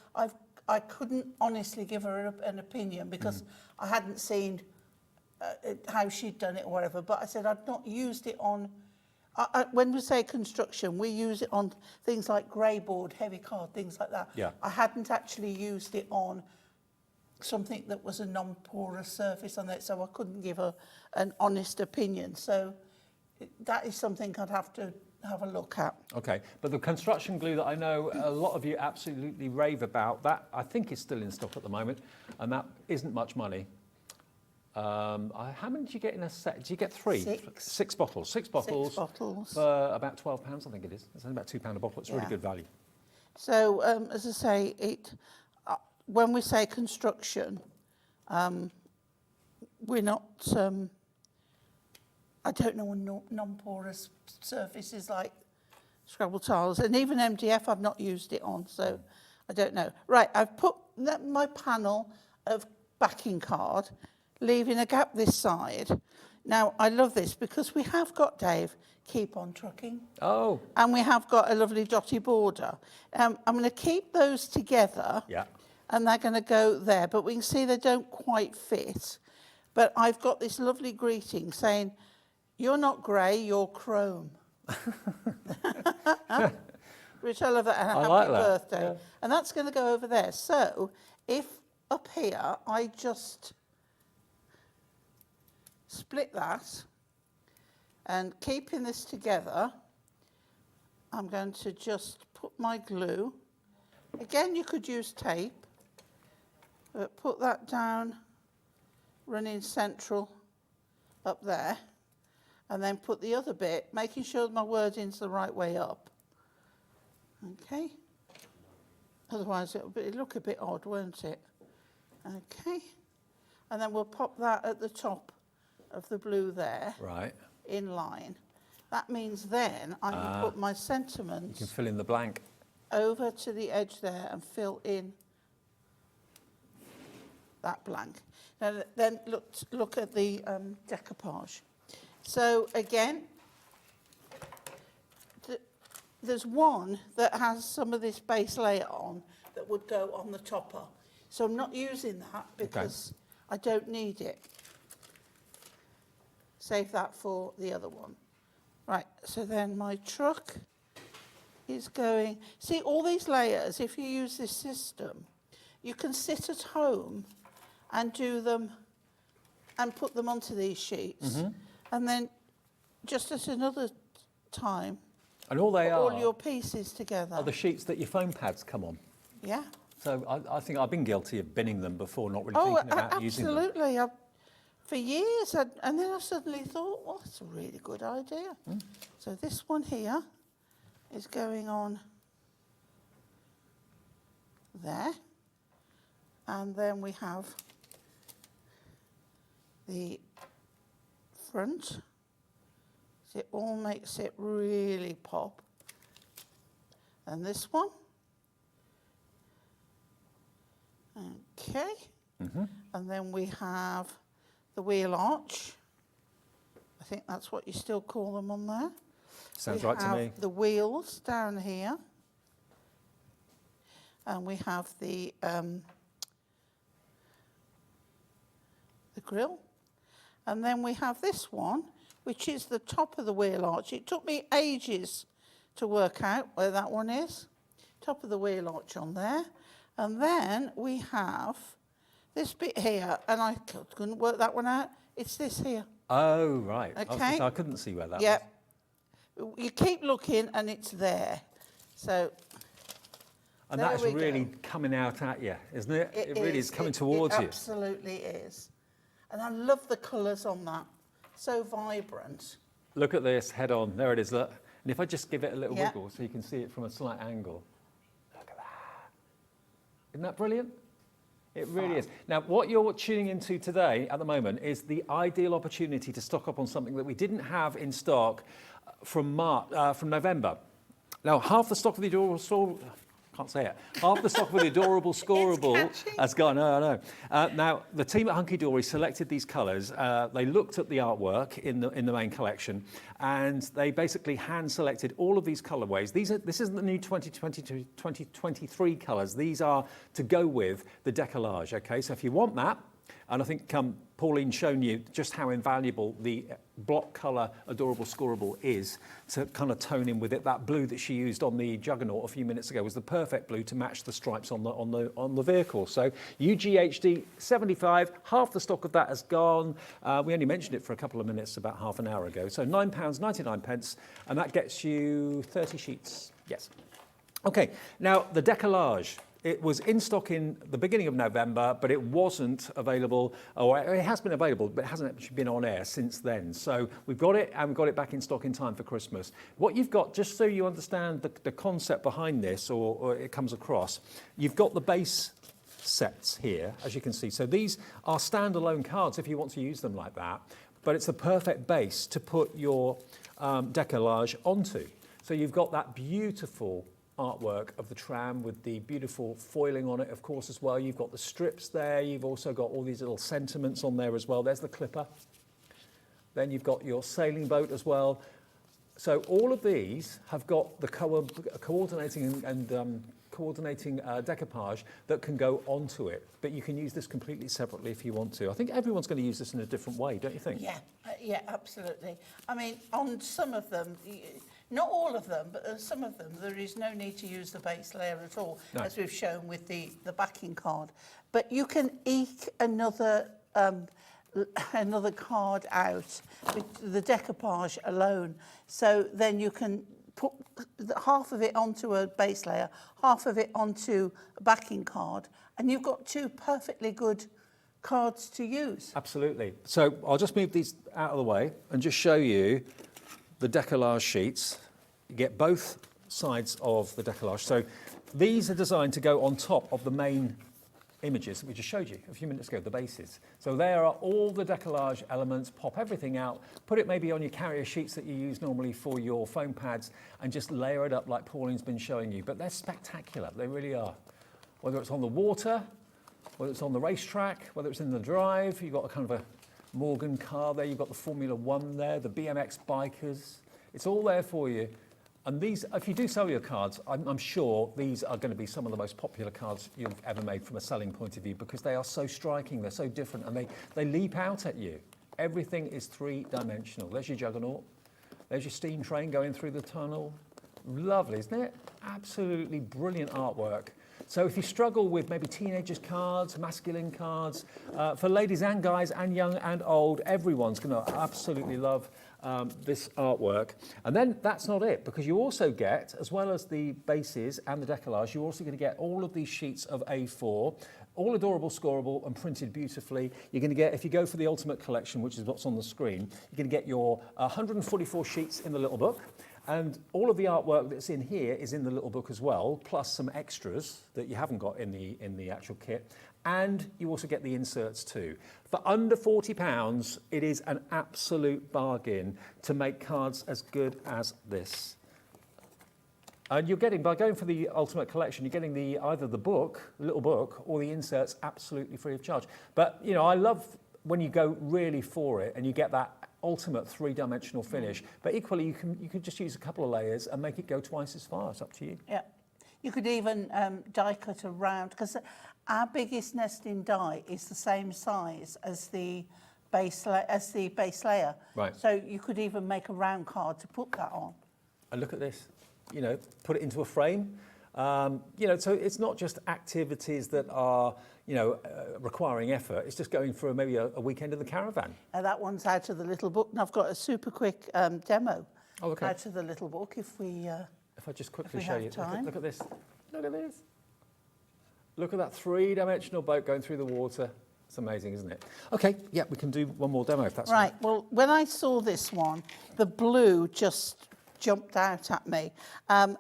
I couldn't honestly give her an opinion because I hadn't seen how she'd done it or whatever, but I said I'd not used it on, when we say construction, we use it on things like grey board, heavy card, things like that. Yeah. I hadn't actually used it on something that was a non-porous surface on it, so I couldn't give an honest opinion. So that is something I'd have to have a look at. Okay, but the construction glue that I know a lot of you absolutely rave about, that I think is still in stock at the moment, and that isn't much money. How many do you get in a set? Do you get 3? 6. 6 bottles. 6 bottles. 6 bottles. For about £12, I think it is. It's only about £2 a bottle. It's really Yeah. good value. So, as I say, when we say construction, we're not, I don't know on non-porous surfaces like Scrabble tiles, and even MDF I've not used it on, so I don't know. Right, I've put my panel of backing card, leaving a gap this side. Now, I love this because we have got, Dave, keep on trucking. Oh. And we have got a lovely dotty border. I'm going to keep those together. Yeah. And they're going to go there, but we can see they don't quite fit. But I've got this lovely greeting saying, you're not grey, you're chrome. Which I love that, and happy like that, birthday. yeah. And that's going to go over there. So if up here I just split that, and keeping this together, I'm going to just put my glue. Again, you could use tape, but put that down, running central up there, and then put the other bit, making sure my wording's the right way up. Okay. Otherwise it'll look a bit odd, won't it? Okay. And then we'll pop that at the top of the blue there. Right. In line. That means then I can put my sentiments You can fill in the blank. over to the edge there and fill in that blank. Now then look at the decoupage. So again, there's one that has some of this base layer on that would go on the topper. So I'm not using that because I don't need it. Save that for the other one. Right, so then my truck is going, see all these layers, if you use this system, you can sit at home and do them and put them onto these sheets. And then just at another time, And all they put are all your pieces together. are the sheets that your foam pads come on. Yeah. So I think I've been guilty of binning them before, not really thinking about using them. Absolutely. For years, and then I suddenly thought, well, that's a really good idea. So this one here is going on there. And then we have the front. It all makes it really pop. And this one. Okay. And then we have the wheel arch. I think that's what you still call them on there. Sounds right to me. We have the wheels down here. And we have the grill. And then we have this one, which is the top of the wheel arch. It took me ages to work out where that one is. Top of the wheel arch on there. And then we have this bit here, and I couldn't work that one out. It's this here. Oh, right. Okay. I couldn't see where that Yeah. was. You keep looking, and it's there. So. And there that's we really go. coming out at you, isn't it? It really is coming towards you. It absolutely is. And I love the colours on that. So vibrant. Look at this, head on. There it is, look. And if I just give it a little Yeah. wiggle so you can see it from a slight angle. Look at that. Isn't that brilliant? It really is. Now, what you're tuning into today at the moment is the ideal opportunity to stock up on something that we didn't have in stock from November. Now, half the stock of the Adorable can't say it. Half the stock of the Adorable Scorable has gone. No, I know. Now, the team at Hunkydory selected these colours. They looked at the artwork in the main collection, and they basically hand-selected all of these colourways. This isn't the new 2023 colours. These are to go with the Deco-Large. Okay, so if you want that, and I think Pauline's shown you just how invaluable the block colour Adorable Scorable is to kind of tone in with it. That blue that she used on the Juggernaut a few minutes ago was the perfect blue to match the stripes on the vehicle. So UGHD 75, half the stock of that has gone. We only mentioned it for a couple of minutes about half an hour ago. So £9.99, and that gets you 30 sheets. Yes. Okay, now the Deco-Large. It was in stock in the beginning of November, but it wasn't available, or it has been available, but it hasn't actually been on air since then. So we've got it, and we've got it back in stock in time for Christmas. What you've got, just so you understand the concept behind this, or it comes across, you've got the base sets here, as you can see. So these are standalone cards if you want to use them like that, but it's the perfect base to put your Deco-Large onto. So you've got that beautiful artwork of the tram with the beautiful foiling on it, of course, as well. You've got the strips there. You've also got all these little sentiments on there as well. There's the clipper. Then you've got your sailing boat as well. So all of these have got the coordinating decoupage that can go onto it, but you can use this completely separately if you want to. I think everyone's going to use this in a different way, don't you think? Yeah, yeah, absolutely. I mean, on some of them, not all of them, but some of them, there is no need to use the base layer at all, as we've shown with the backing card. But you can eke another card out with the decoupage alone. So then you can put half of it onto a base layer, half of it onto a backing card, and you've got two perfectly good cards to use. Absolutely. So I'll just move these out of the way and just show you the Deco-Large sheets. You get both sides of the Deco-Large. So these are designed to go on top of the main images that we just showed you a few minutes ago, the bases. So there are all the Deco-Large elements, pop everything out, put it maybe on your carrier sheets that you use normally for your foam pads, and just layer it up like Pauline's been showing you. But they're spectacular, they really are. Whether it's on the water, whether it's on the racetrack, whether it's in the drive, you've got a kind of a Morgan car there, you've got the Formula One there, the BMX bikers, it's all there for you. And these, if you do sell your cards, I'm sure these are going to be some of the most popular cards you've ever made from a selling point of view, because they are so striking, they're so different, and they leap out at you. Everything is three-dimensional. There's your Juggernaut. There's your steam train going through the tunnel. Lovely, isn't it? Absolutely brilliant artwork. So if you struggle with maybe teenagers' cards, masculine cards, for ladies and guys and young and old, everyone's going to absolutely love this artwork. And then that's not it, because you also get, as well as the bases and the Deco-Large, you're also going to get all of these sheets of A4, all Adorable Scorable and printed beautifully. You're going to get, if you go for the Ultimate Collection, which is what's on the screen, you're going to get your 144 sheets in the little book. And all of the artwork that's in here is in the little book as well, plus some extras that you haven't got in the actual kit. And you also get the inserts too. For under £40, it is an absolute bargain to make cards as good as this. And you're getting, by going for the Ultimate Collection, you're getting either the book, the little book, or the inserts absolutely free of charge. But, you know, I love when you go really for it and you get that ultimate three-dimensional finish. But equally, you can just use a couple of layers and make it go twice as far. It's up to you. Yeah. You could even die cut around, because our biggest nesting die is the same size as the base layer. Right. So you could even make a round card to put that on. And look at this. You know, put it into a frame. You know, so it's not just activities that are, you know, requiring effort. It's just going for maybe a weekend in the caravan. That one's out of the little book. And I've got a super quick demo okay. out of the little book if we... If I just quickly show you, time. look at this. Look at this. Look at that three-dimensional boat going through the water. It's amazing, isn't it? Okay, yeah, we can do one more demo if that's right. Well, when I saw this one, the blue just jumped out at me.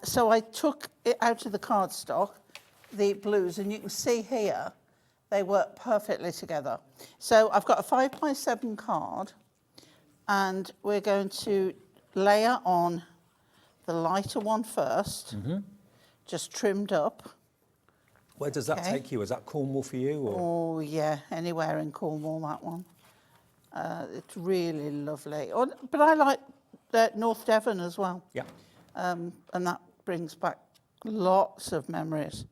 So I took it out of the cardstock, the blues, and you can see here, they work perfectly together. So I've got a 5x7 card, and we're going to layer on the lighter one first, just trimmed up. Where does that take you? Is that Cornwall for you? Or? Oh, yeah, anywhere in Cornwall, that one. It's really lovely. But I like North Devon as well. Yeah. And that brings back lots of memories.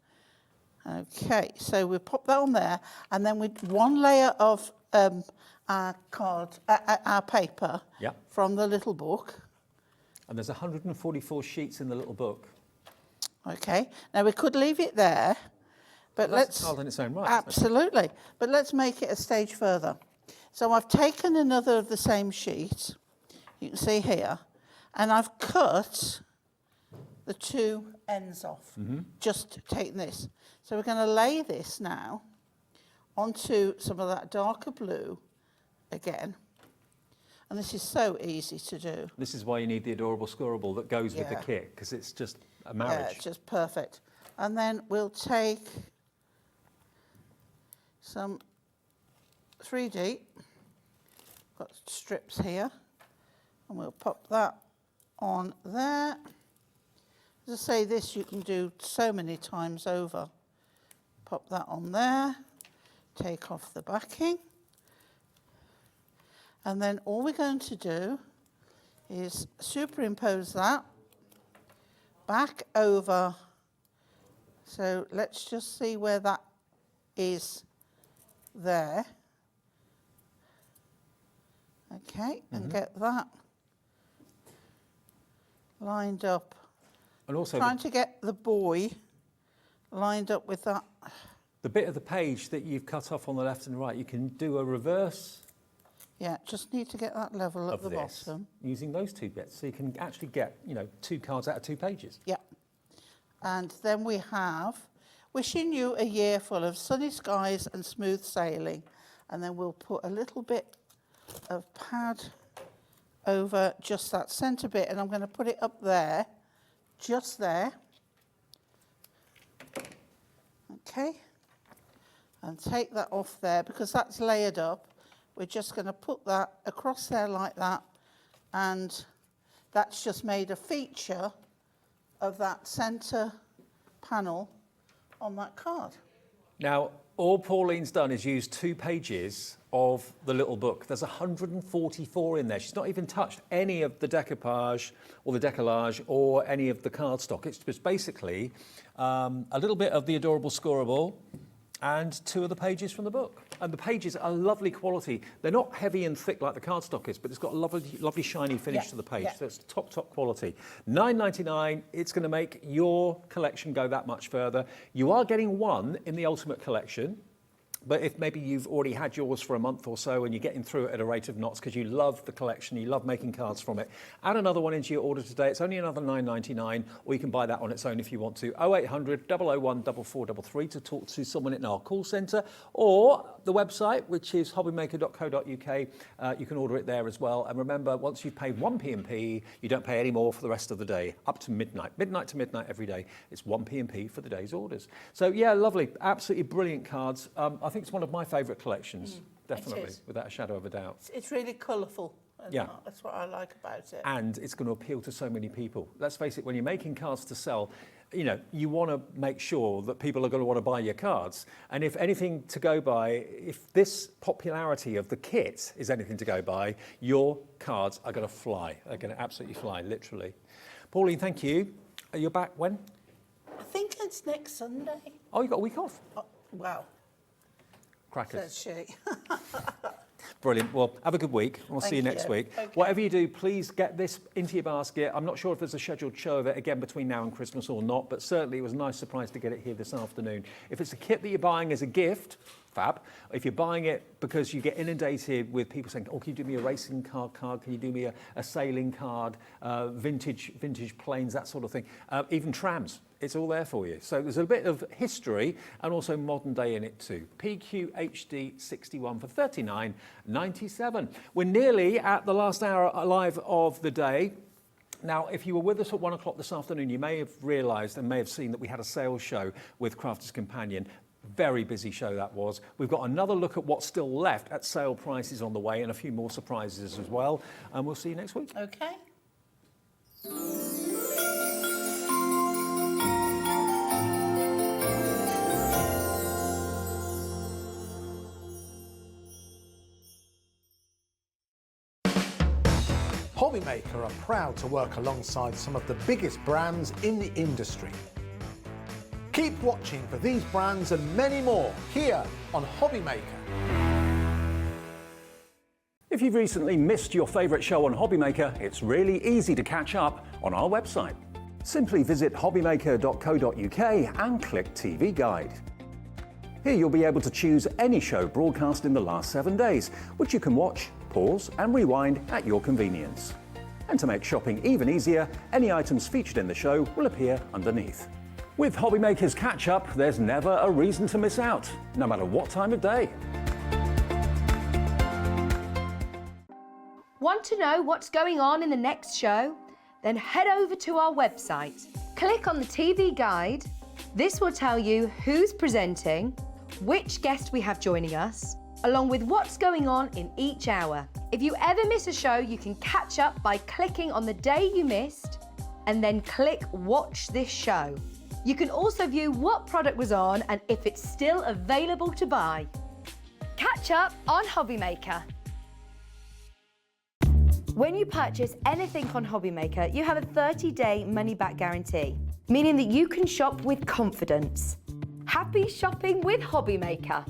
Okay, so we pop that on there, and then with one layer of our paper from the little book. And there's 144 sheets in the little book. Okay, now we could leave it there, but That's in its own right. Absolutely, but let's make it a stage further. So I've taken another of the same sheet, you can see here, and I've cut the two ends off, just taking this. So we're going to lay this now onto some of that darker blue again. And this is so easy to do. This is why you need the Adorable Scorable that goes with the kit, because it's just a marriage. Yeah, it's just perfect. And then we'll take some 3D, got strips here, and we'll pop that on there. As I say, this you can do so many times over. Pop that on there, take off the backing. And then all we're going to do is superimpose that back over. So let's just see where that is there. Okay, and get that lined up. And also trying to get the boy lined up with that. The bit of the page that you've cut off on the left and right, you can do a reverse. Yeah, just need to get that level at the bottom. Using those two bits, so you can actually get, you know, 2 cards out of 2 pages. Yeah. And then we have wishing you a year full of sunny skies and smooth sailing. And then we'll put a little bit of pad over just that centre bit, and I'm going to put it up there, just there. Okay. And take that off there because that's layered up. We're just going to put that across there like that, and that's just made a feature of that centre panel on that card. Now, all Pauline's done is use 2 pages of the little book. There's 144 in there. She's not even touched any of the decoupage or the decollage or any of the cardstock. It's just basically a little bit of the Adorable Scorable and 2 of the pages from the book. And the pages are lovely quality. They're not heavy and thick like the cardstock is, but it's got a lovely shiny finish to the page. So it's top quality. $9.99, it's going to make your collection go that much further. You are getting 1 in the Ultimate Collection. But if maybe you've already had yours for a month or so and you're getting through it at a rate of knots because you love the collection, you love making cards from it, add another one into your order today. It's only another $9.99, or you can buy that on its own if you want to. 0800 001 4433 to talk to someone in our call centre, or the website, which is hobbymaker.co.uk. You can order it there as well. And remember, once you've paid 1 P&P, you don't pay any more for the rest of the day, up to midnight. Midnight to midnight every day. It's 1 P&P for the day's orders. So yeah, lovely, absolutely brilliant cards. I think it's one of my favourite collections, definitely, without a shadow of a doubt. It's really colourful. And Yeah. That's what I like about it. And it's going to appeal to so many people. Let's face it, when you're making cards to sell, you know, you want to make sure that people are going to want to buy your cards. And if anything to go by, if this popularity of the kit is anything to go by, your cards are going to fly. They're going to absolutely fly, literally. Pauline, thank you. You're back when? I think it's next Sunday. Oh, you got a week off? Oh, wow, Crackers. says she. Brilliant. Well, have a good week. We'll see you Thank next you. week. Okay. Whatever you do, please get this into your basket. I'm not sure if there's a scheduled show of it again between now and Christmas or not, but certainly it was a nice surprise to get it here this afternoon. If it's a kit that you're buying as a gift, fab. If you're buying it because you get inundated with people saying, oh, can you do me a racing card? Can you do me a sailing card? Vintage planes, that sort of thing. Even trams. It's all there for you. So there's a bit of history and also modern day in it too. PQ HD 61 for $39.97. We're nearly at the last hour live of the day. Now, if you were with us at 1 o'clock this afternoon, you may have realised and may have seen that we had a sales show with Crafter's Companion. Very busy show that was. We've got another look at what's still left at sale prices on the way and a few more surprises as well. And we'll see you next week. Okay. Hobbymaker are proud to work alongside some of the biggest brands in the industry. Keep watching for these brands and many more here on Hobbymaker. If you've recently missed your favourite show on Hobbymaker, it's really easy to catch up on our website. Simply visit hobbymaker.co.uk and click TV Guide. Here you'll be able to choose any show broadcast in the last 7 days, which you can watch, pause and rewind at your convenience. And to make shopping even easier, any items featured in the show will appear underneath. With Hobbymaker's Catch-Up, there's never a reason to miss out, no matter what time of day. Want to know what's going on in the next show? Then head over to our website. Click on the TV Guide. This will tell you who's presenting, which guest we have joining us, along with what's going on in each hour. If you ever miss a show, you can catch up by clicking on the day you missed and then click Watch This Show. You can also view what product was on and if it's still available to buy. Catch up on Hobbymaker. When you purchase anything on Hobbymaker, you have a 30-day money-back guarantee, meaning that you can shop with confidence. Happy shopping with Hobbymaker.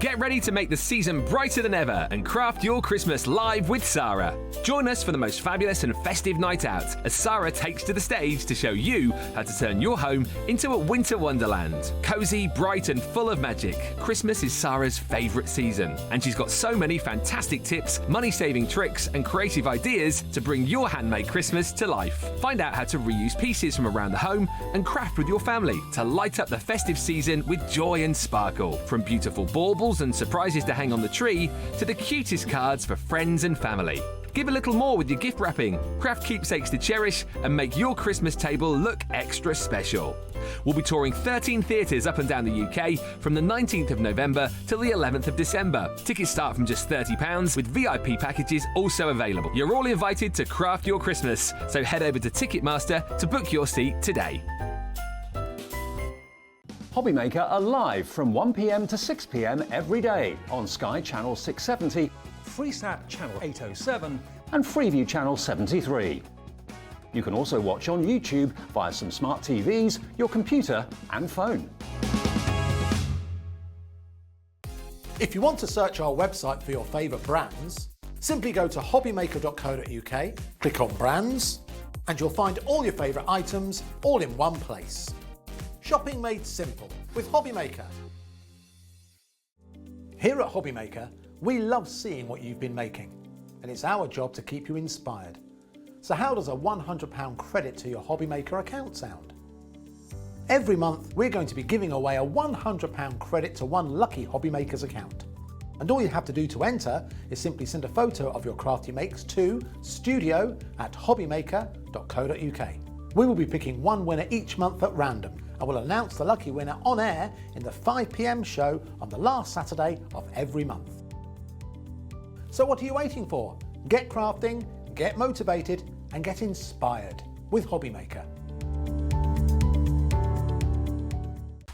Get ready to make the season brighter than ever and craft your Christmas live with Sarah. Join us for the most fabulous and festive night out as Sarah takes to the stage to show you how to turn your home into a winter wonderland. Cozy, bright and full of magic, Christmas is Sarah's favourite season, and she's got so many fantastic tips, money-saving tricks and creative ideas to bring your handmade Christmas to life. Find out how to reuse pieces from around the home and craft with your family to light up the festive season with joy and sparkle. From beautiful baubles and surprises to hang on the tree to the cutest cards for friends and family. Give a little more with your gift wrapping, craft keepsakes to cherish and make your Christmas table look extra special. We'll be touring 13 theatres up and down the UK from the 19th of November till the 11th of December. Tickets start from just £30 with VIP packages also available. You're all invited to craft your Christmas, so head over to Ticketmaster to book your seat today. Hobbymaker are live from 1 p.m. to 6 p.m. every day on Sky Channel 670, Freesat Channel 807 and Freeview Channel 73. You can also watch on YouTube via some smart TVs, your computer and phone. If you want to search our website for your favourite brands, simply go to hobbymaker.co.uk, click on Brands, And you'll find all your favourite items all in one place. Shopping made simple with Hobbymaker. Here at Hobbymaker, we love seeing what you've been making, and it's our job to keep you inspired. So how does a £100 credit to your Hobbymaker account sound? Every month, we're going to be giving away a £100 credit to one lucky Hobbymaker's account. And all you have to do to enter is simply send a photo of your craft you makes to studio@hobbymaker.co.uk. We will be picking one winner each month at random, and we'll announce the lucky winner on air in the 5 PM show on the last Saturday of every month. So what are you waiting for? Get crafting, get motivated, and get inspired with Hobbymaker.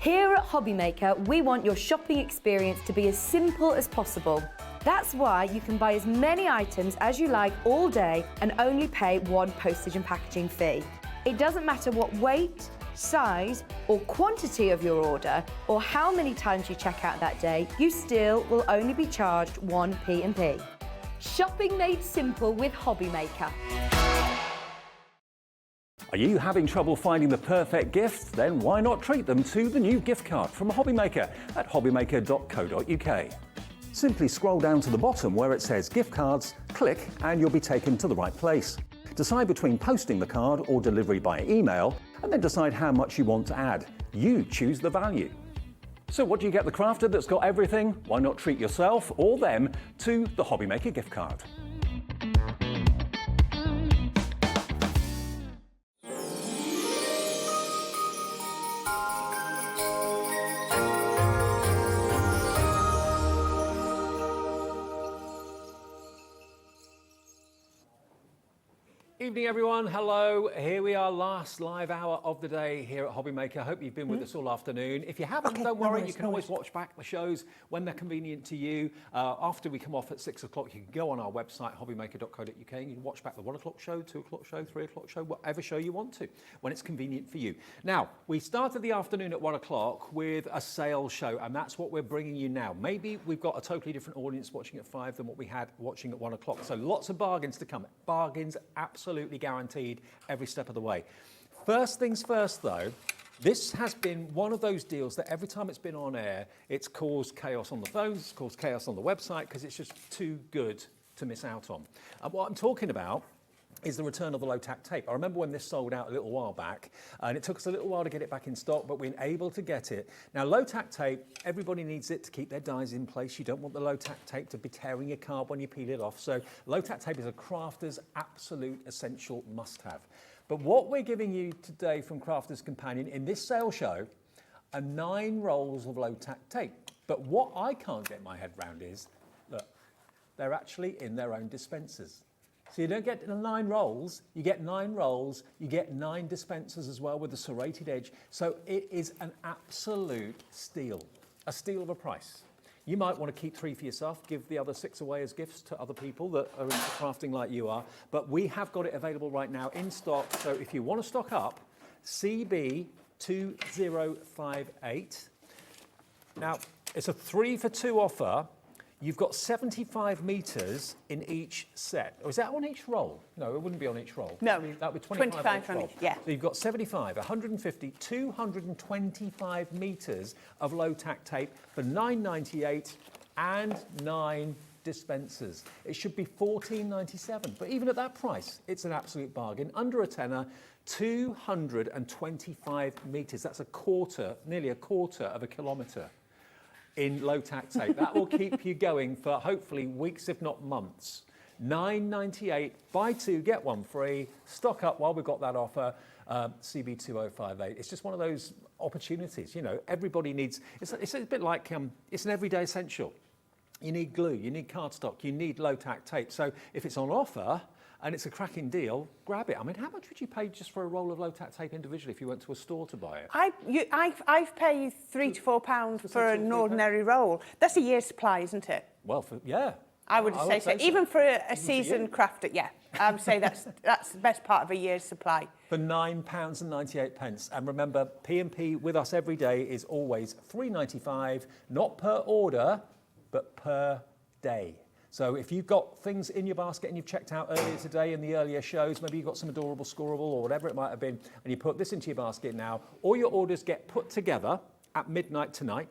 Here at Hobbymaker, we want your shopping experience to be as simple as possible. That's why you can buy as many items as you like all day and only pay one postage and packaging fee. It doesn't matter what weight, size or quantity of your order or how many times you check out that day, you still will only be charged one P&P. Shopping made simple with Hobbymaker. Are you having trouble finding the perfect gift? Then why not treat them to the new gift card from Hobbymaker at hobbymaker.co.uk. Simply scroll down to the bottom where it says gift cards, click and you'll be taken to the right place. Decide between posting the card or delivery by email and then decide how much you want to add. You choose the value. So what do you get the crafter that's got everything? Why not treat yourself or them to the Hobbymaker gift card? Evening everyone, hello. Here we are, last live hour of the day here at Hobbymaker. I hope you've been with us all afternoon. If you haven't, don't worry, you can always watch back the shows when they're convenient to you. After we come off at 6 o'clock, you can go on our website, hobbymaker.co.uk, and you can watch back the 1 o'clock show, 2 o'clock show, 3 o'clock show, whatever show you want to, when it's convenient for you. Now, we started the afternoon at 1 o'clock with a sales show, and that's what we're bringing you now. Maybe we've got a totally different audience watching at 5 than what we had watching at 1 o'clock. So lots of bargains to come. Bargains absolutely guaranteed every step of the way. First things first though, this has been one of those deals that every time it's been on air, it's caused chaos on the phones, it's caused chaos on the website because it's just too good to miss out on. And what I'm talking about is the return of the low-tack tape. I remember when this sold out a little while back, and it took us a little while to get it back in stock, but we're able to get it. Now, low-tack tape, everybody needs it to keep their dies in place. You don't want the low-tack tape to be tearing your card when you peel it off. So low-tack tape is a crafter's absolute essential must-have. But what we're giving you today from Crafter's Companion in this sale show are 9 rolls of low-tack tape. But what I can't get my head round is, look, they're actually in their own dispensers. So you don't get 9 rolls, you get 9 rolls, you get 9 dispensers as well with a serrated edge. So it is an absolute steal, a steal of a price. You might want to keep 3 for yourself, give the other 6 away as gifts to other people that are into crafting like you are. But we have got it available right now in stock. So if you want to stock up, CB2058. Now, it's a 3 for 2 offer. You've got 75 metres in each set. Or is that on each roll? No, it wouldn't be on each roll. No, that would be 25 on each, yeah. So you've got 75, 150, 225 metres of low-tack tape for $9.98 and 9 dispensers. It should be $14.97, but even at that price, it's an absolute bargain. Under a tenner, 225 metres. That's nearly a quarter of a kilometre. In low-tack tape. That will keep you going for hopefully weeks, if not months. $9.98, buy 2, get 1 free. Stock up while we've got that offer, CB2058. It's just one of those opportunities, you know, everybody needs, it's a bit like, it's an everyday essential. You need glue, you need cardstock, you need low-tack tape. So if it's on offer, and it's a cracking deal, grab it. I mean, how much would you pay just for a roll of low-tack tape individually if you went to a store to buy it? I've paid £3 to £4 for an ordinary roll. That's a year's supply, isn't it? Well, yeah. I would say so. Even for a seasoned crafter, yeah. I would say that's the best part of a year's supply. For £9.98. And remember, P&P with us every day is always $3.95, not per order, but per day. So if you've got things in your basket and you've checked out earlier today in the earlier shows, maybe you've got some Adorable Scorable or whatever it might have been, and you put this into your basket now, all your orders get put together at midnight tonight,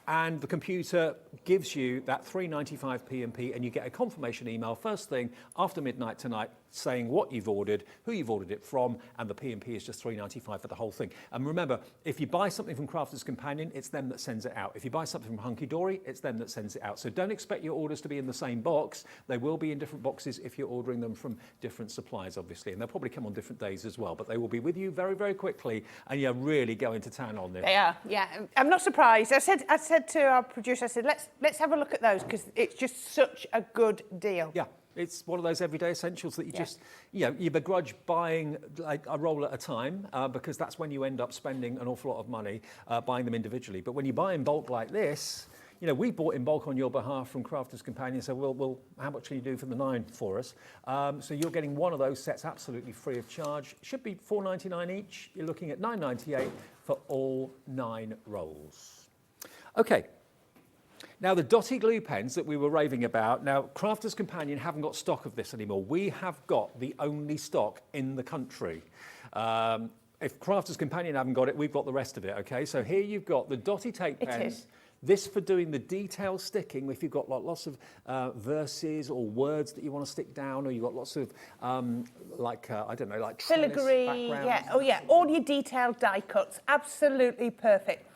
and the computer gives you that 3.95 P&P, and you get a confirmation email first thing after midnight tonight saying what you've ordered, who you've ordered it from, and the P&P is just 3.95 for the whole thing. And remember, if you buy something from Crafter's Companion, it's them that sends it out. If you buy something from Hunkydory, it's them that sends it out. So don't expect your orders to be in the same box. They will be in different boxes if you're ordering them from different suppliers, obviously, and they'll probably come on different days as well, but they will be with you very, very quickly, and you're really going to town on this. They are, yeah. I'm not surprised. I said to our producer, I said, let's have a look at those, because it's just such a good deal. Yeah. It's one of those everyday essentials that you just, you begrudge buying like a roll at a time because that's when you end up spending an awful lot of money buying them individually. But when you buy in bulk like this, we bought in bulk on your behalf from Crafter's Companion, so we'll how much can you do for the 9 for us? So you're getting one of those sets absolutely free of charge. Should be $4.99 each. You're looking at $9.98 for all 9 rolls. Okay. Now, the dotty glue pens that we were raving about, now, Crafter's Companion haven't got stock of this anymore. We have got the only stock in the country. If Crafter's Companion haven't got it, we've got the rest of it, okay? So here you've got the dotty tape pens. This for doing the detail sticking, if you've got lots of verses or words that you want to stick down, or you've got lots of, I don't know, like filigree, backgrounds. yeah, oh yeah, all your detailed die cuts, absolutely perfect.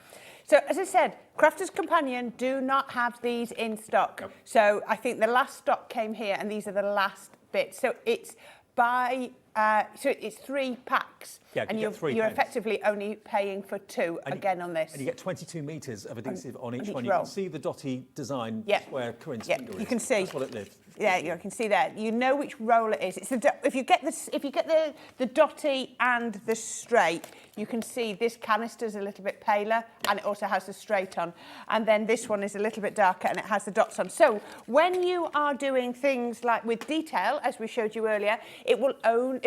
So, as I said, Crafter's Companion do not have these in stock. Nope. So, I think the last stock came here, and these are the last bits. So, it's it's 3 packs, yeah, and you're effectively only paying for 2 again on this. And you get 22 metres of adhesive on each one. roll. You can see the dotty design where Corrine's finger is. You can see. That's what it lives. Yeah, you can see there. You know which roll it is. It's if you get the dotty and the straight, you can see this canister's a little bit paler, and it also has the straight on. And then this one is a little bit darker, and it has the dots on. So when you are doing things like with detail, as we showed you earlier, it will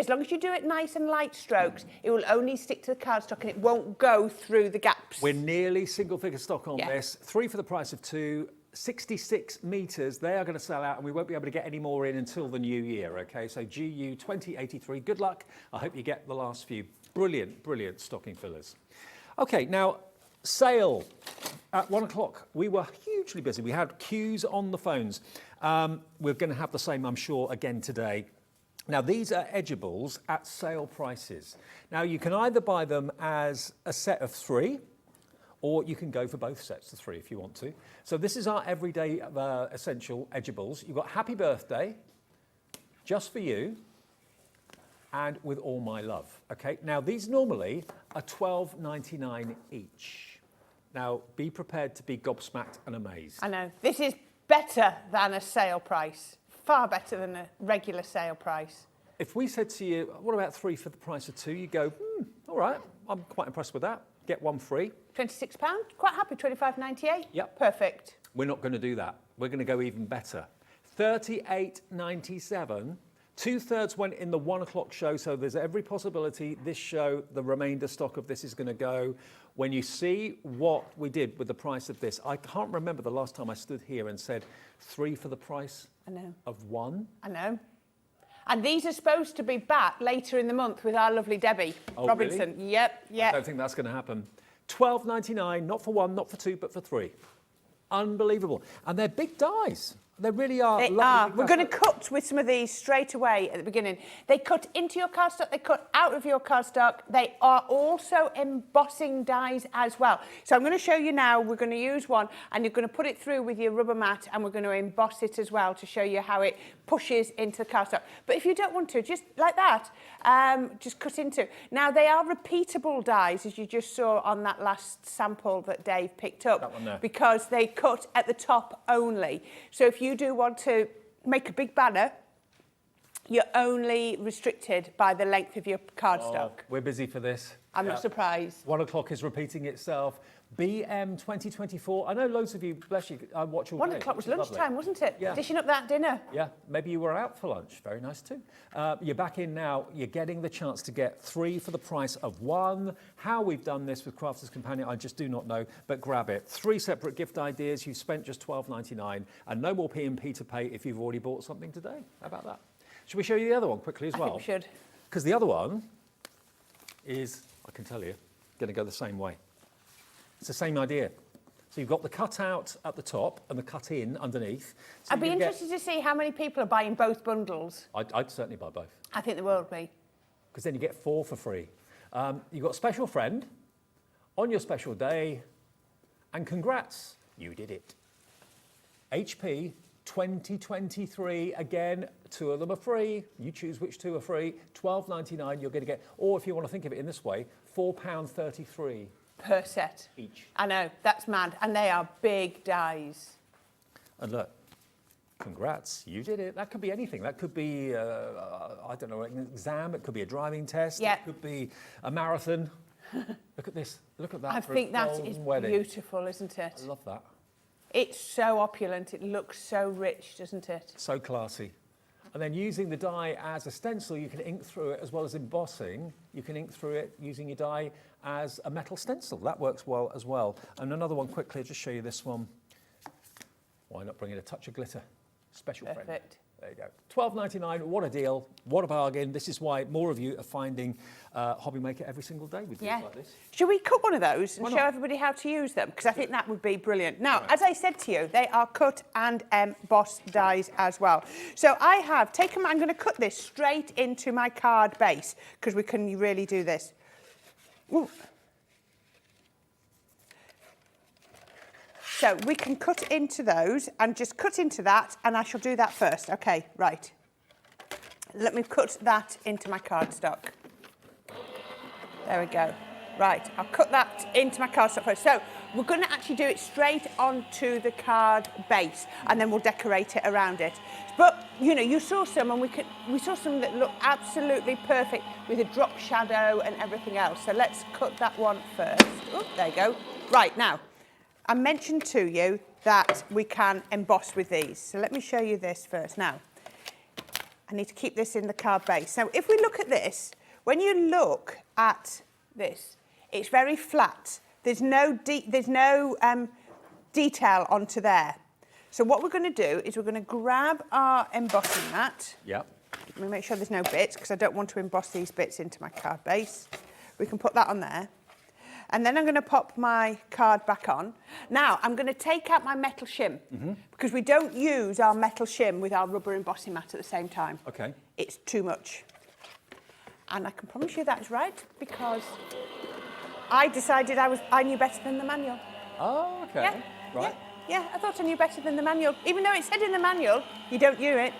as long as you do it nice and light strokes, it will only stick to the cardstock, and it won't go through the gaps. We're nearly single-figure stock on this. 3 for the price of 2. 66 metres, they are going to sell out, and we won't be able to get any more in until the new year, okay? So GU 2083, good luck. I hope you get the last few. Brilliant, brilliant stocking fillers. Okay, now, sale at 1 o'clock. We were hugely busy. We had queues on the phones. We're going to have the same, I'm sure, again today. Now, these are Edgeables at sale prices. Now, you can either buy them as a set of 3, or you can go for both sets of 3 if you want to. So this is our everyday essential Edgeables. You've got Happy Birthday, Just For You, and With All My Love. Okay, now these normally are $12.99 each. Now, be prepared to be gobsmacked and amazed. I know. This is better than a sale price. Far better than a regular sale price. If we said to you, what about 3 for the price of 2? You go, all right, I'm quite impressed with that. Get 1 free. £26, quite happy, $25.98. Yep. Perfect. We're not going to do that. We're going to go even better. $38.97. 2/3 went in the 1 o'clock show, so there's every possibility this show, the remainder stock of this is going to go. When you see what we did with the price of this, I can't remember the last time I stood here and said 3 for the price of 1. I know. And these are supposed to be back later in the month with our lovely Debbie Robinson. Really? Yep. I don't think that's going to happen. $12.99, not for 1, not for 2, but for 3. Unbelievable. And they're big dies. They really are. They are. We're going to cut with some of these straight away at the beginning. They cut into your cardstock, they cut out of your cardstock. They are also embossing dies as well. So I'm going to show you now. We're going to use one, and you're going to put it through with your rubber mat, and we're going to emboss it as well to show you how it pushes into the cardstock. But if you don't want to, just like that, just cut into. Now, they are repeatable dies, as you just saw on that last sample that Dave picked up. That one there. Because they cut at the top only. So if you do want to make a big banner, you're only restricted by the length of your cardstock. We're busy for this. I'm not surprised. 1 o'clock is repeating itself. BM 2024. I know loads of you, bless you, I watch all 1 day, o'clock was which is lunchtime, lovely. wasn't it? Yeah. Dishing up that dinner. Yeah, maybe you were out for lunch. Very nice too. You're back in now. You're getting the chance to get 3 for the price of 1. How we've done this with Crafter's Companion, I just do not know, but grab it. 3 separate gift ideas. You've spent just $12.99 and no more P&P to pay if you've already bought something today. How about that? Should we show you the other one quickly as well? I think we should. Because the other one is, I can tell you, going to go the same way. It's the same idea. So you've got the cut out at the top and the cut in underneath. So I'd be interested to see how many people are buying both bundles. I'd certainly buy both. I think there will be. Because then you get 4 for free. You've got a special friend on your special day, and congrats, you did it. HP 2023, again, 2 of them are free. You choose which 2 are free. $12.99 you're going to get, or if you want to think of it in this way, £4.33. Per set. Each. I know, that's mad. And they are big dies. And look, congrats, you did it. That could be anything. That could be, I don't know, an exam. It could be a driving test. Yeah. It could be a marathon. Look at this. Look at that. I for think a that golden is wedding. beautiful, isn't it? I love that. It's so opulent. It looks so rich, doesn't it? So classy. And then using the die as a stencil, you can ink through it as well as embossing. You can ink through it using your die as a metal stencil. That works well as well. And another one quickly, I'll just show you this one. Why not bring in a touch of glitter? Special friend. Perfect. There you go. $12.99, what a deal, what a bargain. This is why more of you are finding Hobby Maker every single day with deals like this. Should we cut one of those and Why show not? everybody how to use them? Because I think that would be brilliant. Now, as I said to you, they are cut and emboss dies as well. So I have taken, I'm going to cut this straight into my card base because we can really do this. Ooh. So we can cut into those and just cut into that, and I shall do that first. Okay, right. Let me cut that into my cardstock. There we go. Right, I'll cut that into my cardstock first. So we're going to actually do it straight onto the card base, and then we'll decorate it around it. But you know, you saw some, and we saw some that look absolutely perfect with a drop shadow and everything else. So let's cut that one first. Oh, there you go. Right now. I mentioned to you that we can emboss with these. So let me show you this first. Now, I need to keep this in the card base. So if we look at this, when you look at this, it's very flat. There's no detail onto there. So what we're going to do is we're going to grab our embossing mat. Yep. Let me make sure there's no bits because I don't want to emboss these bits into my card base. We can put that on there. And then I'm going to pop my card back on. Now, I'm going to take out my metal shim because we don't use our metal shim with our rubber embossing mat at the same time. Okay. It's too much. And I can promise you that's right because I decided I knew better than the manual. Oh, okay. Yeah, Right. Yeah, I thought I knew better than the manual. Even though it said in the manual, you don't use it,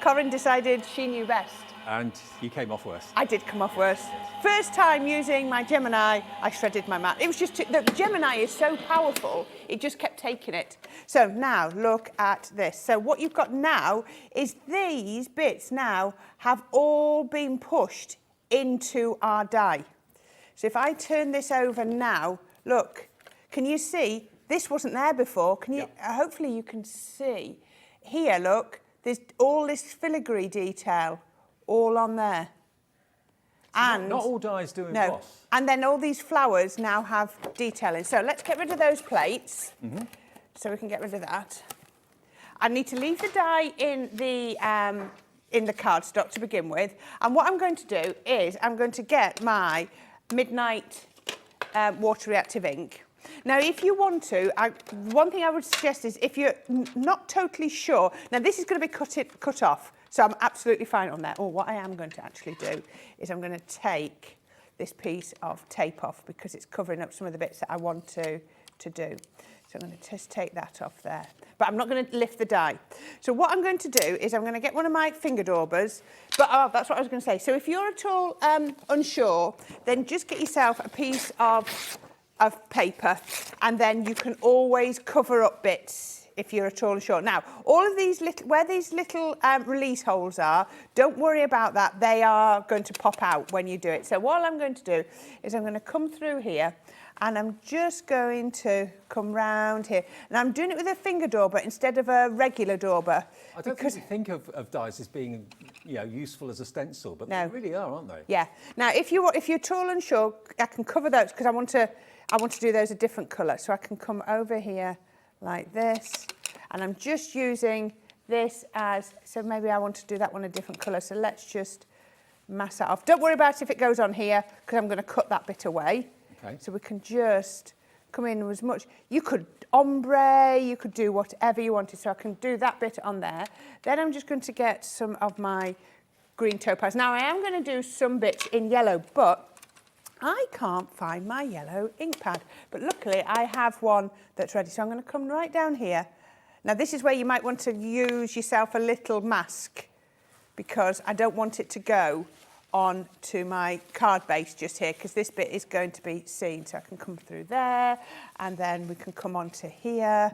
Corrine decided she knew best. And you came off worse. I did come off worse. First time using my Gemini, I shredded my mat. It was just, the Gemini is so powerful, it just kept taking it. So now, look at this. So what you've got now is these bits now have all been pushed into our die. So if I turn this over now, look, can you see? This wasn't there before. Can you? Yep. Hopefully you can see. Here, look, there's all this filigree detail all on there. And not all dies do no. emboss. And then all these flowers now have detailing. So let's get rid of those plates. So we can get rid of that. I need to leave the die in the cardstock to begin with. And what I'm going to do is I'm going to get my Midnight water reactive ink. Now, if you want to, one thing I would suggest is if you're not totally sure, now this is going to be cut off, so I'm absolutely fine on that. Or what I am going to actually do is I'm going to take this piece of tape off because it's covering up some of the bits that I want to do. So I'm going to just take that off there. But I'm not going to lift the die. So what I'm going to do is I'm going to get one of my finger daubers. But that's what I was going to say. So if you're at all unsure, then just get yourself a piece of paper, and then you can always cover up bits if you're a tall and short. Now, all of these little, where these little release holes are, don't worry about that. They are going to pop out when you do it. So what I'm going to do is I'm going to come through here and I'm just going to come round here. And I'm doing it with a finger dauber instead of a regular dauber. I don't think of dies as being, useful as a stencil, but No. they really are, aren't they? Yeah. Now, if you're tall and short, I can cover those because I want to do those a different colour. So I can come over here like this, and I'm just using this as, so maybe I want to do that one a different colour. So let's just mask that off. Don't worry about if it goes on here because I'm going to cut that bit away. Okay. So we can just come in as much. You could ombre, you could do whatever you wanted. So I can do that bit on there. Then I'm just going to get some of my green topaz. Now I am going to do some bits in yellow, but I can't find my yellow ink pad. But luckily I have one that's ready. So I'm going to come right down here. Now this is where you might want to use yourself a little mask because I don't want it to go on to my card base just here because this bit is going to be seen. So I can come through there and then we can come on to here.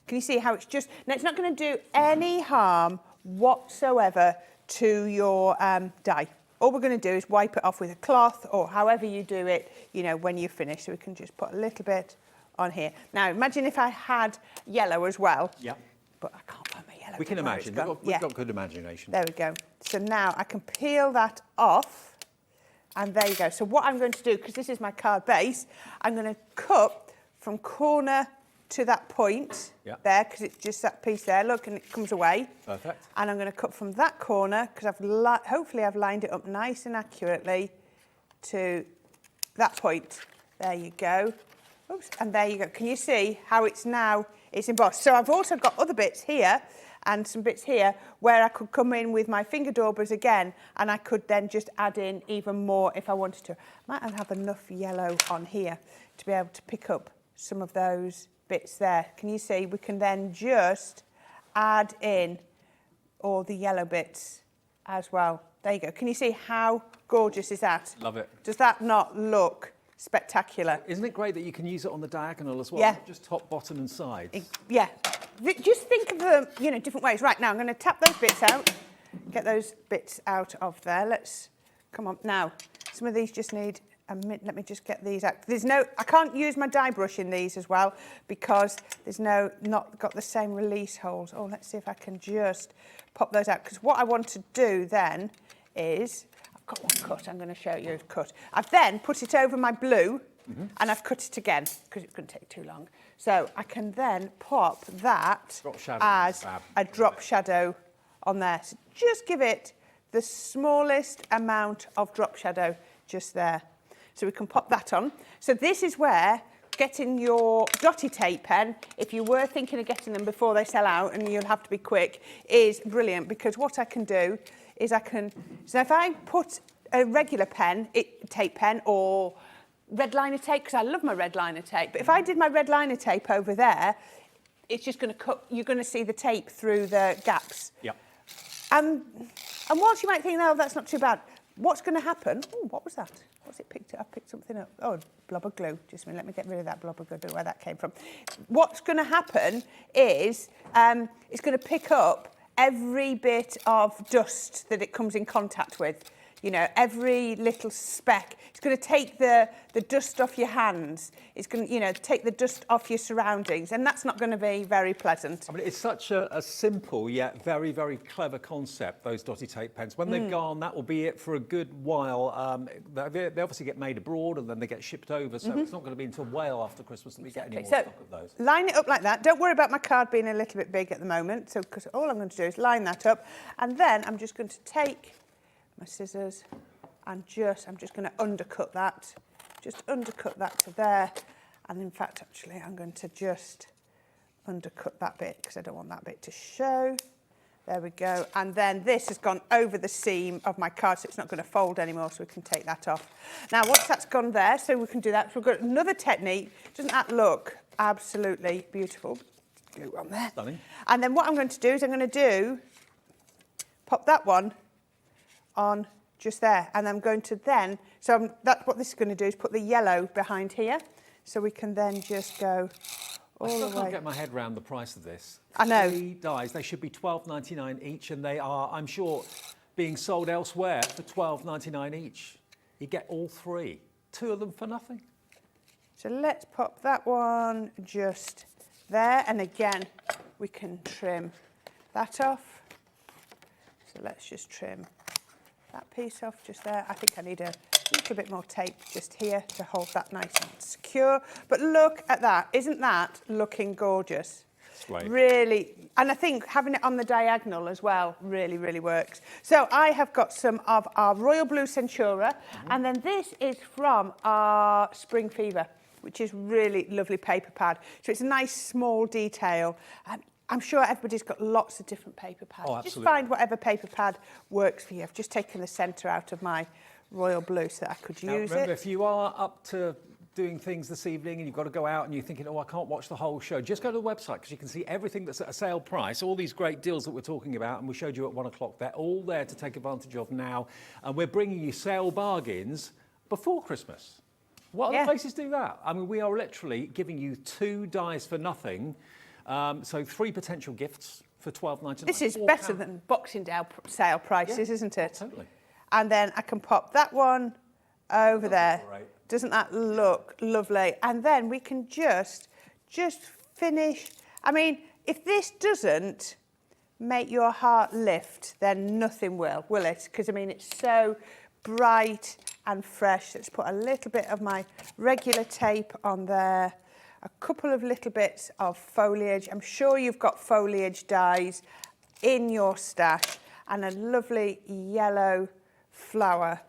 Can you see how it's just, now it's not going to do any harm whatsoever to your die. All we're going to do is wipe it off with a cloth or however you do it, when you finish. So we can just put a little bit on here. Now imagine if I had yellow as well. Yeah. But I can't find my yellow. We can Don't worry, imagine. it's gone. We've got good imagination. There we go. So now I can peel that off. And there you go. So what I'm going to do, because this is my card base, I'm going to cut from corner to that point there, because it's just that piece there. Look, and it comes away. Perfect. And I'm going to cut from that corner, because hopefully I've lined it up nice and accurately to that point. There you go. Oops, and there you go. Can you see how it's embossed? So I've also got other bits here and some bits here where I could come in with my finger daubers again and I could then just add in even more if I wanted to. Might have enough yellow on here to be able to pick up some of those bits there. Can you see? We can then just add in all the yellow bits as well. There you go. Can you see how gorgeous is that? Love it. Does that not look spectacular? Isn't it great that you can use it on the diagonal as well? Yeah. Not just top, bottom and sides. Yeah. Just think of them, different ways. Right, now I'm going to tap those bits out, get those bits out of there. Let's, come on. Now, some of these just need a minute. Let me just get these out. I can't use my die brush in these as well because there's not got the same release holes. Oh, let's see if I can just pop those out. Because what I want to do then is, I've got one cut, I'm going to show you a cut. I've then put it over my blue and I've cut it again because it's going to take too long. So I can then pop that as a drop shadow on there. So just give it the smallest amount of drop shadow just there. So we can pop that on. So this is where getting your dotty tape pen, if you were thinking of getting them before they sell out and you'll have to be quick, is brilliant because what I can do is so if I put a regular tape pen or red liner tape, because I love my red liner tape, but if I did my red liner tape over there, it's just going to cut, you're going to see the tape through the gaps. Yeah. And whilst you might think, no, that's not too bad, what's going to happen? Oh, what was that? What's it picked up? I picked something up. Oh, blob of glue. Just a minute, let me get rid of that blob of glue. I don't know where that came from. What's going to happen is it's going to pick up every bit of dust that it comes in contact with. Every little speck. It's going to take the dust off your hands. It's going to, take the dust off your surroundings, and that's not going to be very pleasant. I mean, it's such a simple yet very, very clever concept, those dotty tape pens. When they've gone, that will be it for a good while. They obviously get made abroad and then they get shipped over, so it's not going to be until well after Christmas that we get any more stock of those. Line it up like that. Don't worry about my card being a little bit big at the moment, because all I'm going to do is line that up, and then I'm just going to take my scissors and I'm just going to undercut that. Just undercut that to there. And in fact, actually, I'm going to just undercut that bit because I don't want that bit to show. There we go. And then this has gone over the seam of my card, so it's not going to fold anymore, so we can take that off. Now, once that's gone there, so we can do that. So we've got another technique. Doesn't that look absolutely beautiful? Glue on there. Stunning. And then what I'm going to do is pop that one on just there, and I'm going to that's what this is going to do, is put the yellow behind here, so we can then just go I still can't get my head around the price of this. I know. 3 dies, they should be $12.99 each, and they are, I'm sure, being sold elsewhere for $12.99 each. You get all 3. 2 of them for nothing. So let's pop that one just there. And again, we can trim that off. So let's just trim that piece off just there. I think I need a little bit more tape just here to hold that nice and secure. But look at that. Isn't that looking gorgeous? Right. Really, and I think having it on the diagonal as well really, really works. So I have got some of our Royal Blue Centura, and then this is from our Spring Fever, which is really lovely paper pad. So it's a nice small detail. I'm sure everybody's got lots of different paper pads. Oh, absolutely. Just find whatever paper pad works for you. I've just taken the centre out of my Royal Blue so that I could use Remember, it. if you are up to doing things this evening and you've got to go out and you're thinking, oh, I can't watch the whole show, just go to the website because you can see everything that's at a sale price, all these great deals that we're talking about, and we showed you at 1 o'clock. They're all there to take advantage of now, and we're bringing you sale bargains before Christmas. What other places do that? I mean, we are literally giving you 2 dies for nothing, so 3 potential gifts for $12.99. This is better than Boxing Day sale prices, isn't it? Totally. And then I can pop that one over there. Great. Doesn't that look lovely? And then we can just finish. I mean, if this doesn't make your heart lift, then nothing will it? Because, I mean, it's so bright and fresh. Let's put a little bit of my regular tape on there, a couple of little bits of foliage. I'm sure you've got foliage dies in your stash, and a lovely yellow flower.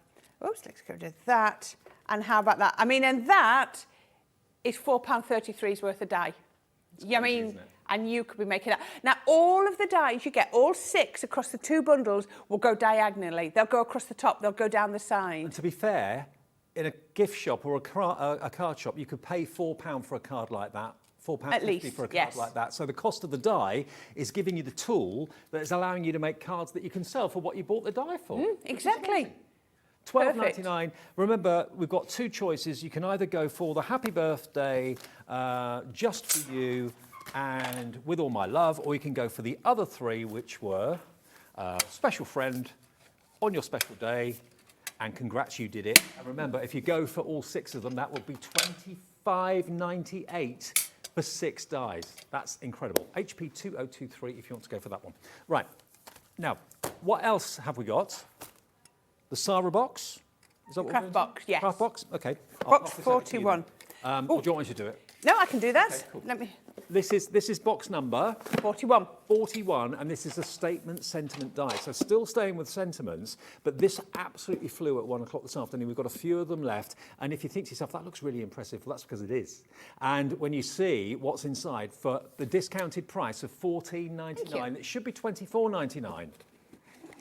Oops, let's go to that. And how about that? I mean, and that is £4.33's worth of dye. I mean, isn't it? and you could be making that. Now, all of the dies you get, all 6 across the 2 bundles, will go diagonally. They'll go across the top, they'll go down the side. And to be fair, in a gift shop or a card shop, you could pay £4 for a card like that. £4.50 for a card like that. So the cost of the die is giving you the tool that is allowing you to make cards that you can sell for what you bought the die for. Exactly. $12.99. Remember, we've got 2 choices. You can either go for the happy birthday, just for you, and with all my love, or you can go for the other 3, which were special friend, on your special day, and congrats, you did it. And remember, if you go for all 6 of them, that will be $25.98 for 6 dies. That's incredible. HP 2023 if you want to go for that one. Right. Now, what else have we got? The Sarah box? Is that what Craft box, yes. Craft box? Okay. Box 41. Or do you want me to do it? No, I can do that. Okay, cool. Let me. This is box number 41. 41, and this is a statement sentiment die. So still staying with sentiments, but this absolutely flew at 1 o'clock this afternoon. We've got a few of them left, and if you think to yourself, that looks really impressive, well, that's because it is. And when you see what's inside, for the discounted price of $14.99, it should be $24.99.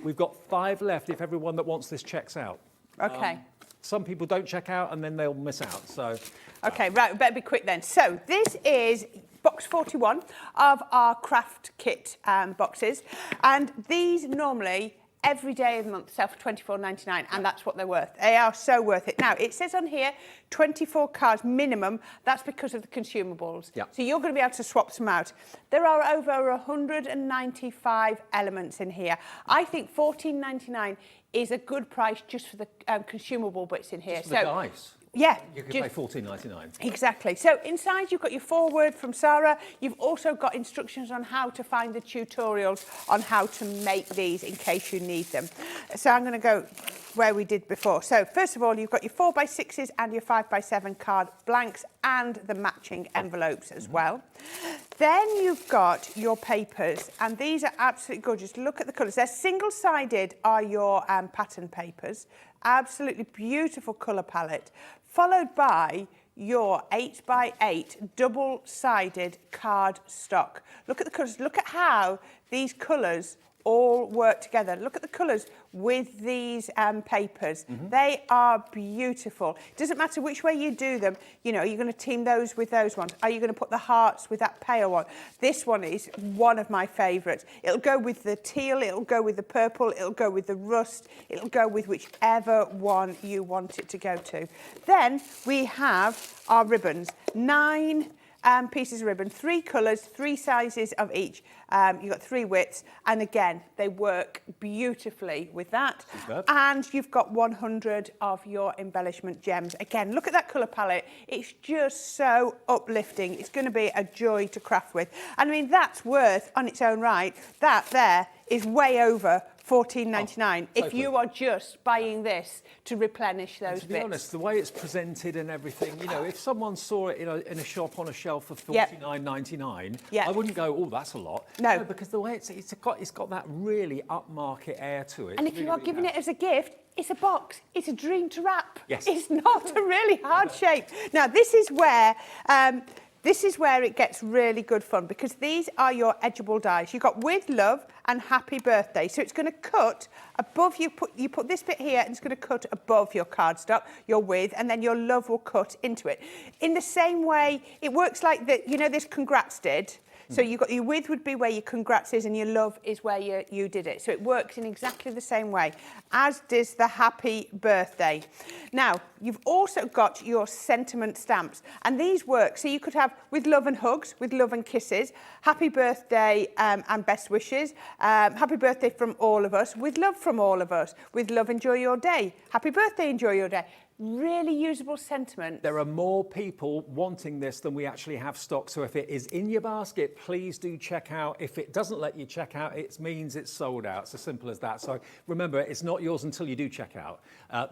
We've got 5 left if everyone that wants this checks out. Okay. Some people don't check out and then they'll miss out. So, Okay, right, we better be quick then. So this is box 41 of our craft kit boxes. And these normally, every day of the month, sell for $24.99, and that's what they're worth. They are so worth it. Now, it says on here, 24 cards minimum. That's because of the consumables. Yeah. So you're going to be able to swap some out. There are over 195 elements in here. I think $14.99 is a good price just for the consumable bits in here. just for the dice. Yeah. You could pay $14.99. Exactly. So inside you've got your foreword from Sarah. You've also got instructions on how to find the tutorials on how to make these in case you need them. So I'm going to go where we did before. So first of all, you've got your 4x6s and your 5x7 card blanks and the matching envelopes as well. Then you've got your papers, and these are absolutely gorgeous. Look at the colours. They're single-sided are your pattern papers. Absolutely beautiful colour palette, followed by your 8x8 double-sided card stock. Look at the colours. Look at how these colours all work together. Look at the colours with these papers. They are beautiful. It doesn't matter which way you do them. You know, you're going to team those with those ones. Are you going to put the hearts with that pale one? This one is one of my favourites. It'll go with the teal, it'll go with the purple, it'll go with the rust, it'll go with whichever one you want it to go to. Then we have our ribbons. 9 pieces of ribbon, 3 colours, 3 sizes of each. You've got 3 widths, and again, they work beautifully with that. Superb. And you've got 100 of your embellishment gems. Again, look at that colour palette. It's just so uplifting. It's going to be a joy to craft with. And I mean, that's worth, on its own right, that there is way over $14.99 if totally. you are just buying this to replenish those To be bits. honest, the way it's presented and everything, you know, if someone saw it in a shop on a shelf for Yep. $49.99, Yep. I wouldn't go, oh, that's a lot. No. Because the way it's got that really upmarket air to it. And if you are giving it as a gift, it's a box. It's a dream to wrap. Yes. It's not a really hard shape. Now, this is where it gets really good fun, because these are your edgeable dies. You've got with love and happy birthday. So it's going to cut above, you put this bit here, and it's going to cut above your cardstock, your with, and then your love will cut into it. In the same way, it works like this congrats did. So you've got your with would be where your congrats is, and your love is where you did it. So it works in exactly the same way, as does the happy birthday. Now, you've also got your sentiment stamps, and these work. So you could have with love and hugs, with love and kisses, happy birthday and best wishes, happy birthday from all of us, with love from all of us, with love enjoy your day, happy birthday, enjoy your day. Really usable sentiment. There are more people wanting this than we actually have stock. So if it is in your basket, please do check out. If it doesn't let you check out, it means it's sold out. It's as simple as that. So remember, it's not yours until you do check out.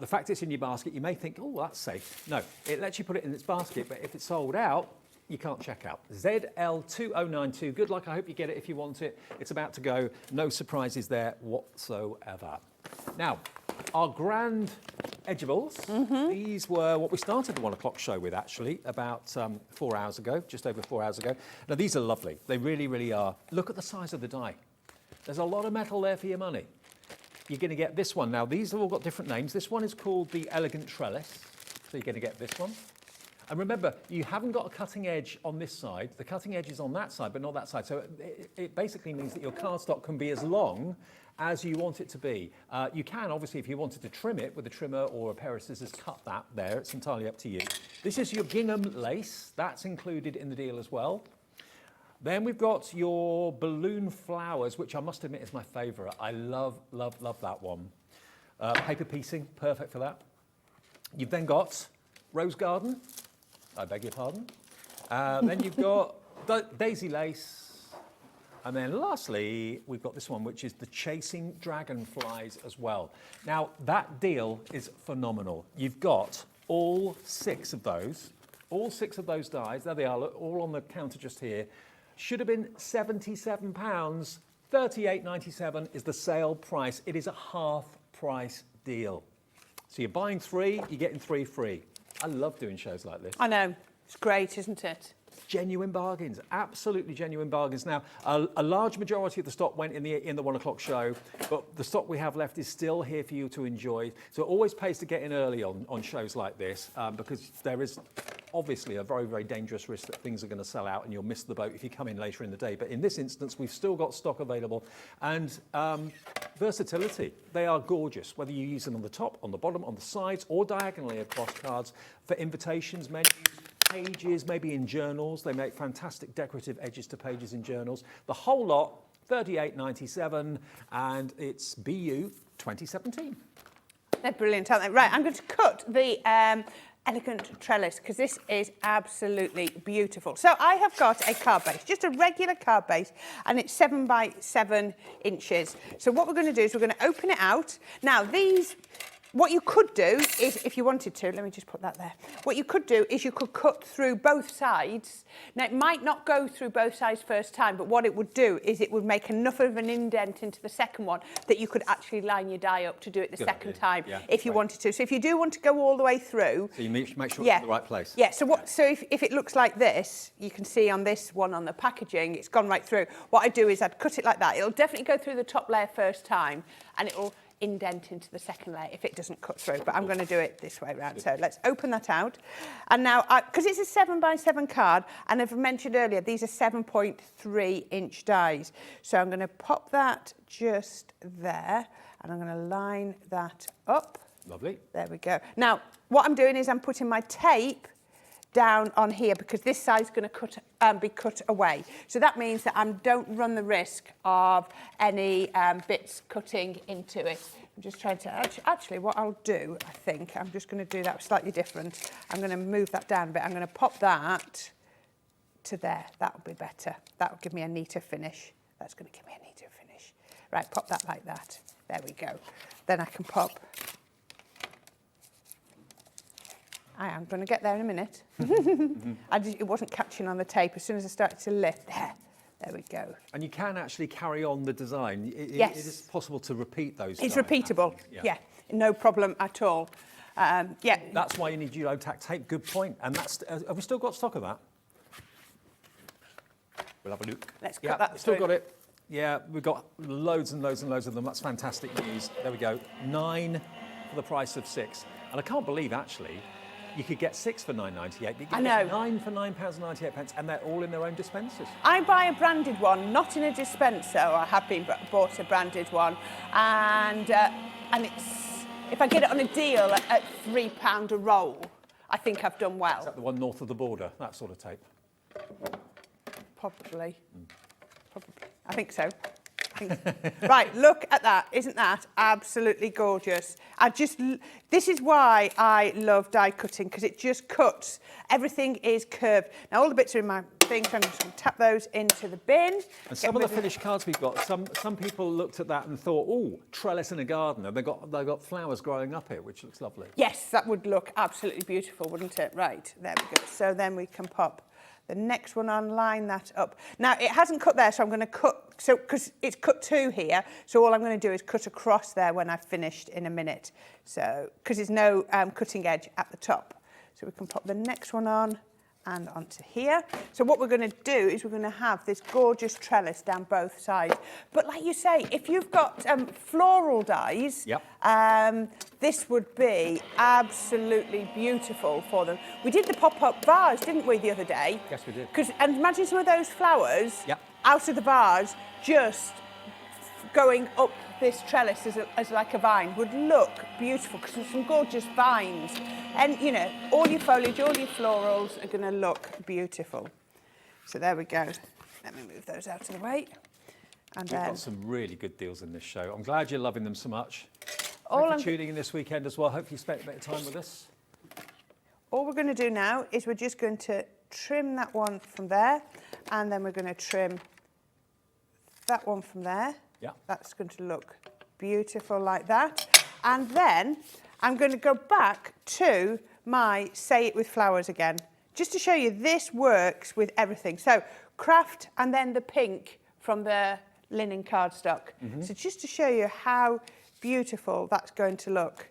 The fact it's in your basket, you may think, oh, that's safe. No, it lets you put it in its basket, but if it's sold out, you can't check out. ZL2092. Good luck. I hope you get it if you want it. It's about to go. No surprises there whatsoever. Now, our grand edgeables, these were what we started the 1 o'clock show with, actually, about 4 hours ago, just over 4 hours ago. Now, these are lovely. They really, really are. Look at the size of the die. There's a lot of metal there for your money. You're going to get this one. Now, these have all got different names. This one is called the Elegant Trellis. So you're going to get this one. And remember, you haven't got a cutting edge on this side. The cutting edge is on that side, but not that side. So it basically means that your cardstock can be as long as you want it to be. You can, obviously, if you wanted to trim it with a trimmer or a pair of scissors, cut that there. It's entirely up to you. This is your gingham lace. That's included in the deal as well. Then we've got your balloon flowers, which I must admit is my favourite. I love, love, love that one. Paper piecing, perfect for that. You've then got rose garden. I beg your pardon. Then you've got daisy lace. And then lastly, we've got this one, which is the chasing dragonflies as well. Now, that deal is phenomenal. You've got all 6 of those dies. There they are, look, all on the counter just here. Should have been £77. $38.97 is the sale price. It is a half price deal. So you're buying 3, you're getting 3 free. I love doing shows like this. I know. It's great, isn't it? Genuine bargains, absolutely genuine bargains. Now, a large majority of the stock went in the 1 o'clock show, but the stock we have left is still here for you to enjoy. So it always pays to get in early on shows like this, because there is obviously a very, very dangerous risk that things are going to sell out and you'll miss the boat if you come in later in the day. But in this instance, we've still got stock available, and versatility. They are gorgeous, whether you use them on the top, on the bottom, on the sides, or diagonally across cards for invitations, menus, pages, maybe in journals. They make fantastic decorative edges to pages in journals. The whole lot, $38.97, and it's BU 2017. They're brilliant, aren't they? Right, I'm going to cut the elegant trellis, because this is absolutely beautiful. So I have got a card base, just a regular card base, and it's 7 by 7 inches. So what we're going to do is we're going to open it out. Now these, what you could do is, if you wanted to, let me just put that there. What you could do is you could cut through both sides. Now, it might not go through both sides first time, but what it would do is it would make enough of an indent into the second one that you could actually line your die up to do it the second time if you wanted to. So if you do want to go all the way through... So you make sure it's in the right place. Yeah, so if it looks like this, you can see on this one on the packaging, it's gone right through. What I do is I'd cut it like that. It'll definitely go through the top layer first time, and it'll indent into the second layer if it doesn't cut through, but I'm going to do it this way around. So let's open that out. And now, because it's a 7 by 7 card, and as I mentioned earlier, these are 7.3 inch dies. So I'm going to pop that just there, and I'm going to line that up. Lovely. There we go. Now, what I'm doing is I'm putting my tape down on here because this side's going to be cut away. So that means that I don't run the risk of any bits cutting into it. I'm just trying to, actually what I'll do, I think, I'm just going to do that slightly different. I'm going to move that down a bit. I'm going to pop that to there. That'll be better. That'll give me a neater finish. That's going to give me a neater finish. Right, pop that like that. There we go. Then I can pop. I am going to get there in a minute. It wasn't catching on the tape. As soon as I started to lift, there we go. And you can actually carry on the design. Yes. It is possible to repeat those. It's repeatable. Yeah, no problem at all. Yeah. That's why you need Geotac tape. Good point. And that's. Have we still got stock of that? We'll have a look. Let's cut that still through. got it. Yeah, we've got loads and loads and loads of them. That's fantastic news. There we go. 9 for the price of 6. And I can't believe, actually, you could get 6 for £9.98. But you I can know. get 9 for £9.98, and they're all in their own dispensers. I buy a branded one, not in a dispenser. I have been bought a branded one, and it's if I get it on a deal at £3 a roll, I think I've done well. Is that the one north of the border? That sort of tape. Probably. I think so. Right, look at that. Isn't that absolutely gorgeous? This is why I love die cutting, because it just cuts. Everything is curved. Now, all the bits are in my thing, so I'm just going to tap those into the bin. And some of the finished cards we've got, some people looked at that and thought, oh, trellis in a garden. And they've got flowers growing up here, which looks lovely. Yes, that would look absolutely beautiful, wouldn't it? Right, there we go. So then we can pop the next one on, line that up. Now, it hasn't cut there, so I'm going to cut, because it's cut 2 here, so all I'm going to do is cut across there when I've finished in a minute. So, because there's no cutting edge at the top. So we can pop the next one on and onto here. So what we're going to do is we're going to have this gorgeous trellis down both sides. But like you say, if you've got floral dies, Yep. this would be absolutely beautiful for them. We did the pop-up vase, didn't we, the other day? Yes, we did. And imagine some of those flowers Yep. out of the vase, just going up this trellis as like a vine would look beautiful, because there's some gorgeous vines. And, you know, all your foliage, all your florals are going to look beautiful. So there we go. Let me move those out of the way. And We've then got some really good deals in this show. I'm glad you're loving them so much. All Thank you for tuning in this weekend as well. Hope you spent a bit of time with us. all we're going to do now is we're just going to trim that one from there, and then we're going to trim that one from there. Yeah. That's going to look beautiful like that. And then I'm going to go back to my Say It With Flowers again, just to show you this works with everything. So craft and then the pink from the linen cardstock. So just to show you how beautiful that's going to look.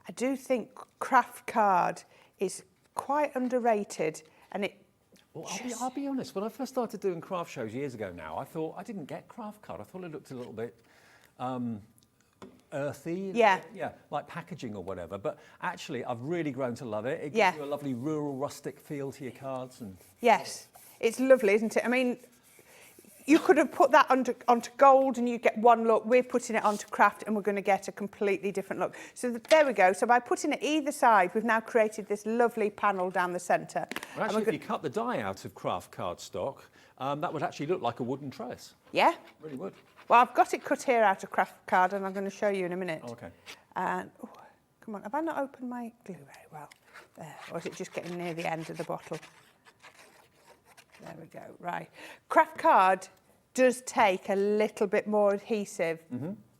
I do think craft card is quite underrated, and it Well, I'll be honest, when I first started doing craft shows years ago now, I thought I didn't get craft card. I thought it looked a little bit earthy. Yeah. Yeah, like packaging or whatever. But actually, I've really grown to love it. It Yeah. gives you a lovely rural, rustic feel to your cards. And Yes, it's lovely, isn't it? I mean, you could have put that onto gold and you get one look. We're putting it onto craft and we're going to get a completely different look. So there we go. So by putting it either side, we've now created this lovely panel down the centre. well, actually, if you cut the die out of craft card stock, that would actually look like a wooden trellis. Yeah? It really would. Well, I've got it cut here out of craft card and I'm going to show you in a minute. Oh, okay. And, oh, come on, have I not opened my glue very well? There, or is it just getting near the end of the bottle? There we go, right. Craft card does take a little bit more adhesive,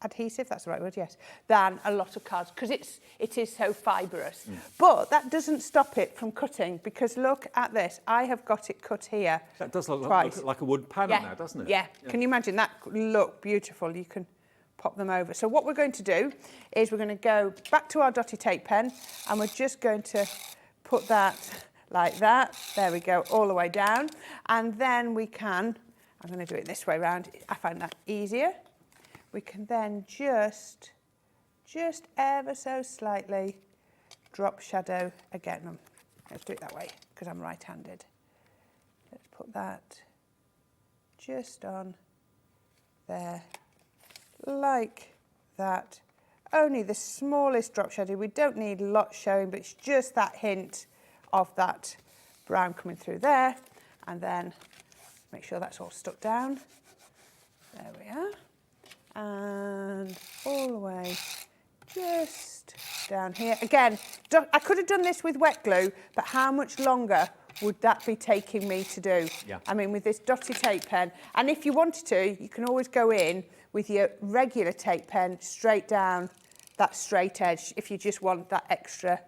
adhesive, that's the right word, yes, than a lot of cards, because it is so fibrous. But that doesn't stop it from cutting, because look at this. I have got it cut here. That does look twice. like a wood panel now, doesn't it? Yeah. Can you imagine that look beautiful? You can pop them over. So what we're going to do is we're going to go back to our dotty tape pen, and we're just going to put that like that. There we go, all the way down. And then we can, I'm going to do it this way round. I find that easier. We can then just ever so slightly drop shadow again. Let's do it that way because I'm right-handed. Let's put that just on there, like that. Only the smallest drop shadow. We don't need lots showing, but it's just that hint of that brown coming through there, and then make sure that's all stuck down. There we are. And all the way just down here. Again, I could have done this with wet glue, but how much longer would that be taking me to do? Yeah. I mean, with this dotty tape pen, and if you wanted to, you can always go in with your regular tape pen straight down that straight edge if you just want that extra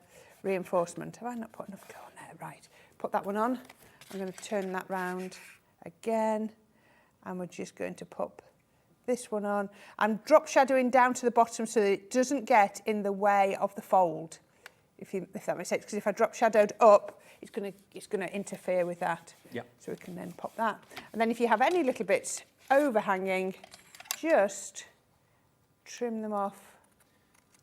reinforcement. Have I not put enough glue on there? Right, put that one on. I'm going to turn that round again, and we're just going to pop this one on. I'm drop shadowing down to the bottom so that it doesn't get in the way of the fold, if that makes sense, because if I drop shadowed up, it's going to interfere with that. Yep. So we can then pop that. And then if you have any little bits overhanging, just trim them off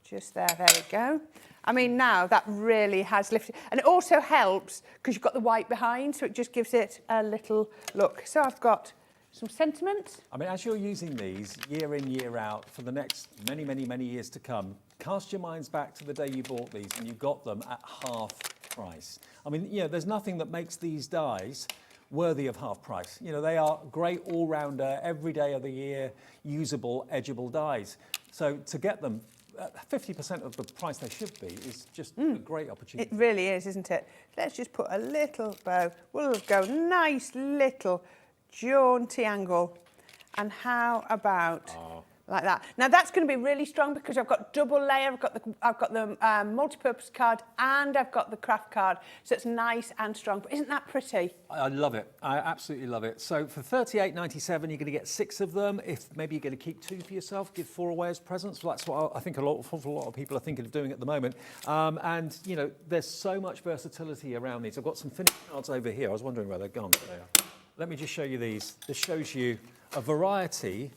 just there. There we go. I mean, now that really has lifted. And it also helps because you've got the white behind, so it just gives it a little look. So I've got some sentiment. I mean, as you're using these year in, year out for the next many, many, many years to come, cast your minds back to the day you bought these and you got them at half price. I mean, you know, there's nothing that makes these dies worthy of half price. You know, they are great all-rounder, every day of the year, usable, edgeable dies. So to get them at 50% of the price they should be is just a great opportunity. It really is, isn't it? Let's just put a little bow. We'll go nice little jaunty angle. And how about like that? Now that's going to be really strong because I've got double layer. I've got the multi-purpose card and I've got the craft card, so it's nice and strong. But isn't that pretty? I love it. I absolutely love it. So for $38.97, you're going to get 6 of them. If maybe you're going to keep 2 for yourself, give 4 away as presents. Well, that's what I think a lot of people are thinking of doing at the moment. And you know, there's so much versatility around these. I've got some finished cards over here. I was wondering where they're gone. There they are. Let me just show you these. This shows you a variety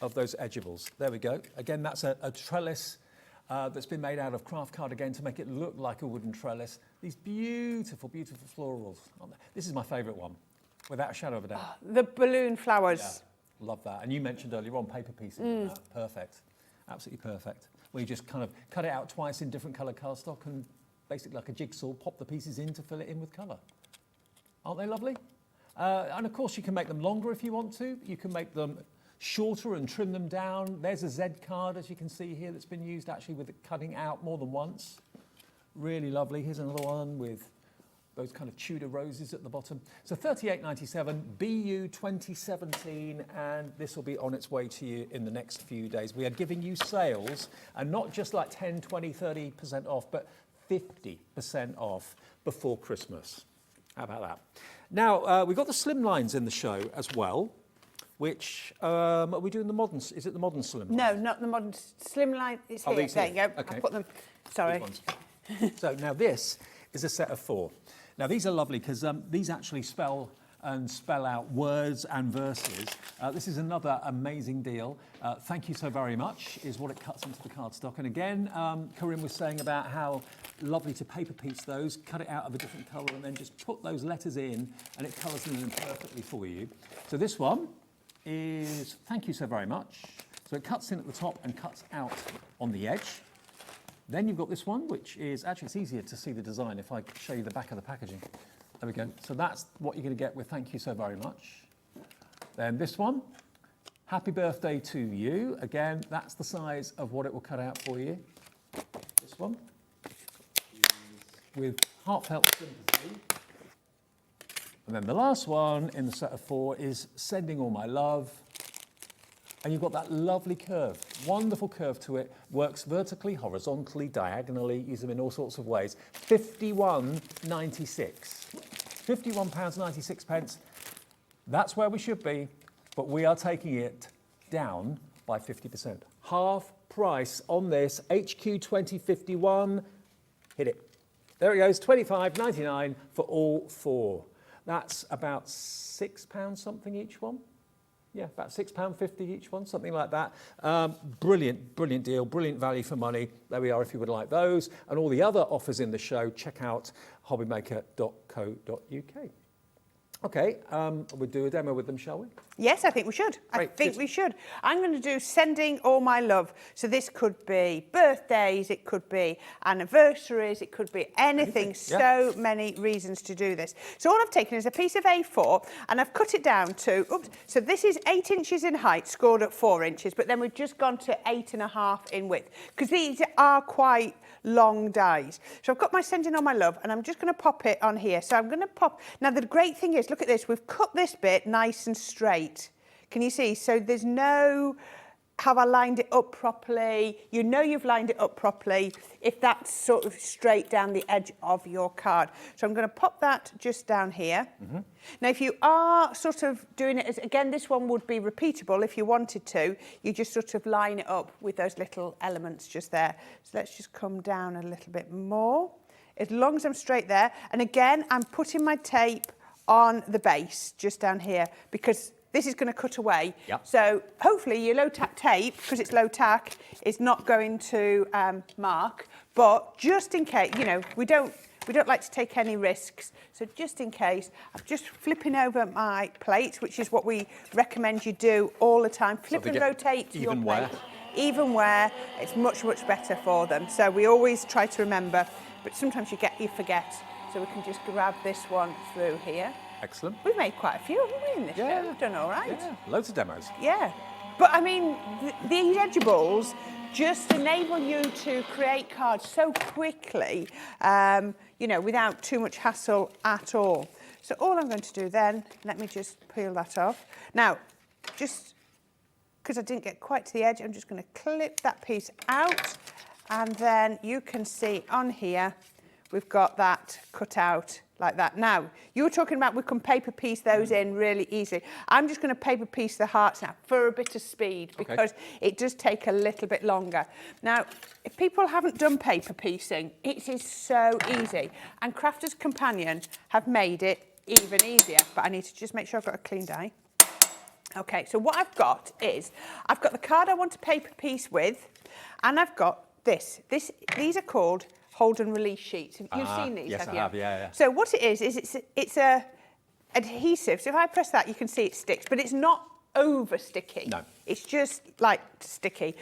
of those edgeables. There we go. Again, that's a trellis that's been made out of craft card again to make it look like a wooden trellis. These beautiful, beautiful florals. This is my favourite one, without a shadow of a doubt. The balloon flowers. Yeah, love that. And you mentioned earlier on paper pieces. Perfect. Absolutely perfect. Where you just kind of cut it out twice in different colour cardstock and basically like a jigsaw, pop the pieces in to fill it in with colour. Aren't they lovely? And of course you can make them longer if you want to. You can make them shorter and trim them down. There's a Z card, as you can see here, that's been used actually with it cutting out more than once. Really lovely. Here's another one with those kind of Tudor roses at the bottom. So $38.97, BU 2017, and this will be on its way to you in the next few days. We are giving you sales, and not just like 10, 20, 30% off, but 50% off before Christmas. How about that? Now, we've got the slimlines in the show as well. Which are we doing the modern? Is it the modern slim? No, not the modern slimline. It's here. There you go. Okay. I put them. Sorry. So now this is a set of 4. Now these are lovely because these actually spell out words and verses. This is another amazing deal. Thank you so very much is what it cuts into the cardstock. And again, Corrine was saying about how lovely to paper piece those, cut it out of a different colour, and then just put those letters in, and it colours them in perfectly for you. So this one is thank you so very much. So it cuts in at the top and cuts out on the edge. Then you've got this one, which is actually it's easier to see the design if I show you the back of the packaging. There we go. So that's what you're going to get with thank you so very much. Then this one, happy birthday to you. Again, that's the size of what it will cut out for you. This one with heartfelt sympathy. And then the last one in the set of 4 is sending all my love. And you've got that lovely curve, wonderful curve to it, works vertically, horizontally, diagonally, use them in all sorts of ways. £51.96. £51.96. That's where we should be, but we are taking it down by 50%. Half price on this, HQ 2051. Hit it. There it goes, £25.99 for all 4. That's about £6 something each one. Yeah, about £6.50 each one, something like that. Brilliant, brilliant deal, brilliant value for money. There we are if you would like those. And all the other offers in the show, check out hobbymaker.co.uk. Okay, we'll do a demo with them, shall we? Yes, I think we should. I Great, think good. we should. I'm going to do sending all my love. So this could be birthdays, it could be anniversaries, it could be anything. yeah. So many reasons to do this. So all I've taken is a piece of A4 and I've cut it down to, oops, so this is 8 inches in height, scored at 4 inches, but then we've just gone to 8.5 in width because these are quite long dies. So I've got my sending all my love and I'm just going to pop it on here. So I'm going to pop, now the great thing is, look at this, we've cut this bit nice and straight. Can you see? So there's no, have I lined it up properly? You know you've lined it up properly if that's sort of straight down the edge of your card. So I'm going to pop that just down here. Now if you are sort of doing it as, again, this one would be repeatable if you wanted to, you just sort of line it up with those little elements just there. So let's just come down a little bit more. As long as I'm straight there. And again, I'm putting my tape on the base just down here because this is going to cut away. Yep. So hopefully your low tack tape, because it's low tack, is not going to mark. But just in case, you know, we don't like to take any risks. So just in case, I'm just flipping over my plate, which is what we recommend you do all the time. Flip and rotate your even plate. wear. Even wear, it's much, much better for them. So we always try to remember, but sometimes you forget. So we can just grab this one through here. Excellent. We've made quite a few, haven't we, in this show? We've done all right. Yeah, loads of demos. Yeah. But, I mean, these Edgeables just enable you to create cards so quickly, you know, without too much hassle at all. So all I'm going to do then, let me just peel that off. Now, just because I didn't get quite to the edge, I'm just going to clip that piece out. And then you can see on here, we've got that cut out like that. Now, you were talking about we can paper piece those in really easily. I'm just going to paper piece the hearts now for a bit of speed because it does take a little bit longer. Now, if people haven't done paper piecing, it is so easy. And Crafter's Companion have made it even easier. But I need to just make sure I've got a clean die. Okay, so what I've got is, I've got the card I want to paper piece with, and I've got this. These are called hold and release sheets. You've seen these, yes, have I you? have, yeah. So what it is it's a adhesive. So if I press that, you can see it sticks, but it's not over sticky. No. It's just like sticky.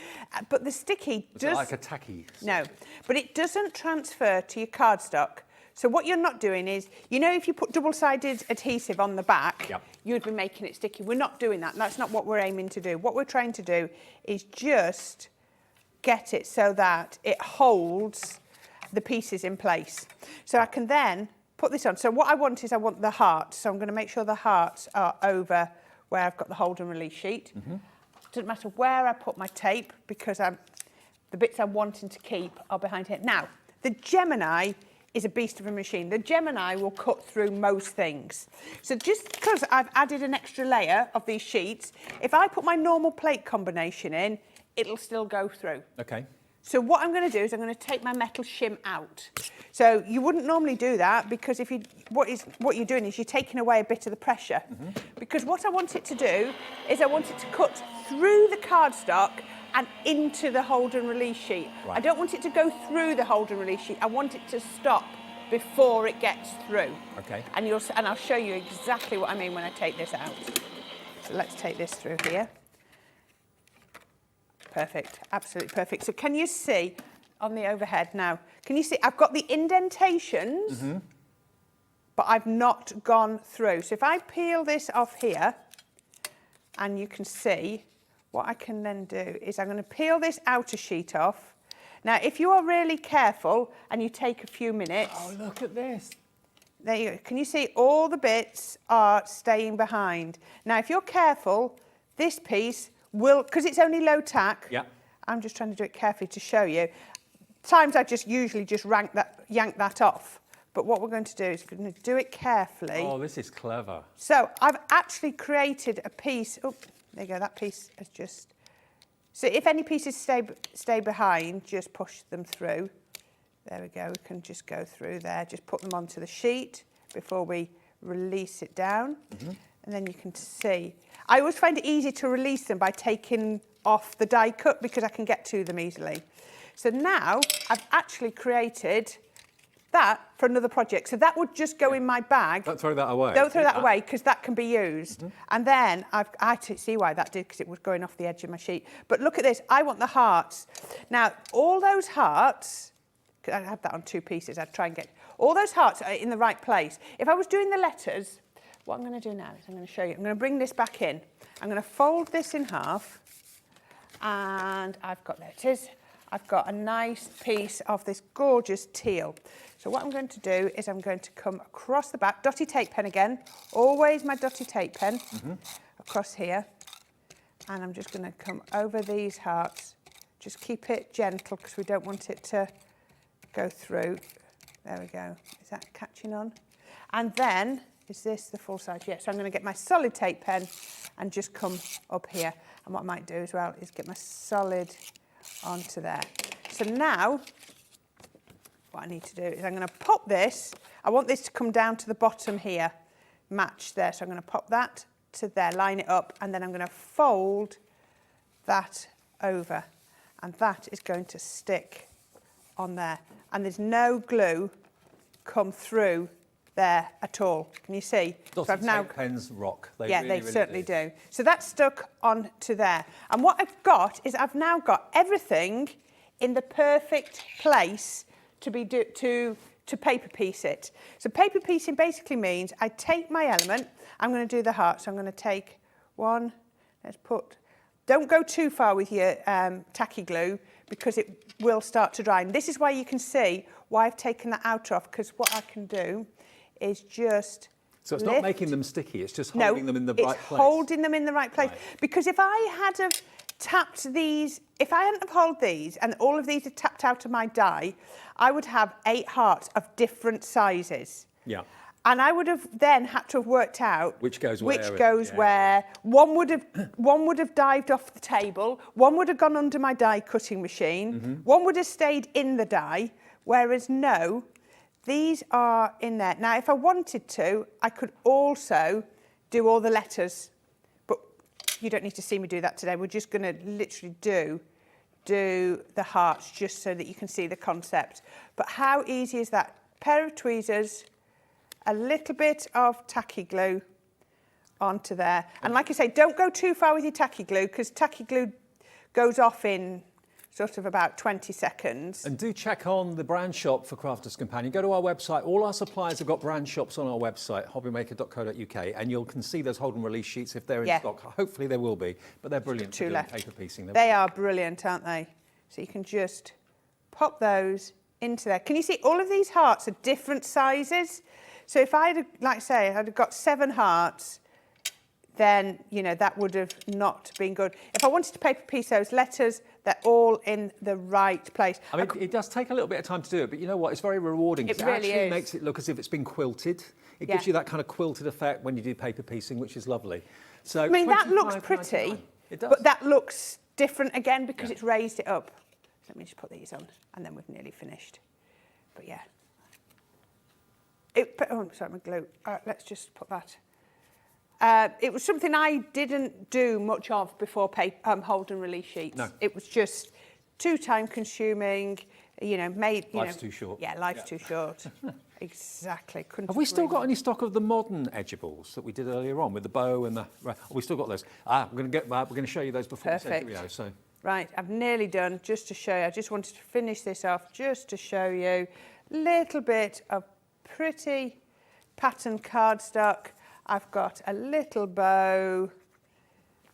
But the sticky Is does... it like a tacky? No, but it doesn't transfer to your cardstock. So what you're not doing is, you know, if you put double-sided adhesive on the back, you'd be making it sticky. We're not doing that. That's not what we're aiming to do. What we're trying to do is just get it so that it holds the pieces in place. So I can then put this on. So what I want is I want the hearts. So I'm going to make sure the hearts are over where I've got the hold and release sheet. Doesn't matter where I put my tape because the bits I'm wanting to keep are behind here. Now, the Gemini is a beast of a machine. The Gemini will cut through most things. So just because I've added an extra layer of these sheets, if I put my normal plate combination in, it'll still go through. Okay. So what I'm going to do is I'm going to take my metal shim out. So you wouldn't normally do that because if you what you're doing is you're taking away a bit of the pressure. Because what I want it to do is I want it to cut through the cardstock and into the hold and release sheet. Right. I don't want it to go through the hold and release sheet. I want it to stop before it gets through. Okay. And I'll show you exactly what I mean when I take this out. So let's take this through here. Perfect, absolutely perfect. So can you see on the overhead now, can you see I've got the indentations, but I've not gone through. So if I peel this off here, and you can see, what I can then do is I'm going to peel this outer sheet off. Now, if you are really careful and you take a few minutes... Oh, look at this. There you go. Can you see all the bits are staying behind? Now, if you're careful, this piece will, because it's only low tack, I'm just trying to do it carefully to show you. Times I usually just yank that off. But what we're going to do is we're going to do it carefully. Oh, this is clever. So I've actually created a piece. Oh, there you go. That piece is just... So if any pieces stay behind, just push them through. There we go. We can just go through there. Just put them onto the sheet before we release it down. And then you can see. I always find it easy to release them by taking off the die cut because I can get to them easily. So now I've actually created that for another project. So that would just go in my bag. Don't throw that away. Don't throw that away because that can be used. And then I see why that did, because it was going off the edge of my sheet. But look at this. I want the hearts. Now, all those hearts, I have that on 2 pieces. I'd try and get all those hearts are in the right place. If I was doing the letters, what I'm going to do now is I'm going to show you. I'm going to bring this back in. I'm going to fold this in half. And there it is. I've got a nice piece of this gorgeous teal. So what I'm going to do is I'm going to come across the back, dotty tape pen again, always my dotty tape pen, across here. And I'm just going to come over these hearts. Just keep it gentle because we don't want it to go through. There we go. Is that catching on? And then, is this the full size? Yes, so I'm going to get my solid tape pen and just come up here. And what I might do as well is get my solid onto there. So now, what I need to do is I'm going to pop this. I want this to come down to the bottom here, match there. So I'm going to pop that to there, line it up, and then I'm going to fold that over. And that is going to stick on there. And there's no glue come through there at all. Can you see? Dotty so I've now tape pens rock. They really certainly do. So that's stuck onto there. And what I've got is I've now got everything in the perfect place to paper piece it. So paper piecing basically means I take my element. I'm going to do the heart. So I'm going to take one. Don't go too far with your tacky glue because it will start to dry. And this is why you can see why I've taken that outer off, because what I can do is just So it's not making them sticky, it's just holding them in the right place. No, it's holding them in the right place. Right. Because if I had have tapped these, if I hadn't have held these and all of these are tapped out of my die, I would have 8 hearts of different sizes. Yeah. And I would have then had to have worked out which goes where. Where. One would have dived off the table. One would have gone under my die cutting machine. One would have stayed in the die. Whereas no, these are in there. Now, if I wanted to, I could also do all the letters, but you don't need to see me do that today. We're just going to literally do the hearts just so that you can see the concept. But how easy is that? Pair of tweezers, a little bit of tacky glue onto there. And like I say, don't go too far with your tacky glue because tacky glue goes off in sort of about 20 seconds. And do check on the brand shop for Crafters Companion. Go to our website. All our suppliers have got brand shops on our website, hobbymaker.co.uk, and you can see those hold and release sheets if they're in stock. Hopefully they will be, but they're brilliant for doing paper piecing. They are brilliant, aren't they? So you can just pop those into there. Can you see all of these hearts are different sizes? So if I had, like I say, I'd have got 7 hearts, then, you know, that would have not been good. If I wanted to paper piece those letters, they're all in the right place. I mean, it does take a little bit of time to do it, but you know what? It's very rewarding. It really actually is. Makes it look as if it's been quilted. It gives you that kind of quilted effect when you do paper piecing, which is lovely. So I mean, that looks pretty, it does. but that looks different again because it's raised it up. Let me just put these on, and then we've nearly finished. But yeah. Oh, sorry, my glue. Let's just put that. It was something I didn't do much of before hold and release sheets. No. It was just too time consuming, you know, Life's too short. Yeah, life's too short. Exactly. Have we still got any stock of the modern edgeables that we did earlier on with the bow and the? Right, we still got those. We're going to show you those before we say video. So. Right, I've nearly done. Just to show you, I just wanted to finish this off just to show you a little bit of pretty pattern cardstock. I've got a little bow.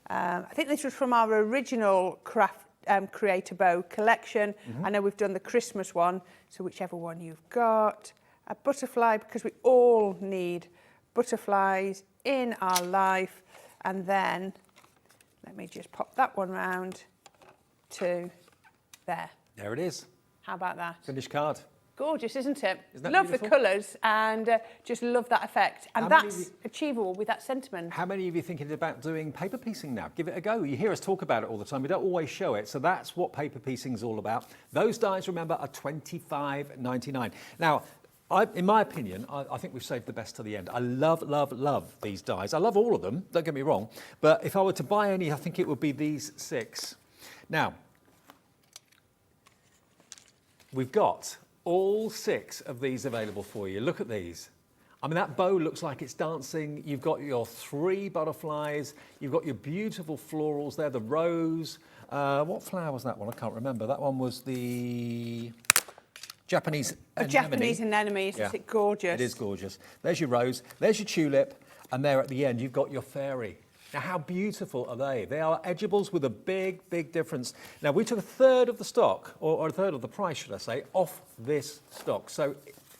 I think this was from our original Creator Bow collection. I know we've done the Christmas one, so whichever one you've got. A butterfly, because we all need butterflies in our life. And then, let me just pop that one round to there. There it is. How about that? Finished card. Gorgeous, isn't it? Isn't that love beautiful? The colours and just love that effect. And that's achievable with that sentiment. How many of you are thinking about doing paper piecing now? Give it a go. You hear us talk about it all the time. We don't always show it. So that's what paper piecing is all about. Those dies, remember, are $25.99. Now, in my opinion, I think we've saved the best to the end. I love, love, love these dies. I love all of them, don't get me wrong. But if I were to buy any, I think it would be these 6. Now, we've got all 6 of these available for you. Look at these. I mean, that bow looks like it's dancing. You've got your 3 butterflies. You've got your beautiful florals there, the rose. What flower was that one? I can't remember. That one was the Japanese anemone. Japanese anemone, isn't it gorgeous? It is gorgeous. There's your rose, there's your tulip, and there at the end you've got your fairy. Now, how beautiful are they? They are edgeables with a big, big difference. Now, we took a third of the stock, or a third of the price, should I say, off this stock. So,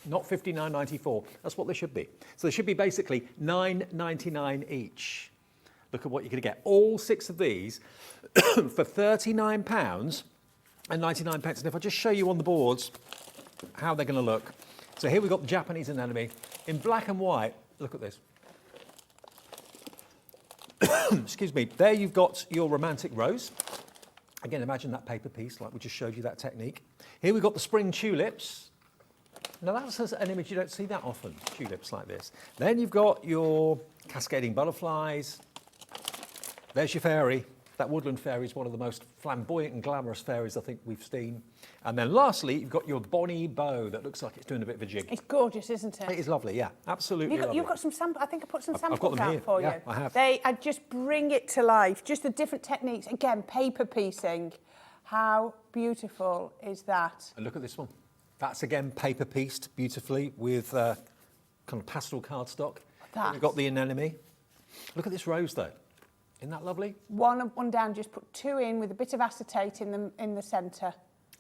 not $59.94. That's what they should be. So they should be basically $9.99 each. Look at what you're going to get. All 6 of these for £39 and 99 pence. And if I just show you on the boards how they're going to look. So here we've got the Japanese anemone in black and white. Look at this. Excuse me. There you've got your romantic rose. Again, imagine that paper piece, like we just showed you that technique. Here we've got the spring tulips. Now that's an image you don't see that often, tulips like this. Then you've got your cascading butterflies. There's your fairy. That woodland fairy is one of the most flamboyant and glamorous fairies I think we've seen. And then lastly, you've got your bonny bow that looks like it's doing a bit of a jig. It's gorgeous, isn't it? It is lovely, yeah, absolutely lovely. You've got some samples. I think I put some samples I've got them out here. for Yeah, you. I have. I just bring it to life. Just the different techniques. Again, paper piecing. How beautiful is that? And look at this one. That's again paper pieced beautifully with kind of pastel cardstock. You've got the anemone. Look at this rose though. Isn't that lovely? One down, just put 2 in with a bit of acetate in the centre.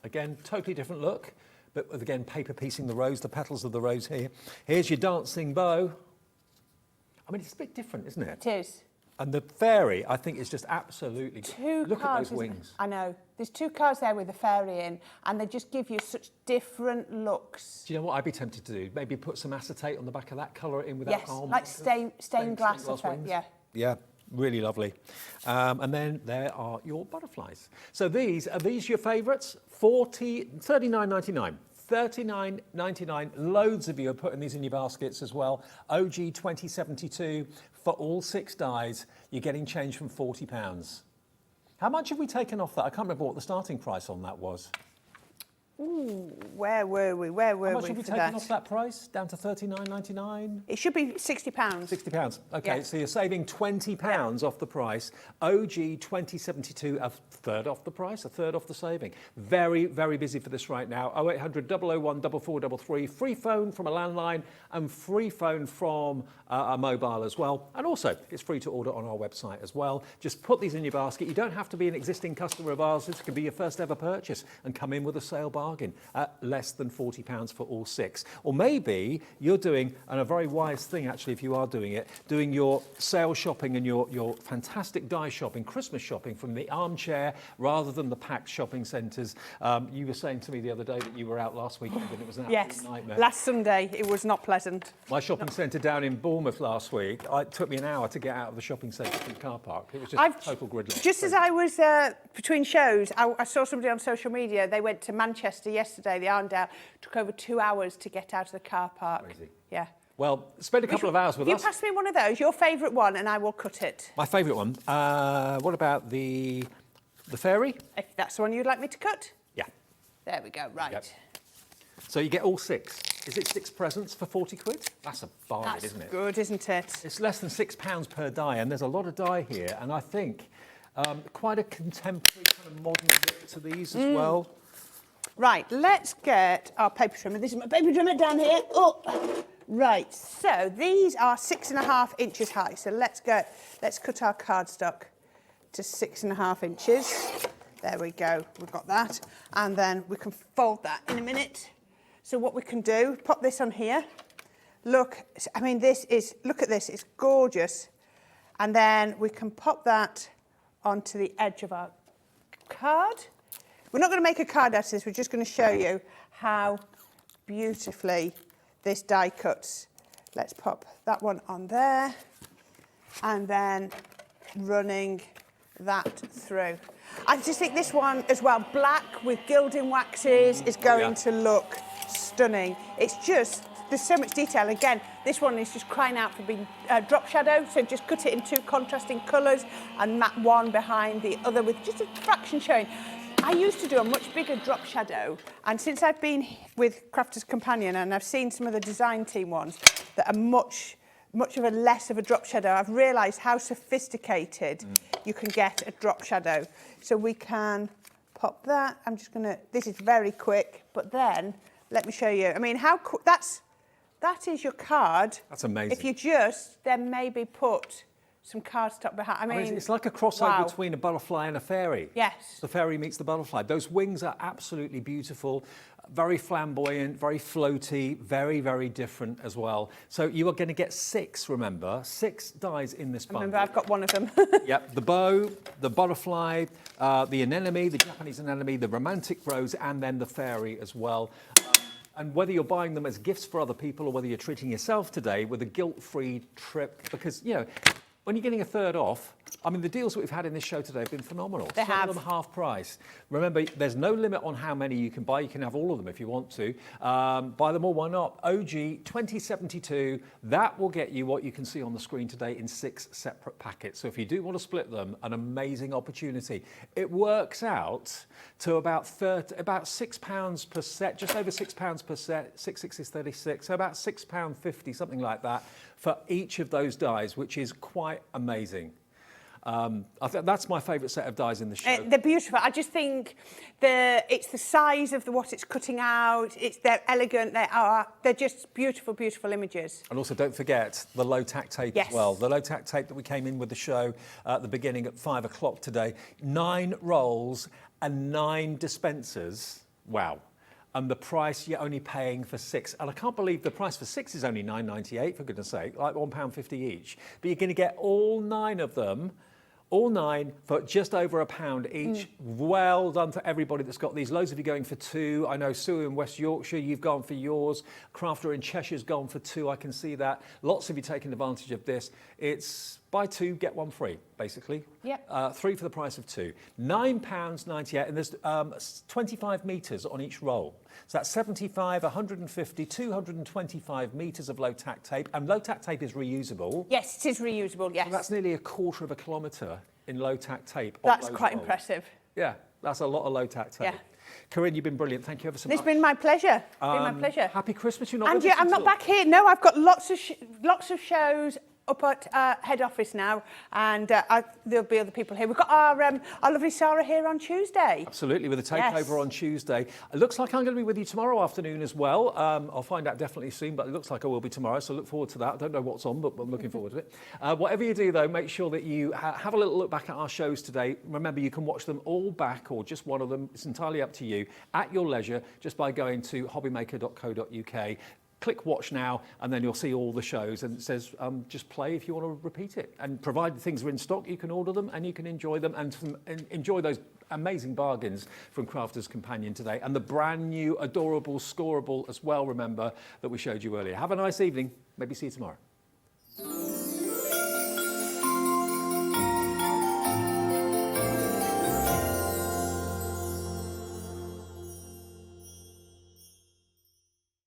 Again, totally different look, but with, again, paper piecing the rose, the petals of the rose here. Here's your dancing bow. I mean, it's a bit different, isn't it? It is. And the fairy, I think, is just absolutely... Look cards, at those wings. I know. There's 2 cards there with the fairy in, and they just give you such different looks. Do you know what I'd be tempted to do? Maybe put some acetate on the back of that, colour it in with that palm. Like stained glass effect, wings. yeah. Yeah, really lovely. And then there are your butterflies. So are these your favourites? $39.99. $39.99. Loads of you are putting these in your baskets as well. OG 2072 for all 6 dies. You're getting change from £40. How much have we taken off that? I can't remember what the starting price on that was. Ooh, where were we? How much have we taken off that price? Down to $39.99? It should be £60. £60. Okay, Yeah. so you're saving £20 off the price. OG 2072, a third off the price, a third off the saving. Very, very busy for this right now. 0800 001 4433. Free phone from a landline and free phone from a mobile as well. And also, it's free to order on our website as well. Just put these in your basket. You don't have to be an existing customer of ours. This could be your first ever purchase and come in with a sale bargain at less than £40 for all 6. Or maybe you're doing, and a very wise thing actually if you are doing it, doing your sale shopping and your fantastic die shopping, Christmas shopping from the armchair rather than the packed shopping centres. You were saying to me the other day that you were out last weekend and it was an absolute nightmare. Last Sunday it was not pleasant. My shopping centre down in Bournemouth last week, it took me an hour to get out of the shopping centre from the car park. It was just total gridlock. Just as I was between shows, I saw somebody on social media, they went to Manchester yesterday, the Arndale, took over 2 hours to get out of the car park. Crazy. Yeah. Well, spend a couple of hours with us. You pass me one of those, your favourite one, and I will cut it. My favourite one. What about the fairy? If that's the one you'd like me to cut. Yeah. There we go, right. Yep. So you get all 6. Is it 6 presents for 40 quid? That's a bargain, That's isn't it? good, isn't it? It's less than £6 per die, and there's a lot of die here, and I think quite a contemporary kind of modern look to these as well. Right, let's get our paper trimmer. This is my paper trimmer down here. Oh, right. So these are 6.5 inches high. So let's cut our cardstock to 6.5 inches. There we go. We've got that, and then we can fold that in a minute. So what we can do, pop this on here. Look, I mean, look at this. It's gorgeous, and then we can pop that onto the edge of our card. We're not going to make a card out of this, we're just going to show you how beautifully this die cuts. Let's pop that one on there and then running that through. I just think this one as well, black with gilding waxes, is going to look stunning. It's just, there's so much detail. Again, this one is just crying out for being drop shadow, so just cut it in 2 contrasting colours and mat one behind the other with just a fraction showing. I used to do a much bigger drop shadow, and since I've been with Crafter's Companion and I've seen some of the design team ones that are much of a less of a drop shadow, I've realised how sophisticated you can get a drop shadow. So we can pop that. I'm just gonna, this is very quick, but then let me show you. I mean, that is your card. That's amazing. If you just then maybe put some cardstock behind. I mean, It's like a crossover wow. between a butterfly and a fairy. Yes. The fairy meets the butterfly. Those wings are absolutely beautiful, very flamboyant, very floaty, very, very different as well. So you are going to get 6, remember, 6 dies in this bundle. Remember, I've got one of them. Yep, the bow, the butterfly, the anemone, the Japanese anemone, the romantic rose, and then the fairy as well. And whether you're buying them as gifts for other people or whether you're treating yourself today with a guilt-free trip, because, you know, when you're getting a third off, I mean, the deals that we've had in this show today have been phenomenal. They Some have. of them half price. Remember, there's no limit on how many you can buy. You can have all of them if you want to. Buy them all, why not? OG 2072, that will get you what you can see on the screen today in 6 separate packets. So if you do want to split them, an amazing opportunity. It works out to about £6 per set, just over £6 per set. 6 is 36, so about £6.50, something like that, for each of those dies, which is quite amazing. I think that's my favourite set of dies in the show. They're beautiful. I just think it's the size of what it's cutting out. They're elegant. They're just beautiful, beautiful images. And also don't forget the low tack tape Yes. as well. The low tack tape that we came in with the show at the beginning at 5 o'clock today. 9 rolls and 9 dispensers. Wow. And the price you're only paying for 6. And I can't believe the price for 6 is only £9.98, for goodness sake, like £1.50 each. But you're going to get all 9 of them, all 9 for just over £1 each. Well done to everybody that's got these. Loads of you going for 2. I know Sue in West Yorkshire, you've gone for yours. Crafter in Cheshire's gone for 2. I can see that. Lots of you taking advantage of this. It's buy 2, get 1 free, basically. Yep. 3 for the price of 2. £9.98, and there's 25 metres on each roll. So that's 75, 150, 225 metres of low tack tape. And low tack tape is reusable. Yes, it is reusable, yes. So that's nearly a quarter of a kilometre in low tack tape. on That's those quite rolls. impressive. Yeah, that's a lot of low tack tape. Yeah. Corrine, you've been brilliant. Thank you ever so much. It's been my pleasure. It's been my pleasure. Happy Christmas. You're not And with yeah, us I'm not until- back here. No, I've got lots of shows up at head office now, and there'll be other people here. We've got our lovely Sarah here on Tuesday. Absolutely, with a takeover Yes. on Tuesday. It looks like I'm going to be with you tomorrow afternoon as well. I'll find out definitely soon, but it looks like I will be tomorrow, so look forward to that. I don't know what's on, but I'm looking forward to it. Whatever you do, though, make sure that you have a little look back at our shows today. Remember, you can watch them all back or just one of them. It's entirely up to you at your leisure, just by going to hobbymaker.co.uk. Click watch now, and then you'll see all the shows, and it says just play if you want to repeat it. And provided things are in stock, you can order them and you can enjoy them and enjoy those amazing bargains from Crafter's Companion today, and the brand new Adorable Scorable as well, remember, that we showed you earlier. Have a nice evening. Maybe see you tomorrow.